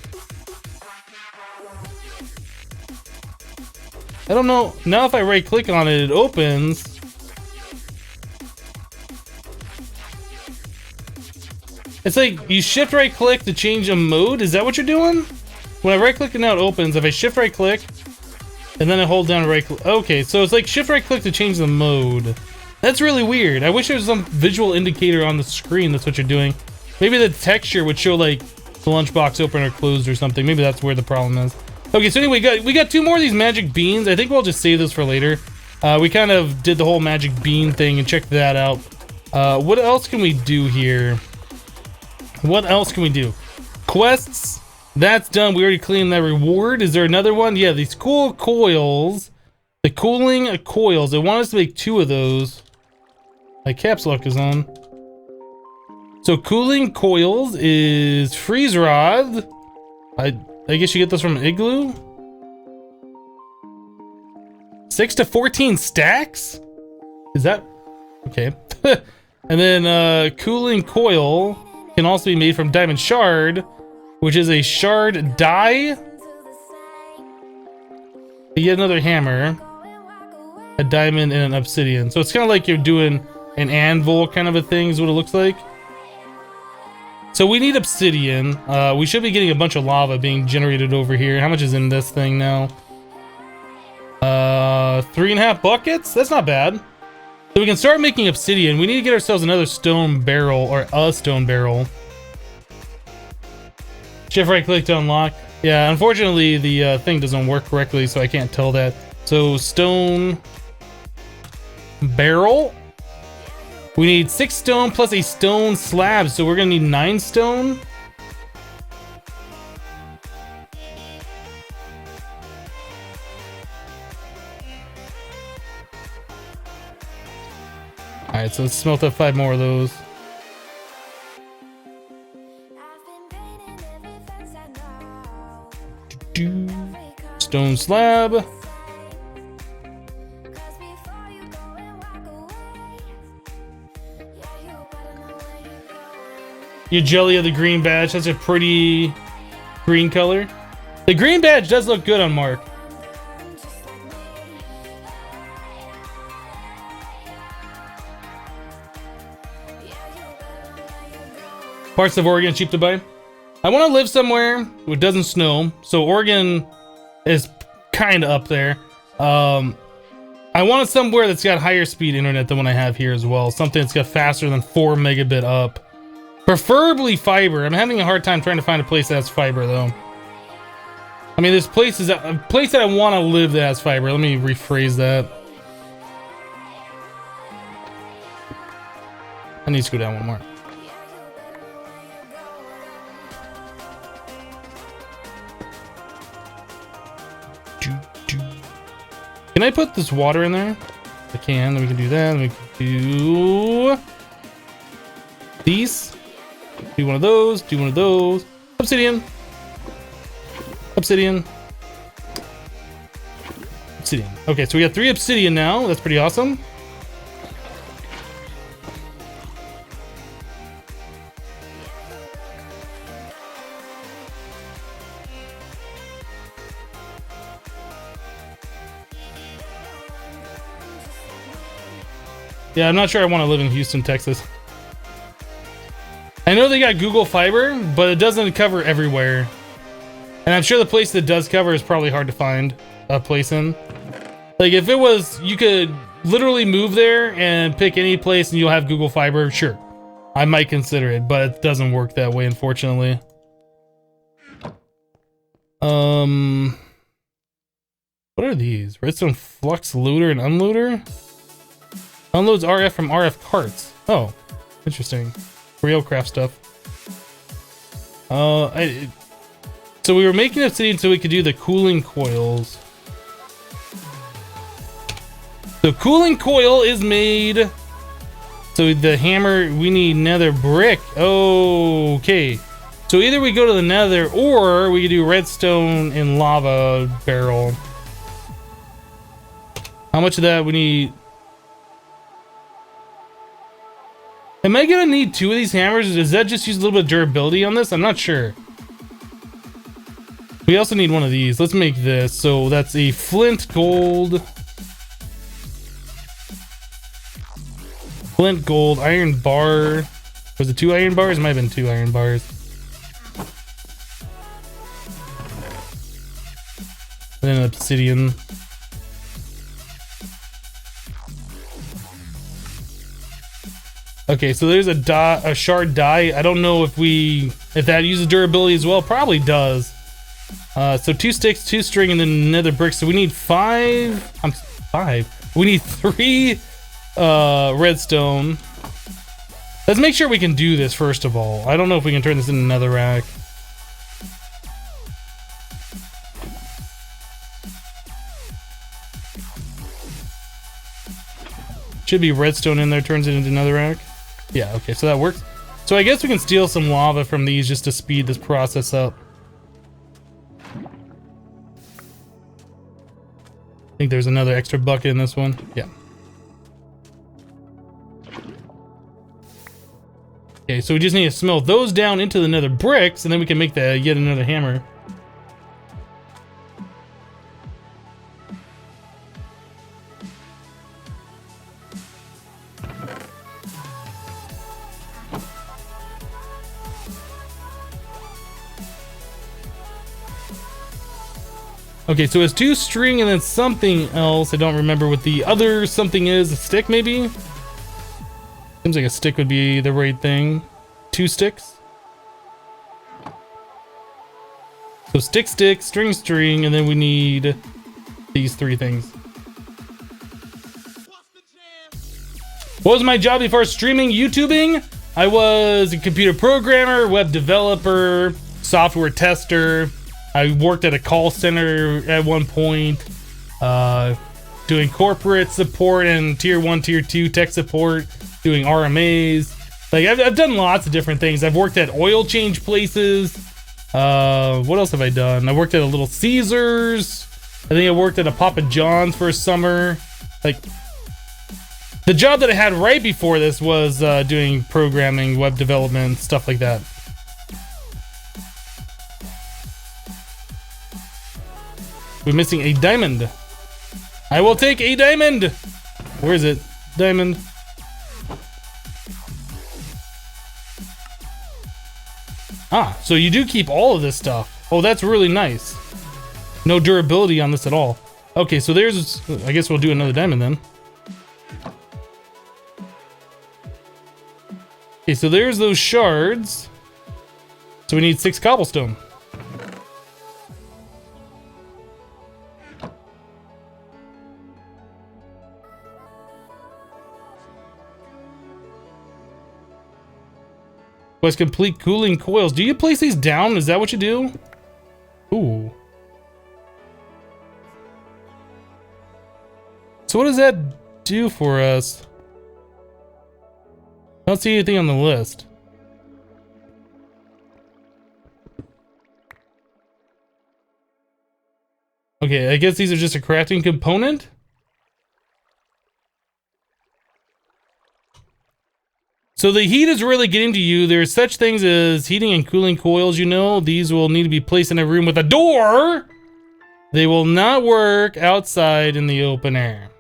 I don't know. Now if I right click on it, it opens. It's like you shift right click to change a mode. Is that what you're doing? When I right click and now it opens. If I shift right click and then I hold down right click. Okay, so it's like shift right click to change the mode. That's really weird. I wish there was some visual indicator on the screen that's what you're doing. Maybe the texture would show like the lunchbox open or closed or something. Maybe that's where the problem is. Okay, so anyway, we got 2 more of these magic beans. I think we'll just save this for later. We kind of did the whole magic bean thing and checked that out. What else can we do here? What else can we do? Quests. That's done. We already cleaned that reward. Is there another one? Yeah, these cool coils. The cooling coils. They want us to make 2 of those. My caps lock is on. So cooling coils is freeze rod. I guess you get this from Igloo. 6 to 14 stacks? Is that okay? And then cooling coil can also be made from diamond shard, which is a shard die. You get another hammer, a diamond, and an obsidian. So it's kind of like you're doing an anvil kind of a thing is what it looks like. So we need obsidian. We should be getting a bunch of lava being generated over here. How much is in this thing now? 3.5 buckets? That's not bad. So we can start making obsidian. We need to get ourselves another stone barrel, or a stone barrel. Shift right click to unlock. Yeah, unfortunately the thing doesn't work correctly, so I can't tell that. So stone barrel. We need 6 stone plus a stone slab, so we're gonna need 9 stone. Alright, so let's smelt up 5 more of those. Stone slab. Your jelly of the green badge. That's a pretty green color. The green badge does look good on Mark. Parts of Oregon cheap to buy. I want to live somewhere where it doesn't snow, so Oregon is kind of up there. I want somewhere that's got higher speed internet than what I have here as well. Something that's got faster than 4 megabit up. Preferably fiber. I'm having a hard time trying to find a place that has fiber though. I mean, this place is a place that I want to live that has fiber. Let me rephrase that. I need to go down one more. Can I put this water in there? I can. Then we can do that. Then we can do these. Do one of those. Do one of those. Obsidian. Obsidian. Obsidian. Okay, so we got 3 obsidian now. That's pretty awesome. Yeah, I'm not sure I want to live in Houston, Texas. I know they got Google Fiber, but it doesn't cover everywhere. And I'm sure the place that does cover is probably hard to find a place in. Like, if it was, you could literally move there and pick any place and you'll have Google Fiber, sure. I might consider it, but it doesn't work that way, unfortunately. What are these? Redstone flux loader and unloader? Unloads RF from RF carts. Oh, interesting. Railcraft stuff. So we were making obsidian so we could do the cooling coils. The cooling coil is made. So the hammer, we need nether brick. Okay. So either we go to the nether or we could do redstone and lava barrel. How much of that we need? Am I gonna need 2 of these hammers? Does that just use a little bit of durability on this? I'm not sure. We also need one of these. Let's make this. So that's a flint gold. Flint gold, iron bar. Was it 2 iron bars? It might have been 2 iron bars. And then obsidian. Okay, so there's a shard die. I don't know if that uses durability as well. Probably does. So 2 sticks, 2 string, and then nether bricks. So we need 5. We need 3 redstone. Let's make sure we can do this first of all. I don't know if we can turn this into another rack. Should be redstone in there, turns it into another rack. Yeah, okay, so that works. So I guess we can steal some lava from these just to speed this process up. I think there's another extra bucket in this one. Yeah. Okay, so we just need to smelt those down into the nether bricks, and then we can make yet another hammer. Okay, so it's 2 string and then something else. I don't remember what the other something is. A stick, maybe? Seems like a stick would be the right thing. 2 sticks. So stick, stick, string, string, and then we need these 3 things. What was my job before streaming YouTubing? I was a computer programmer, web developer, software tester. I worked at a call center at one point, doing corporate support and tier 1, tier 2 tech support, doing RMAs. Like I've done lots of different things. I've worked at oil change places. What else have I done? I worked at a Little Caesars. I think I worked at a Papa John's for a summer. Like the job that I had right before this was doing programming, web development, stuff like that. We're missing a diamond. I will take a diamond. Where is it? Diamond. Ah, so you do keep all of this stuff. Oh, that's really nice. No durability on this at all. Okay, so there's, I guess we'll do another diamond then. Okay, so there's those shards. So we need 6 cobblestone. Quest complete cooling coils. Do you place these down? Is that what you do? Ooh. So what does that do for us? I don't see anything on the list. Okay, I guess these are just a crafting component. So the heat is really getting to you. There's such things as heating and cooling coils, you know. These will need to be placed in a room with a door. They will not work outside in the open air.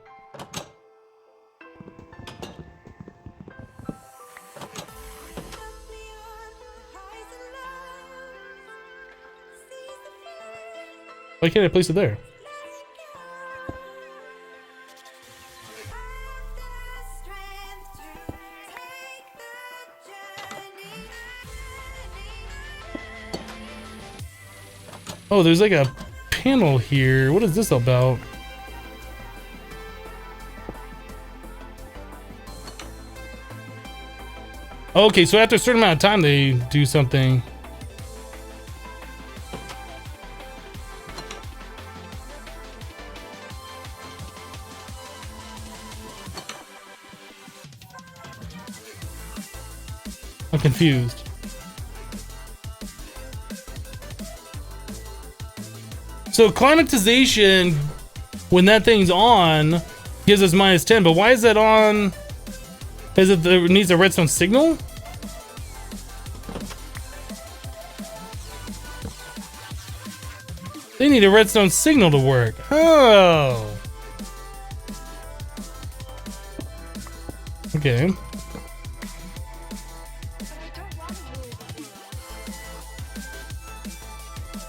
Why can't I place it there? Oh, there's like a panel here. What is this about? Okay, so after a certain amount of time, they do something. I'm confused. So climatization, when that thing's on, gives us -10. But why is that on? Is it needs a redstone signal? They need a redstone signal to work. Oh. Okay.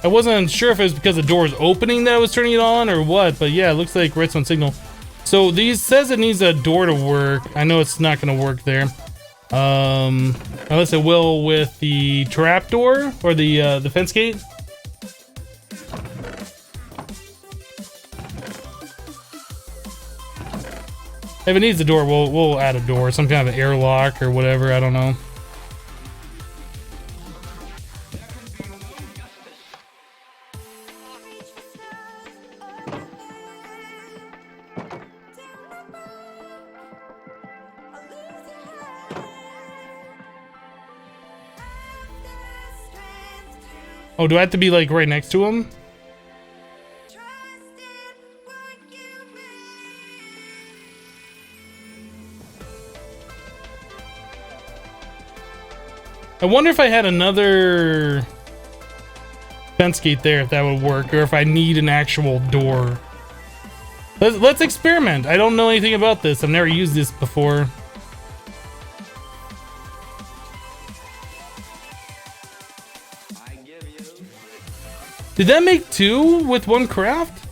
I wasn't sure if it was because the door is opening that was turning it on or what, but yeah, it looks like redstone signal. So these says it needs a door to work. I know it's not going to work there. Unless it will with the trap door or the fence gate. If it needs a door, we'll add a door, some kind of an airlock or whatever, I don't know. Oh, do I have to be like right next to him? I wonder if I had another fence gate there, if that would work, or if I need an actual door. Let's experiment. I don't know anything about this. I've never used this before. Did that make 2 with 1 craft?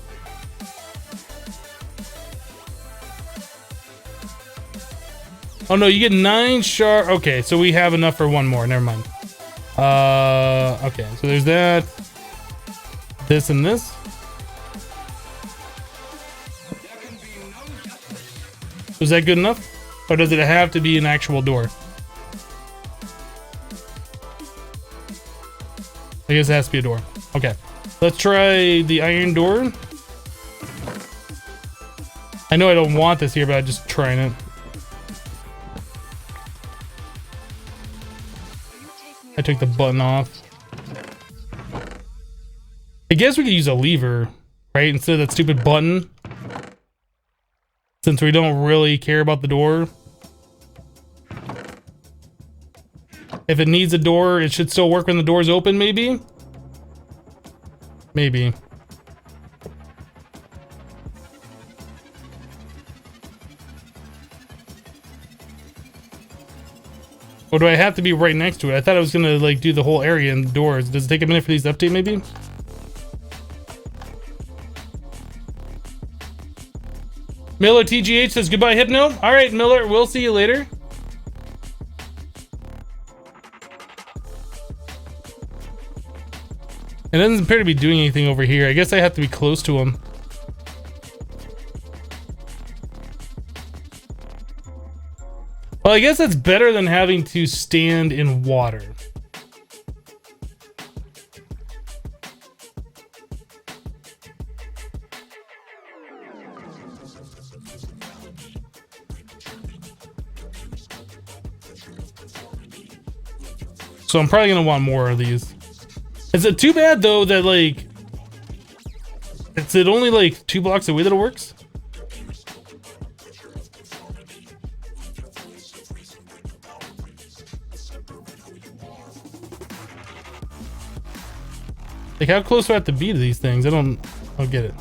Oh no, you get 9 shard. Okay, so we have enough for 1 more. Never mind. Okay, so there's that. This and this. Was that good enough? Or does it have to be an actual door? I guess it has to be a door. Okay. Let's try the iron door. I know I don't want this here, but I'm just trying it. I took the button off. I guess we could use a lever, right? Instead of that stupid button. Since we don't really care about the door. If it needs a door, it should still work when the door's open, maybe? Maybe. Or do I have to be right next to it? I thought I was gonna like do the whole area and the doors. Does it take a minute for these to update maybe? Miller TGH says goodbye Hypno. Alright Miller, we'll see you later. It doesn't appear to be doing anything over here. I guess I have to be close to him. Well, I guess that's better than having to stand in water. So I'm probably gonna want more of these. Is it too bad though that like it's only like 2 blocks away that it works? Like how close do I have to be to these things? I don't get it.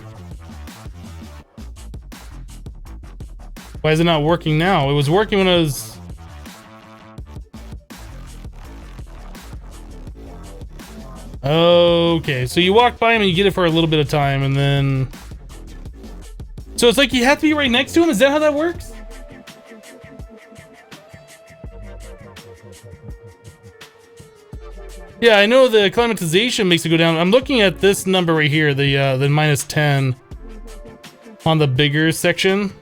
Why is it not working now? It was working when I was... Okay, so you walk by him and you get it for a little bit of time and then... So it's like you have to be right next to him? Is that how that works? Yeah, I know the acclimatization makes it go down. I'm looking at this number right here, the -10 on the bigger section.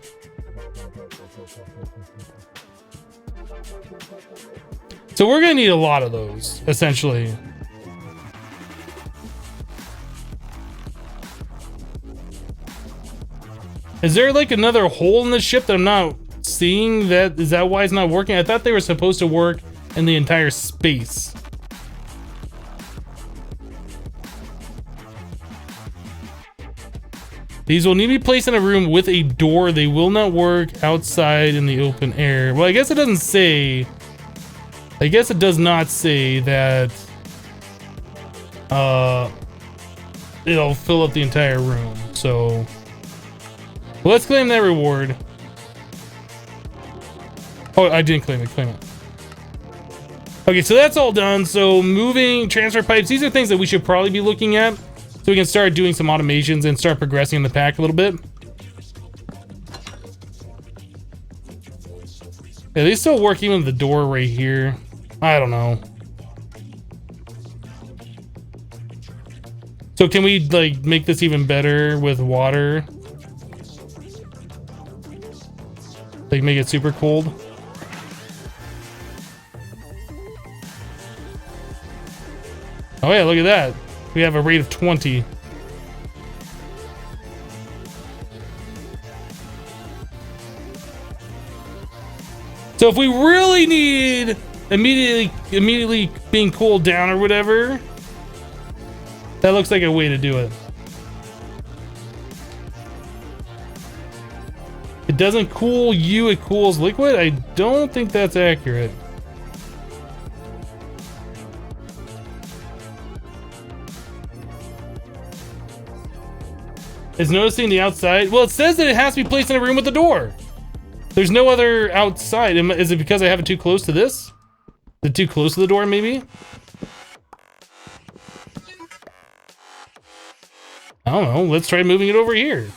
So we're gonna need a lot of those, essentially. Is there like another hole in the ship that I'm not seeing? Is that why it's not working? I thought they were supposed to work in the entire space. These will need to be placed in a room with a door. They will not work outside in the open air. Well, I guess it doesn't say... I guess it does not say that... it'll fill up the entire room, so... Well, let's claim that reward. Oh, I didn't claim it, claim it. Okay, so that's all done. So moving transfer pipes, these are things that we should probably be looking at. So we can start doing some automations and start progressing in the pack a little bit. Yeah, they still work even with the door right here. I don't know. So can we like make this even better with water? Like make it super cold? Oh yeah, look at that. We have a rate of 20. So if we really need immediately being cooled down or whatever, that looks like a way to do it. It doesn't cool you, it cools liquid? I don't think that's accurate. Is noticing the outside? Well, it says that it has to be placed in a room with a door. There's no other outside. Is it because I have it too close to this? Is it too close to the door, maybe? I don't know. Let's try moving it over here.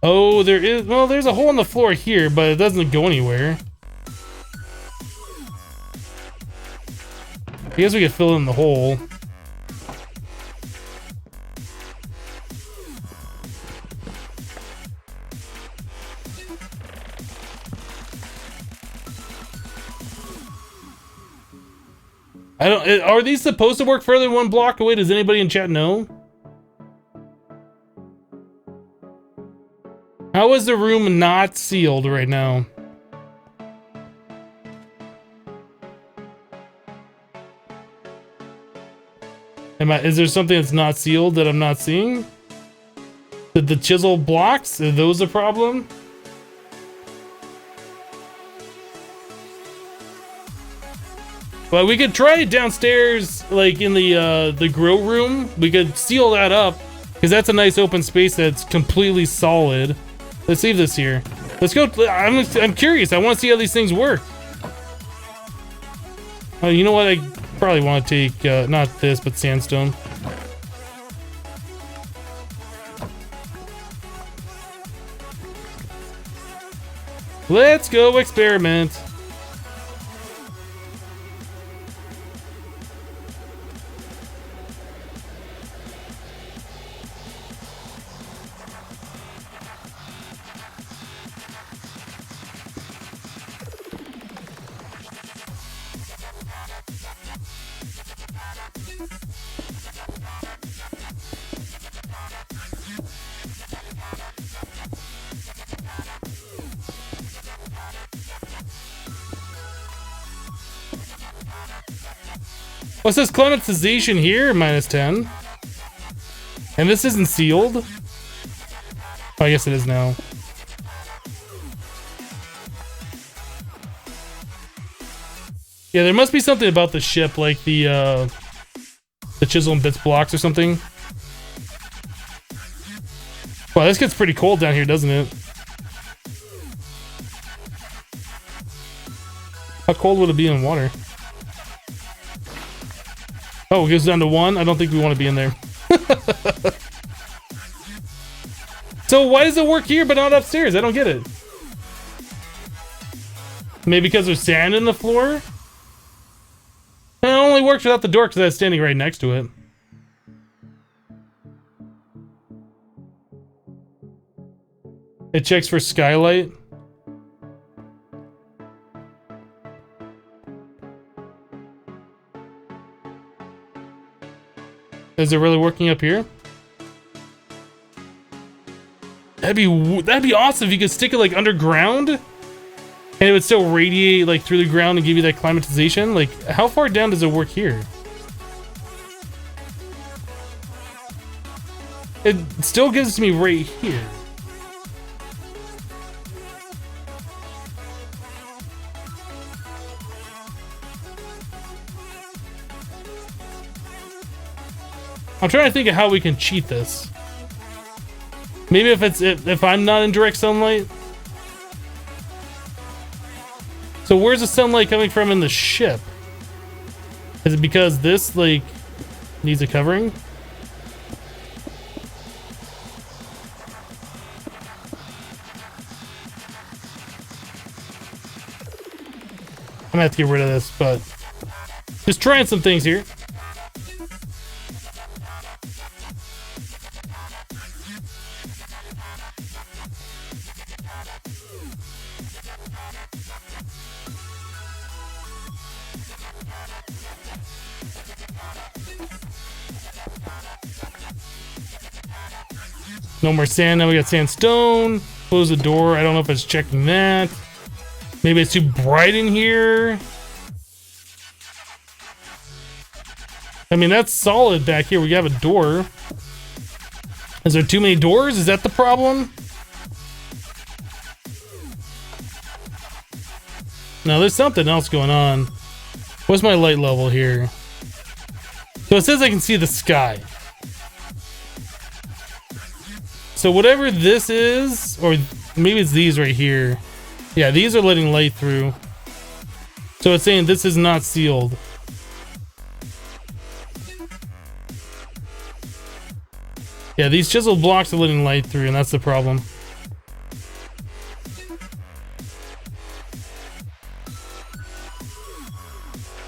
Oh, there is, well, there's a hole in the floor here, but it doesn't go anywhere. I guess we could fill in the hole. I don't, are these supposed to work further than 1 block away? Does anybody in chat know? How is the room not sealed right now? Is there something that's not sealed that I'm not seeing? Did the chisel blocks? Are those a problem? Well, we could try it downstairs, like in the grow room. We could seal that up, because that's a nice open space that's completely solid. Let's leave this here. Let's go. I'm curious. I want to see how these things work. Oh, you know what? I probably want to take not this, but sandstone. Let's go experiment. What's this climatization here? -10. And this isn't sealed? Oh, I guess it is now. Yeah, there must be something about the ship, like the chisel and bits blocks or something. Wow, this gets pretty cold down here, doesn't it? How cold would it be in water? Oh, it goes down to 1? I don't think we want to be in there. So why does it work here but not upstairs? I don't get it. Maybe because there's sand in the floor? It only works without the door because I was standing right next to it. It checks for skylight. Is it really working up here? That'd be awesome if you could stick it like underground and it would still radiate like through the ground and give you that climatization. Like, how far down does it work here? It still gives me right here. I'm trying to think of how we can cheat this. Maybe if I'm not in direct sunlight. So where's the sunlight coming from in the ship? Is it because this like needs a covering? I'm gonna have to get rid of this, but just trying some things here. No more sand. Now we got sandstone. Close the door. I don't know if it's checking that. Maybe it's too bright in here. I mean, that's solid back here. We have a door. Is there too many doors? Is that the problem? No, there's something else going on. What's my light level here? So it says I can see the sky. so whatever this is, or maybe it's these right here. Yeah, these are letting light through. So it's saying this is not sealed. Yeah, these chiseled blocks are letting light through, and that's the problem.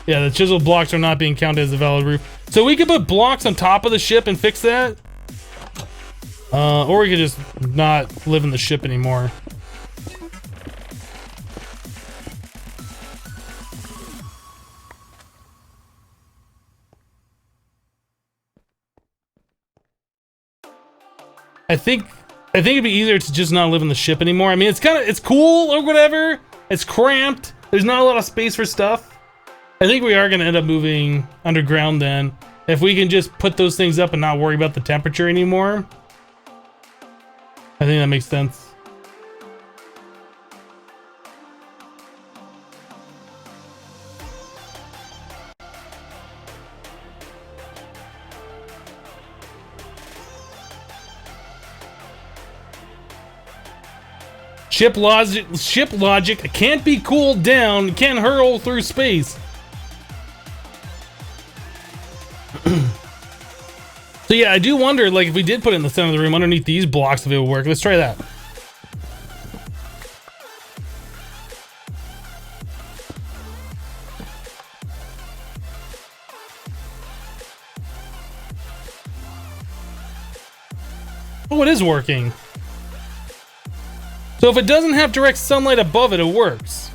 Yeah, the chiseled blocks are not being counted as a valid roof. So we could put blocks on top of the ship and fix that. Or we could just not live in the ship anymore. I think it'd be easier to just not live in the ship anymore. I mean, it's cool or whatever. It's cramped. There's not a lot of space for stuff. I think we are gonna end up moving underground then. If we can just put those things up and not worry about the temperature anymore. I think that makes sense. Ship logic can't be cooled down, can't hurl through space. So yeah, I do wonder, like, if we did put it in the center of the room underneath these blocks, if it would work. Let's try that. Oh, it is working. So if it doesn't have direct sunlight above it, it works.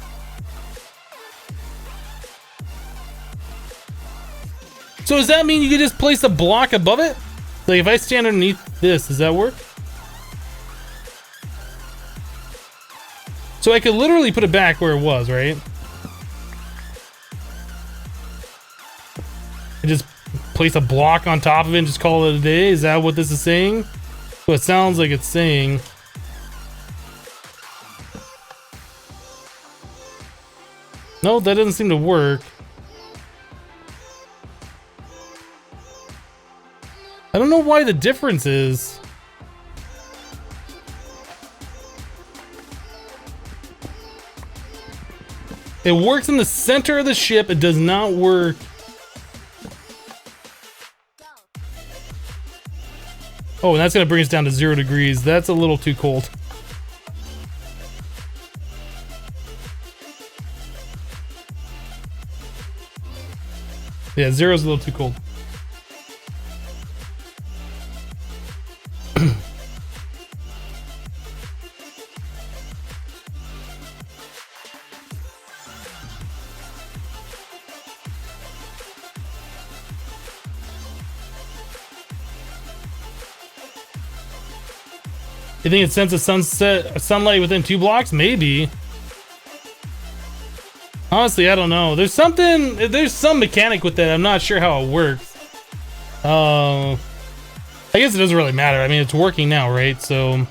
So does that mean you could just place a block above it? Like if I stand underneath this, does that work? So I could literally put it back where it was, right? And just place a block on top of it and just call it a day? Is that what this is saying? So it sounds like it's saying. No, that doesn't seem to work. I don't know why the difference is. It works in the center of the ship. It does not work. Oh, and that's going to bring us down to 0 degrees. That's a little too cold. Yeah, 0's a little too cold. You think it senses sunlight within 2 blocks? Maybe. Honestly, I don't know. There's some mechanic with that. I'm not sure how it works. I guess it doesn't really matter. I mean, it's working now, right? So,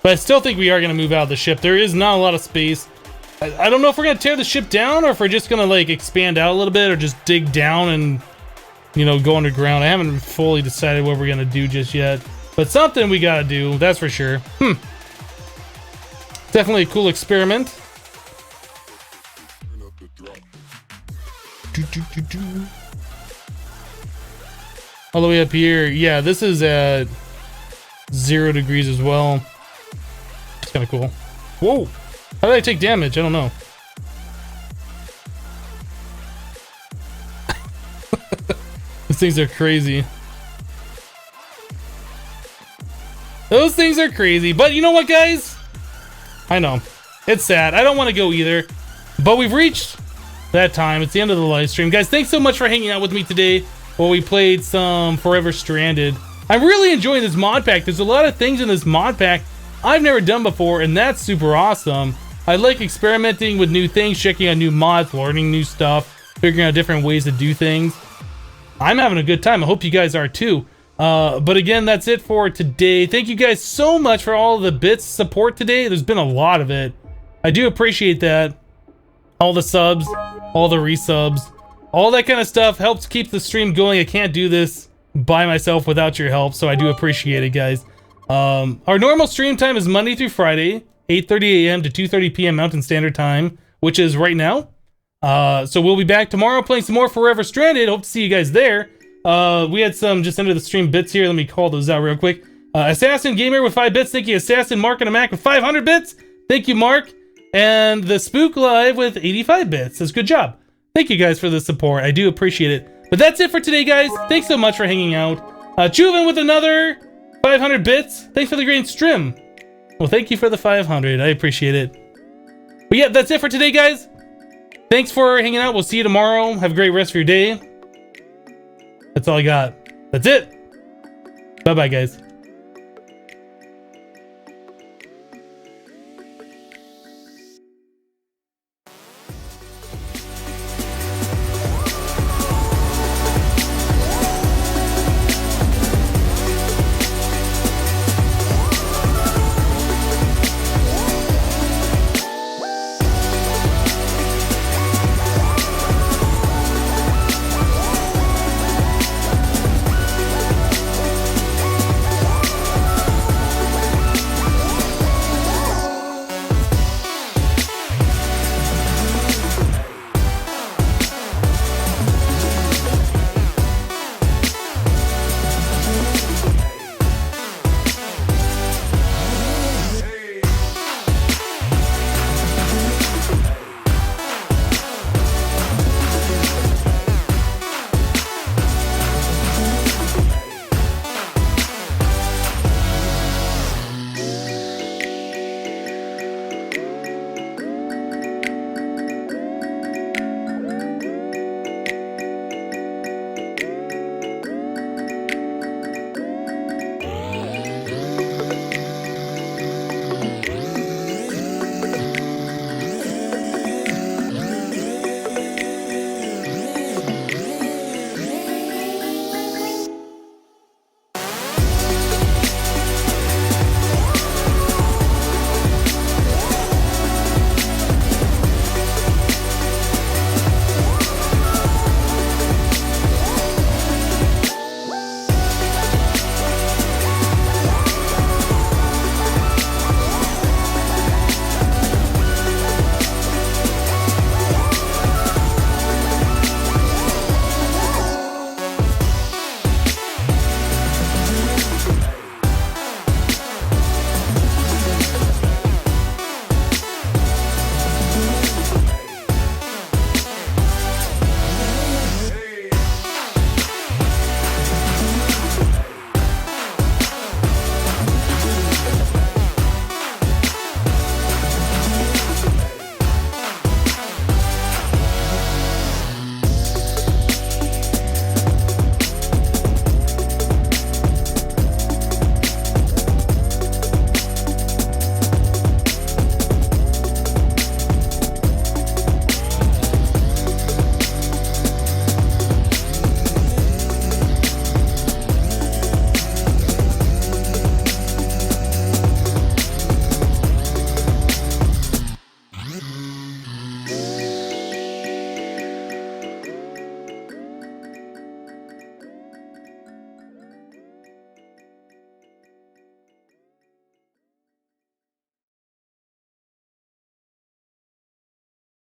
but I still think we are going to move out of the ship. There is not a lot of space. I don't know if we're going to tear the ship down or if we're just going to like expand out a little bit or just dig down and, you know, go underground. I haven't fully decided what we're going to do just yet. But something we gotta do, that's for sure. Definitely a cool experiment. All the way up here. Yeah, this is at 0 degrees as well. It's kind of cool. Whoa! How did I take damage? I don't know. These things are crazy. Those things are crazy, but you know what, guys? I know. It's sad. I don't want to go either, but we've reached that time. It's the end of the live stream. Guys, thanks so much for hanging out with me today while we played some Forever Stranded. I'm really enjoying this mod pack. There's a lot of things in this mod pack I've never done before, and that's super awesome. I like experimenting with new things, checking out new mods, learning new stuff, figuring out different ways to do things. I'm having a good time. I hope you guys are too. But again, that's it for today. Thank you guys so much for all the bits support today. There's been a lot of it. I do appreciate that. All the subs, all the resubs, all that kind of stuff helps keep the stream going. I can't do this by myself without your help, so I do appreciate it, guys. Our normal stream time is Monday through Friday, 8:30 a.m. to 2:30 p.m. Mountain Standard Time, which is right now. So we'll be back tomorrow playing some more Forever Stranded. Hope to see you guys there. We had some just end of the stream bits here. Let me call those out real quick. Assassin Gamer with 5 bits. Thank you, Assassin. Mark and a Mac with 500 bits. Thank you, Mark. And the Spook Live with 85 bits. That's good job. Thank you guys for the support. I do appreciate it. But that's it for today, guys. Thanks so much for hanging out. Chuven with another 500 bits. Thanks for the great stream. Well, thank you for the 500. I appreciate it. But yeah, that's it for today, guys. Thanks for hanging out. We'll see you tomorrow. Have a great rest of your day. That's all I got. That's it. Bye-bye, guys.